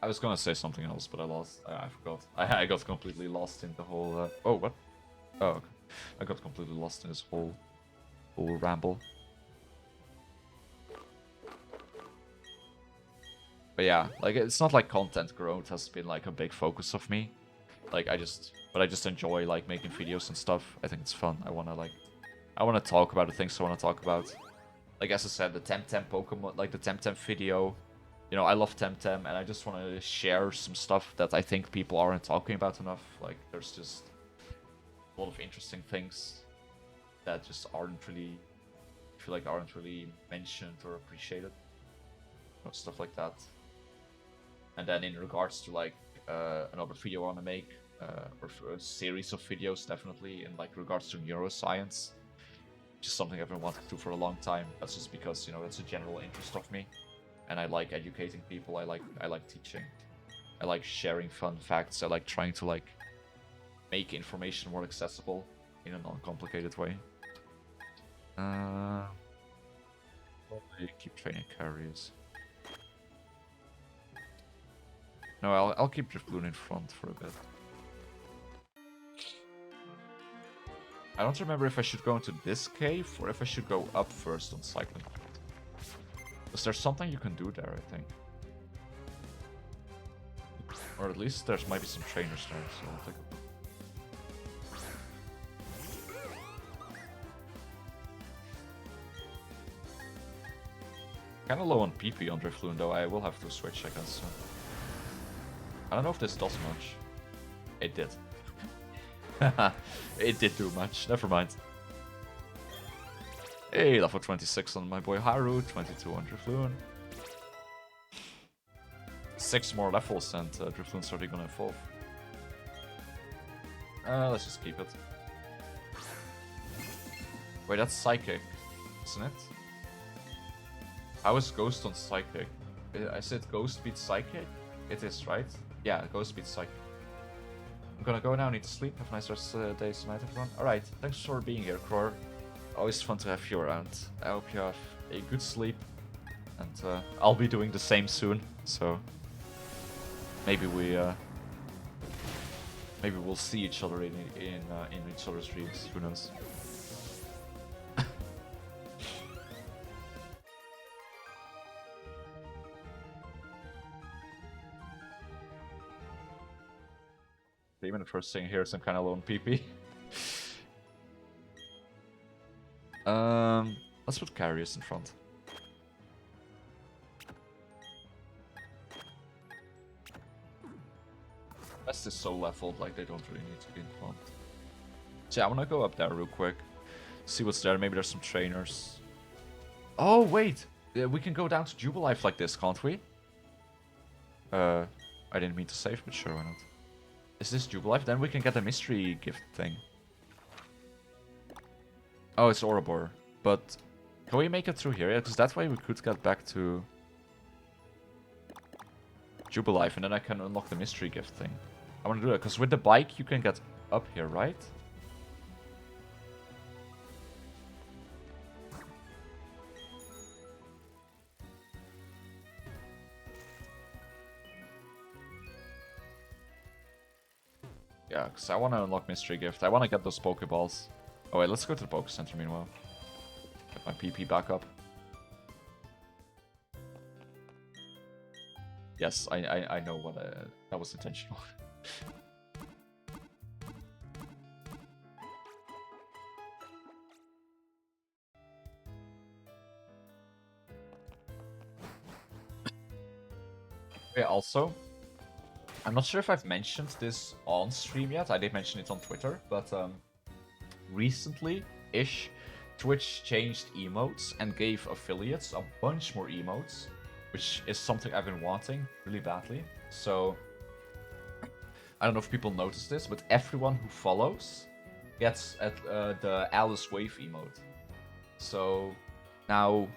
I was gonna say something else, but I lost. I forgot. I got completely lost in the whole. Oh, what? Oh, okay. I got completely lost in this whole ramble. But yeah, like, it's not like content growth has been like a big focus of me. Like, I just enjoy like making videos and stuff. I think it's fun. I wanna talk about the things I wanna talk about. Like, as I said, the Temtem Pokemon, like the Temtem video. You know, I love Temtem, and I just want to share some stuff that I think people aren't talking about enough. Like, there's just a lot of interesting things that just aren't really mentioned or appreciated. You know, stuff like that. And then in regards to like another video I want to make, or a series of videos, definitely in like regards to neuroscience, which is something I've been wanting to do for a long time. That's just because, you know, it's a general interest of me, and I like educating people. I like teaching. I like sharing fun facts. I like trying to like make information more accessible in a non-complicated way. Probably keep training carries. No, I'll keep Driftloon in front for a bit. I don't remember if I should go into this cave or if I should go up first on cycling. Because there's something you can do there, I think. Or at least there might be some trainers there, so I'll take a look. Kinda low on PP on Driftloon though, I will have to switch, I guess. So. I don't know if this does much. It did. It did do much, never mind. Hey, level 26 on my boy Haru, 22 on Drifloon. 6 more levels and Drifloon's already gonna evolve. Let's just keep it. Wait, that's Psychic, isn't it? How is Ghost on Psychic? I said Ghost beats Psychic? It is, right? Yeah, Ghost beats Psychic. I'm gonna go now, need to sleep. Have a nice rest of the day tonight, everyone. Alright, thanks for being here, Cror. Always fun to have you around. I hope you have a good sleep. And I'll be doing the same soon, so... Maybe we'll see each other in each other's dreams. Who knows? Even the first thing here is some kind of lone PP. Let's put Carriers in front. Rest is so leveled, like they don't really need to be in front. So yeah, I wanna go up there real quick. See what's there, maybe there's some trainers. Oh wait! We can go down to Jubilife like this, can't we? I didn't mean to save, but sure, why not? Is this Jubilife? Then we can get a mystery gift thing. Oh, it's Ouroboros. But can we make it through here? Yeah, because that way we could get back to Jubilife, and then I can unlock the mystery gift thing. I want to do that, because with the bike you can get up here, right? Yeah, because I want to unlock mystery gift. I want to get those Pokeballs. Oh wait, let's go to the Poke Center meanwhile. Get my PP back up. Yes, I know what that was intentional. Okay, also, I'm not sure if I've mentioned this on stream yet. I did mention it on Twitter, but recently-ish, Twitch changed emotes and gave affiliates a bunch more emotes, which is something I've been wanting really badly. So, I don't know if people notice this, but everyone who follows gets the Alice Wave emote. So, now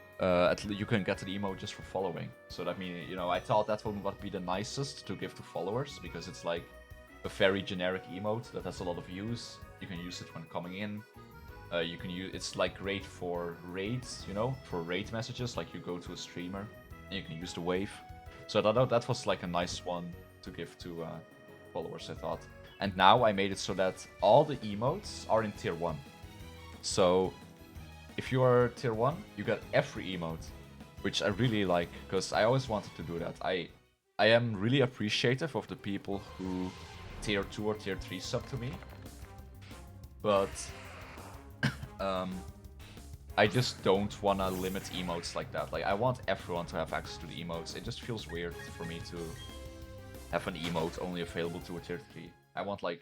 you can get the emote just for following. So that means, you know, I thought that one would be the nicest to give to followers, because it's like a very generic emote that has a lot of use. You can use it when coming in. You can use it's like great for raids, you know, for raid messages. Like you go to a streamer and you can use the wave. So that was like a nice one to give to followers, I thought. And now I made it so that all the emotes are in tier 1. So if you are tier 1, you get every emote, which I really like, because I always wanted to do that. I am really appreciative of the people who tier 2 or tier 3 sub to me, but I just don't want to limit emotes like that. Like, I want everyone to have access to the emotes. It just feels weird for me to have an emote only available to a tier 3. I want, like...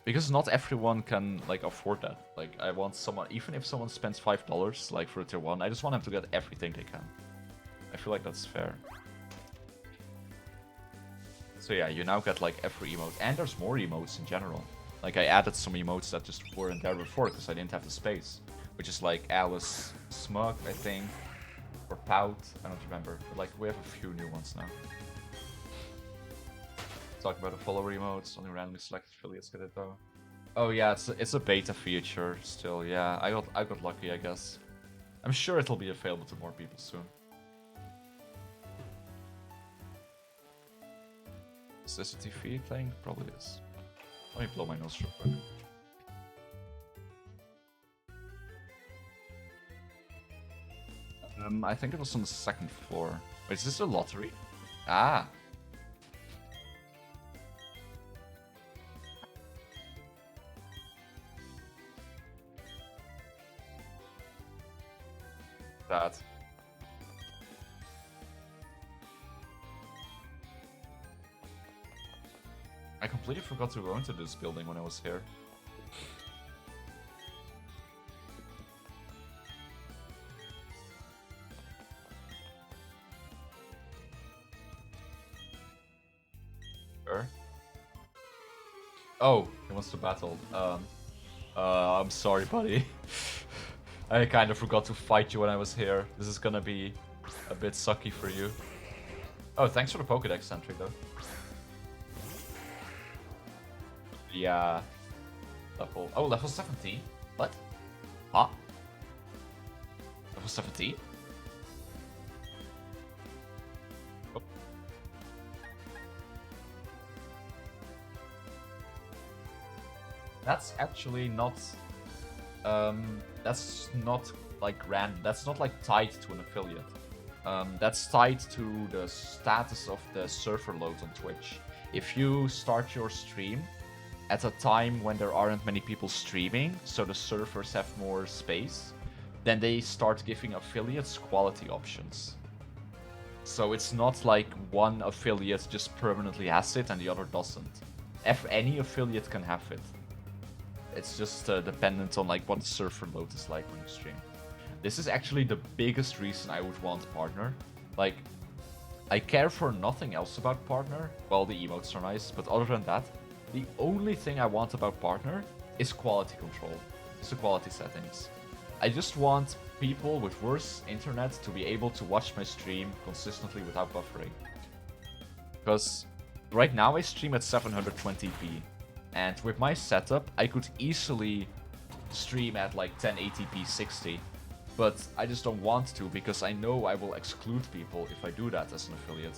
Because not everyone can, like, afford that. Like, I want someone... Even if someone spends $5, like, for a tier 1, I just want them to get everything they can. I feel like that's fair. So yeah, you now get, like, every emote. And there's more emotes in general. Like, I added some emotes that just weren't there before because I didn't have the space. Which is like Alice Smug, I think. Or Pout, I don't remember. But like, we have a few new ones now. Talk about the follower emotes, only randomly selected affiliates get it though. Oh yeah, it's a beta feature still, yeah. I got lucky, I guess. I'm sure it'll be available to more people soon. Is this a TV thing? Probably is. Let me blow my nose real quick. I think it was on the 2nd floor. Wait, is this a lottery? Ah! That. I completely forgot to go into this building when I was here. Sure. Oh, he wants to battle. I'm sorry, buddy. I kind of forgot to fight you when I was here. This is gonna be a bit sucky for you. Oh, thanks for the Pokedex entry, though. Yeah. Level... Oh, level 17? What? Huh? Level 17? Oh. That's actually not... that's not, like, random. That's not, like, tied to an affiliate. That's tied to the status of the server load on Twitch. If you start your stream at a time when there aren't many people streaming, so the servers have more space, then they start giving affiliates quality options. So it's not like one affiliate just permanently has it and the other doesn't. If any affiliate can have it. It's just dependent on like what the server load is like when you stream. This is actually the biggest reason I would want partner. Like, I care for nothing else about partner. Well, the emotes are nice, but other than that, the only thing I want about partner is quality control. It's the quality settings. I just want people with worse internet to be able to watch my stream consistently without buffering. Because right now I stream at 720p. And with my setup, I could easily stream at like 1080p 60. But I just don't want to because I know I will exclude people if I do that as an affiliate.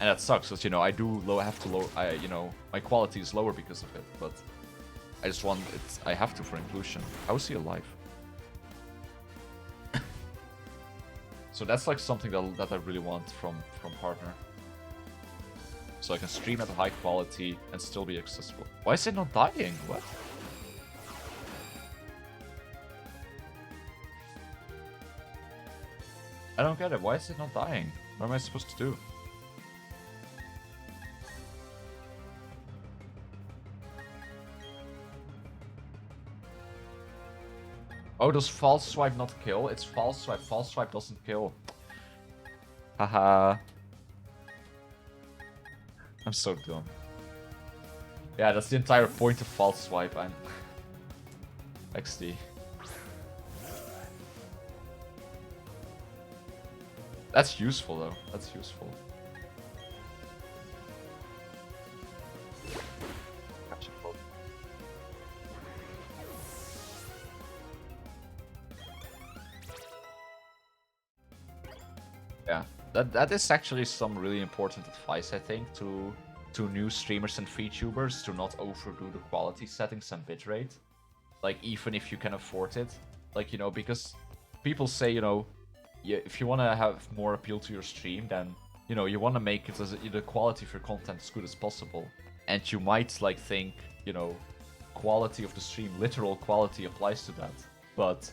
And that sucks because, you know, I do have to lower, you know, my quality is lower because of it. But I just want it, I have to for inclusion. How is he alive? So that's like something that I really want from partner. So I can stream at a high quality and still be accessible. Why is it not dying? What? I don't get it. Why is it not dying? What am I supposed to do? Oh, does false swipe not kill? It's false swipe. False swipe doesn't kill. Haha. I'm so dumb. Yeah, that's the entire point of false swipe. I'm XD. That's useful though. That's useful. Yeah, that is actually some really important advice, I think, to new streamers and VTubers to not overdo the quality settings and bitrate. Like, even if you can afford it. Like, you know, because people say, you know, if you want to have more appeal to your stream, then, you know, you want to make it as the quality of your content as good as possible. And you might, like, think, you know, quality of the stream, literal quality applies to that. But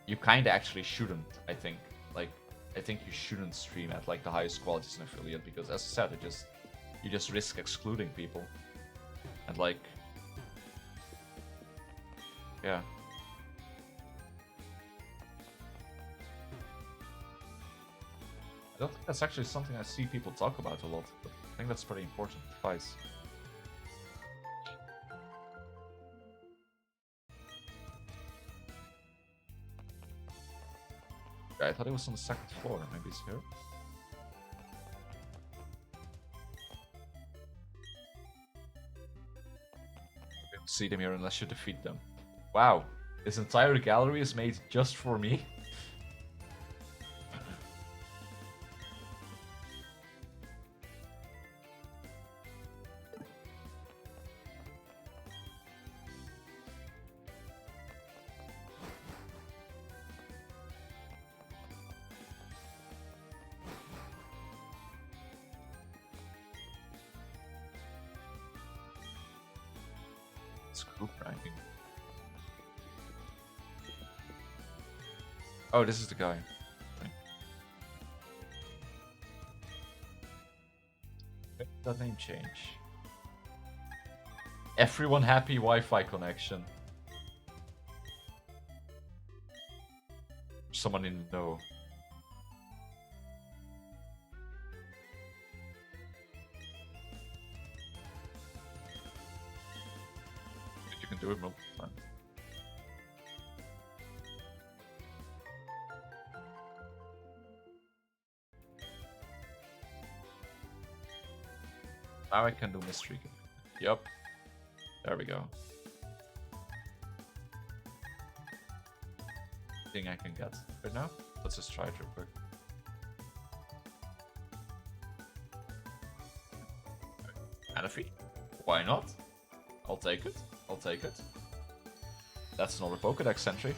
you kind of actually shouldn't, I think. Like, I think you shouldn't stream at, like, the highest quality as an affiliate, because, as I said, you just risk excluding people. And, like, yeah. I don't think that's actually something I see people talk about a lot, but I think that's pretty important advice. Yeah, I thought it was on the second floor. Maybe it's here. You don't see them here unless you defeat them. Wow, this entire gallery is made just for me. Group ranking. Oh, this is the guy. Make that name change. Everyone happy Wi-Fi connection. Someone in the know. Now I can do mystery. Yup. There we go. Thing I can get right now. Let's just try it real quick. Manaphy? Why not? I'll take it. I'll take it. That's another Pokedex entry.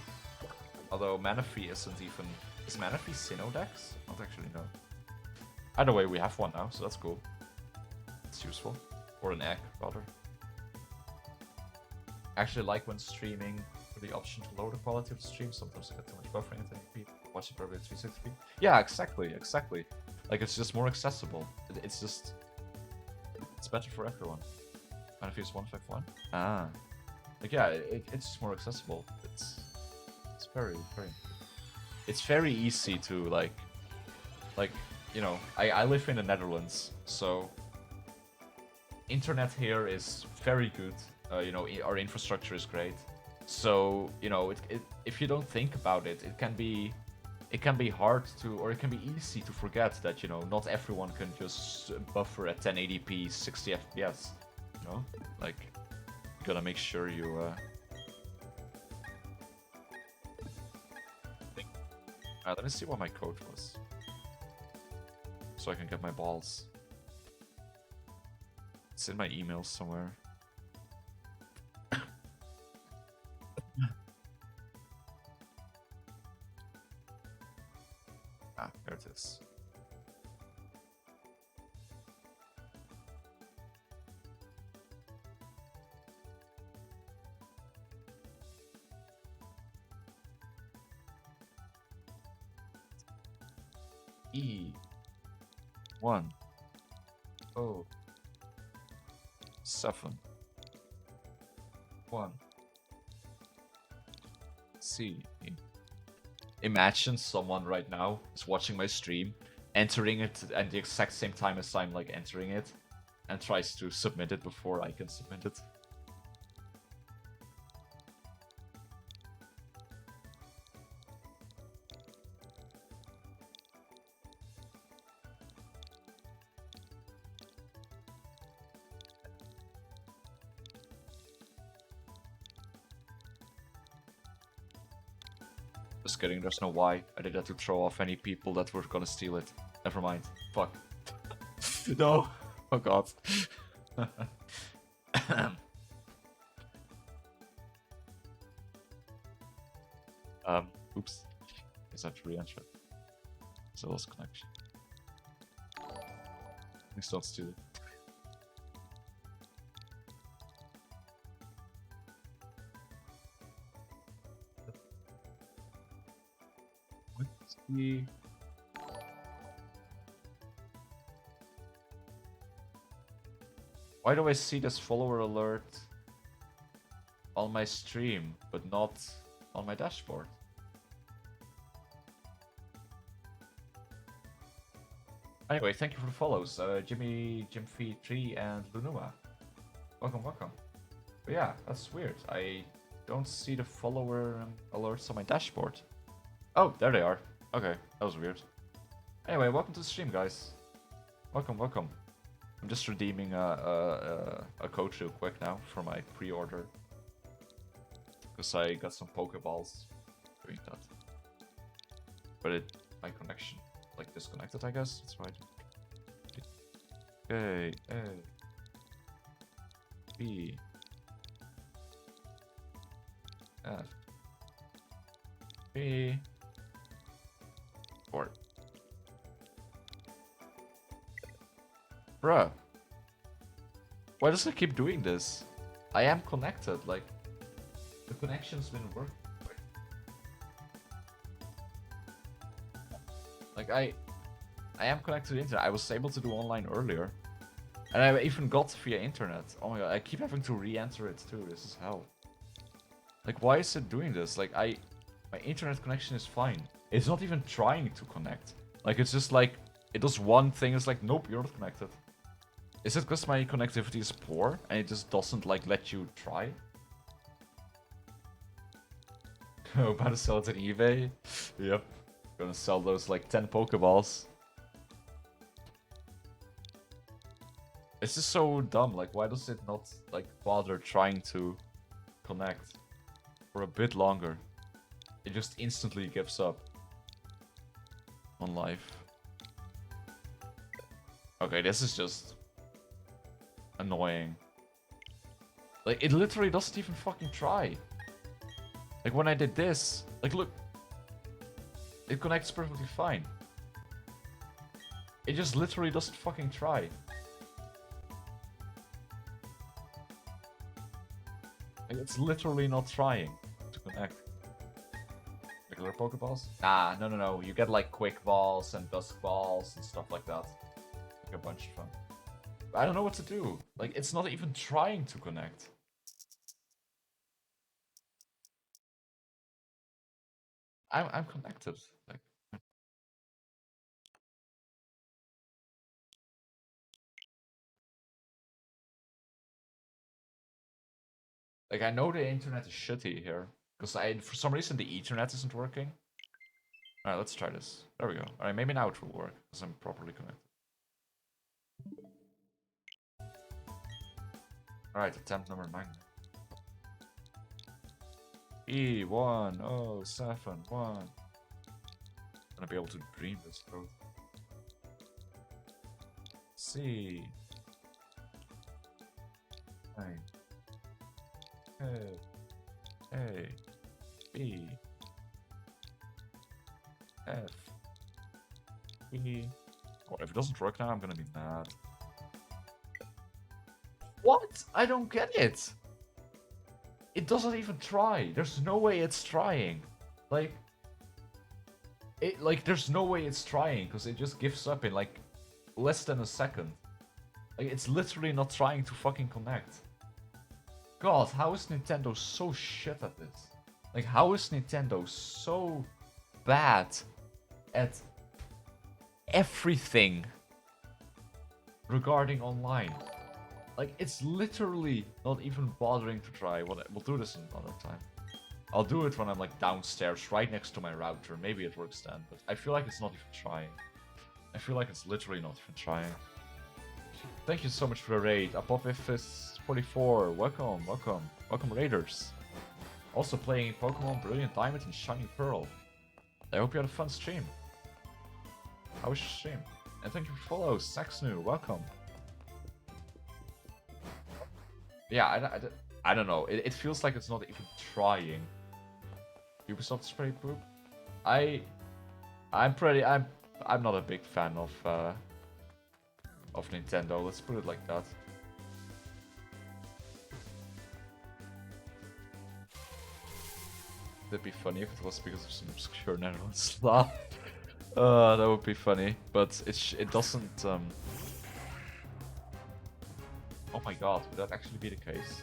Although Manaphy isn't even... Is Manaphy Sinodex? Not actually, no. Either way, we have one now, so that's cool. It's useful. Or an egg, rather. I actually like when streaming for the option to lower the quality of the stream. Sometimes I get too much buffering at 1080p. Watch it probably at 360p. Yeah, exactly, exactly. Like, it's just more accessible. It's just... It's better for everyone. Manaphy is 151? Ah. Like, yeah, it's just more accessible. It's very, very... It's very easy to, like, you know, I live in the Netherlands, so internet here is very good. You know, our infrastructure is great. So, you know, if you don't think about it, it can be hard to, or it can be easy to forget that, you know, not everyone can just buffer at 1080p 60 FPS. You know, like, you gotta make sure you. Let me see what my code was, so I can get my balls. It's in my emails somewhere. Ah, there it is. E1 O 7 1 C. Imagine someone right now is watching my stream, entering it at the exact same time as I'm like entering it, and tries to submit it before I can submit it. Just kidding, there's no why. I did that to throw off any people that were gonna steal it. Never mind. Fuck. No! Oh god. Oops. Guess I have to re-enter it. It's a lost connection. Please don't steal it. Let's see. Why do I see this follower alert on my stream, but not on my dashboard? Anyway, thank you for the follows, Jimmy, Jimfy3, and Lunua. Welcome, welcome. But yeah, that's weird. I don't see the follower alerts on my dashboard. Oh, there they are. Okay, that was weird. Anyway, welcome to the stream, guys. Welcome, welcome. I'm just redeeming a code real quick now for my pre-order. Because I got some Pokeballs doing that. But my connection, like, disconnected, I guess. That's right. Okay, A. B. F. B. 4. Bruh. Why does it keep doing this? I am connected, like... The connection's been working. Like, I am connected to the internet. I was able to do online earlier. And I even got via internet. Oh my god, I keep having to re-enter it too. This is hell. Like, why is it doing this? Like, my internet connection is fine. It's not even trying to connect. Like, it's just like, it does one thing, it's like, nope, you're not connected. Is it because my connectivity is poor and it just doesn't, like, let you try? Oh, about to sell it on eBay? Yep. Gonna sell those, like, 10 Pokeballs. It's just so dumb. Like, why does it not like bother trying to connect for a bit longer? It just instantly gives up on life. Okay, this is just annoying. Like, it literally doesn't even fucking try. Like, when I did this, like, look. It connects perfectly fine. It just literally doesn't fucking try. Like, it's literally not trying to connect. Regular Pokeballs? Nah, no. You get like quick balls and dusk balls and stuff like that. Like a bunch of fun. But I don't know what to do. Like, it's not even trying to connect. I'm connected. Like I know the internet is shitty here. Because for some reason the Ethernet isn't working. Alright, let's try this. There we go. Alright, maybe now it will work. Because I'm properly connected. Alright, attempt number 9. E1071. Gonna be able to dream this code. C. 9. A. B. F. E. Oh, if it doesn't work now, I'm gonna be mad. What? I don't get it. It doesn't even try. There's no way it's trying. Like, there's no way it's trying because it just gives up in like less than a second. Like, it's literally not trying to fucking connect. God, how is Nintendo so shit at this? Like, how is Nintendo so bad at everything regarding online? Like, it's literally not even bothering to try. We'll do this another time. I'll do it when I'm like downstairs right next to my router. Maybe it works then, but I feel like it's not even trying. I feel like it's literally not even trying. Thank you so much for the raid. Apophyphis44, welcome, welcome. Welcome raiders. Also playing Pokemon Brilliant Diamond and Shining Pearl. I hope you had a fun stream. How was your stream? And thank you for follow, Saxnu, welcome. Yeah, I don't know. It feels like it's not even trying. Ubisoft spray poop. I'm not a big fan of Nintendo. Let's put it like that. That'd be funny if it was because of some obscure Netherlands law. That would be funny, but it doesn't. Oh my god, would that actually be the case?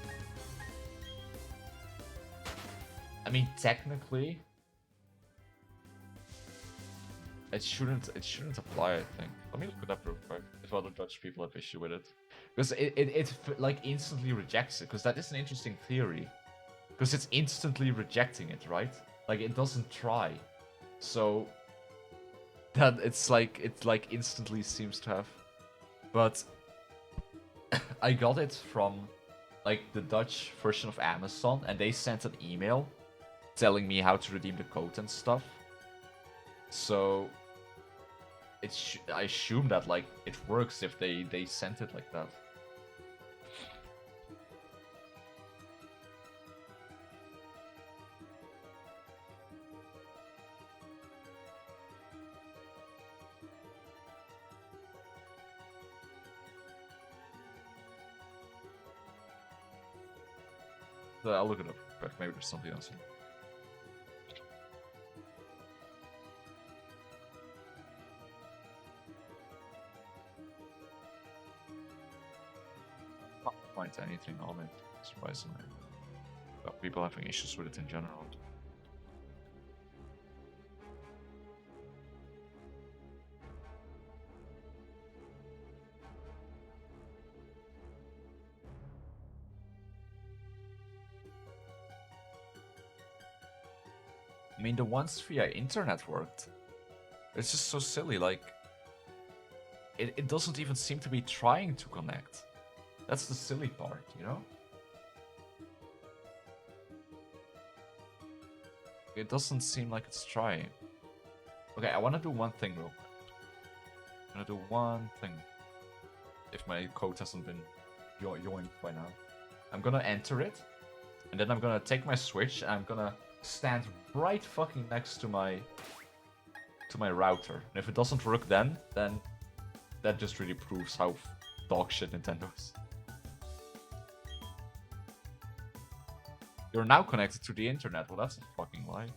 I mean, technically, it shouldn't apply. I think. Let me look it up real quick. If other Dutch people have issue with it, because it like instantly rejects it. Because that is an interesting theory. Because it's instantly rejecting it, right? Like it doesn't try, so that it instantly seems to have. But I got it from like the Dutch version of Amazon, and they sent an email telling me how to redeem the code and stuff. So I assume that like it works if they sent it like that. I'll look it up, but maybe there's something else. Can't find anything on it, surprisingly. But people having issues with it in general. I mean, the ones via internet worked. It's just so silly, like... it doesn't even seem to be trying to connect. That's the silly part, you know? It doesn't seem like it's trying. Okay, I want to do one thing real quick. I'm gonna do one thing. If my code hasn't been joined by now. I'm gonna enter it, and then I'm gonna take my Switch, and I'm gonna stand right fucking next to my router. And if it doesn't work then that just really proves how dog shit Nintendo is. You're now connected to the internet. Well, that's a fucking lie.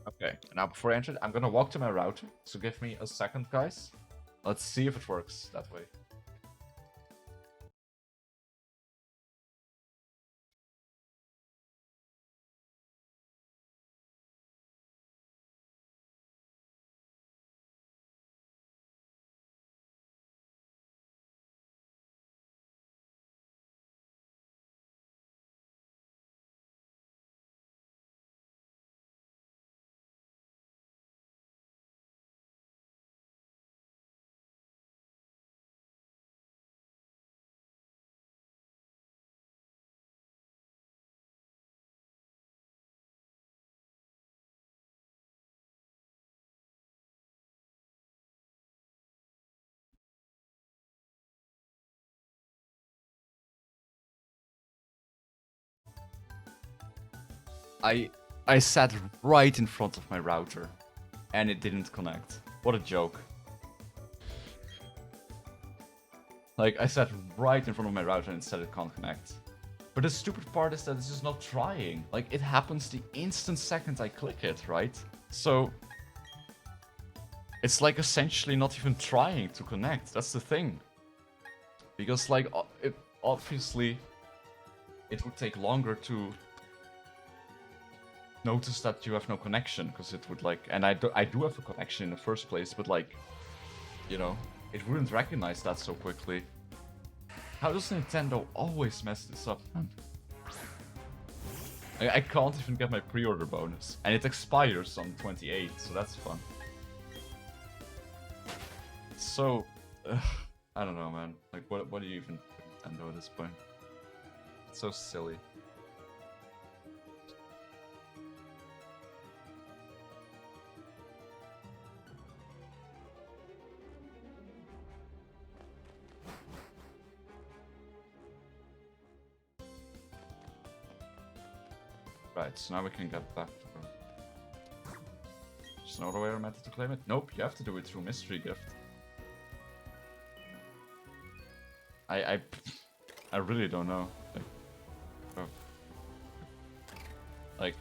Okay, now before I enter it, I'm gonna walk to my router. So give me a second, guys. Let's see if it works that way. I sat right in front of my router, and it didn't connect. What a joke. Like, I sat right in front of my router and it said it can't connect. But the stupid part is that it's just not trying. Like, it happens the instant second I click it, right? So, it's like essentially not even trying to connect. That's the thing. Because, like, obviously, it would take longer to notice that you have no connection, because it would, like, and I do have a connection in the first place, but, like, you know, it wouldn't recognize that so quickly. How does Nintendo always mess this up, man? I can't even get my pre-order bonus, and it expires on 28th, so that's fun. So, I don't know, man. Like, what do you even do with Nintendo at this point? It's so silly. Right, so now we can get back to her. There's no other way or method to claim it? Nope, you have to do it through mystery gift. I really don't know. Like,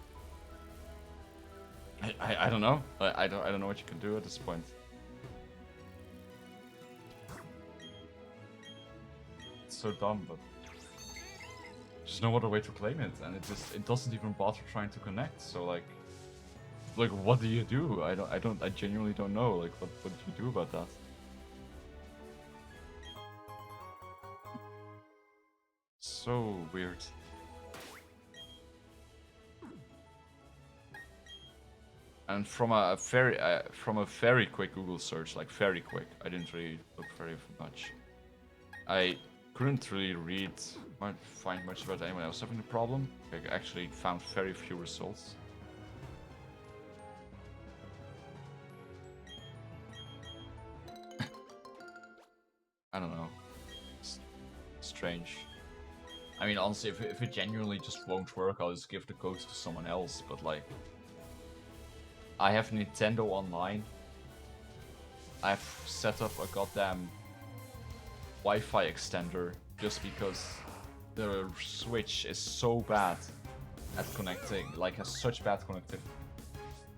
I don't know. I don't know what you can do at this point. It's so dumb, but there's no other way to claim it, and it doesn't even bother trying to connect. So like what do you do? I genuinely don't know. Like, what do you do about that? So weird. And from a very quick Google search, like very quick, I didn't really look very much. I couldn't really find much about anyone else having the problem. I actually found very few results. I don't know. It's strange. I mean, honestly, if it genuinely just won't work, I'll just give the code to someone else, but like, I have Nintendo Online. I've set up a goddamn Wi-Fi extender just because the Switch is so bad at connecting, like has such bad connectivity,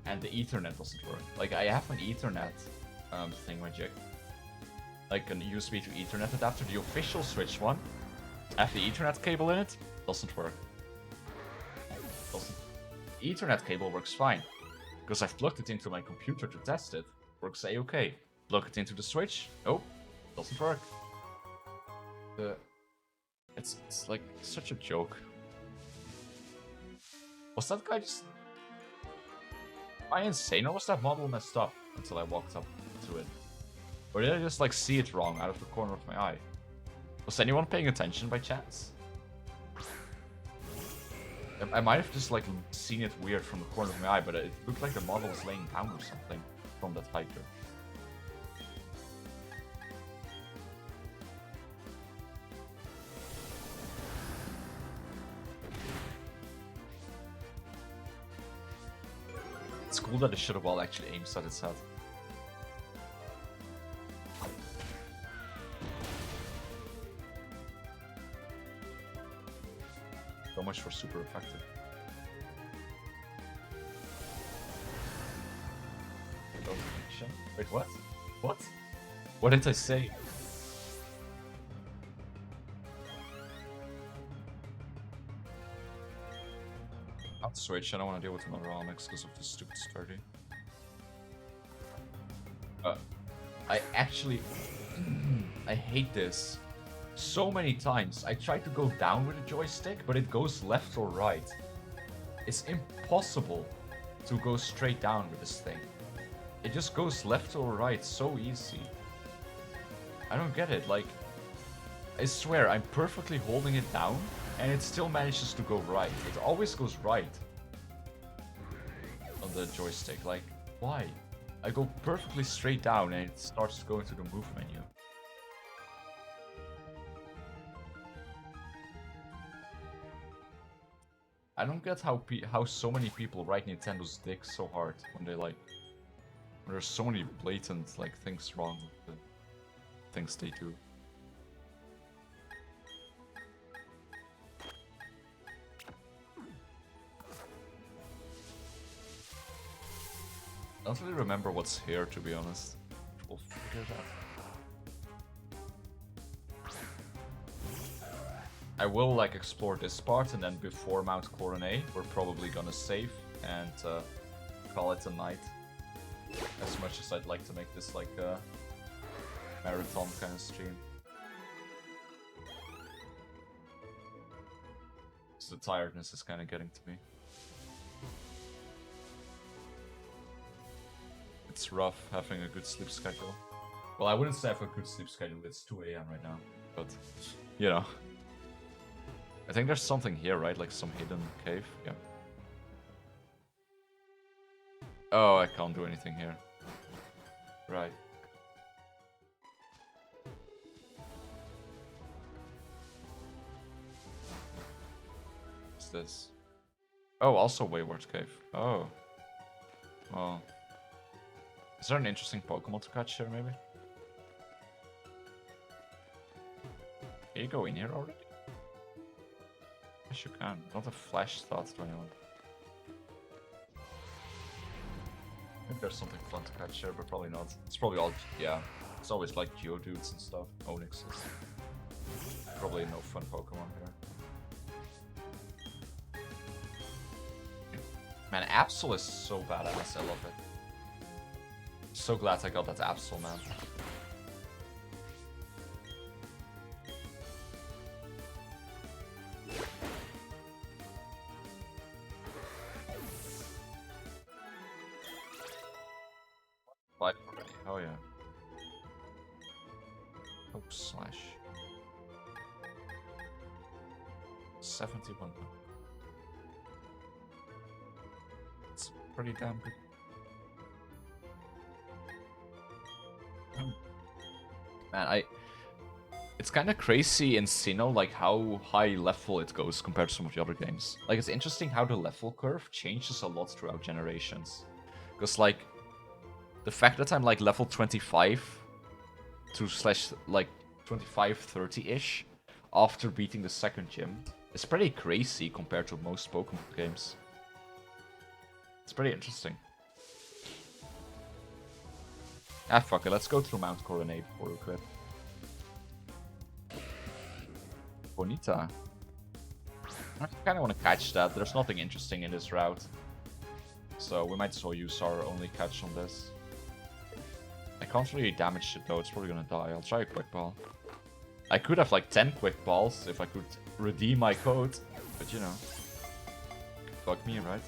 and the Ethernet doesn't work. Like, I have an Ethernet thingamajig, like an USB to Ethernet adapter, the official Switch one. I have the Ethernet cable in it, doesn't work. Ethernet cable works fine. Because I've plugged it into my computer to test it. Works a-okay. Plug it into the switch. Nope. Doesn't work. It's like such a joke. Was that guy just... Am I insane or was that model messed up until I walked up to it? Or did I just like see it wrong out of the corner of my eye? Was anyone paying attention by chance? I might have just like seen it weird from the corner of my eye, but it looked like the model was laying down or something from that hiker. It's cool that the Shadow Ball actually aims at its head. So much for super effective. Wait, what? What? What did I say? I'll switch, I don't want to deal with another Onyx because of this stupid sturdy. I actually... I hate this. So many times I try to go down with a joystick, but it goes left or right. It's impossible to go straight down with this thing. It just goes left or right so easy. I don't get it, like... I swear, I'm perfectly holding it down, and it still manages to go right. It always goes right. On the joystick, like, why? I go perfectly straight down and it starts to go into the move menu. I don't get how so many people write Nintendo's dick so hard when they like... When there's so many blatant like things wrong with the things they do. I don't really remember what's here, to be honest. We'll figure it out. I will like explore this part, and then before Mount Coronet, we're probably gonna save and call it a night. As much as I'd like to make this like a marathon kind of stream. So the tiredness is kind of getting to me. It's rough having a good sleep schedule. Well, I wouldn't say I have a good sleep schedule, it's 2 AM right now, but, you know. I think there's something here, right? Like some hidden cave? Yeah. Oh, I can't do anything here. Right. What's this? Oh, also Wayward Cave. Oh. Well. Is there an interesting Pokemon to catch here, maybe? Can you go in here already? Yes, you can. Not a flash thought to anyone. Maybe there's something fun to catch here, but probably not. It's probably all... yeah. It's always like Geodudes and stuff. Onyxes. Probably no fun Pokemon here. Man, Absol is so badass. I love it. So glad I got that Absol, man. Life already, oh yeah. Oh, slash. 71. It's pretty damn good. Man, it's kind of crazy in Sinnoh, like how high level it goes compared to some of the other games. Like, it's interesting how the level curve changes a lot throughout generations. Because, like, the fact that I'm, like, level 25 to slash, like, 25, 30-ish after beating the second gym is pretty crazy compared to most Pokemon games. It's pretty interesting. Ah, fuck it, let's go through Mount Coronet before we quit. Bonita. I kind of want to catch that. There's nothing interesting in this route. So we might as well use our only catch on this. I can't really damage it though, it's probably gonna die. I'll try a quick ball. I could have like 10 quick balls if I could redeem my code, but you know. Fuck me, right?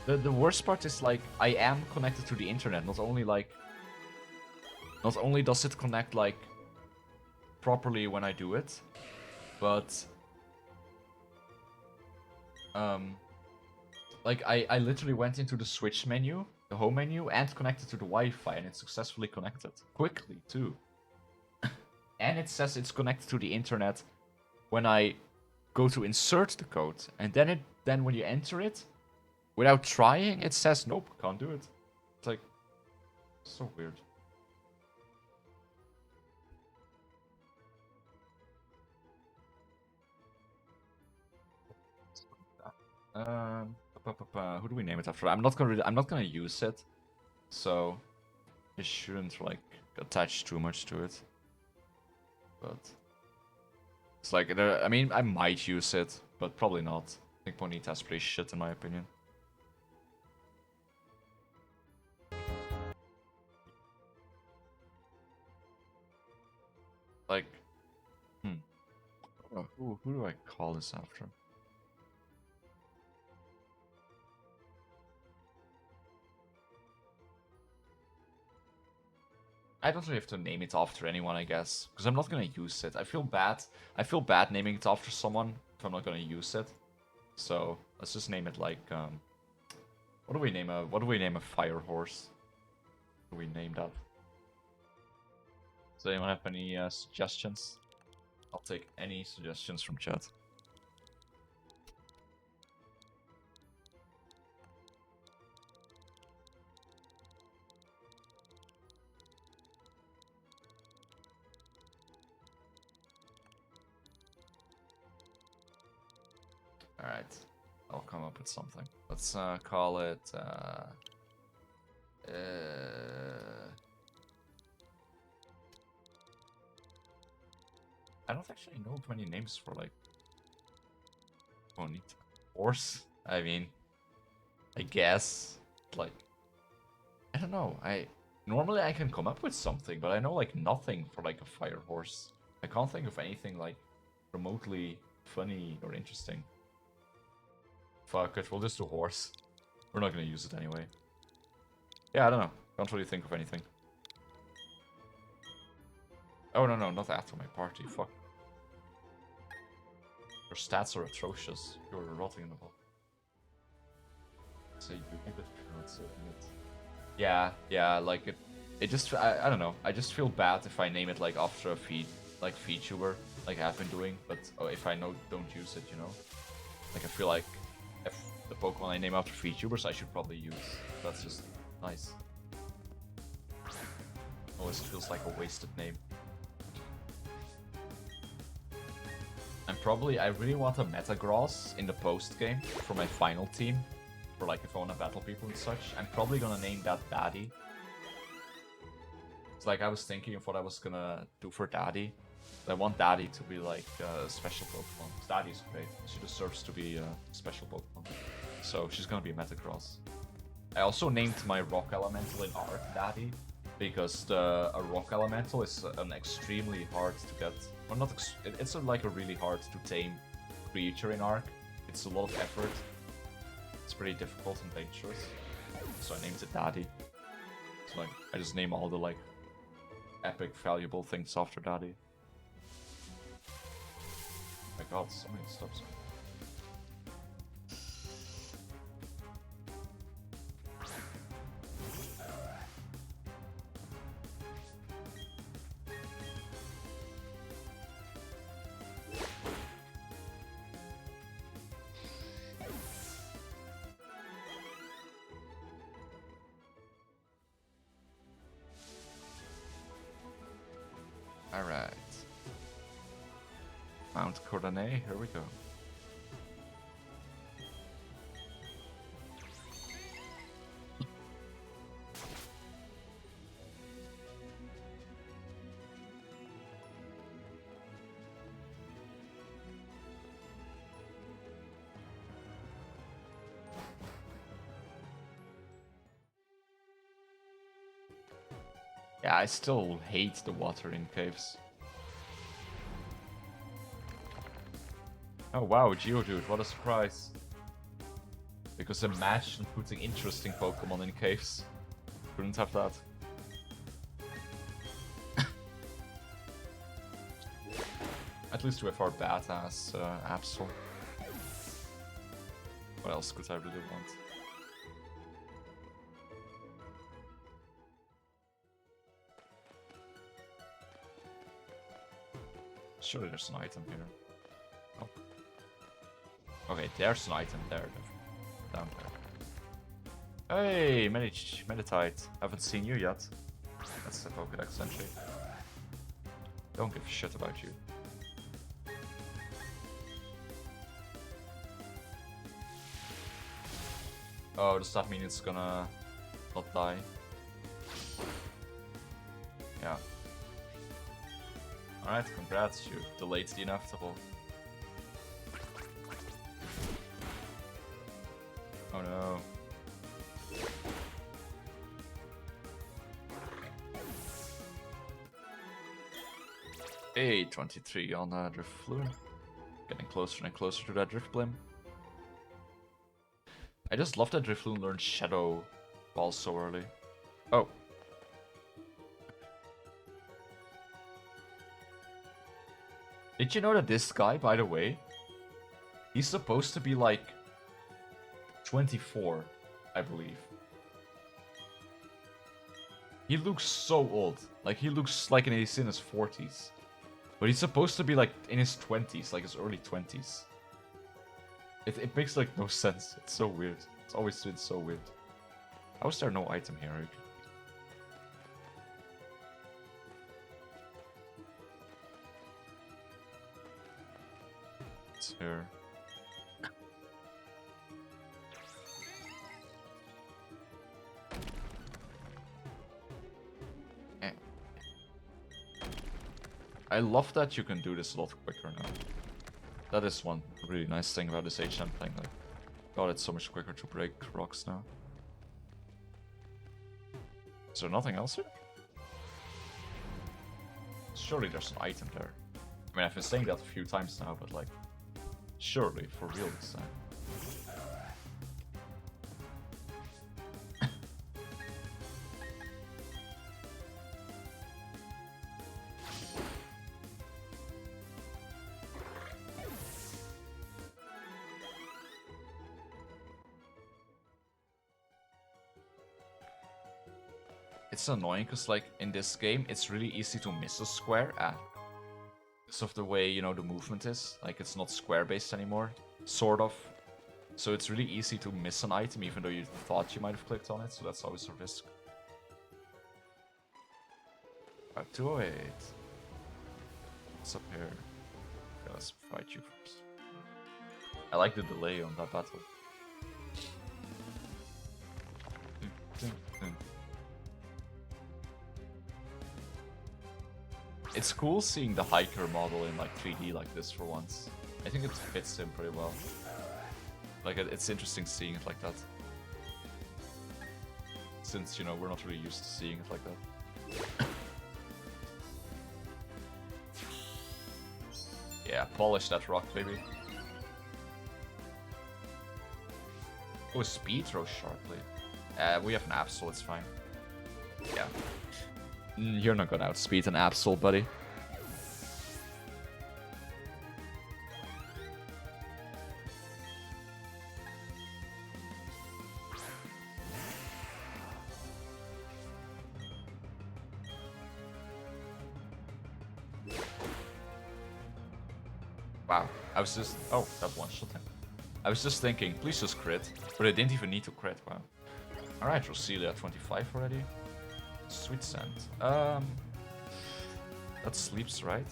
The worst part is like I am connected to the internet, not only does it connect like properly when I do it, but like I literally went into the Switch menu, the home menu, and connected to the Wi-Fi, and it's successfully connected. Quickly, too. And it says it's connected to the internet when I go to insert the code. And then when you enter it, without trying, it says, nope, can't do it. It's like, so weird. Who do we name it after? I'm not gonna use it, so it shouldn't like attach too much to it. But it's like I mean, I might use it, but probably not. I think Bonita's pretty shit in my opinion. Like, who do I call this after? I don't really have to name it after anyone, I guess, because I'm not gonna use it. I feel bad. I feel bad naming it after someone if I'm not gonna use it. So let's just name it like what do we name a fire horse? What do we name that? Does anyone have any suggestions? I'll take any suggestions from chat. Alright, I'll come up with something. Let's call it... I don't actually know too many names for, like... Bonita. Horse? I mean... I guess... Like... I don't know, Normally I can come up with something, but I know, like, nothing for, like, a fire horse. I can't think of anything, like, remotely funny or interesting. Fuck it, we'll just do horse. We're not gonna use it anyway. Yeah, I don't know. Can't really think of anything. Oh, no, not after my party. Fuck. Your stats are atrocious. You're rotting in the ball. Say unit, not say unit. Yeah, like it just, I don't know. I just feel bad if I name it like after a featuber, like I've been doing, but if I don't use it, you know? Like I feel like if the Pokemon I name after VTubers I should probably use. That's just nice. Always feels like a wasted name. And probably I really want a Metagross in the post game for my final team. For like if I want to battle people and such. I'm probably gonna name that Daddy. It's like I was thinking of what I was gonna do for Daddy. I want Daddy to be like a special Pokemon. Daddy's great. She deserves to be a special Pokemon. So she's gonna be a Metagross. I also named my Rock Elemental in Arc Daddy, because a Rock Elemental is an extremely hard to get. Well, not it's like a really hard to tame creature in Arc. It's a lot of effort. It's pretty difficult and dangerous. So I named it Daddy. So like I just name all the like epic valuable things after Daddy. Oh my god, so many stuffs. Alright. Mount Coordonate, here we go. Yeah, I still hate the water in caves. Oh wow, Geodude, what a surprise. Because imagine putting interesting Pokemon in caves. Couldn't have that. At least with our badass Absol. What else could I really want? Surely there's an item here. Oh. Okay, there's an item there. Down there. Hey, Meditite. Haven't seen you yet. That's the Pokédex entry. Don't give a shit about you. Oh, does that mean it's gonna not die? Yeah. Alright, congrats, you delayed the inevitable. Oh no. Hey, 23 on Drifloon. Getting closer and closer to that Drifblim. I just love that Drifloon learned Shadow Ball so early. Oh. Did you know that this guy, by the way, he's supposed to be like 24, I believe. He looks so old. Like, he looks like he's in his 40s. But he's supposed to be like in his 20s, like his early 20s. It makes like no sense. It's so weird. It's always been so weird. How is there no item here? It's here. I love that you can do this a lot quicker now. That is one really nice thing about this HM thing. Like, God, it's so much quicker to break rocks now. Is there nothing else here? Surely there's an item there. I mean, I've been saying that a few times now, but like, surely, for real this time. It's annoying because, like, in this game, it's really easy to miss a square because of the way, you know, the movement is. Like, it's not square-based anymore, sort of. So it's really easy to miss an item, even though you thought you might have clicked on it, so that's always a risk. 208. What's up here? Okay, let's fight you first. I like the delay on that battle. It's cool seeing the hiker model in like 3D like this for once. I think it fits him pretty well. Like, it's interesting seeing it like that. Since, you know, we're not really used to seeing it like that. Yeah, polish that rock, baby. Oh, speed throws sharply. We have an Absol, it's fine. Yeah. You're not gonna outspeed an Absol, buddy. Wow, I was just... Oh, that one-shot him. I was just thinking, please just crit. But I didn't even need to crit, wow. Alright, Roselia 25 already. Sweet scent. That sleeps, right?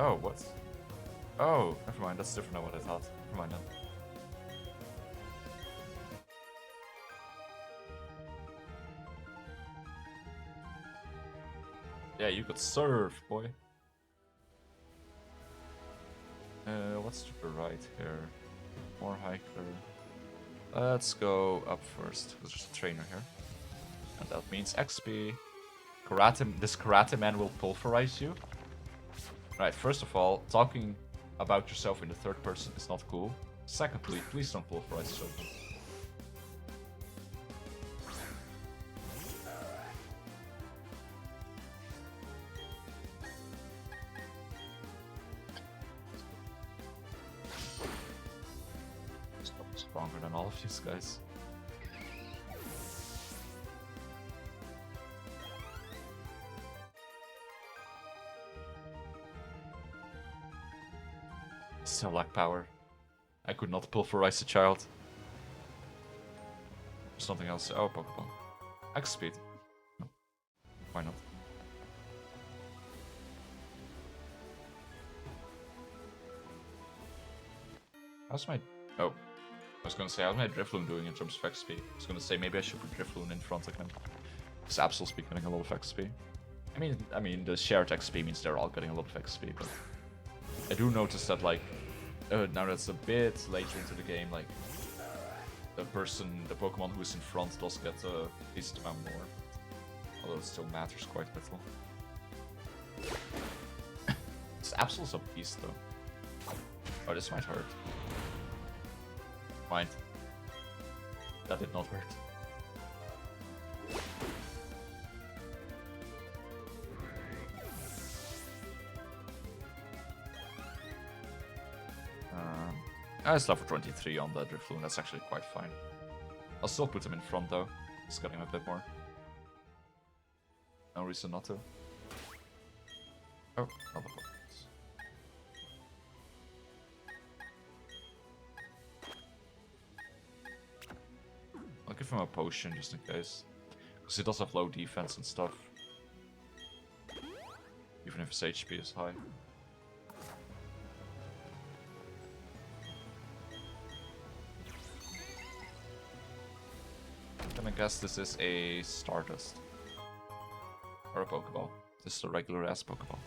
Oh, what? Oh, never mind, that's different than what I thought. Never mind then. Yeah, you could surf, boy. What's to the right here? More hiker. Let's go up first, because there's a trainer here. And that means XP. This Karate Man will pulverize you. Right, first of all, talking about yourself in the third person is not cool. Secondly, please don't pulverize children. Stronger than all of these guys. Still lack power. I could not pulverize the child. Something else. Oh, Pokeball. X speed. No. Why not? How's my... Oh. I was gonna say, how's my Drifloon doing in terms of XP? I was gonna say, maybe I should put Drifloon in front of him. Because Absol's be getting a lot of XP. I mean, the shared XP means they're all getting a lot of XP, but... I do notice that, like, now that's a bit later into the game, like, the Pokemon who is in front does get a decent amount more. Although it still matters quite little. This Absol's a beast, though. Oh, this might hurt. Mind. That did not hurt. It's level 23 on the Drifloon, that's actually quite fine. I'll still put him in front though, just get him a bit more. No reason not to. Oh, another Pokemon. I'll give him a potion just in case. Because he does have low defense and stuff. Even if his HP is high. I guess this is a Stardust. Or a Pokeball. This is a regular ass Pokeball.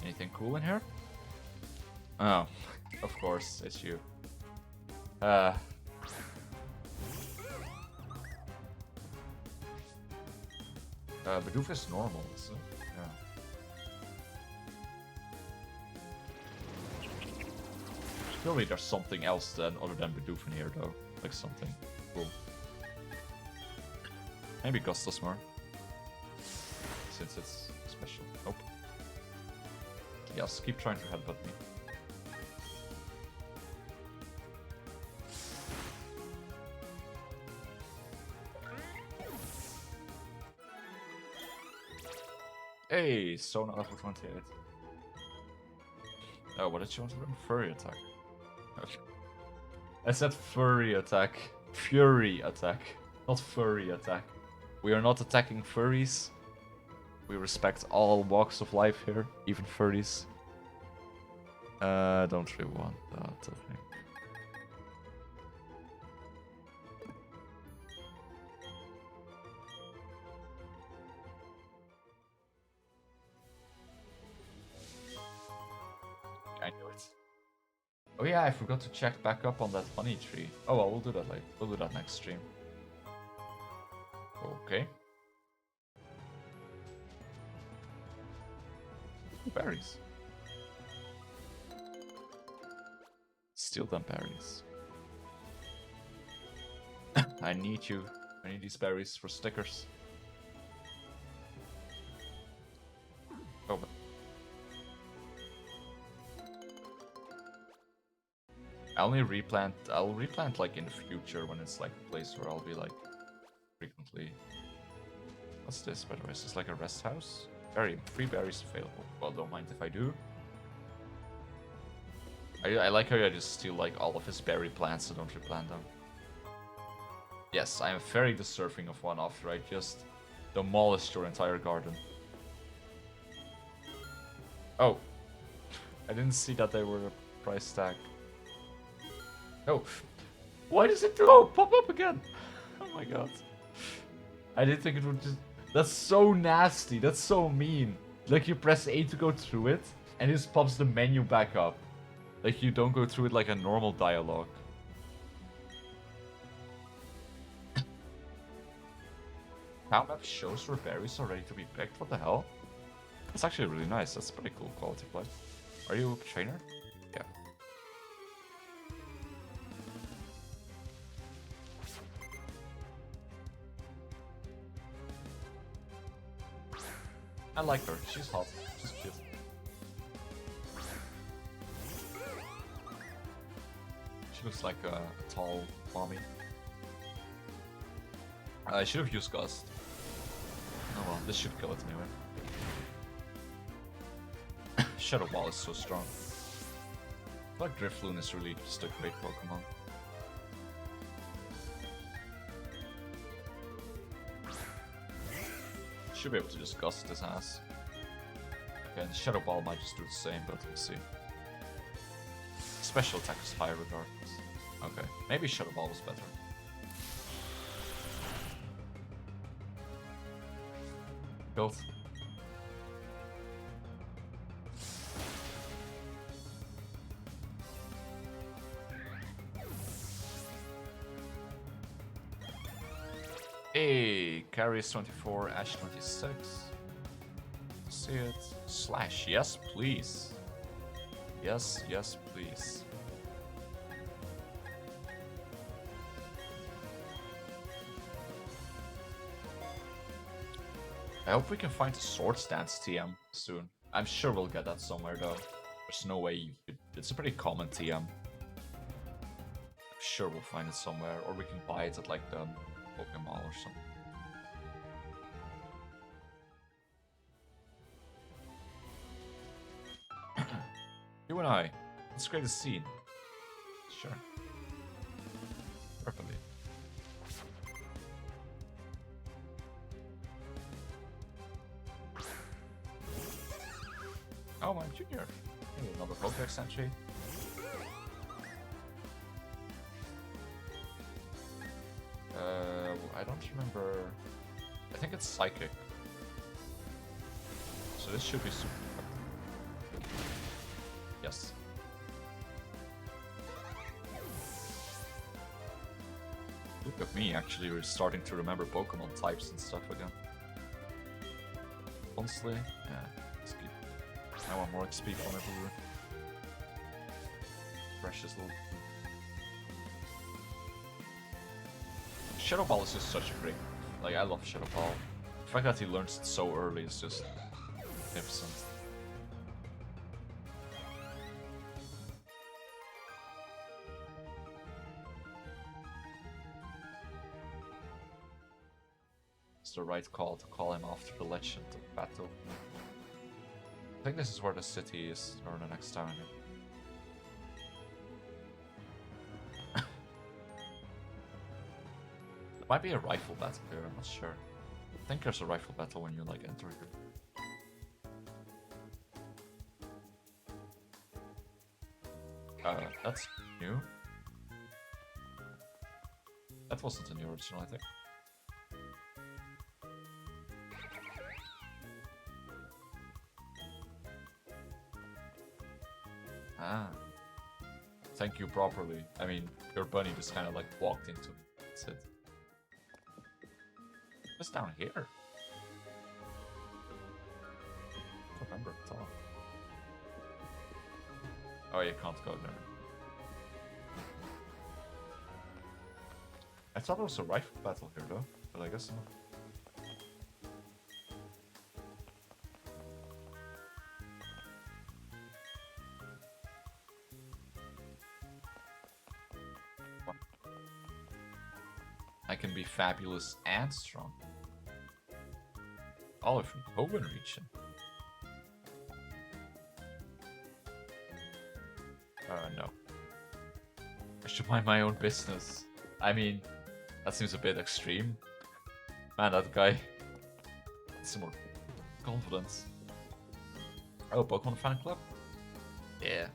Anything cool in here? Oh, of course, it's you. Bidoof is normal, so yeah. Surely there's something else other than Bidoof in here though. Like something cool. Maybe Gustusmore. Since it's special. Nope. Yes, keep trying to headbutt me. Hey, Sona level 28. Oh, what did she want to run? Furry attack. I said furry attack. Fury attack. Not furry attack. We are not attacking furries. We respect all walks of life here, even furries. Don't really want that, I think. I knew it. Oh yeah, I forgot to check back up on that honey tree. Oh well, we'll do that later. We'll do that next stream. Okay. Berries. Steal them berries. I need you. I need these berries for stickers. Oh, but I'll replant like in the future when it's like a place where I'll be like frequently. What's this, by the way? Is this like a rest house? Free berries available. Well, don't mind if I do. I like how I just steal like all of his berry plants and don't replant them. Yes, I am very deserving of one after I just demolished your entire garden. Oh. I didn't see that they were a price tag. Oh. Why does it pop up again? Oh my god. I didn't think it would just... That's so nasty. That's so mean. Like you press A to go through it, and it just pops the menu back up. Like, you don't go through it like a normal dialogue. Town map shows where berries are ready to be picked. What the hell? That's actually really nice. That's pretty cool quality play. Are you a trainer? Yeah. I like her. She's hot. She's cute. She looks like a tall mommy. I should have used Gust. Oh well, this should kill it anyway. Shadow Ball is so strong. I feel like Drifloon is really just a great Pokemon. Should be able to just Gust his ass. Okay, and Shadow Ball might just do the same, but we'll see. Special attack is higher regardless. Okay, maybe Shadow Ball was better. Built. Hey, carries 24, Ash 26. See it. Slash, yes please. Yes, yes please. I hope we can find a Swords Dance TM soon. I'm sure we'll get that somewhere though. There's no way you could... It's a pretty common TM. I'm sure we'll find it somewhere, or we can buy it at like the Pokemon or something. You and I. Let's create a scene. Sure. Perfectly. Oh, I'm Junior. Hey, another Pokedex entry. I don't remember. I think it's Psychic. So this should be super effective. Yes. Look at me, actually, we're starting to remember Pokemon types and stuff again. Honestly, yeah, XP. I want more XP from everywhere. Precious little. Shadow Ball is just such a great. Like, I love Shadow Ball. The fact that he learns it so early is just magnificent. It's the right call to call him after the legend of battle. I think this is where the city is, or the next town. There might be a rifle battle here, I'm not sure. I think there's a rifle battle when you like enter here. That's new. That wasn't in the original, I think. Ah. Thank you properly. I mean, your bunny just kind of like walked into me. That's it. What's down here? I don't remember at all. Oh, you can't go there. I thought it was a rifle battle here though, but I guess not. I can be fabulous and strong. All from Hoenn region. No. I should mind my own business. I mean, that seems a bit extreme. Man, that guy. Some more confidence. Oh, Pokemon fan club? Yeah.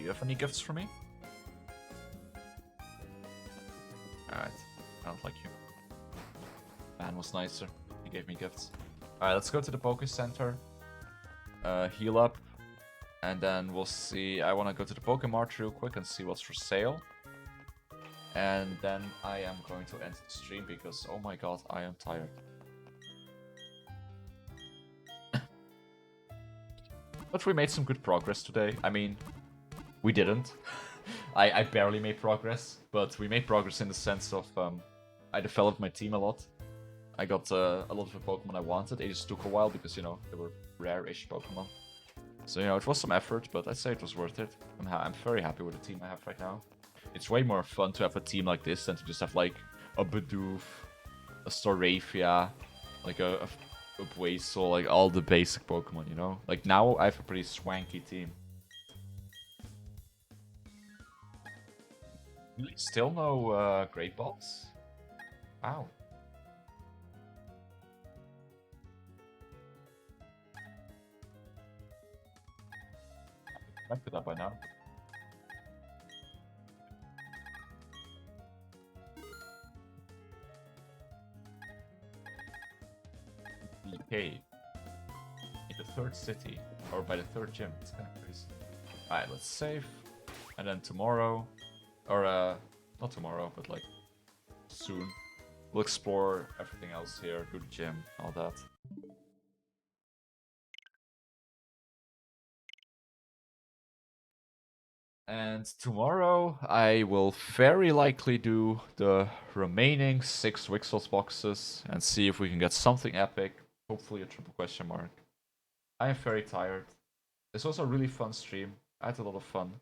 you have any gifts for me? Alright. I don't like you. Man was nicer. He gave me gifts. Alright, let's go to the Poké Center. Heal up. And then we'll see. I want to go to the Pokemart real quick and see what's for sale. And then I am going to end the stream because, oh my god, I am tired. But we made some good progress today. I mean, we didn't. I barely made progress, but we made progress in the sense of I developed my team a lot. I got a lot of the Pokemon I wanted. It just took a while because, you know, they were rare-ish Pokemon. So, you know, it was some effort, but I'd say it was worth it. I'm very happy with the team I have right now. It's way more fun to have a team like this than to just have, like, a Bidoof, a Staravia, like a Buizel, like all the basic Pokemon, you know? Like, now I have a pretty swanky team. Still no Great Balls? Wow. I put that by now. DK in the third city, or by the third gym. It's kind of crazy. Alright, let's save. And then tomorrow, or not tomorrow, but like soon, we'll explore everything else here, do the gym, all that. And tomorrow I will very likely do the remaining 6 Wixels boxes and see if we can get something epic. Hopefully a triple question mark. I am very tired. This was a really fun stream. I had a lot of fun.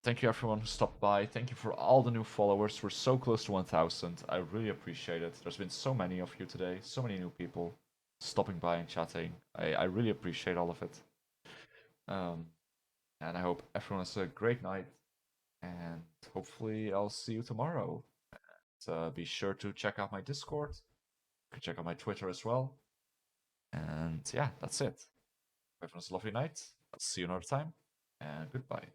Thank you everyone who stopped by. Thank you for all the new followers. We're so close to 1,000. I really appreciate it. There's been so many of you today. So many new people stopping by and chatting. I really appreciate all of it. And I hope everyone has a great night. And hopefully I'll see you tomorrow. And, be sure to check out my Discord. You can check out my Twitter as well. And yeah, that's it. Everyone has a lovely night. I'll see you another time. And goodbye.